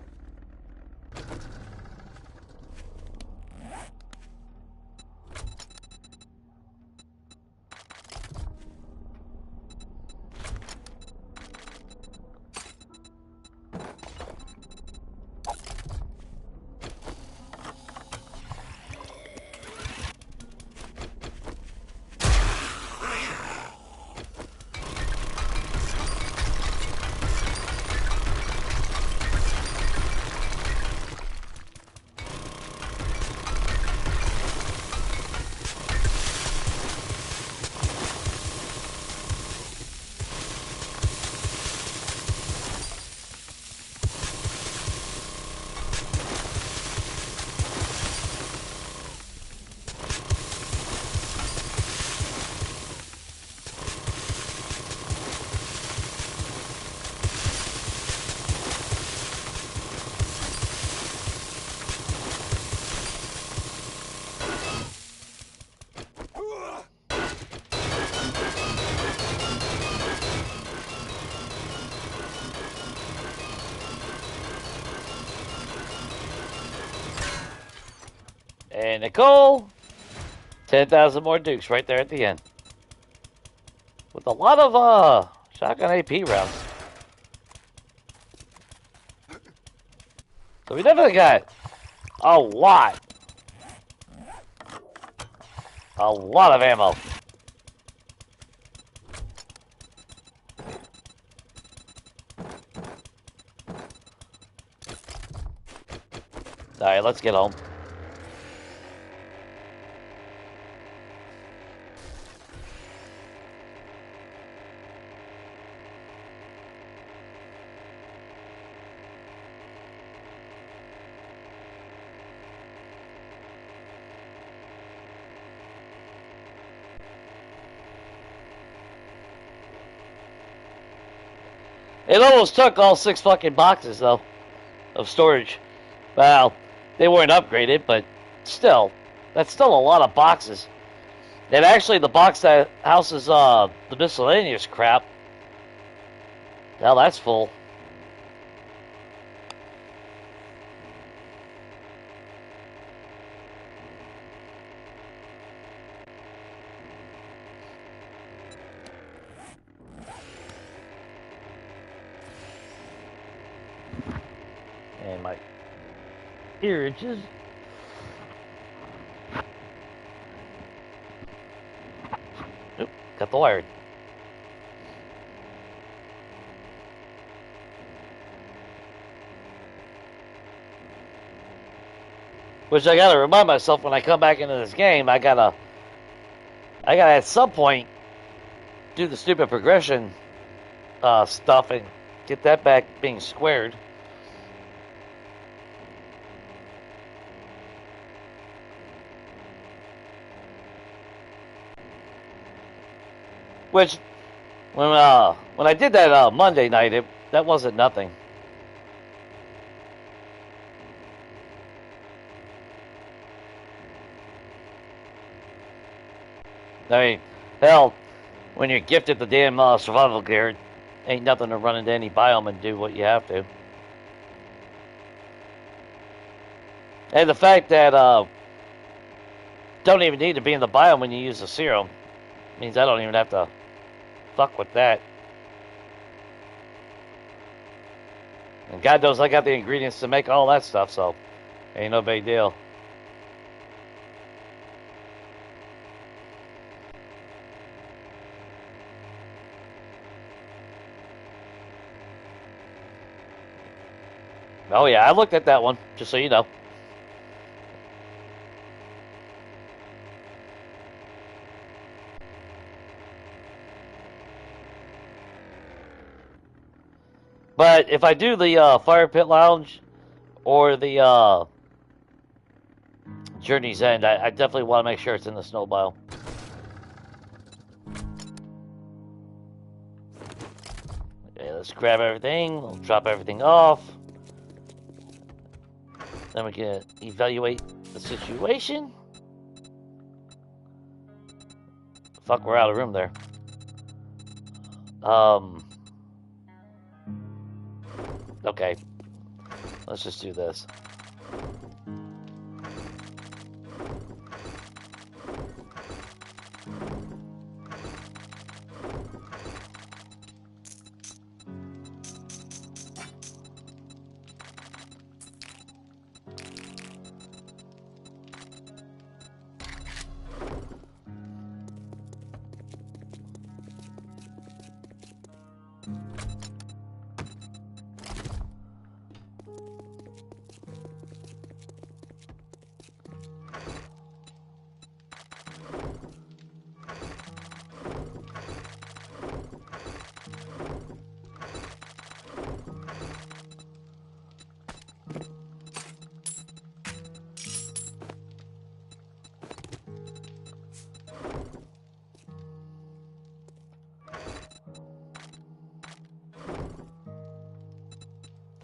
And Nicole, 10,000 more dukes right there at the end. With a lot of shotgun AP rounds. So we definitely got a lot A lot of ammo. Alright, let's get home. It almost took all 6 fucking boxes, though, of storage. Well, they weren't upgraded, but still, that's still a lot of boxes. And actually, the box that houses the miscellaneous crap, now that's full. And my ear itches. Oop, got the wiring. Which I gotta remind myself when I come back into this game, I gotta at some point do the stupid progression stuff and get that back being squared. Which, when I did that Monday night, that wasn't nothing. I mean, hell, when you're gifted the damn survival gear, ain't nothing to run into any biome and do what you have to. And the fact that don't even need to be in the biome when you use the serum means I don't even have to fuck with that. And God knows I got the ingredients to make all that stuff, so ain't no big deal. Oh yeah, I looked at that one, just so you know. But if I do the Fire Pit Lounge or the Journey's End, I definitely want to make sure it's in the snow biome. Okay, let's grab everything. We'll drop everything off. Then we can evaluate the situation. Fuck, we're out of room there. Okay. Let's just do this.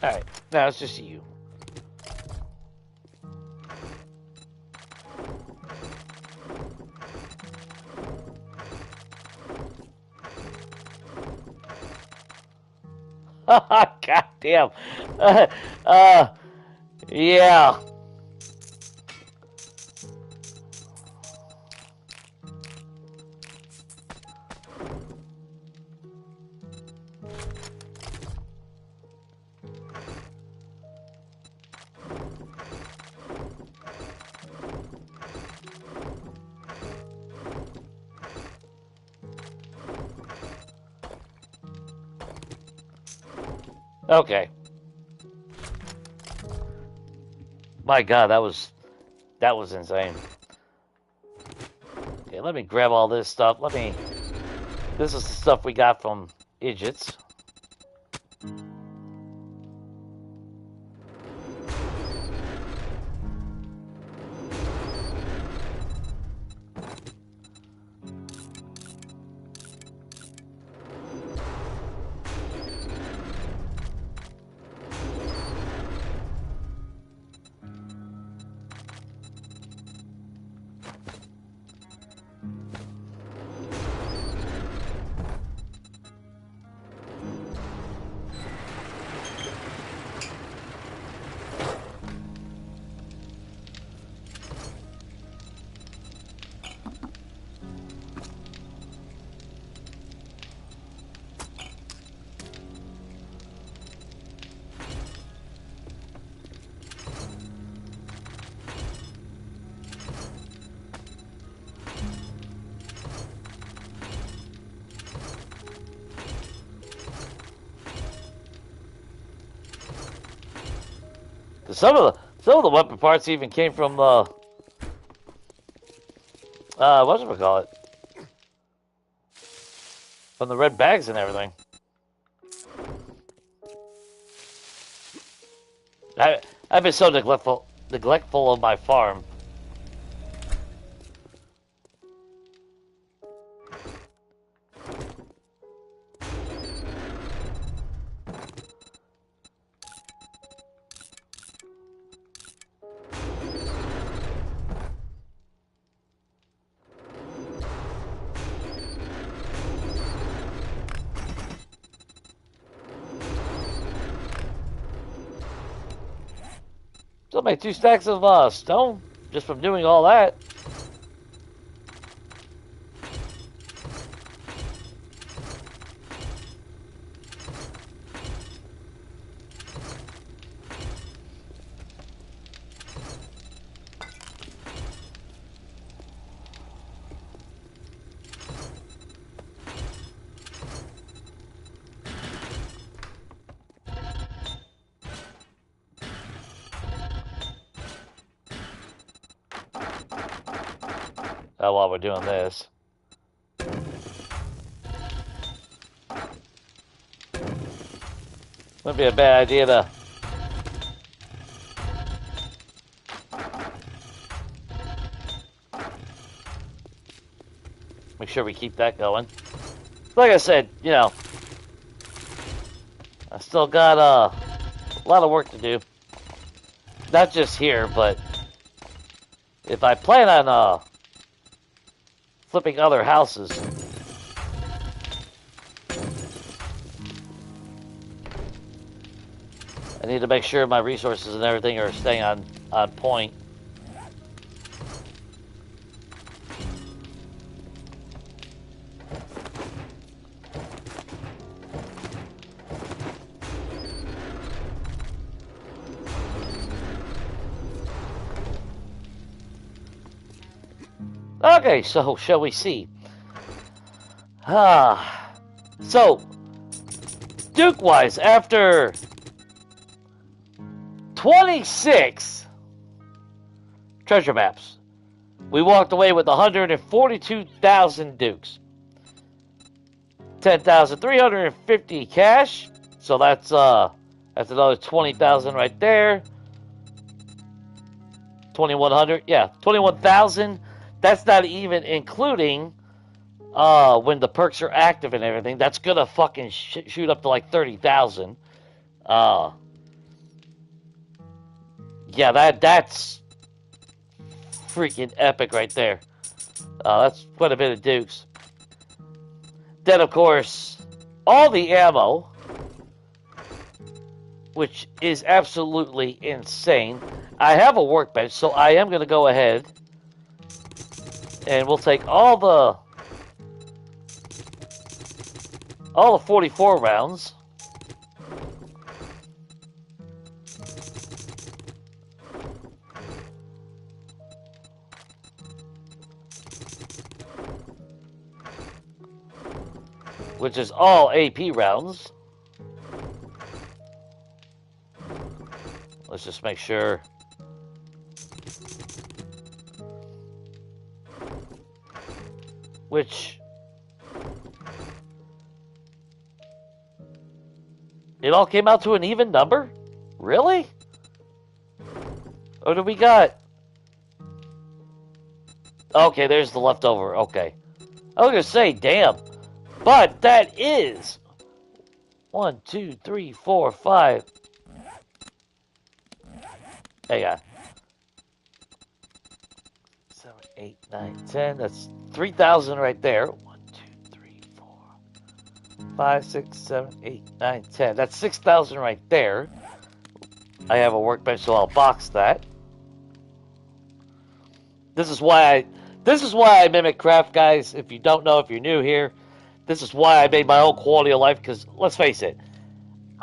Alright, now it's just you. God damn. Yeah. Okay. My God, that was insane. Okay, let me grab all this stuff. This is the stuff we got from Idiots. Some of the weapon parts even came from whatchamacallit, from the red bags and everything. I've been so neglectful of my farm. Still make 2 stacks of stone just from doing all that. While we're doing this. Wouldn't be a bad idea to make sure we keep that going. Like I said, you know, I still got a lot of work to do. Not just here, but if I plan on flipping other houses, I need to make sure my resources and everything are staying on point. Okay, so shall we see? So Duke-wise, after 26 treasure maps, we walked away with 142,000 Dukes, 10,350 cash. So that's another 20,000 right there. 2,100, yeah, 21,000. That's not even including when the perks are active and everything. That's gonna fucking shoot up to like 30,000. Yeah, that's freaking epic right there. That's quite a bit of Dukes. Then, of course, all the ammo, which is absolutely insane. I have a workbench, so I am going to go ahead and we'll take all the 44 rounds. Which is all AP rounds. Let's just make sure. Which it all came out to an even number? Really? Or do we got? Okay, there's the leftover. Okay. I was gonna say, damn. But that is 1, 2, 3, 4, 5. Hang on. 7, 8, 9, 10. That's 3,000 right there. 1, 2, 3, 4, 5, 6, 7, 8, 9, 10. That's 6,000 right there. I have a workbench, so I'll box that. This is why I mimic craft, guys. If you don't know, if you're new here, this is why I made my own quality of life. Because let's face it,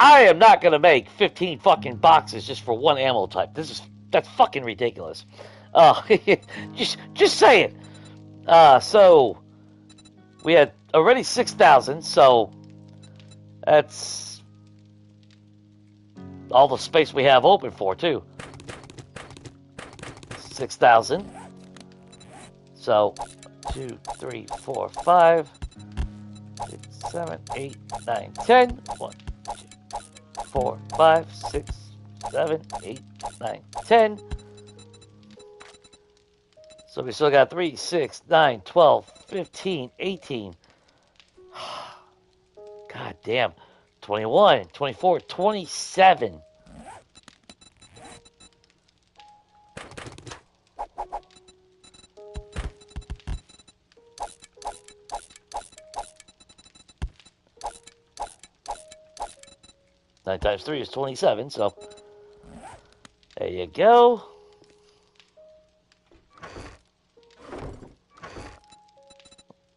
I am not gonna make 15 fucking boxes just for one ammo type. That's fucking ridiculous. Just saying. So we had already 6,000. So that's all the space we have open for too. 6,000. So 2, 3, 4, 5, 6, 7, 8, 9, 10. 1, 2, 4, 5, 6, 7, 8, 9, 10. So we still got 3, 6, 9, 12, 15, 18. God damn. 21, 24, 27. Nine times 3 is 27, so there you go.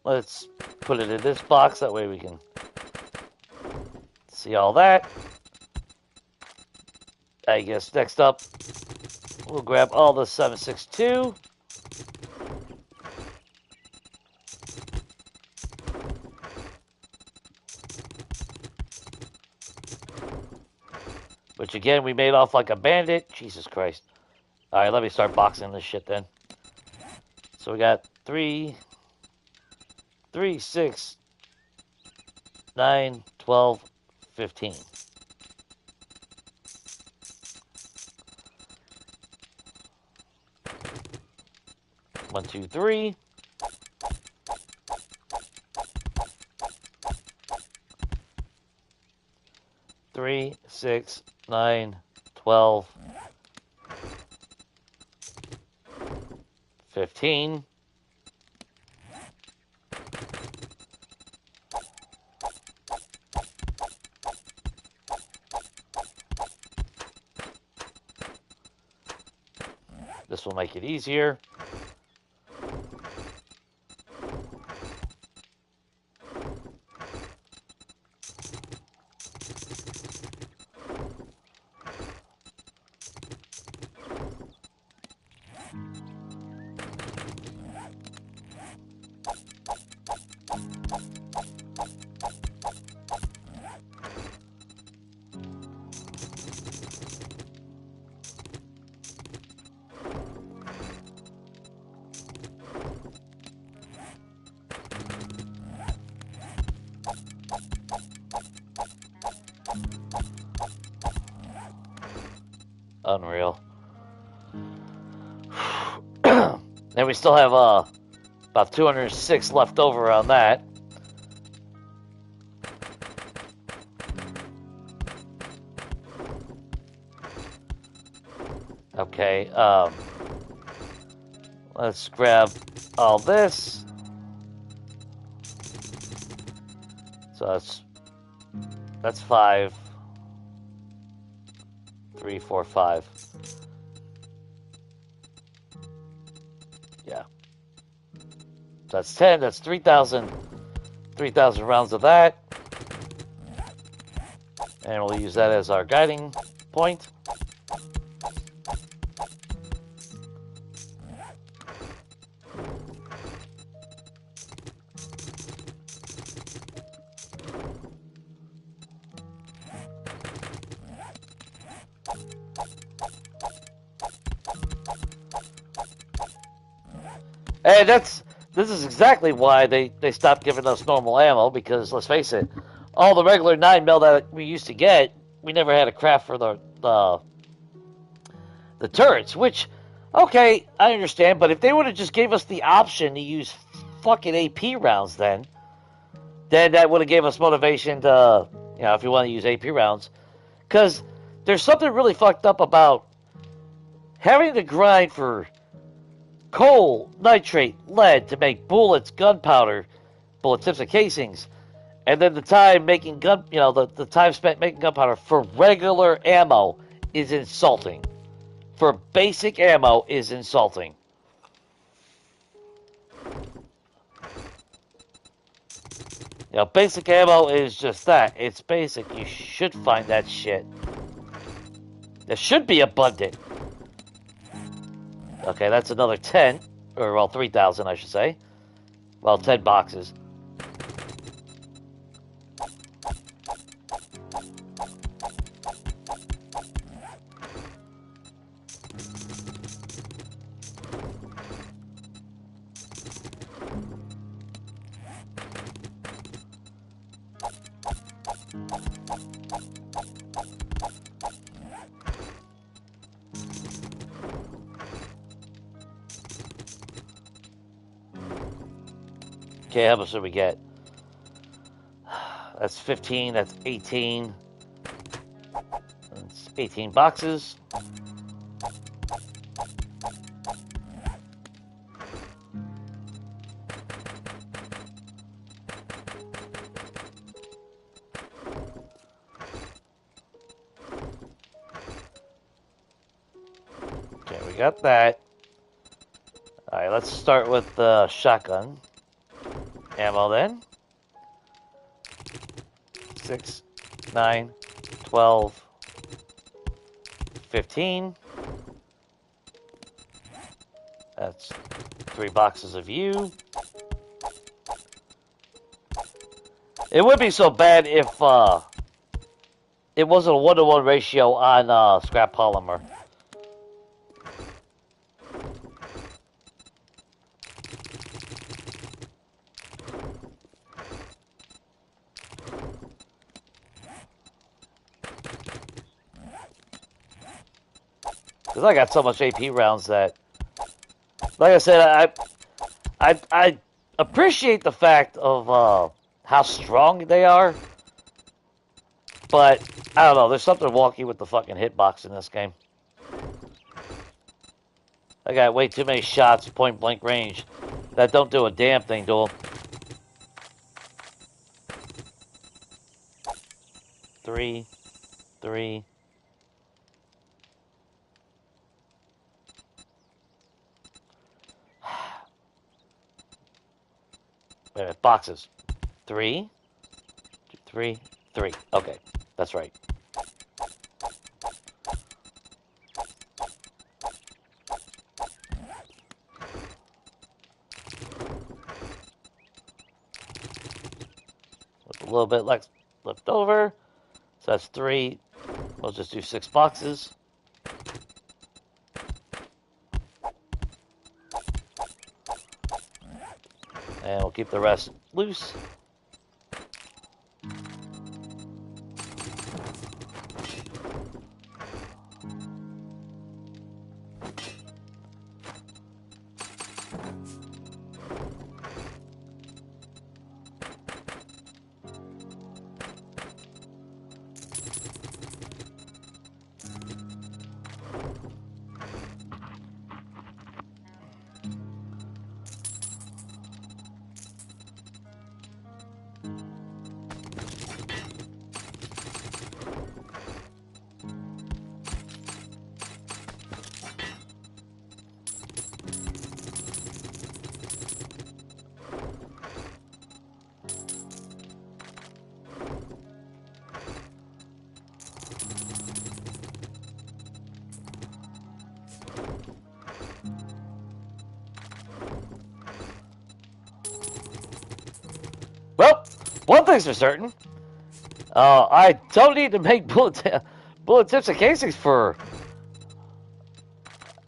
Let's put it in this box, that way we can see all that. I guess next up, we'll grab all the 7.62. Which again, we made off like a bandit. Jesus Christ. Alright, let me start boxing this shit then. So we got 3, 6, 9, 12, 15. One, two, three. Three, 6, 9, 12, 15. This will make it easier. Unreal. And we still have about 206 left over on that. Okay, let's grab all this. So that's 5. 3, 4, 5. Yeah. So that's 10. That's 3,000. 3,000 rounds of that. And we'll use that as our guiding point. And this is exactly why they stopped giving us normal ammo, because let's face it, all the regular 9mm that we used to get, we never had a craft for the turrets, which, okay, I understand, but if they would have just gave us the option to use fucking AP rounds, then that would have gave us motivation to, if you want to use AP rounds. Because there's something really fucked up about having to grind for coal, nitrate, lead to make bullets, gunpowder, bullet tips and casings, and then the time making the time spent making gunpowder for regular ammo is insulting. For basic ammo is insulting. Basic ammo is just that. It's basic. You should find that shit. There should be abundant. Okay, that's another 10. Or, well, 3,000, I should say. Well, 10 boxes. Okay, how much did we get? That's 15, that's 18. That's 18 boxes. Okay, we got that. Alright, let's start with the shotgun ammo then. 6, 9, 12, 15. That's 3 boxes of you. It would be so bad if it wasn't a 1-to-1 ratio on scrap polymer. Because I got so much AP rounds that, like I said, I appreciate the fact of how strong they are, but I don't know. There's something wonky with the fucking hitbox in this game. I got way too many shots point blank range that don't do a damn thing to them. 3, 3. Wait a minute, boxes. 3, 3, 3. Okay, that's right. With a little bit left over. So that's 3. We'll just do 6 boxes. And we'll keep the rest loose. Well, one thing's for certain. I don't need to make bullet tips and casings for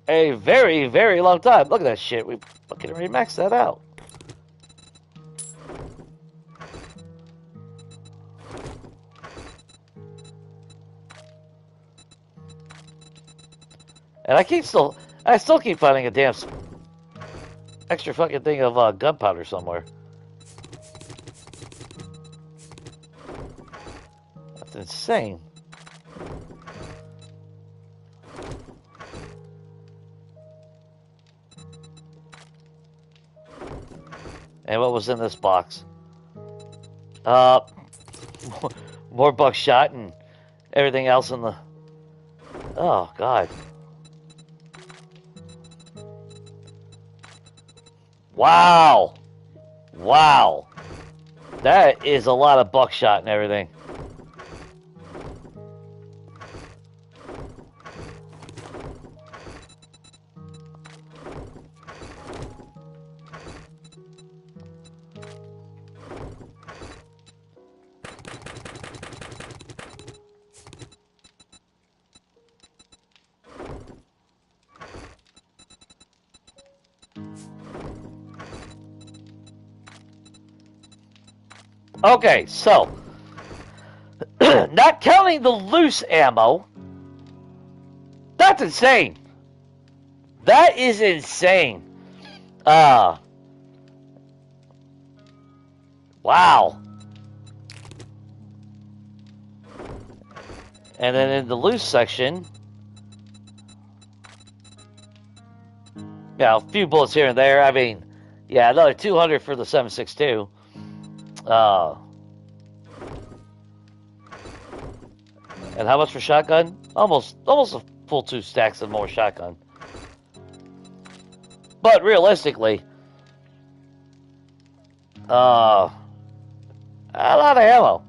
a very, very long time. Look at that shit. Fucking remax that out. And I still keep finding a damn extra fucking thing of gunpowder somewhere. That's insane. And what was in this box? More buckshot and everything else in the... Oh, God. Wow. Wow. That is a lot of buckshot and everything. Okay, so not counting the loose ammo, that's insane. That is insane. Wow. And then in the loose section, yeah, a few bullets here and there. I mean, yeah, another 200 for the 7.62. And how much for shotgun? Almost a full 2 stacks of more shotgun. But realistically, a lot of ammo.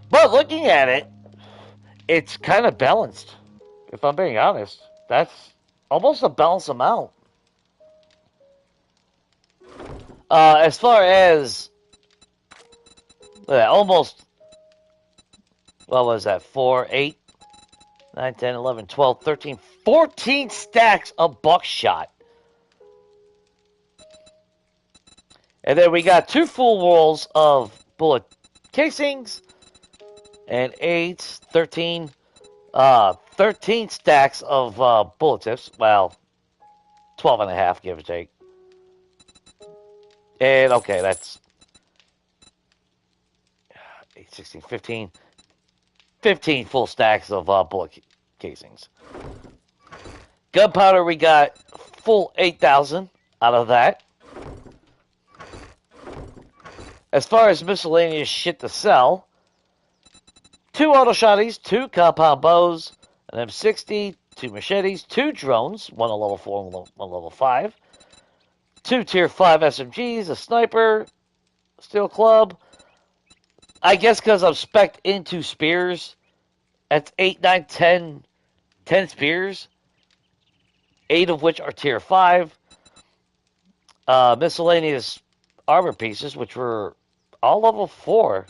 But looking at it, it's kind of balanced. If I'm being honest, that's almost a balanced amount. As far as almost, what was that? 4, 8, 9, 10, 11, 12, 13, 14 stacks of buckshot. And then we got 2 full rolls of bullet casings and 8, 13, 13 stacks of bullet tips. Well, 12 and a half, give or take. And okay, that's 8, 16, 15. 15 full stacks of bullet casings. Gunpowder, we got full 8,000 out of that. As far as miscellaneous shit to sell, 2 auto shotties, 2 compound bows, an M60, 2 machetes, 2 drones, one a level 4 and one level 5, 2 tier 5 SMGs, a sniper, steel club. I guess because I'm spec'd into spears, that's 8, 9, 10 spears, 8 of which are tier 5. Miscellaneous armor pieces, which were all level 4.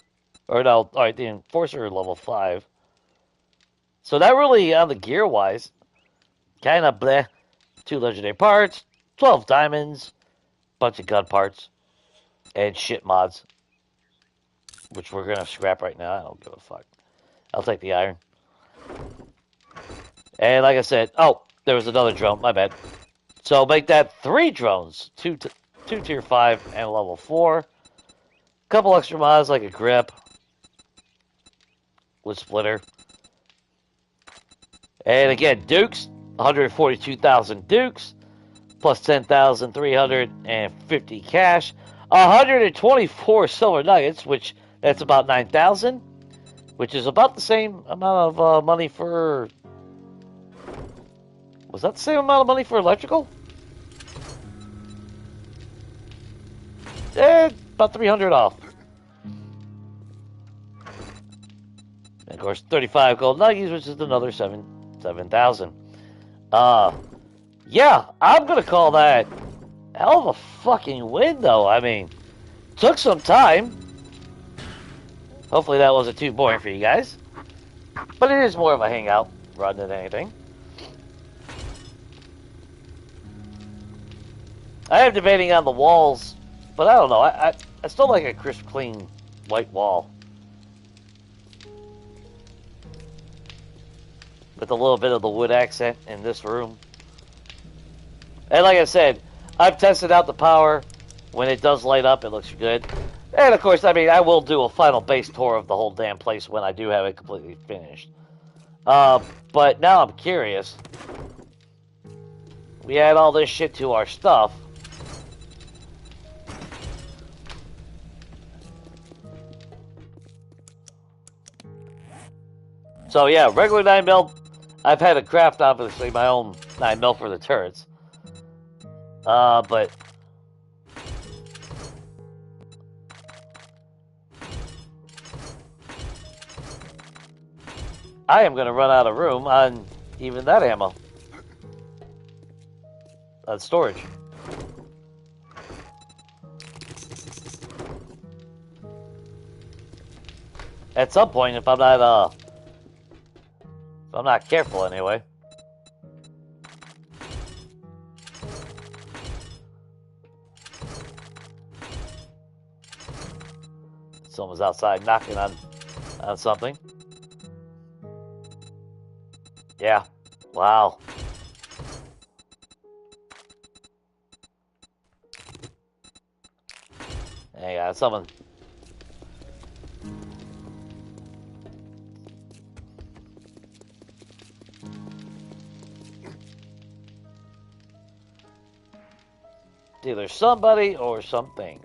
Or no, alright, the Enforcer level 5. So that really, on the gear-wise, kind of bleh. 2 legendary parts, 12 diamonds, bunch of gun parts, and shit mods. Which we're going to scrap right now. I don't give a fuck. I'll take the iron. And like I said, oh, there was another drone, my bad. So make that 3 drones, 2 tier 5 and a level 4. Couple extra mods like a grip with splitter. And again, Dukes, 142,000 Dukes, plus 10,350 cash, 124 silver nuggets, which that's about 9,000, which is about the same amount of money for... Was that the same amount of money for electrical? About 300 off. And of course, 35 gold nuggies, which is another 7,000. Yeah, I'm gonna call that hell of a fucking win, though. I mean, took some time. Hopefully that wasn't too boring for you guys. But it is more of a hangout rather than anything. I am debating on the walls, but I don't know. I still like a crisp, clean, white wall. With a little bit of the wood accent in this room. And like I said, I've tested out the power. When it does light up, it looks good. And of course, I mean, I will do a final base tour of the whole damn place when I do have it completely finished. But now I'm curious. We add all this shit to our stuff. So yeah, regular 9mm. I've had to craft, obviously, my own 9mm for the turrets. But I am going to run out of room on even that ammo. Storage. At some point, if I'm not careful anyway. Someone's outside knocking on something. Yeah. Wow. Yeah, someone. Either somebody or something.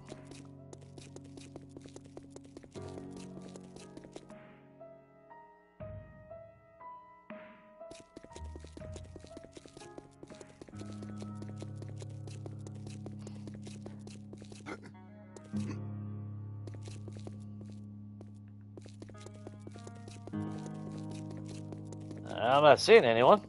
I'm not seeing anyone.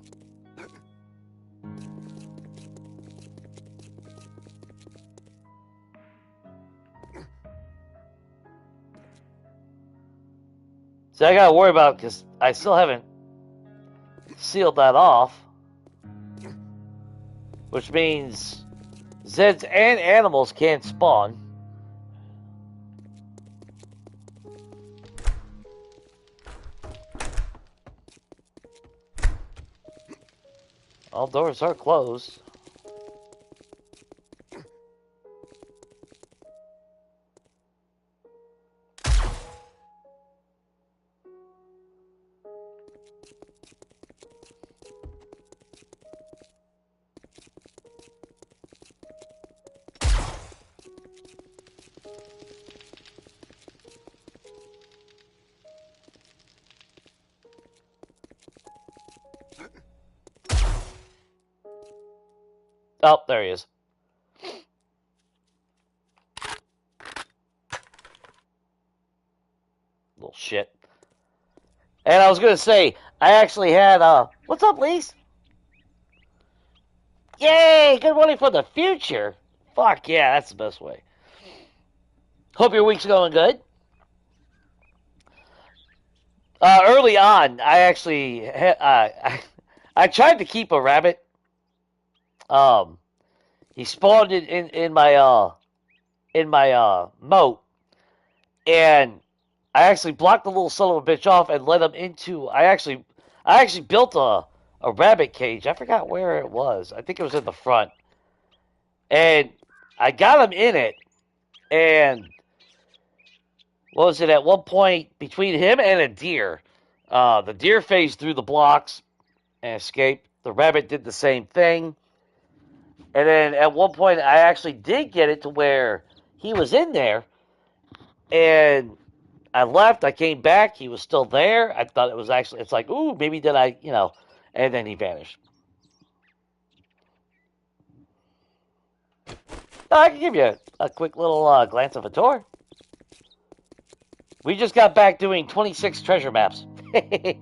See, I gotta worry about because I still haven't sealed that off, which means Zeds and animals can't spawn. All doors are closed. Oh, there he is. Little shit. And I was gonna say, I actually had what's up, Lise? Yay! Good morning for the future. Fuck yeah, that's the best way. Hope your week's going good. Early on, I actually I tried to keep a rabbit. He spawned in my moat, and I actually blocked the little son of a bitch off and let him into. I actually built a rabbit cage. I forgot where it was. I think it was in the front, and I got him in it. And what was it? At one point between him and a deer, the deer phased through the blocks and escaped. The rabbit did the same thing. And then at one point, I actually did get it to where he was in there, and I left. I came back. He was still there. I thought it was actually, it's like, ooh, maybe did I, and then he vanished. I can give you a quick little glance of a tour. We just got back doing 26 treasure maps. It's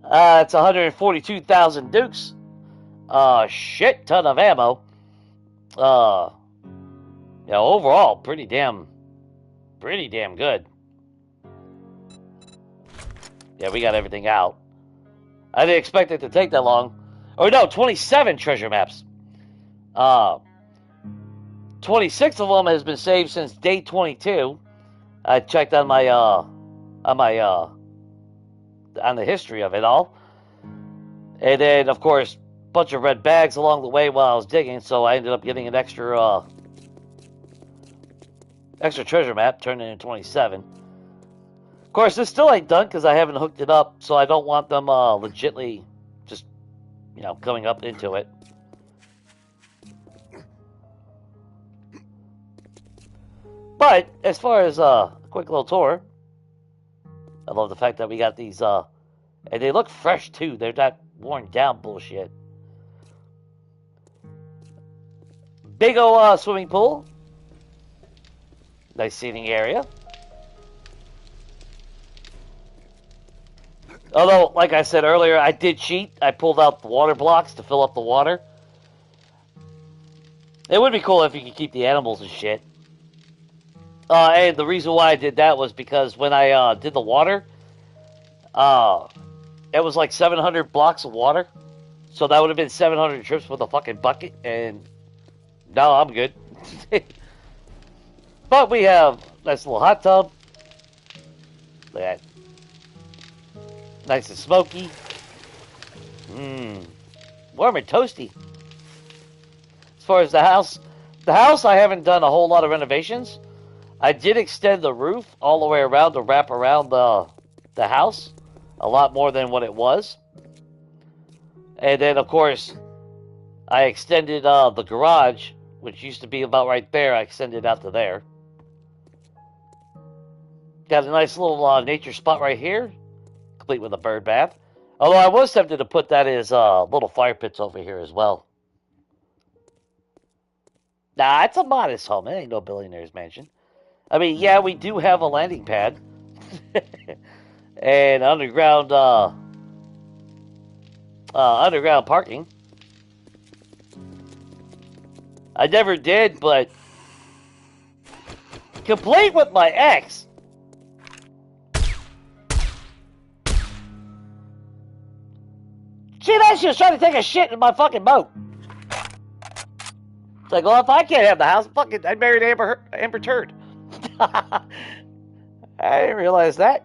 142,000 dukes. Shit ton of ammo. Overall, pretty damn good. Yeah, we got everything out. I didn't expect it to take that long. Oh no, 27 treasure maps. 26 of them has been saved since day 22. I checked on my on the history of it all, and then of course a bunch of red bags along the way while I was digging. So I ended up getting an extra treasure map, turned it into 27. Of course, this still ain't done because I haven't hooked it up, so I don't want them legitly just coming up into it. But as far as a quick little tour, I love the fact that we got these, and they look fresh too. They're not worn down bullshit. Big ol' swimming pool. Nice seating area. Although, like I said earlier, I did cheat. I pulled out the water blocks to fill up the water. It would be cool if you could keep the animals and shit. And the reason why I did that was because when I did the water, it was like 700 blocks of water. So that would have been 700 trips with a fucking bucket, and now I'm good. But we have a nice little hot tub. Look at that. Nice and smoky. Warm and toasty. As far as the house I haven't done a whole lot of renovations. I did extend the roof all the way around to wrap around the house. A lot more than what it was. And then, of course, I extended the garage, which used to be about right there. I extended out to there. Got a nice little nature spot right here, complete with a bird bath. Although I was tempted to put that as little fire pits over here as well. Nah, it's a modest home. It ain't no billionaire's mansion. I mean, yeah, we do have a landing pad. And underground parking. I never did, but complete with my ex. See, that she was trying to take a shit in my fucking boat. It's like, well, if I can't have the house, fucking, I married Amber Turd. I didn't realize that.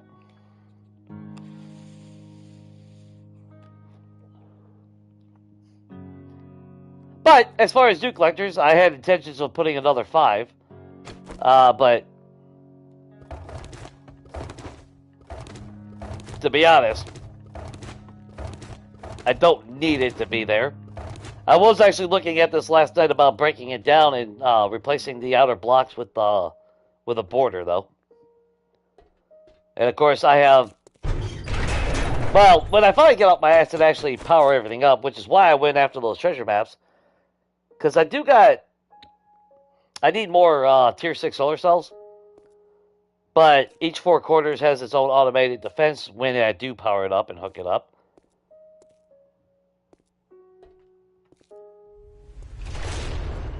But as far as Duke collectors, I had intentions of putting another 5. But to be honest, I don't need it to be there. I was actually looking at this last night about breaking it down and replacing the outer blocks with a border, though. And of course, I have. Well, when I finally get off my ass and actually power everything up, which is why I went after those treasure maps, because I need more tier 6 solar cells. But each 4 quarters has its own automated defense when I do power it up and hook it up.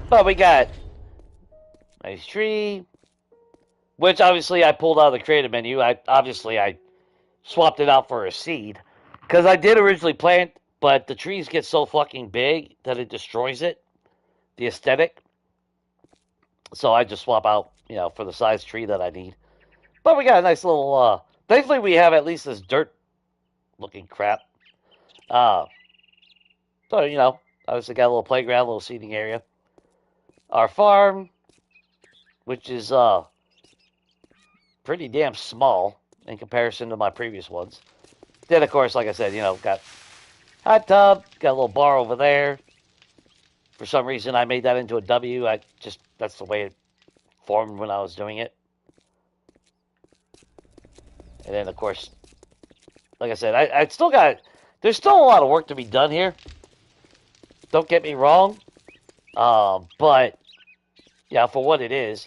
But we got nice tree, which obviously I pulled out of the creative menu. I swapped it out for a seed because I did originally plant, but the trees get so fucking big that it destroys it, the aesthetic. So I just swap out, for the size tree that I need. But we got a nice little. Thankfully, we have at least this dirt-looking crap. So obviously got a little playground, a little seating area. Our farm, which is pretty damn small in comparison to my previous ones. Then, of course, like I said, got hot tub, got a little bar over there. For some reason, I made that into a W. That's the way it formed when I was doing it. And then, of course, like I said, there's still a lot of work to be done here. Don't get me wrong. But, yeah, for what it is.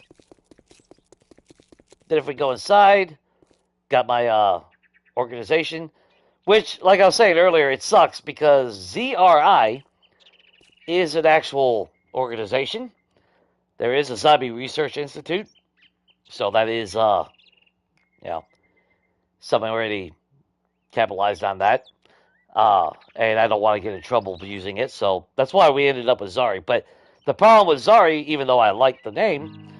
Then if we go inside, got my organization, which, like I was saying earlier, it sucks because ZRI is an actual organization. There is a Zombie Research Institute, so that is, something already capitalized on that. And I don't want to get in trouble for using it, so that's why we ended up with Zari. But The problem with Zari, even though I like the name,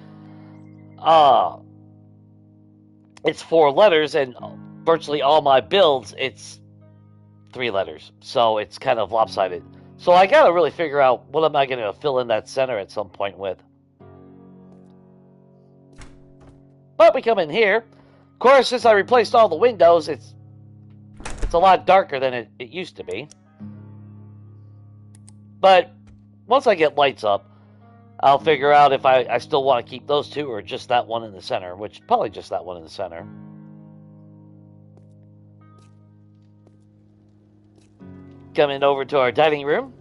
uh, it's 4 letters, and virtually all my builds, it's 3 letters. So it's kind of lopsided. So I gotta really figure out what am I gonna fill in that center at some point with. But we come in here. Of course, since I replaced all the windows, it's a lot darker than it used to be. But once I get lights up, I'll figure out if I still want to keep those 2 or just that one in the center, which probably just that one in the center. Coming over to our dining room.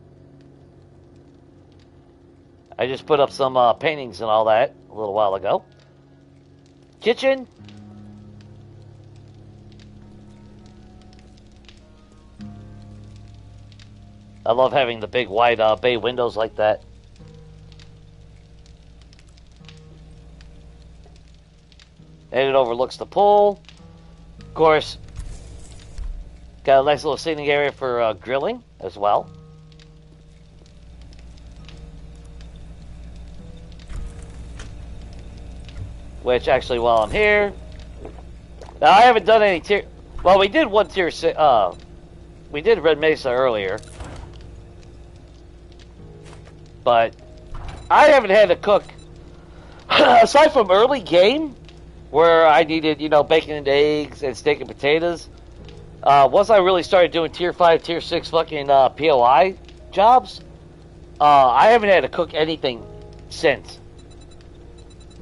I just put up some paintings and all that a little while ago. Kitchen. I love having the big wide bay windows like that. And it overlooks the pool. Of course, got a nice little seating area for grilling as well. Which actually, while I'm here, now I haven't done any tier. Well, we did one tier. We did Red Mesa earlier, but I haven't had to cook aside from early game, where I needed, bacon and eggs and steak and potatoes. Once I really started doing tier 5, tier 6 fucking POI jobs, I haven't had to cook anything since.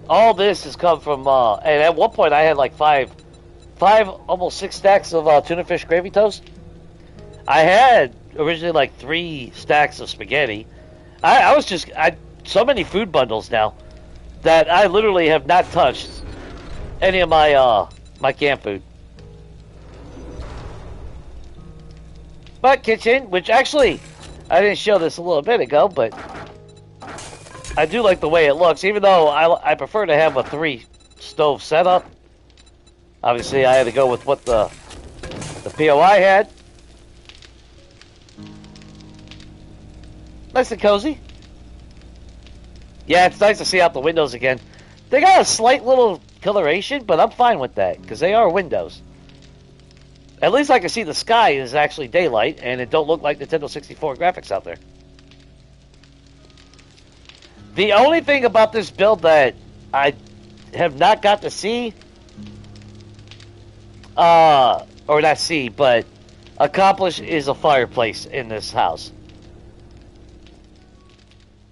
All this has come from, and at one point I had like five, almost 6 stacks of tuna fish gravy toast. I had originally like 3 stacks of spaghetti. I so many food bundles now that I literally have not touched any of my my canned food. But kitchen, which actually I didn't show this a little bit ago, but I do like the way it looks, even though I prefer to have a 3 stove setup. Obviously, I had to go with what the POI had. Nice and cozy. Yeah, it's nice to see out the windows again. They got a slight little coloration, but I'm fine with that, because they are windows. At least I can see the sky is actually daylight, and it don't look like Nintendo 64 graphics out there. The only thing about this build that I have not got to see, or not see, but accomplish, is a fireplace in this house.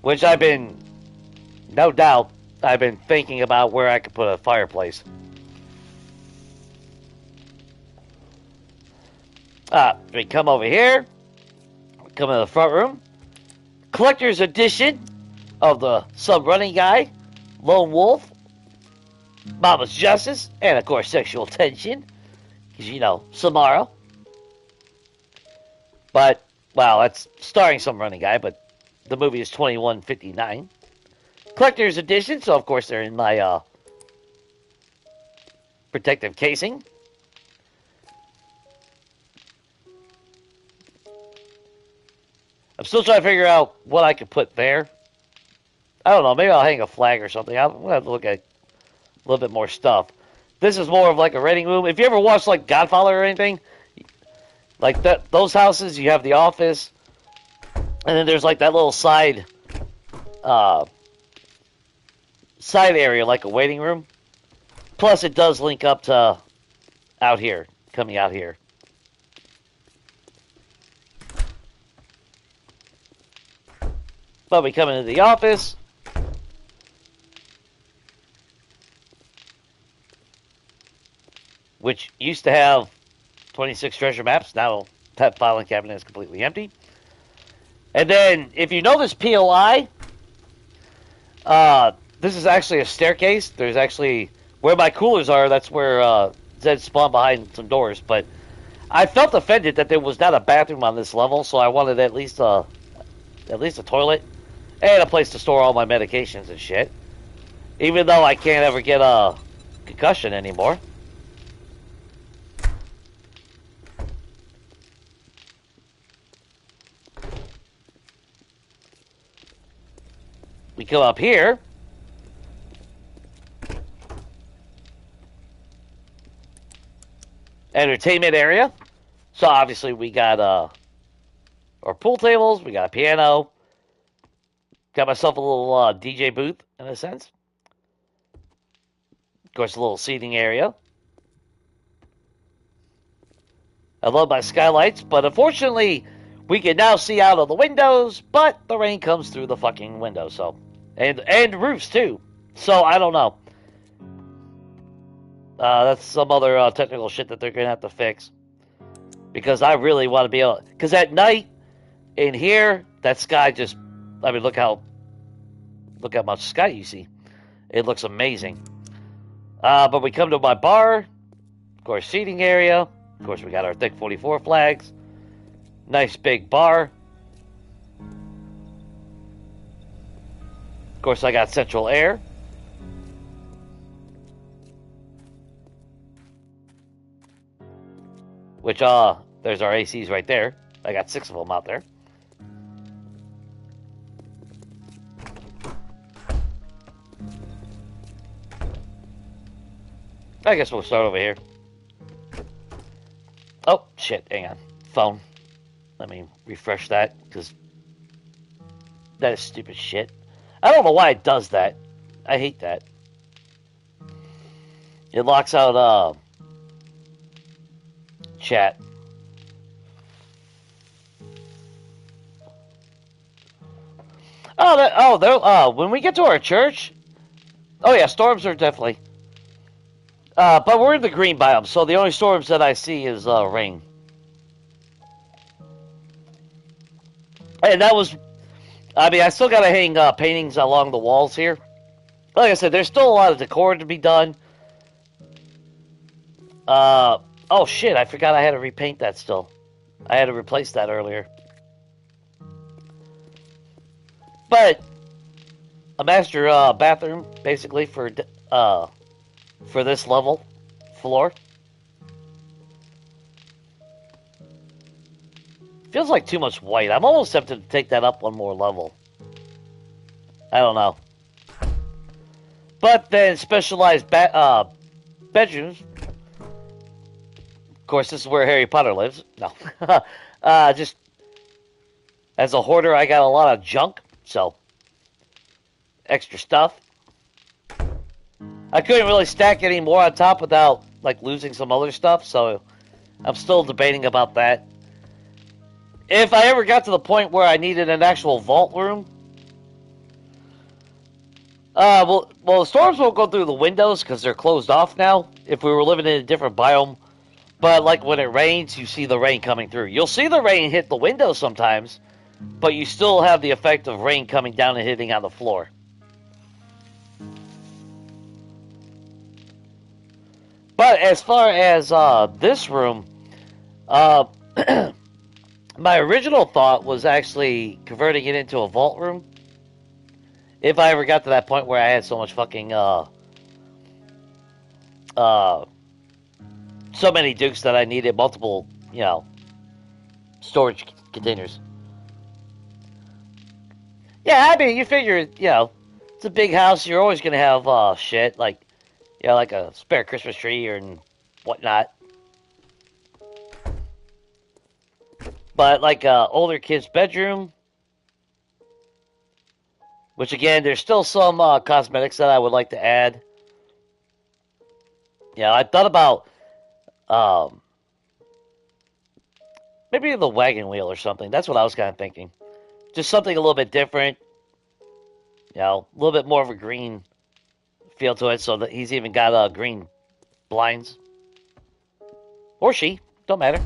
Which I've been, no doubt, I've been thinking about where I could put a fireplace. We come over here, come in the front room, collector's edition of the sub-running guy, Lone Wolf, Mama's Justice, and of course sexual tension, because Samara. But, well, that's starring some running guy, but the movie is 2159. Collector's edition, so of course they're in my protective casing. I'm still trying to figure out what I could put there. I don't know, maybe I'll hang a flag or something. I'm going to have to look at a little bit more stuff. This is more of like a reading room. If you ever watched like Godfather or anything, like those houses, you have the office, and then there's like that little side area, like a waiting room. Plus, it does link up to out here, coming out here. But we come into the office. Which used to have 26 treasure maps. Now that filing cabinet is completely empty. And then, if you know this POI, this is actually a staircase. There's actually, where my coolers are, that's where Zed spawned behind some doors. But I felt offended that there was not a bathroom on this level, so I wanted at least a toilet and a place to store all my medications and shit. Even though I can't ever get a concussion anymore. We come up here. Entertainment area. So obviously we got our pool tables. We got a piano. Got myself a little DJ booth in a sense. Of course, a little seating area. I love my skylights, but unfortunately, we can now see out of the windows, but the rain comes through the fucking windows, so and roofs too. So I don't know. That's some other technical shit that they're gonna have to fix because I really want to be able. Because at night in here, that sky just. I mean, look how much sky you see. It looks amazing. But we come to my bar, of course, seating area. Of course, we got our thick 44 flags. Nice big bar. Of course, I got central air. Which, there's our ACs right there. I got 6 of them out there. I guess we'll start over here. Oh, shit, hang on. Phone. Let me refresh that, because that is stupid shit. I don't know why it does that. I hate that. It locks out, chat. When we get to our church, oh yeah, storms are definitely. But we're in the green biome, so the only storms that I see is rain. And that was, I mean, I still gotta hang paintings along the walls here. Like I said, there's still a lot of decor to be done. Oh shit, I forgot I had to repaint that still. I had to replace that earlier. But a master bathroom, basically, for this level floor. Feels like too much white. I'm almost tempted to take that up one more level. I don't know. But then specialized bedrooms. Of course, this is where Harry Potter lives. No. Just as a hoarder, I got a lot of junk. So, extra stuff. I couldn't really stack any more on top without, like, losing some other stuff. So, I'm still debating about that. If I ever got to the point where I needed an actual vault room, well, the storms won't go through the windows because they're closed off now. If we were living in a different biome, but like when it rains, you see the rain coming through. You'll see the rain hit the windows sometimes, but you still have the effect of rain coming down and hitting on the floor. But as far as this room, my original thought was actually converting it into a vault room. If I ever got to that point where I had so much fucking, so many dukes that I needed multiple, storage containers. Yeah, I mean, you figure, it's a big house, you're always gonna have, shit, like, like a spare Christmas tree and whatnot. But like older kid's bedroom, which again, there's still some cosmetics that I would like to add. Yeah, I thought about maybe the wagon wheel or something. That's what I was kind of thinking. Just something a little bit different. A little bit more of a green feel to it. So that he's even got green blinds, or she, don't matter.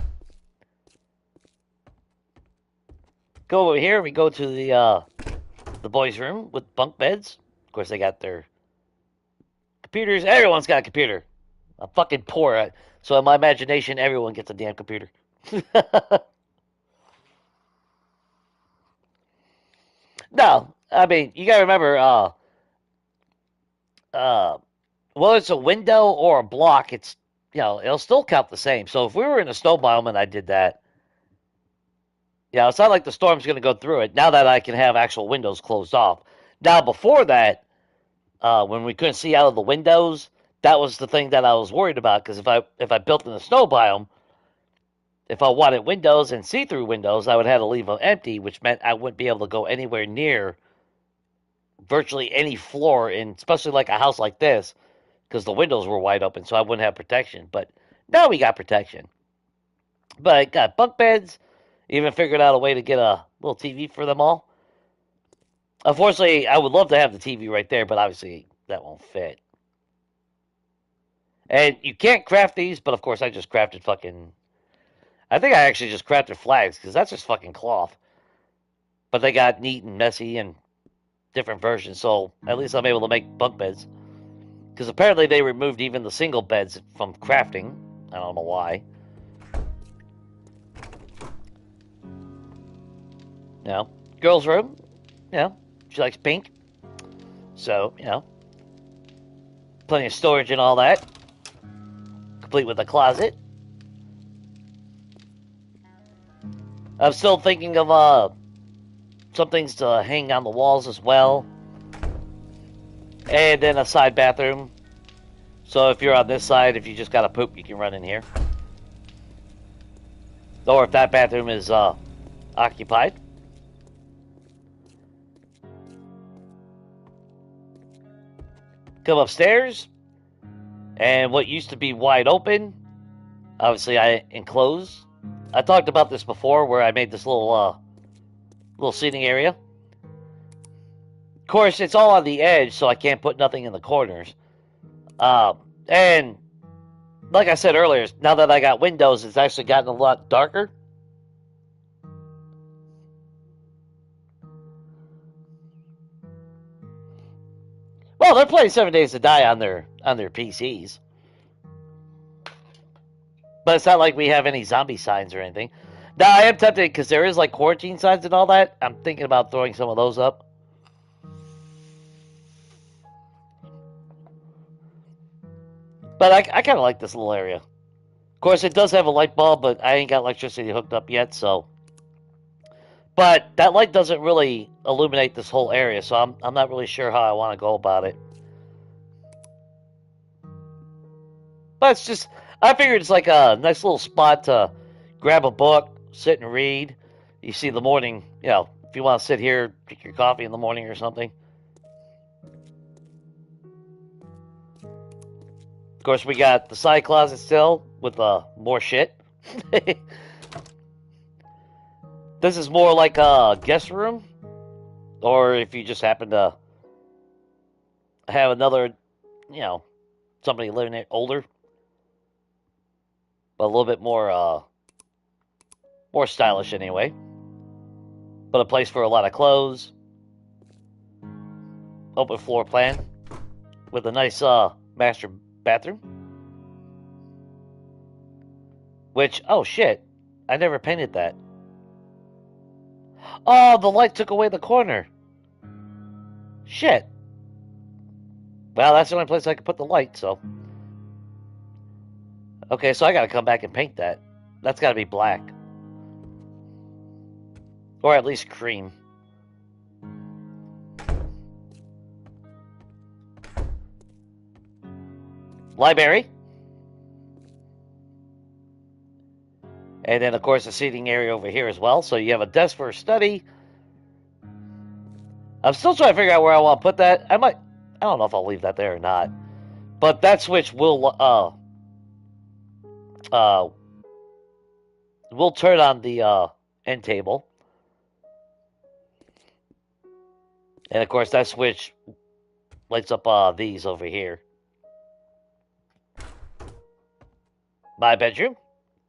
Go over here. We go to the boys' room with bunk beds. Of course, they got their computers. Everyone's got a computer. I'm fucking poor, so in my imagination, everyone gets a damn computer. No, I mean, you gotta remember, whether it's a window or a block, it's, it'll still count the same. So if we were in a snow biome and I did that, it's not like the storm's going to go through it now that I can have actual windows closed off. Now, before that, when we couldn't see out of the windows, that was the thing that I was worried about. Because if I built in the snow biome, if I wanted windows and see-through windows, I would have to leave them empty, which meant I wouldn't be able to go anywhere near virtually any floor, in especially like a house like this, because the windows were wide open, so I wouldn't have protection. But now we got protection. But I got bunk beds. Even figured out a way to get a little TV for them all. Unfortunately, I would love to have the TV right there, but obviously that won't fit. And you can't craft these, but of course I just crafted fucking. I think I actually just crafted flags because that's just fucking cloth. But they got neat and messy and different versions, so at least I'm able to make bunk beds. Because apparently they removed even the single beds from crafting. I don't know why. You know, girl's room. You know, she likes pink. So, you know, plenty of storage and all that. Complete with a closet. I'm still thinking of some things to hang on the walls as well. And then a side bathroom. So if you're on this side, if you just gotta poop, you can run in here. Or if that bathroom is occupied. Come upstairs. And what used to be wide open, obviously I enclose. I talked about this before where I made this little seating area. Of course, it's all on the edge, so I can't put nothing in the corners. And like I said earlier, now that I got windows, it's actually gotten a lot darker. Well, they're playing 7 Days to Die on their PCs. But it's not like we have any zombie signs or anything. Now, I am tempted, because there is like quarantine signs and all that. I'm thinking about throwing some of those up. But I kind of like this little area. Of course, it does have a light bulb, but I ain't got electricity hooked up yet, so. But that light doesn't really illuminate this whole area, so I'm not really sure how I want to go about it. But it's just, I figured it's like a nice little spot to grab a book, sit and read. You see the morning, you know, if you want to sit here, drink your coffee in the morning or something. Of course, we got the side closet still with more shit. This is more like a guest room, or if you just happen to have another, you know, somebody living there older, but a little bit more stylish anyway. But a place for a lot of clothes. Open floor plan with a nice master bathroom. Which, oh shit, I never painted that. Oh, the light took away the corner. Shit. Well, that's the only place I could put the light, so. Okay, so I gotta come back and paint that. That's gotta be black. Or at least cream. Library. And then, of course, a seating area over here as well. So you have a desk for a study. I'm still trying to figure out where I want to put that. I don't know if I'll leave that there or not. But that switch will turn on the end table. And, of course, that switch lights up these over here. My bedroom.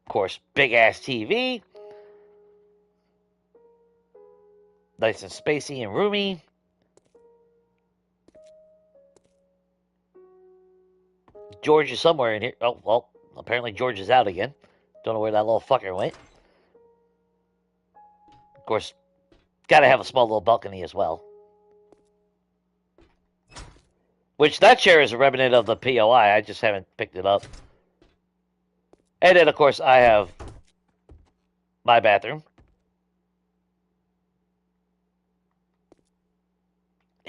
Of course, big-ass TV. Nice and spacey and roomy. George is somewhere in here. Oh, well, apparently George is out again. Don't know where that little fucker went. Of course, gotta have a small little balcony as well. Which, that chair is a remnant of the POI. I just haven't picked it up. And then, of course, I have my bathroom.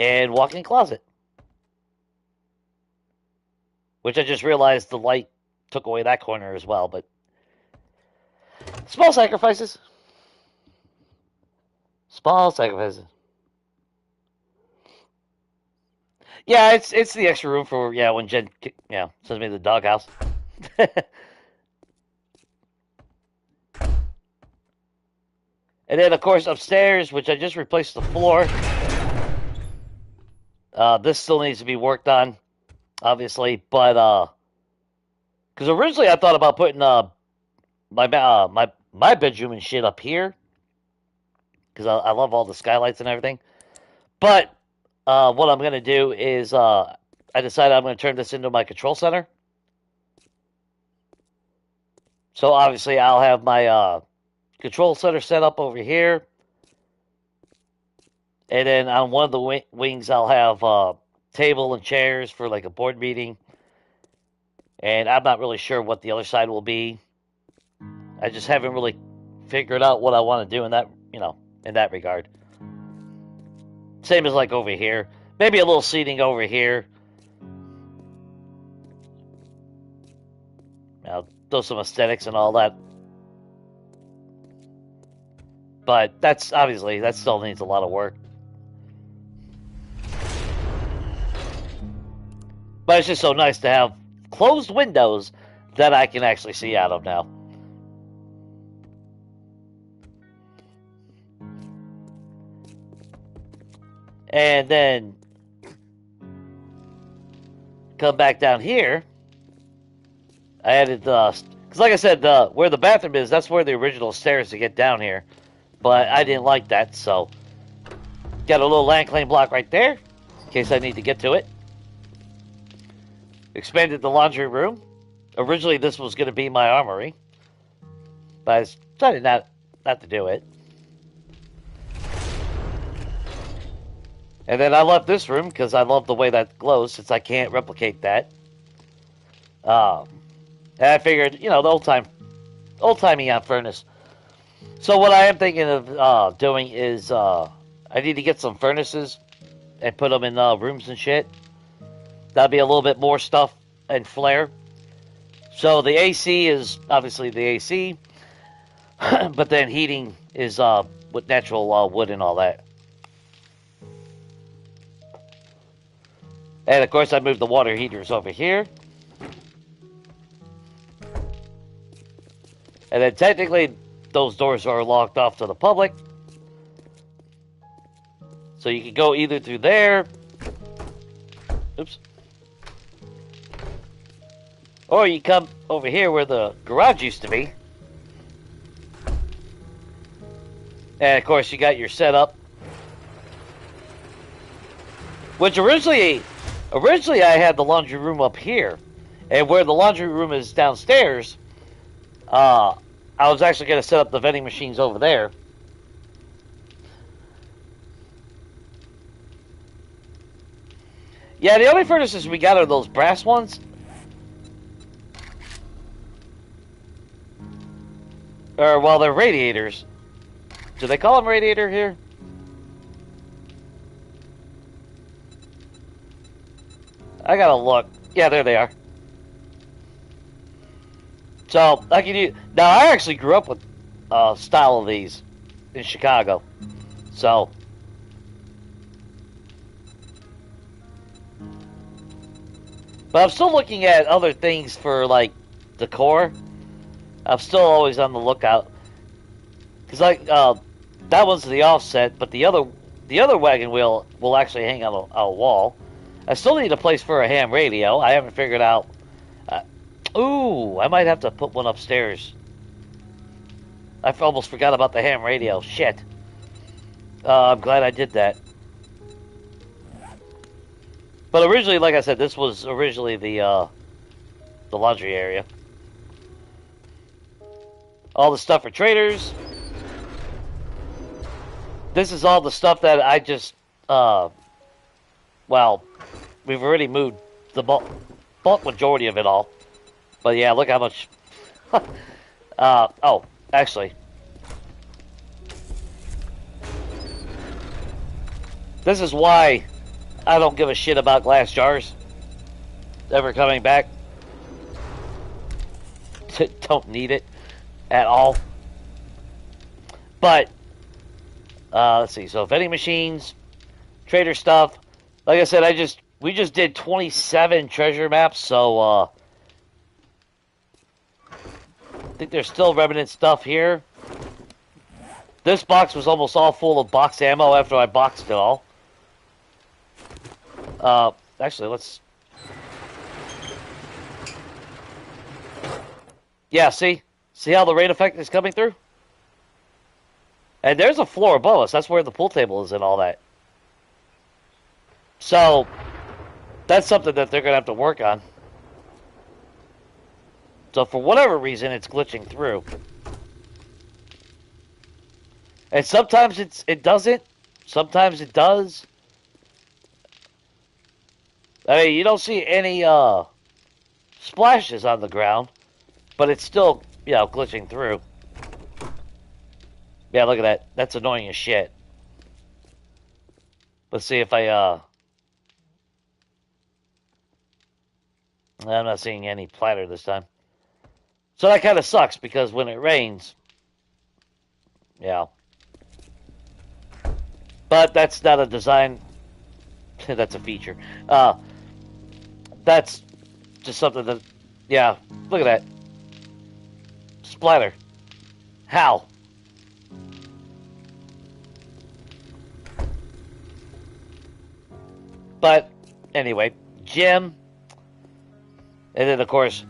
and walk-in closet, which I just realized the light took away that corner as well. But small sacrifices. Small sacrifices. Yeah, it's the extra room for when Jen sends me to the doghouse. And then of course upstairs, which I just replaced the floor. This still needs to be worked on, obviously, but because originally I thought about putting my bedroom and shit up here because I love all the skylights and everything. But what I'm gonna do is I decided I'm gonna turn this into my control center. So obviously I'll have my control center set up over here, and then on one of the wings I'll have table and chairs for like a board meeting. And I'm not really sure what the other side will be. I just haven't really figured out what I want to do in that regard. Same as like over here. Maybe a little seating over here. I'll do some aesthetics and all that. But that's obviously, that still needs a lot of work. But it's just so nice to have closed windows that I can actually see out of now. And then come back down here. I added because like I said, where the bathroom is, that's where the original stairs to get down here. But I didn't like that, so got a little land claim block right there in case I need to get to it. Expanded the laundry room. Originally, this was going to be my armory, but I decided not to do it. And then I left this room because I love the way that glows, since I can't replicate that. And I figured, the old-timey furnace. So what I am thinking of doing is I need to get some furnaces and put them in rooms and shit. That'll be a little bit more stuff and flair. So the AC is obviously the AC, but then heating is with natural wood and all that. And of course I moved the water heaters over here. And then technically those doors are locked off to the public. So you can go either through there. Oops. Or you come over here where the garage used to be. And of course you got your setup. Which originally I had the laundry room up here. And where the laundry room is downstairs, I was actually going to set up the vending machines over there. Yeah, the only furnaces we got are those brass ones. Or, well, they're radiators. Do they call them radiator here? I gotta look. Yeah, there they are. So, I can use... Now, I actually grew up with a style of these in Chicago. So... But I'm still looking at other things for, like, decor. I'm still always on the lookout. Because, like, that one's the offset, but the other wagon wheel will actually hang on a wall. I still need a place for a ham radio. I haven't figured out... ooh, I might have to put one upstairs. I almost forgot about the ham radio. Shit. I'm glad I did that. But originally, like I said, this was originally the laundry area. All the stuff for traders. This is all the stuff that I just, well, we've already moved the bulk majority of it all. But yeah, look how much, oh, actually. This is why I don't give a shit about glass jars ever coming back. Don't need it at all. But let's see. So vending machines, trader stuff. Like I said, we just did 27 treasure maps. So I think there's still remnant stuff here. This box was almost all full of box ammo after I boxed it all. Actually, let's... Yeah, see? See how the rain effect is coming through? And there's a floor above us. That's where the pool table is and all that. So, that's something that they're going to have to work on. So, for whatever reason, it's glitching through. And sometimes it doesn't. Sometimes it does. I mean, you don't see any splashes on the ground, but it's still, you know, glitching through. Yeah, look at that. That's annoying as shit. Let's see if I'm not seeing any platter this time. So that kind of sucks because when it rains, yeah. But that's not a design. That's a feature. That's just something that, yeah, look at that. Splatter. How? But, anyway, gym. And then, of course,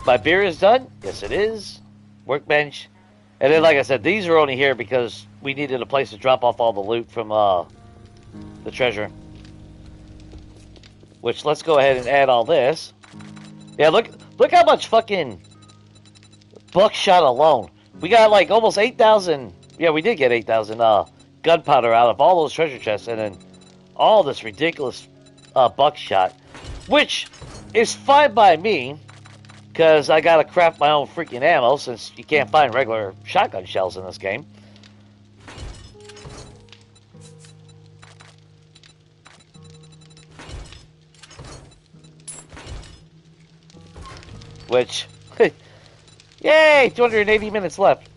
my beer is done. Yes, it is. Workbench. And then, like I said, these are only here because we needed a place to drop off all the loot from the treasure. Which, let's go ahead and add all this. Yeah, look how much fucking buckshot alone. We got like almost 8,000. Yeah, we did get 8,000 gunpowder out of all those treasure chests. And then all this ridiculous buckshot. Which is fine by me. Because I gotta craft my own freaking ammo since you can't find regular shotgun shells in this game. Which, yay, 280 minutes left.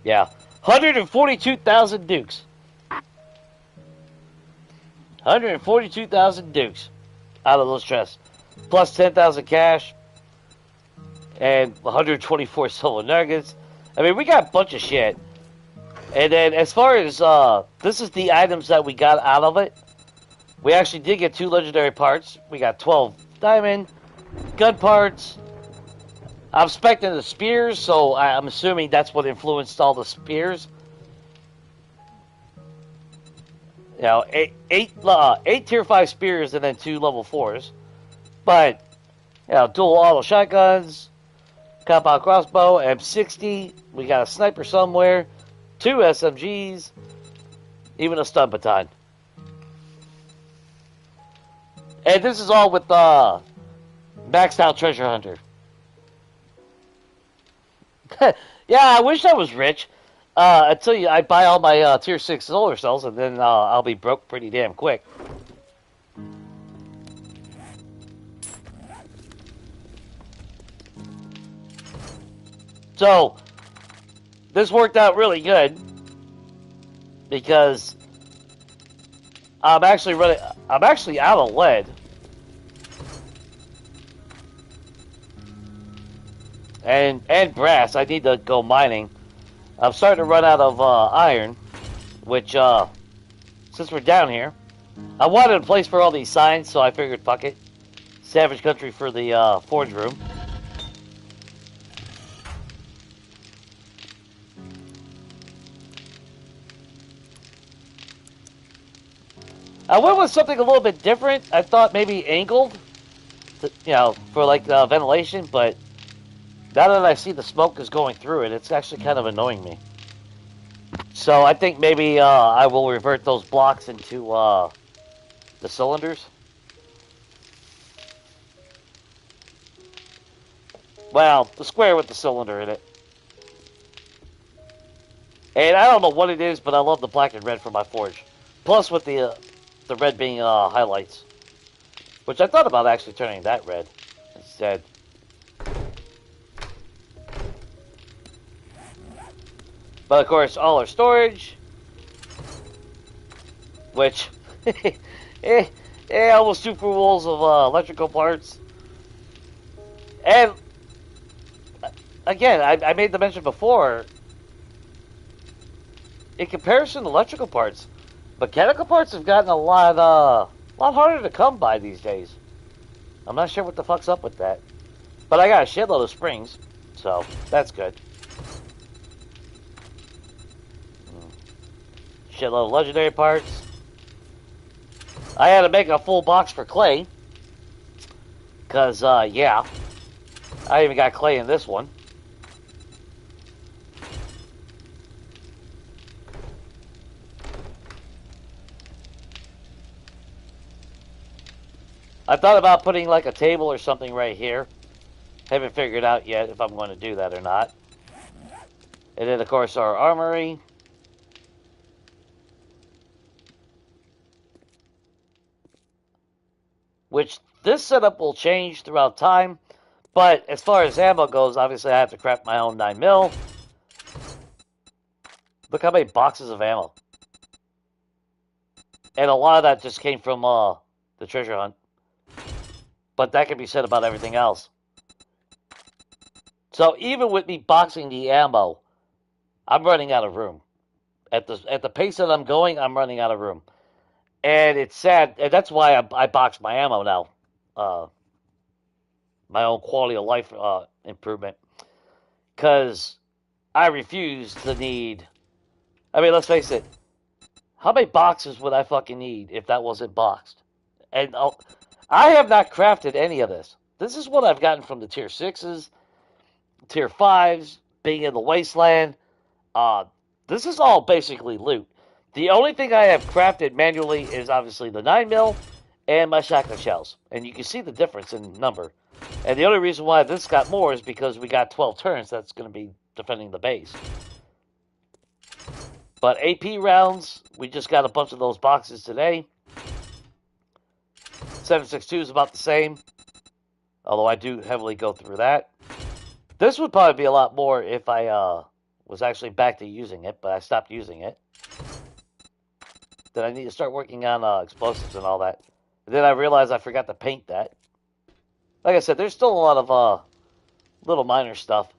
Yeah, 142,000 dukes. 142,000 dukes out of those chests. Plus 10,000 cash. And 124 silver nuggets. I mean, we got a bunch of shit. And then as far as, this is the items that we got out of it. We actually did get 2 legendary parts. We got 12 diamond, gun parts. I'm expecting the spears, so I'm assuming that's what influenced all the spears. You know, eight tier 5 spears and then 2 level 4s. But, you know, dual auto shotguns, compound crossbow, M60. We got a sniper somewhere. 2 SMGs, even a stun baton. And this is all with maxed out treasure hunter. Yeah, I wish I was rich. Until I buy all my tier 6 solar cells, and then I'll be broke pretty damn quick. So, this worked out really good because I'm actually out of lead. And brass. I need to go mining. I'm starting to run out of iron, which since we're down here, I wanted a place for all these signs, so I figured fuck it. Savage Country for the forge room. I went with something a little bit different. I thought maybe angled, you know, for like ventilation, but now that I see the smoke is going through it, it's actually kind of annoying me. So I think maybe I will revert those blocks into the cylinders. Well, the square with the cylinder in it. And I don't know what it is, but I love the black and red for my forge. Plus with the red being highlights. Which I thought about actually turning that red instead. But of course, all our storage. Which, almost 2 full walls of electrical parts. And again, I made the mention before. In comparison to electrical parts, mechanical parts have gotten a lot harder to come by these days. I'm not sure what the fuck's up with that, but I got a shitload of springs, so that's good. Shitload of legendary parts. I had to make a full box for clay, cause yeah, I even got clay in this one. I thought about putting like a table or something right here. Haven't figured out yet if I'm going to do that or not. And then, of course, our armory. Which this setup will change throughout time. But as far as ammo goes, obviously I have to craft my own 9mm. Look how many boxes of ammo. And a lot of that just came from the treasure hunt. But that can be said about everything else. So even with me boxing the ammo, I'm running out of room. At the pace that I'm going, I'm running out of room. And it's sad. And that's why I box my ammo now. My own quality of life improvement. Because I refuse to need... I mean, let's face it. How many boxes would I fucking need if that wasn't boxed? And I have not crafted any of this. This is what I've gotten from the tier 6s, tier 5s, being in the wasteland. This is all basically loot. The only thing I have crafted manually is obviously the 9mm and my shotgun shells. And you can see the difference in number. And the only reason why this got more is because we got 12 turns that's going to be defending the base. But AP rounds, we just got a bunch of those boxes today. 7.62 is about the same. Although I do heavily go through that. This would probably be a lot more if I was actually back to using it, but I stopped using it. Then I need to start working on explosives and all that. And then I realized I forgot to paint that. Like I said, there's still a lot of little minor stuff.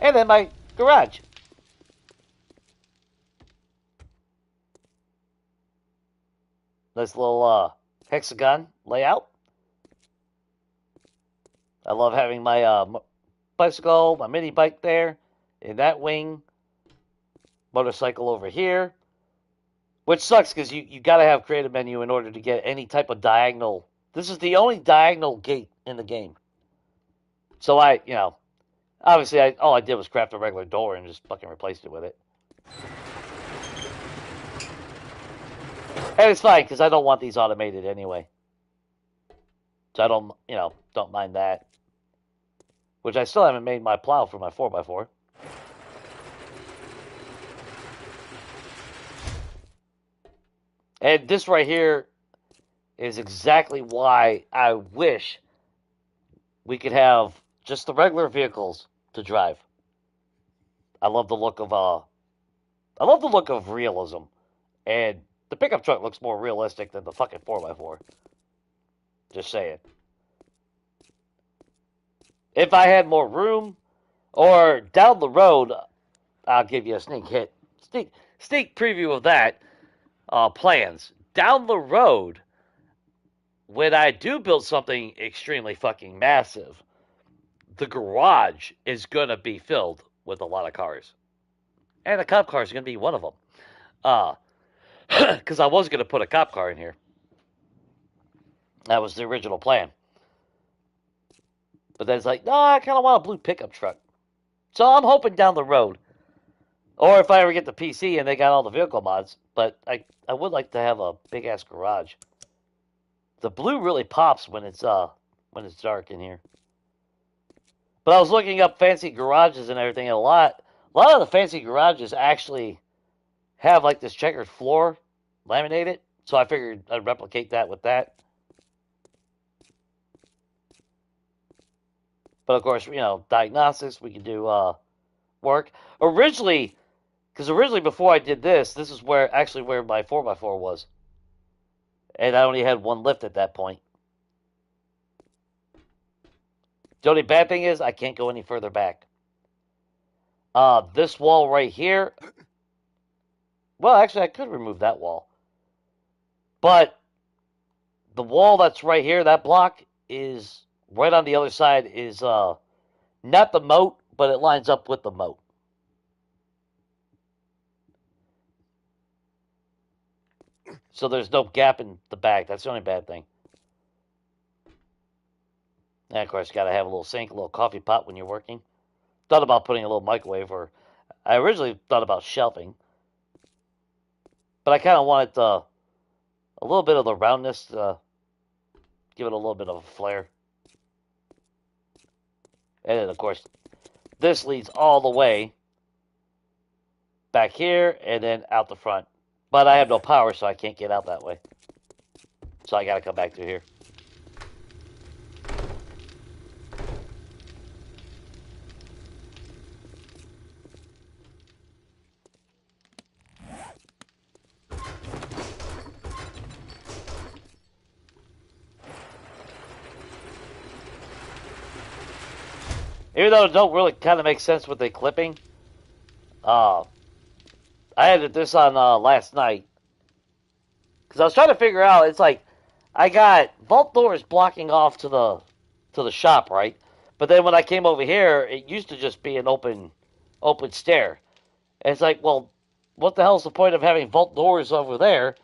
And then my garage. Nice little hexagon layout. I love having my bicycle, my mini bike there, in that wing. Motorcycle over here. Which sucks because you got to have creative menu in order to get any type of diagonal. This is the only diagonal gate in the game. So obviously all I did was craft a regular door and just fucking replaced it with it. And it's fine because I don't want these automated anyway. So I don't mind that. Which I still haven't made my plow for my 4x4. And this right here is exactly why I wish we could have just the regular vehicles to drive. I love the look of realism. And the pickup truck looks more realistic than the fucking 4x4. Just saying. If I had more room, or down the road, I'll give you a sneak preview of that. Plans. Down the road, when I do build something extremely fucking massive, the garage is going to be filled with a lot of cars. And a cop car is going to be one of them. Because I was going to put a cop car in here. That was the original plan. But then it's like, no, I kind of want a blue pickup truck. So I'm hoping down the road. Or if I ever get the PC and they got all the vehicle mods. But I would like to have a big-ass garage. The blue really pops when it's dark in here. But I was looking up fancy garages and everything, and a lot of the fancy garages actually have like this checkered floor laminated. So I figured I'd replicate that with that. But of course, diagnostics, we can do work. Originally, before I did this, this is where my 4x4 was. And I only had one lift at that point. The only bad thing is I can't go any further back. This wall right here. Well, actually, I could remove that wall. But the wall that's right here, that block, is right on the other side, is not the moat, but it lines up with the moat. So there's no gap in the back. That's the only bad thing. And of course, you got to have a little sink, a little coffee pot when you're working. Thought about putting a little microwave, or I originally thought about shelving. But I kind of wanted a little bit of the roundness to give it a little bit of a flair. And then, of course, this leads all the way back here and then out the front. But I have no power, so I can't get out that way. So I got to come back through here. Even though it don't really kind of make sense with the clipping, I added this on last night because I was trying to figure out. It's like I got vault doors blocking off to the shop, right? But then when I came over here, it used to just be an open stair. And it's like, well, what the hell's the point of having vault doors over there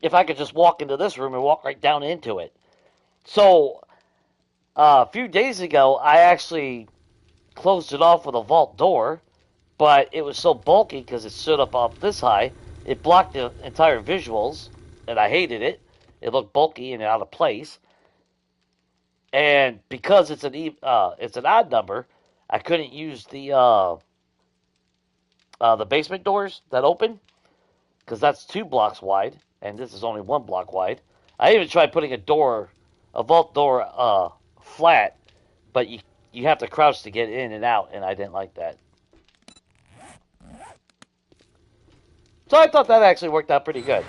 if I could just walk into this room and walk right down into it? So a few days ago, I actually closed it off with a vault door, but it was so bulky because it stood up this high, it blocked the entire visuals, and I hated it. It looked bulky and out of place. And because it's an odd number, I couldn't use the basement doors that open because that's 2 blocks wide, and this is only 1 block wide. I even tried putting a vault door, flat, but you have to crouch to get in and out, and I didn't like that. So I thought that actually worked out pretty good.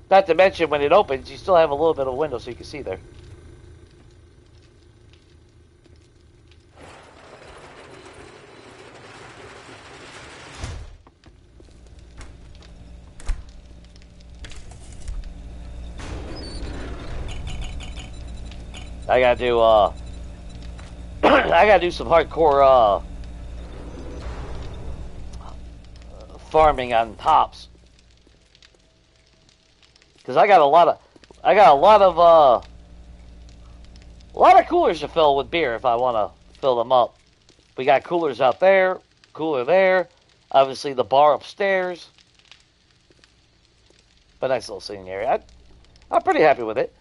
Not to mention, when it opens, you still have a little bit of window so you can see there. I gotta do I gotta do some hardcore farming on hops, because I got a lot of coolers to fill with beer if I want to fill them up. We got coolers out there, cooler there, obviously the bar upstairs. But nice little sitting area. I'm pretty happy with it.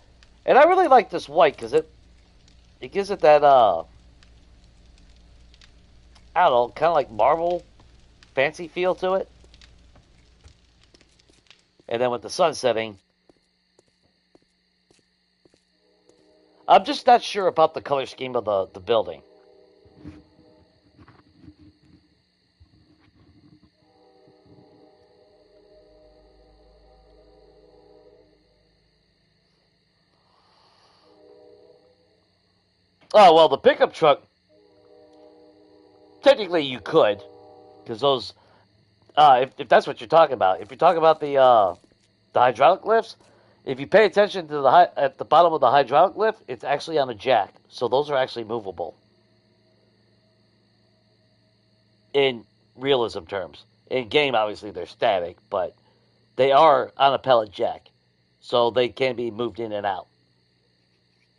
And I really like this white because it gives it that I don't know, kind of like marble fancy feel to it. And then with the sun setting, I'm just not sure about the color scheme of the building. Oh, well, the pickup truck, technically you could, because those, if that's what you're talking about. If you're talking about the hydraulic lifts, if you pay attention to at the bottom of the hydraulic lift, it's actually on a jack. So those are actually movable. In realism terms. In game, obviously, they're static, but they are on a pellet jack. So they can be moved in and out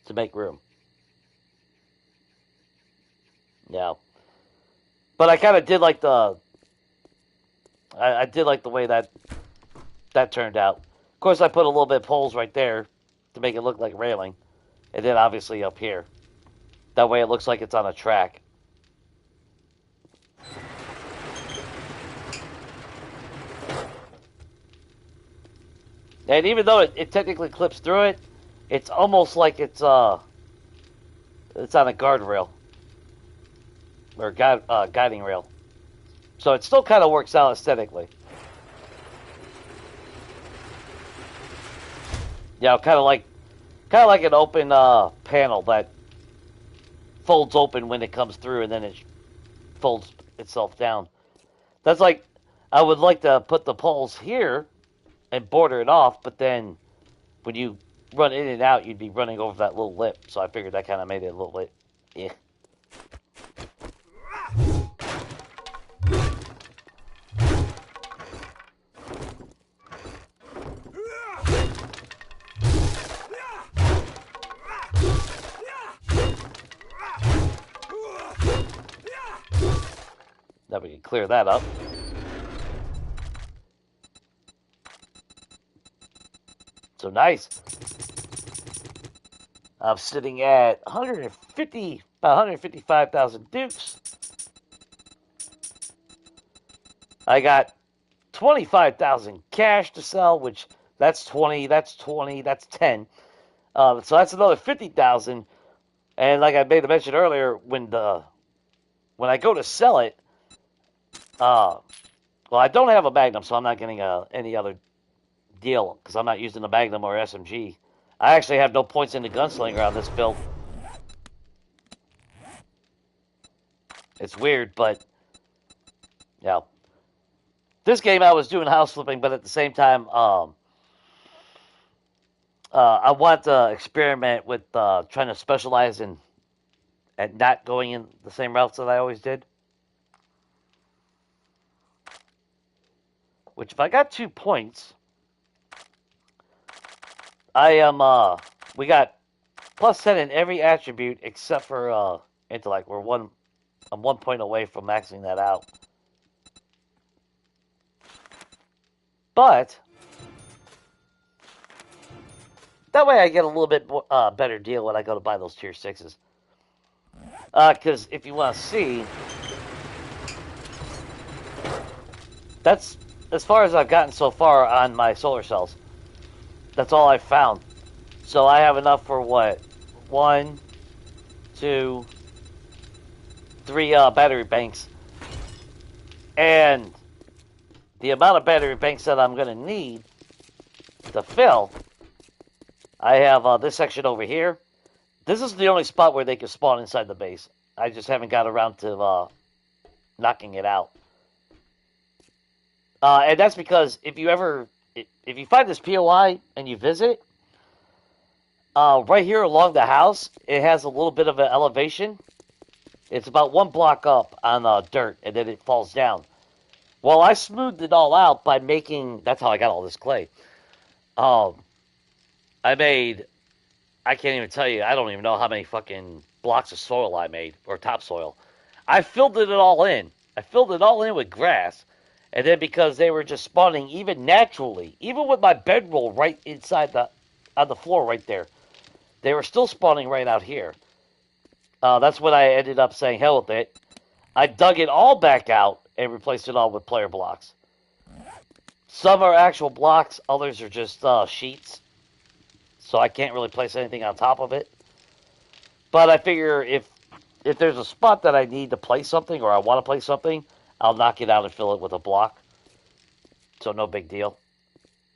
to make room. Yeah. But I kind of did like I did like the way that that turned out. Of course, I put a little bit of poles right there to make it look like railing. And then obviously up here. That way it looks like it's on a track. And even though it technically clips through it, it's almost like it's on a guardrail. Or guiding rail. So it still kind of works out aesthetically. Yeah, kind of like an open panel that folds open when it comes through, and then it folds itself down. That's like, I would like to put the poles here and border it off, but then when you run in and out, you'd be running over that little lip. So I figured that kind of made it a little bit, yeah. Now we can clear that up. So nice. I'm sitting at about 155,000 dukes. I got 25,000 cash to sell, which that's 20, that's 20, that's 10. So that's another 50,000. And like I made the mention earlier, when I go to sell it, well, I don't have a Magnum, so I'm not getting any other deal because I'm not using a Magnum or SMG. I actually have no points in the gunslinger on this build. It's weird, but yeah. This game I was doing house flipping, but at the same time, I want to experiment with trying to specialize in and not going in the same routes that I always did. Which, if I got 2 points, I am, we got plus 10 in every attribute except for intellect. I'm 1 point away from maxing that out. But that way I get a little bit better deal when I go to buy those tier 6s. Because if you want to see, that's as far as I've gotten so far on my solar cells. That's all I've found. So I have enough for what? 1, 2, 3 battery banks. And the amount of battery banks that I'm going to need to fill, I have this section over here. This is the only spot where they can spawn inside the base. I just haven't got around to knocking it out. And that's because if you find this POI and you visit, right here along the house, it has a little bit of an elevation. It's about 1 block up on dirt, and then it falls down. Well, I smoothed it all out by making... That's how I got all this clay. I can't even tell you, I don't even know how many fucking blocks of soil I made, or topsoil. I filled it all in. I filled it all in with grass. And then because they were just spawning even naturally, even with my bedroll right inside on the floor right there, they were still spawning right out here. That's when I ended up saying, hell with it. I dug it all back out and replaced it all with player blocks. Some are actual blocks, others are just sheets. So I can't really place anything on top of it. But I figure if there's a spot that I need to place something or I want to place something, I'll knock it out and fill it with a block. So no big deal.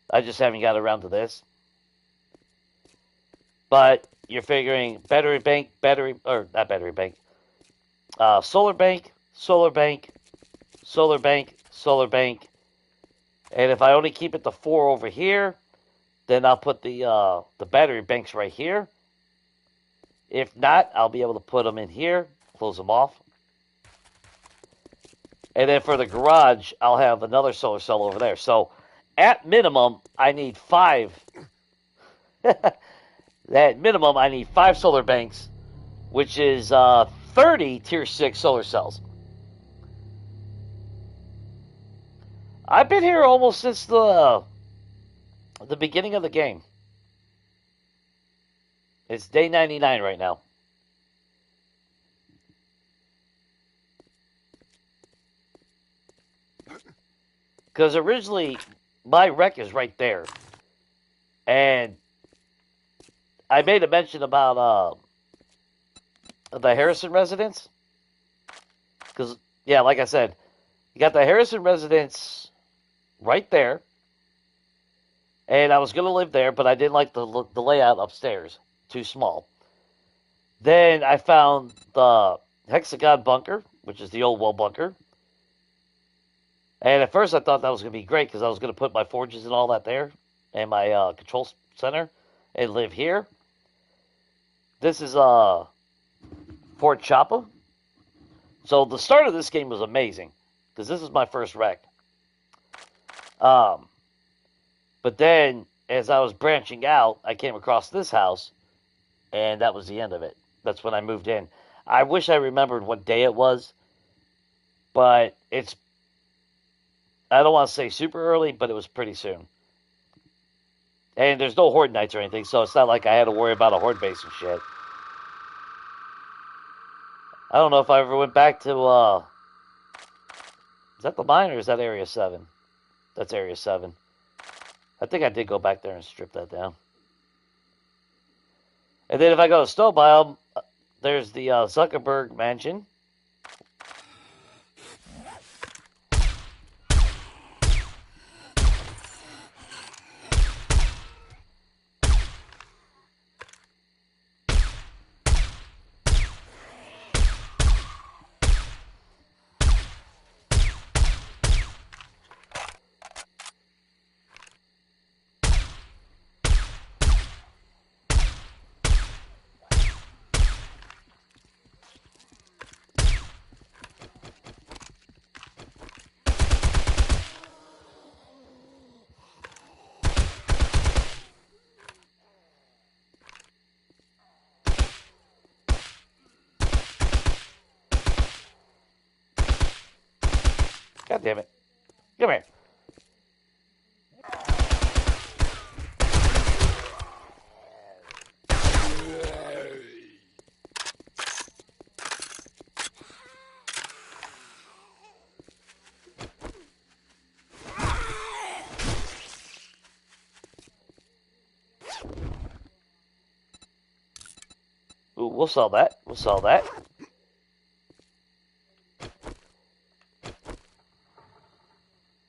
I just haven't got around to this. But you're figuring battery bank, solar bank, solar bank, solar bank, solar bank. And if I only keep it to 4 over here, then I'll put the battery banks right here. If not, I'll be able to put them in here, close them off. And then for the garage, I'll have another solar cell over there. So at minimum, I need 5. At minimum, I need 5 solar banks, which is 30 tier 6 solar cells. I've been here almost since the The beginning of the game. It's day 99 right now. Because originally, my wreck is right there. And I made a mention about the Harrison residence. Because, yeah, like I said, you got the Harrison residence right there. And I was going to live there, but I didn't like the layout upstairs. Too small. Then I found the Hexagon bunker, which is the old well bunker. And at first I thought that was going to be great because I was going to put my forges and all that there. And my control center. And live here. This is Fort Chapa. So the start of this game was amazing. Because this is my first wreck. But then, as I was branching out, I came across this house. And that was the end of it. That's when I moved in. I wish I remembered what day it was. But it's... I don't want to say super early, but it was pretty soon. And there's no Horde Nights or anything, so it's not like I had to worry about a Horde base and shit. I don't know if I ever went back to, is that the mine or is that Area 7? That's Area 7. I think I did go back there and strip that down. And then if I go to Snow Biome, there's the Zuckerberg Mansion. God damn it. Come here. Ooh, we'll sell that. We'll sell that.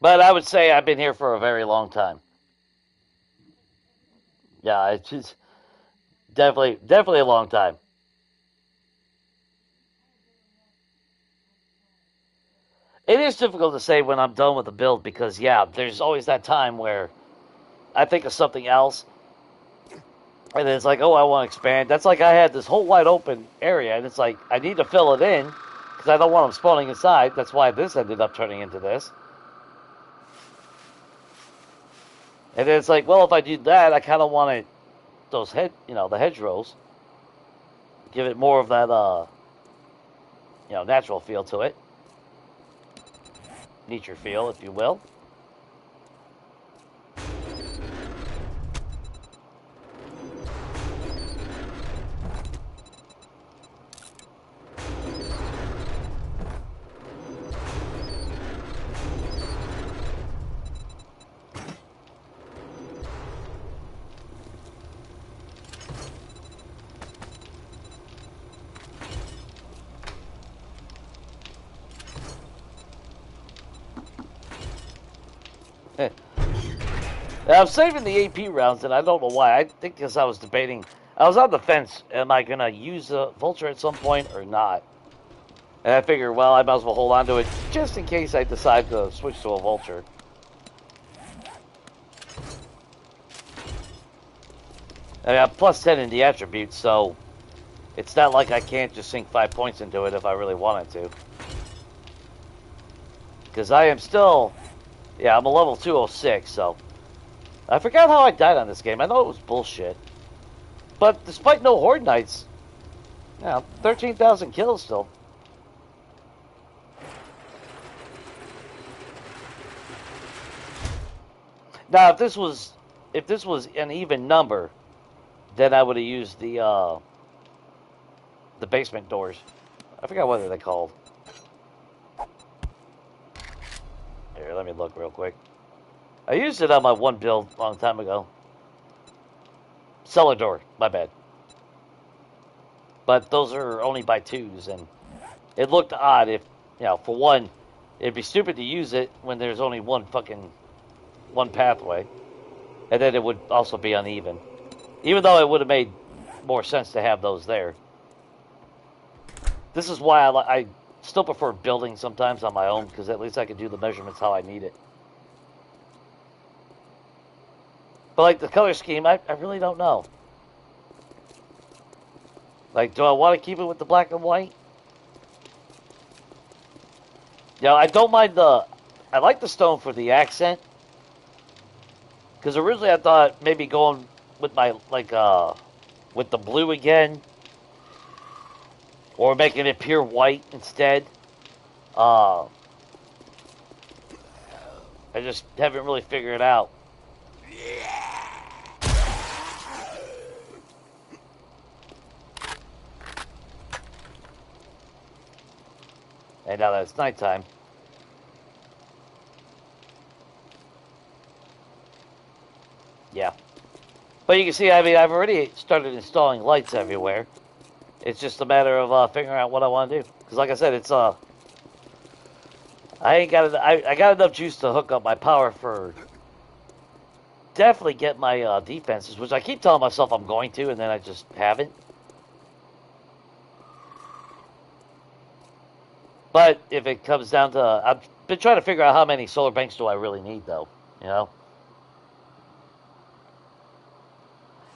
But I would say I've been here for a very long time. Yeah, it's just definitely a long time. It is difficult to say when I'm done with the build because, yeah, there's always that time where I think of something else. And then it's like, oh, I want to expand. That's like I had this whole wide open area, and it's like I need to fill it in because I don't want them spawning inside. That's why this ended up turning into this. And then it's like, well, if I do that, I kind of want it, the hedgerows. Give it more of that, natural feel to it. Nature feel, if you will. I'm saving the AP rounds, and I don't know why. I think because I was debating. I was on the fence. Am I going to use a vulture at some point or not? And I figured, well, I might as well hold on to it just in case I decide to switch to a vulture. I mean, I'm plus 10 in the attributes, so it's not like I can't just sink 5 points into it if I really wanted to. Because I am still... Yeah, I'm a level 206, so... I forgot how I died on this game. I know it was bullshit. But despite no Horde Nights, 13,000 kills still. Now, if this was if this was an even number, then I would have used the basement doors. I forgot what they're called. Here, let me look real quick. I used it on my one build a long time ago. Cellar door, my bad. But those are only by twos, and it looked odd if, for one, it'd be stupid to use it when there's only one pathway. And then it would also be uneven. Even though it would have made more sense to have those there. This is why I still prefer building sometimes on my own, because at least I can do the measurements how I need it. But like the color scheme, I really don't know. Like, do I want to keep it with the black and white? I don't mind I like the stone for the accent. Because originally I thought maybe going with my, with the blue again. Or making it pure white instead. I just haven't really figured it out. And now that it's nighttime. Yeah. But you can see, I mean, I've already started installing lights everywhere. It's just a matter of figuring out what I want to do. Because like I said, it's, I got enough juice to hook up my power for definitely get my defenses, which I keep telling myself I'm going to, and then I just haven't. But if it comes down to, I've been trying to figure out how many solar banks do I really need, though,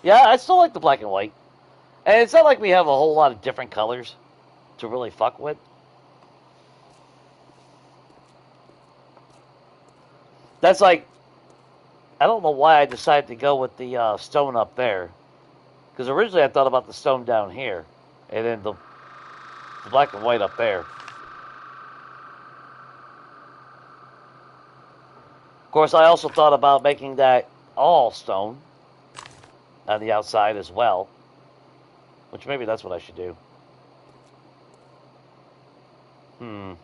Yeah, I still like the black and white. And it's not like we have a whole lot of different colors to really fuck with. That's like, I don't know why I decided to go with the stone up there. Because originally I thought about the stone down here. And then the black and white up there. Of course, I also thought about making that all stone on the outside as well. Which maybe that's what I should do. Now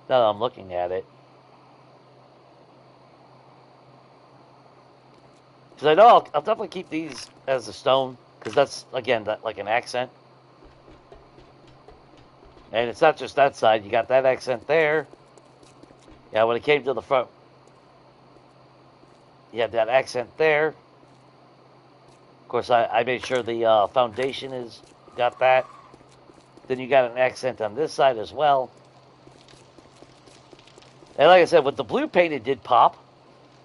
that I'm looking at it. Because I know I'll definitely keep these as a stone. Because that's, again, like an accent. And it's not just that side. You got that accent there. Yeah, when it came to the front, you have that accent there. Of course, I made sure the foundation is got that. Then you got an accent on this side as well. And like I said, with the blue paint, it did pop.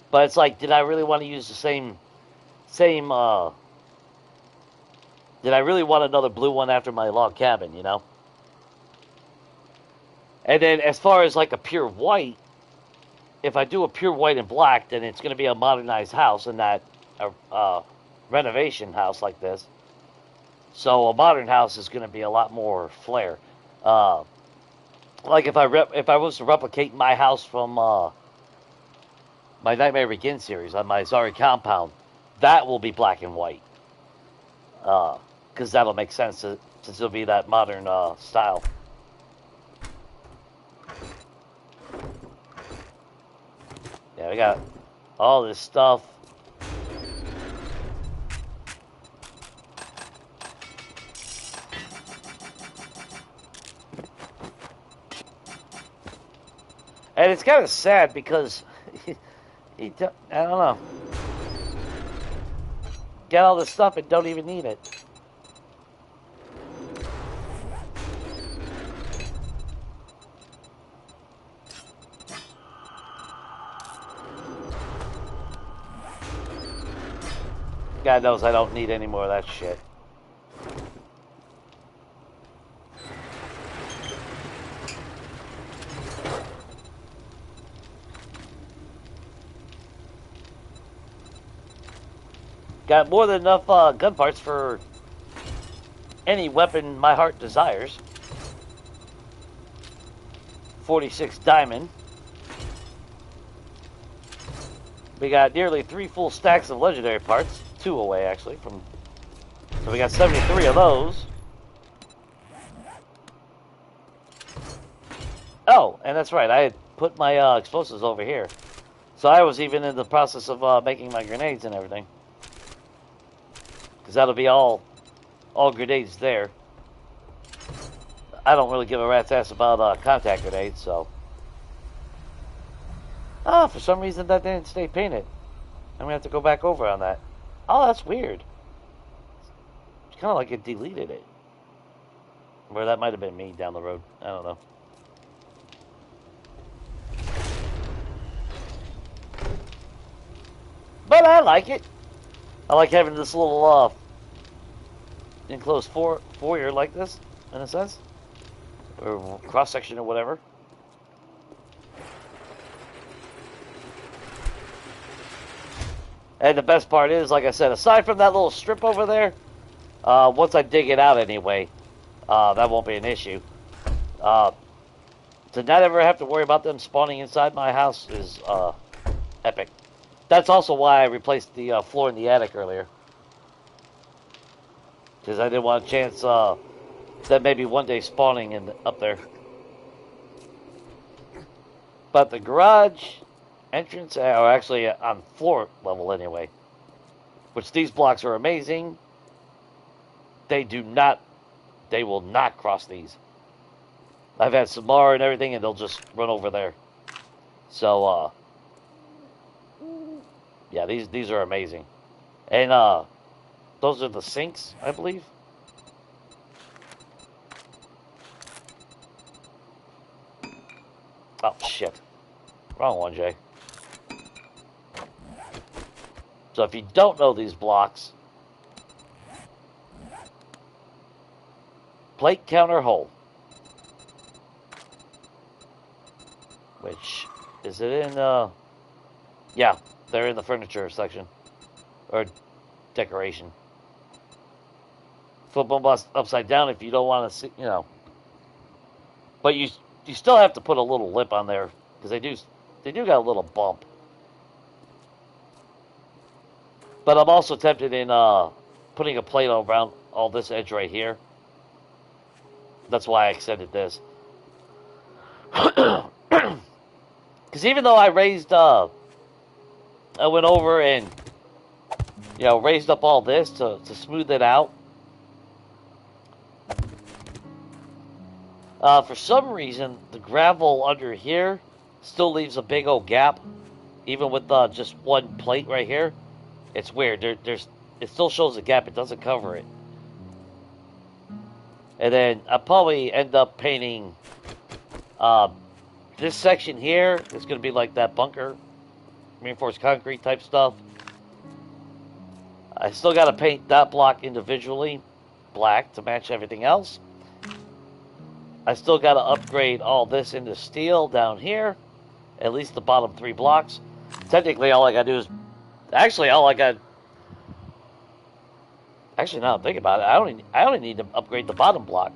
But it's like, did I really want to use the same, did I really want another blue one after my log cabin, And then as far as like a pure white, if I do a pure white and black, then it's going to be a modernized house and not a renovation house like this. So a modern house is going to be a lot more flair. Like if I was to replicate my house from my Nightmare Begins series on my Zari compound, that will be black and white. Because that'll make sense since it'll be that modern style. Yeah, we got all this stuff. And it's kind of sad because I don't know. Get all this stuff and don't even need it. God knows I don't need any more of that shit. Got more than enough gun parts for any weapon my heart desires. 46 diamond. We got nearly 3 full stacks of legendary parts. 2 away, actually. So we got 73 of those. Oh, and that's right. I had put my explosives over here. So I was even in the process of making my grenades and everything. Because that'll be all grenades there. I don't really give a rat's ass about contact grenades, so. Oh, for some reason that didn't stay painted. I'm going to have to go back over on that. Oh, that's weird. It's kind of like it deleted it. Or that might have been me down the road. I don't know. But I like it. I like having this little enclosed foyer like this, in a sense. Or cross-section or whatever. And the best part is, like I said, aside from that little strip over there, once I dig it out anyway, that won't be an issue. To not ever have to worry about them spawning inside my house is epic. That's also why I replaced the floor in the attic earlier. Because I didn't want a chance that maybe one day spawning up there. But the garage entrance, or actually on floor level anyway, which these blocks are amazing. They will not cross these. I've had Samara and everything, and they'll just run over there. So, yeah, these are amazing. And those are the sinks, I believe. Oh, shit. Wrong one, Jay. So if you don't know these blocks, plate counter hole. Which, is it in, yeah, they're in the furniture section. Or decoration. Flip them upside down if you don't want to see, you know. But you still have to put a little lip on there, because they do got a little bump. But I'm also tempted in putting a plate around all this edge right here. That's why I extended this. Because even though I went over and, you know, raised up all this to smooth it out. For some reason, the gravel under here still leaves a big old gap, even with just one plate right here. It's weird. It still shows a gap. It doesn't cover it. And then I'll probably end up painting this section here. It's going to be like that bunker, reinforced concrete type stuff. I still got to paint that block individually black to match everything else. I still got to upgrade all this into steel down here, at least the bottom 3 blocks. Technically, all I got to do is, actually, now I'm thinking about it, I only need to upgrade the bottom block,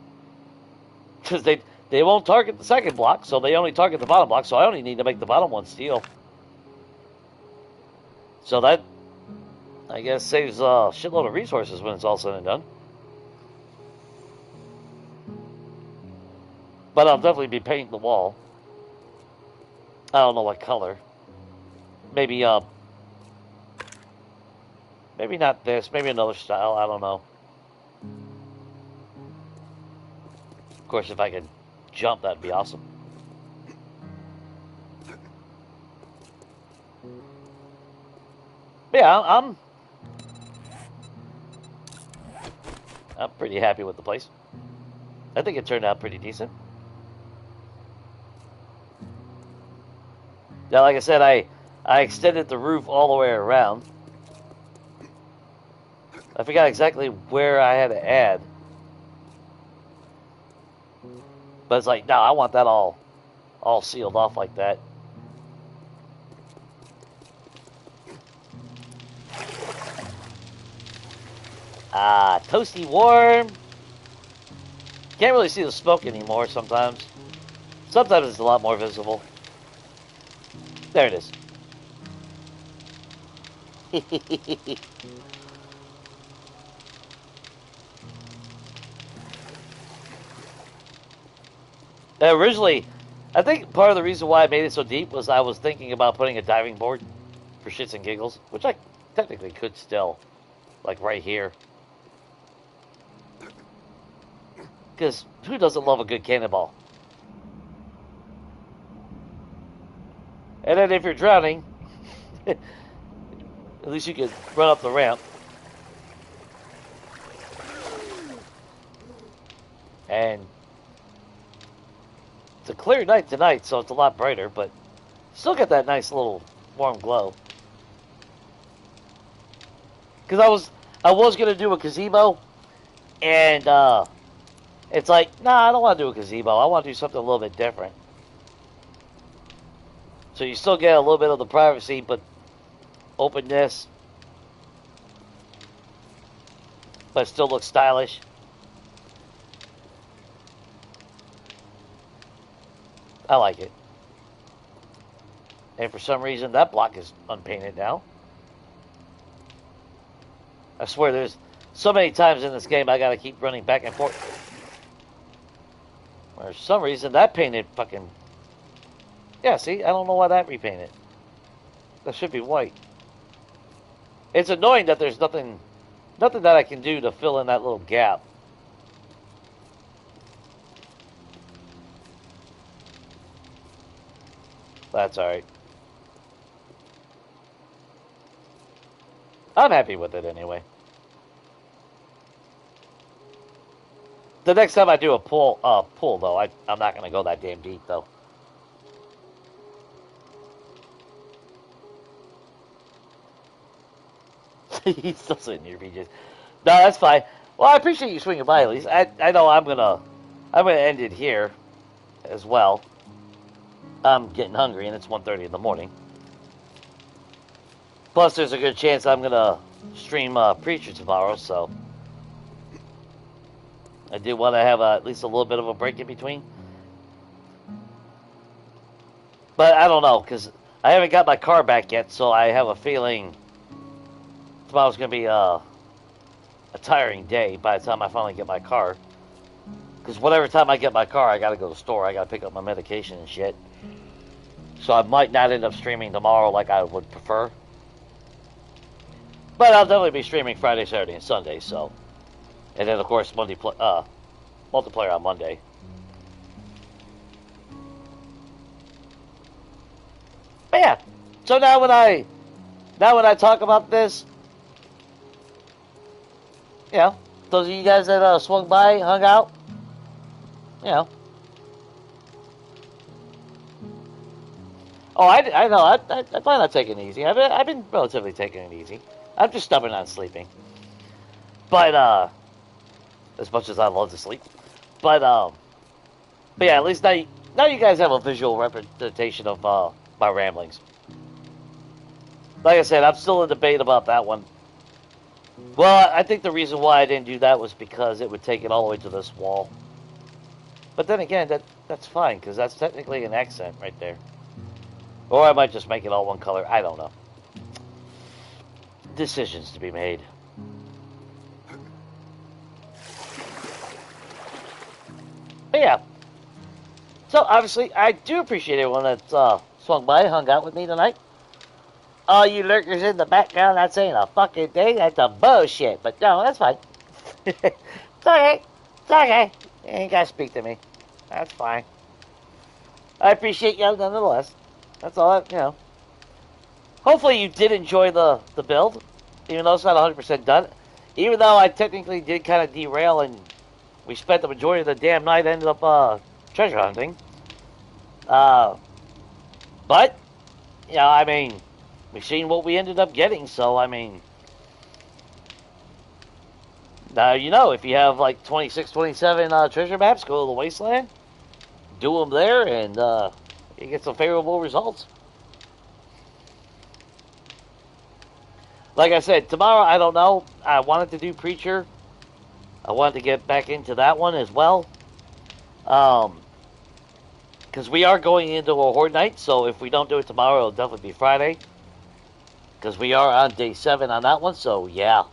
because they won't target the second block, so they only target the bottom block. So I only need to make the bottom one steel. So that, I guess, saves a shitload of resources when it's all said and done. But I'll definitely be painting the wall. I don't know what color. Maybe maybe not this. Maybe another style. I don't know. Of course, if I could jump, that'd be awesome. Yeah, I'm pretty happy with the place. I think it turned out pretty decent. Now, like I said, I extended the roof all the way around. I forgot exactly where I had to add. But it's like, no, I want that all sealed off like that. Ah, toasty warm. Can't really see the smoke anymore sometimes. Sometimes it's a lot more visible. There it is. Originally, I think part of the reason why I made it so deep was I was thinking about putting a diving board for shits and giggles, which I technically could still, like right here. Because who doesn't love a good cannonball? And then if you're drowning, at least you can run up the ramp. And it's a clear night tonight, so it's a lot brighter, but still got that nice little warm glow. Because I was gonna do a gazebo, and it's like, nah, I don't want to do a gazebo. I want to do something a little bit different. So you still get a little bit of the privacy, but openness, but it still looks stylish. I like it. And for some reason, that block is unpainted now. I swear there's so many times in this game I gotta keep running back and forth. For some reason, that painted fucking... Yeah, see? I don't know why that repainted. That should be white. It's annoying that there's nothing that I can do to fill in that little gap. That's alright. I'm happy with it anyway. The next time I do a pool though, I'm not gonna go that damn deep though. He's still sitting here, PJ. No, that's fine. Well, I appreciate you swinging by at least. I know I'm gonna end it here as well. I'm getting hungry and it's 1:30 in the morning. Plus, there's a good chance I'm gonna stream Preacher tomorrow, so I do want to have at least a little bit of a break in between. But I don't know, because I haven't got my car back yet, so I have a feeling tomorrow's going to be a tiring day by the time I finally get my car. Because whatever time I get my car, I got to go to the store. I got to pick up my medication and shit. So I might not end up streaming tomorrow like I would prefer. But I'll definitely be streaming Friday, Saturday, and Sunday, so... And then, of course, multiplayer on Monday. But yeah, so now when I talk about this, you know, those of you guys that swung by, hung out, you know. Oh, I know, I plan on taking it easy. I've been relatively taking it easy. I'm just stubborn on sleeping. But, as much as I love to sleep. But yeah, at least now you guys have a visual representation of my ramblings. Like I said, I'm still in debate about that one. Well, I think the reason why I didn't do that was because it would take it all the way to this wall. But then again, that's fine, because that's technically an accent right there. Or I might just make it all one color. I don't know. Decisions to be made. But yeah. So, obviously, I do appreciate everyone that swung by, hung out with me tonight. All you lurkers in the background not saying a fucking thing, that's a bullshit. But no, that's fine. It's okay. It's okay. You ain't gotta speak to me. That's fine. I appreciate you nonetheless. That's all, Hopefully you did enjoy the build, even though it's not 100% done. Even though I technically did kind of derail and we spent the majority of the damn night ended up treasure hunting. But, I mean, we've seen what we ended up getting, so, I mean, now if you have like 26, 27 treasure maps, go to the Wasteland, do them there, and you get some favorable results. Like I said, tomorrow, I don't know. I wanted to do Preacher. I wanted to get back into that one as well. Because we are going into a Horde night, so if we don't do it tomorrow, it'll definitely be Friday. because we are on day 7 on that one, so yeah.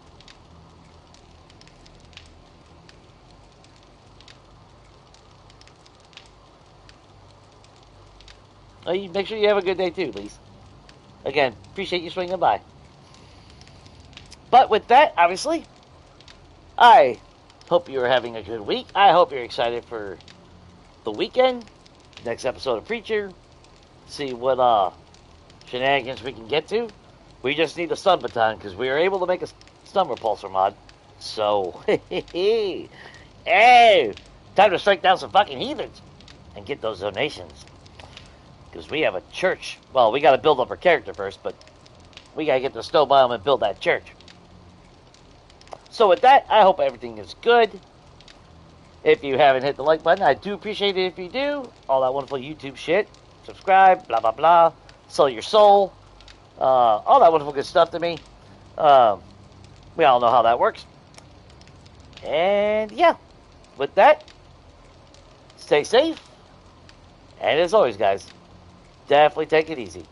Make sure you have a good day too, Lise. Again, appreciate you swinging by. But with that, obviously, I hope you're having a good week. I hope you're excited for the weekend. Next episode of Preacher. See what shenanigans we can get to. We just need a stun baton because we were able to make a stun repulsor mod. So, hey, time to strike down some fucking heathens and get those donations. Because we have a church. Well, we got to build up our character first, but we got to get the snow biome and build that church. So with that, I hope everything is good. If you haven't hit the like button, I do appreciate it if you do. All that wonderful YouTube shit. Subscribe, blah, blah, blah. Sell your soul. All that wonderful good stuff to me. We all know how that works. And yeah, with that, stay safe. And as always, guys, definitely take it easy.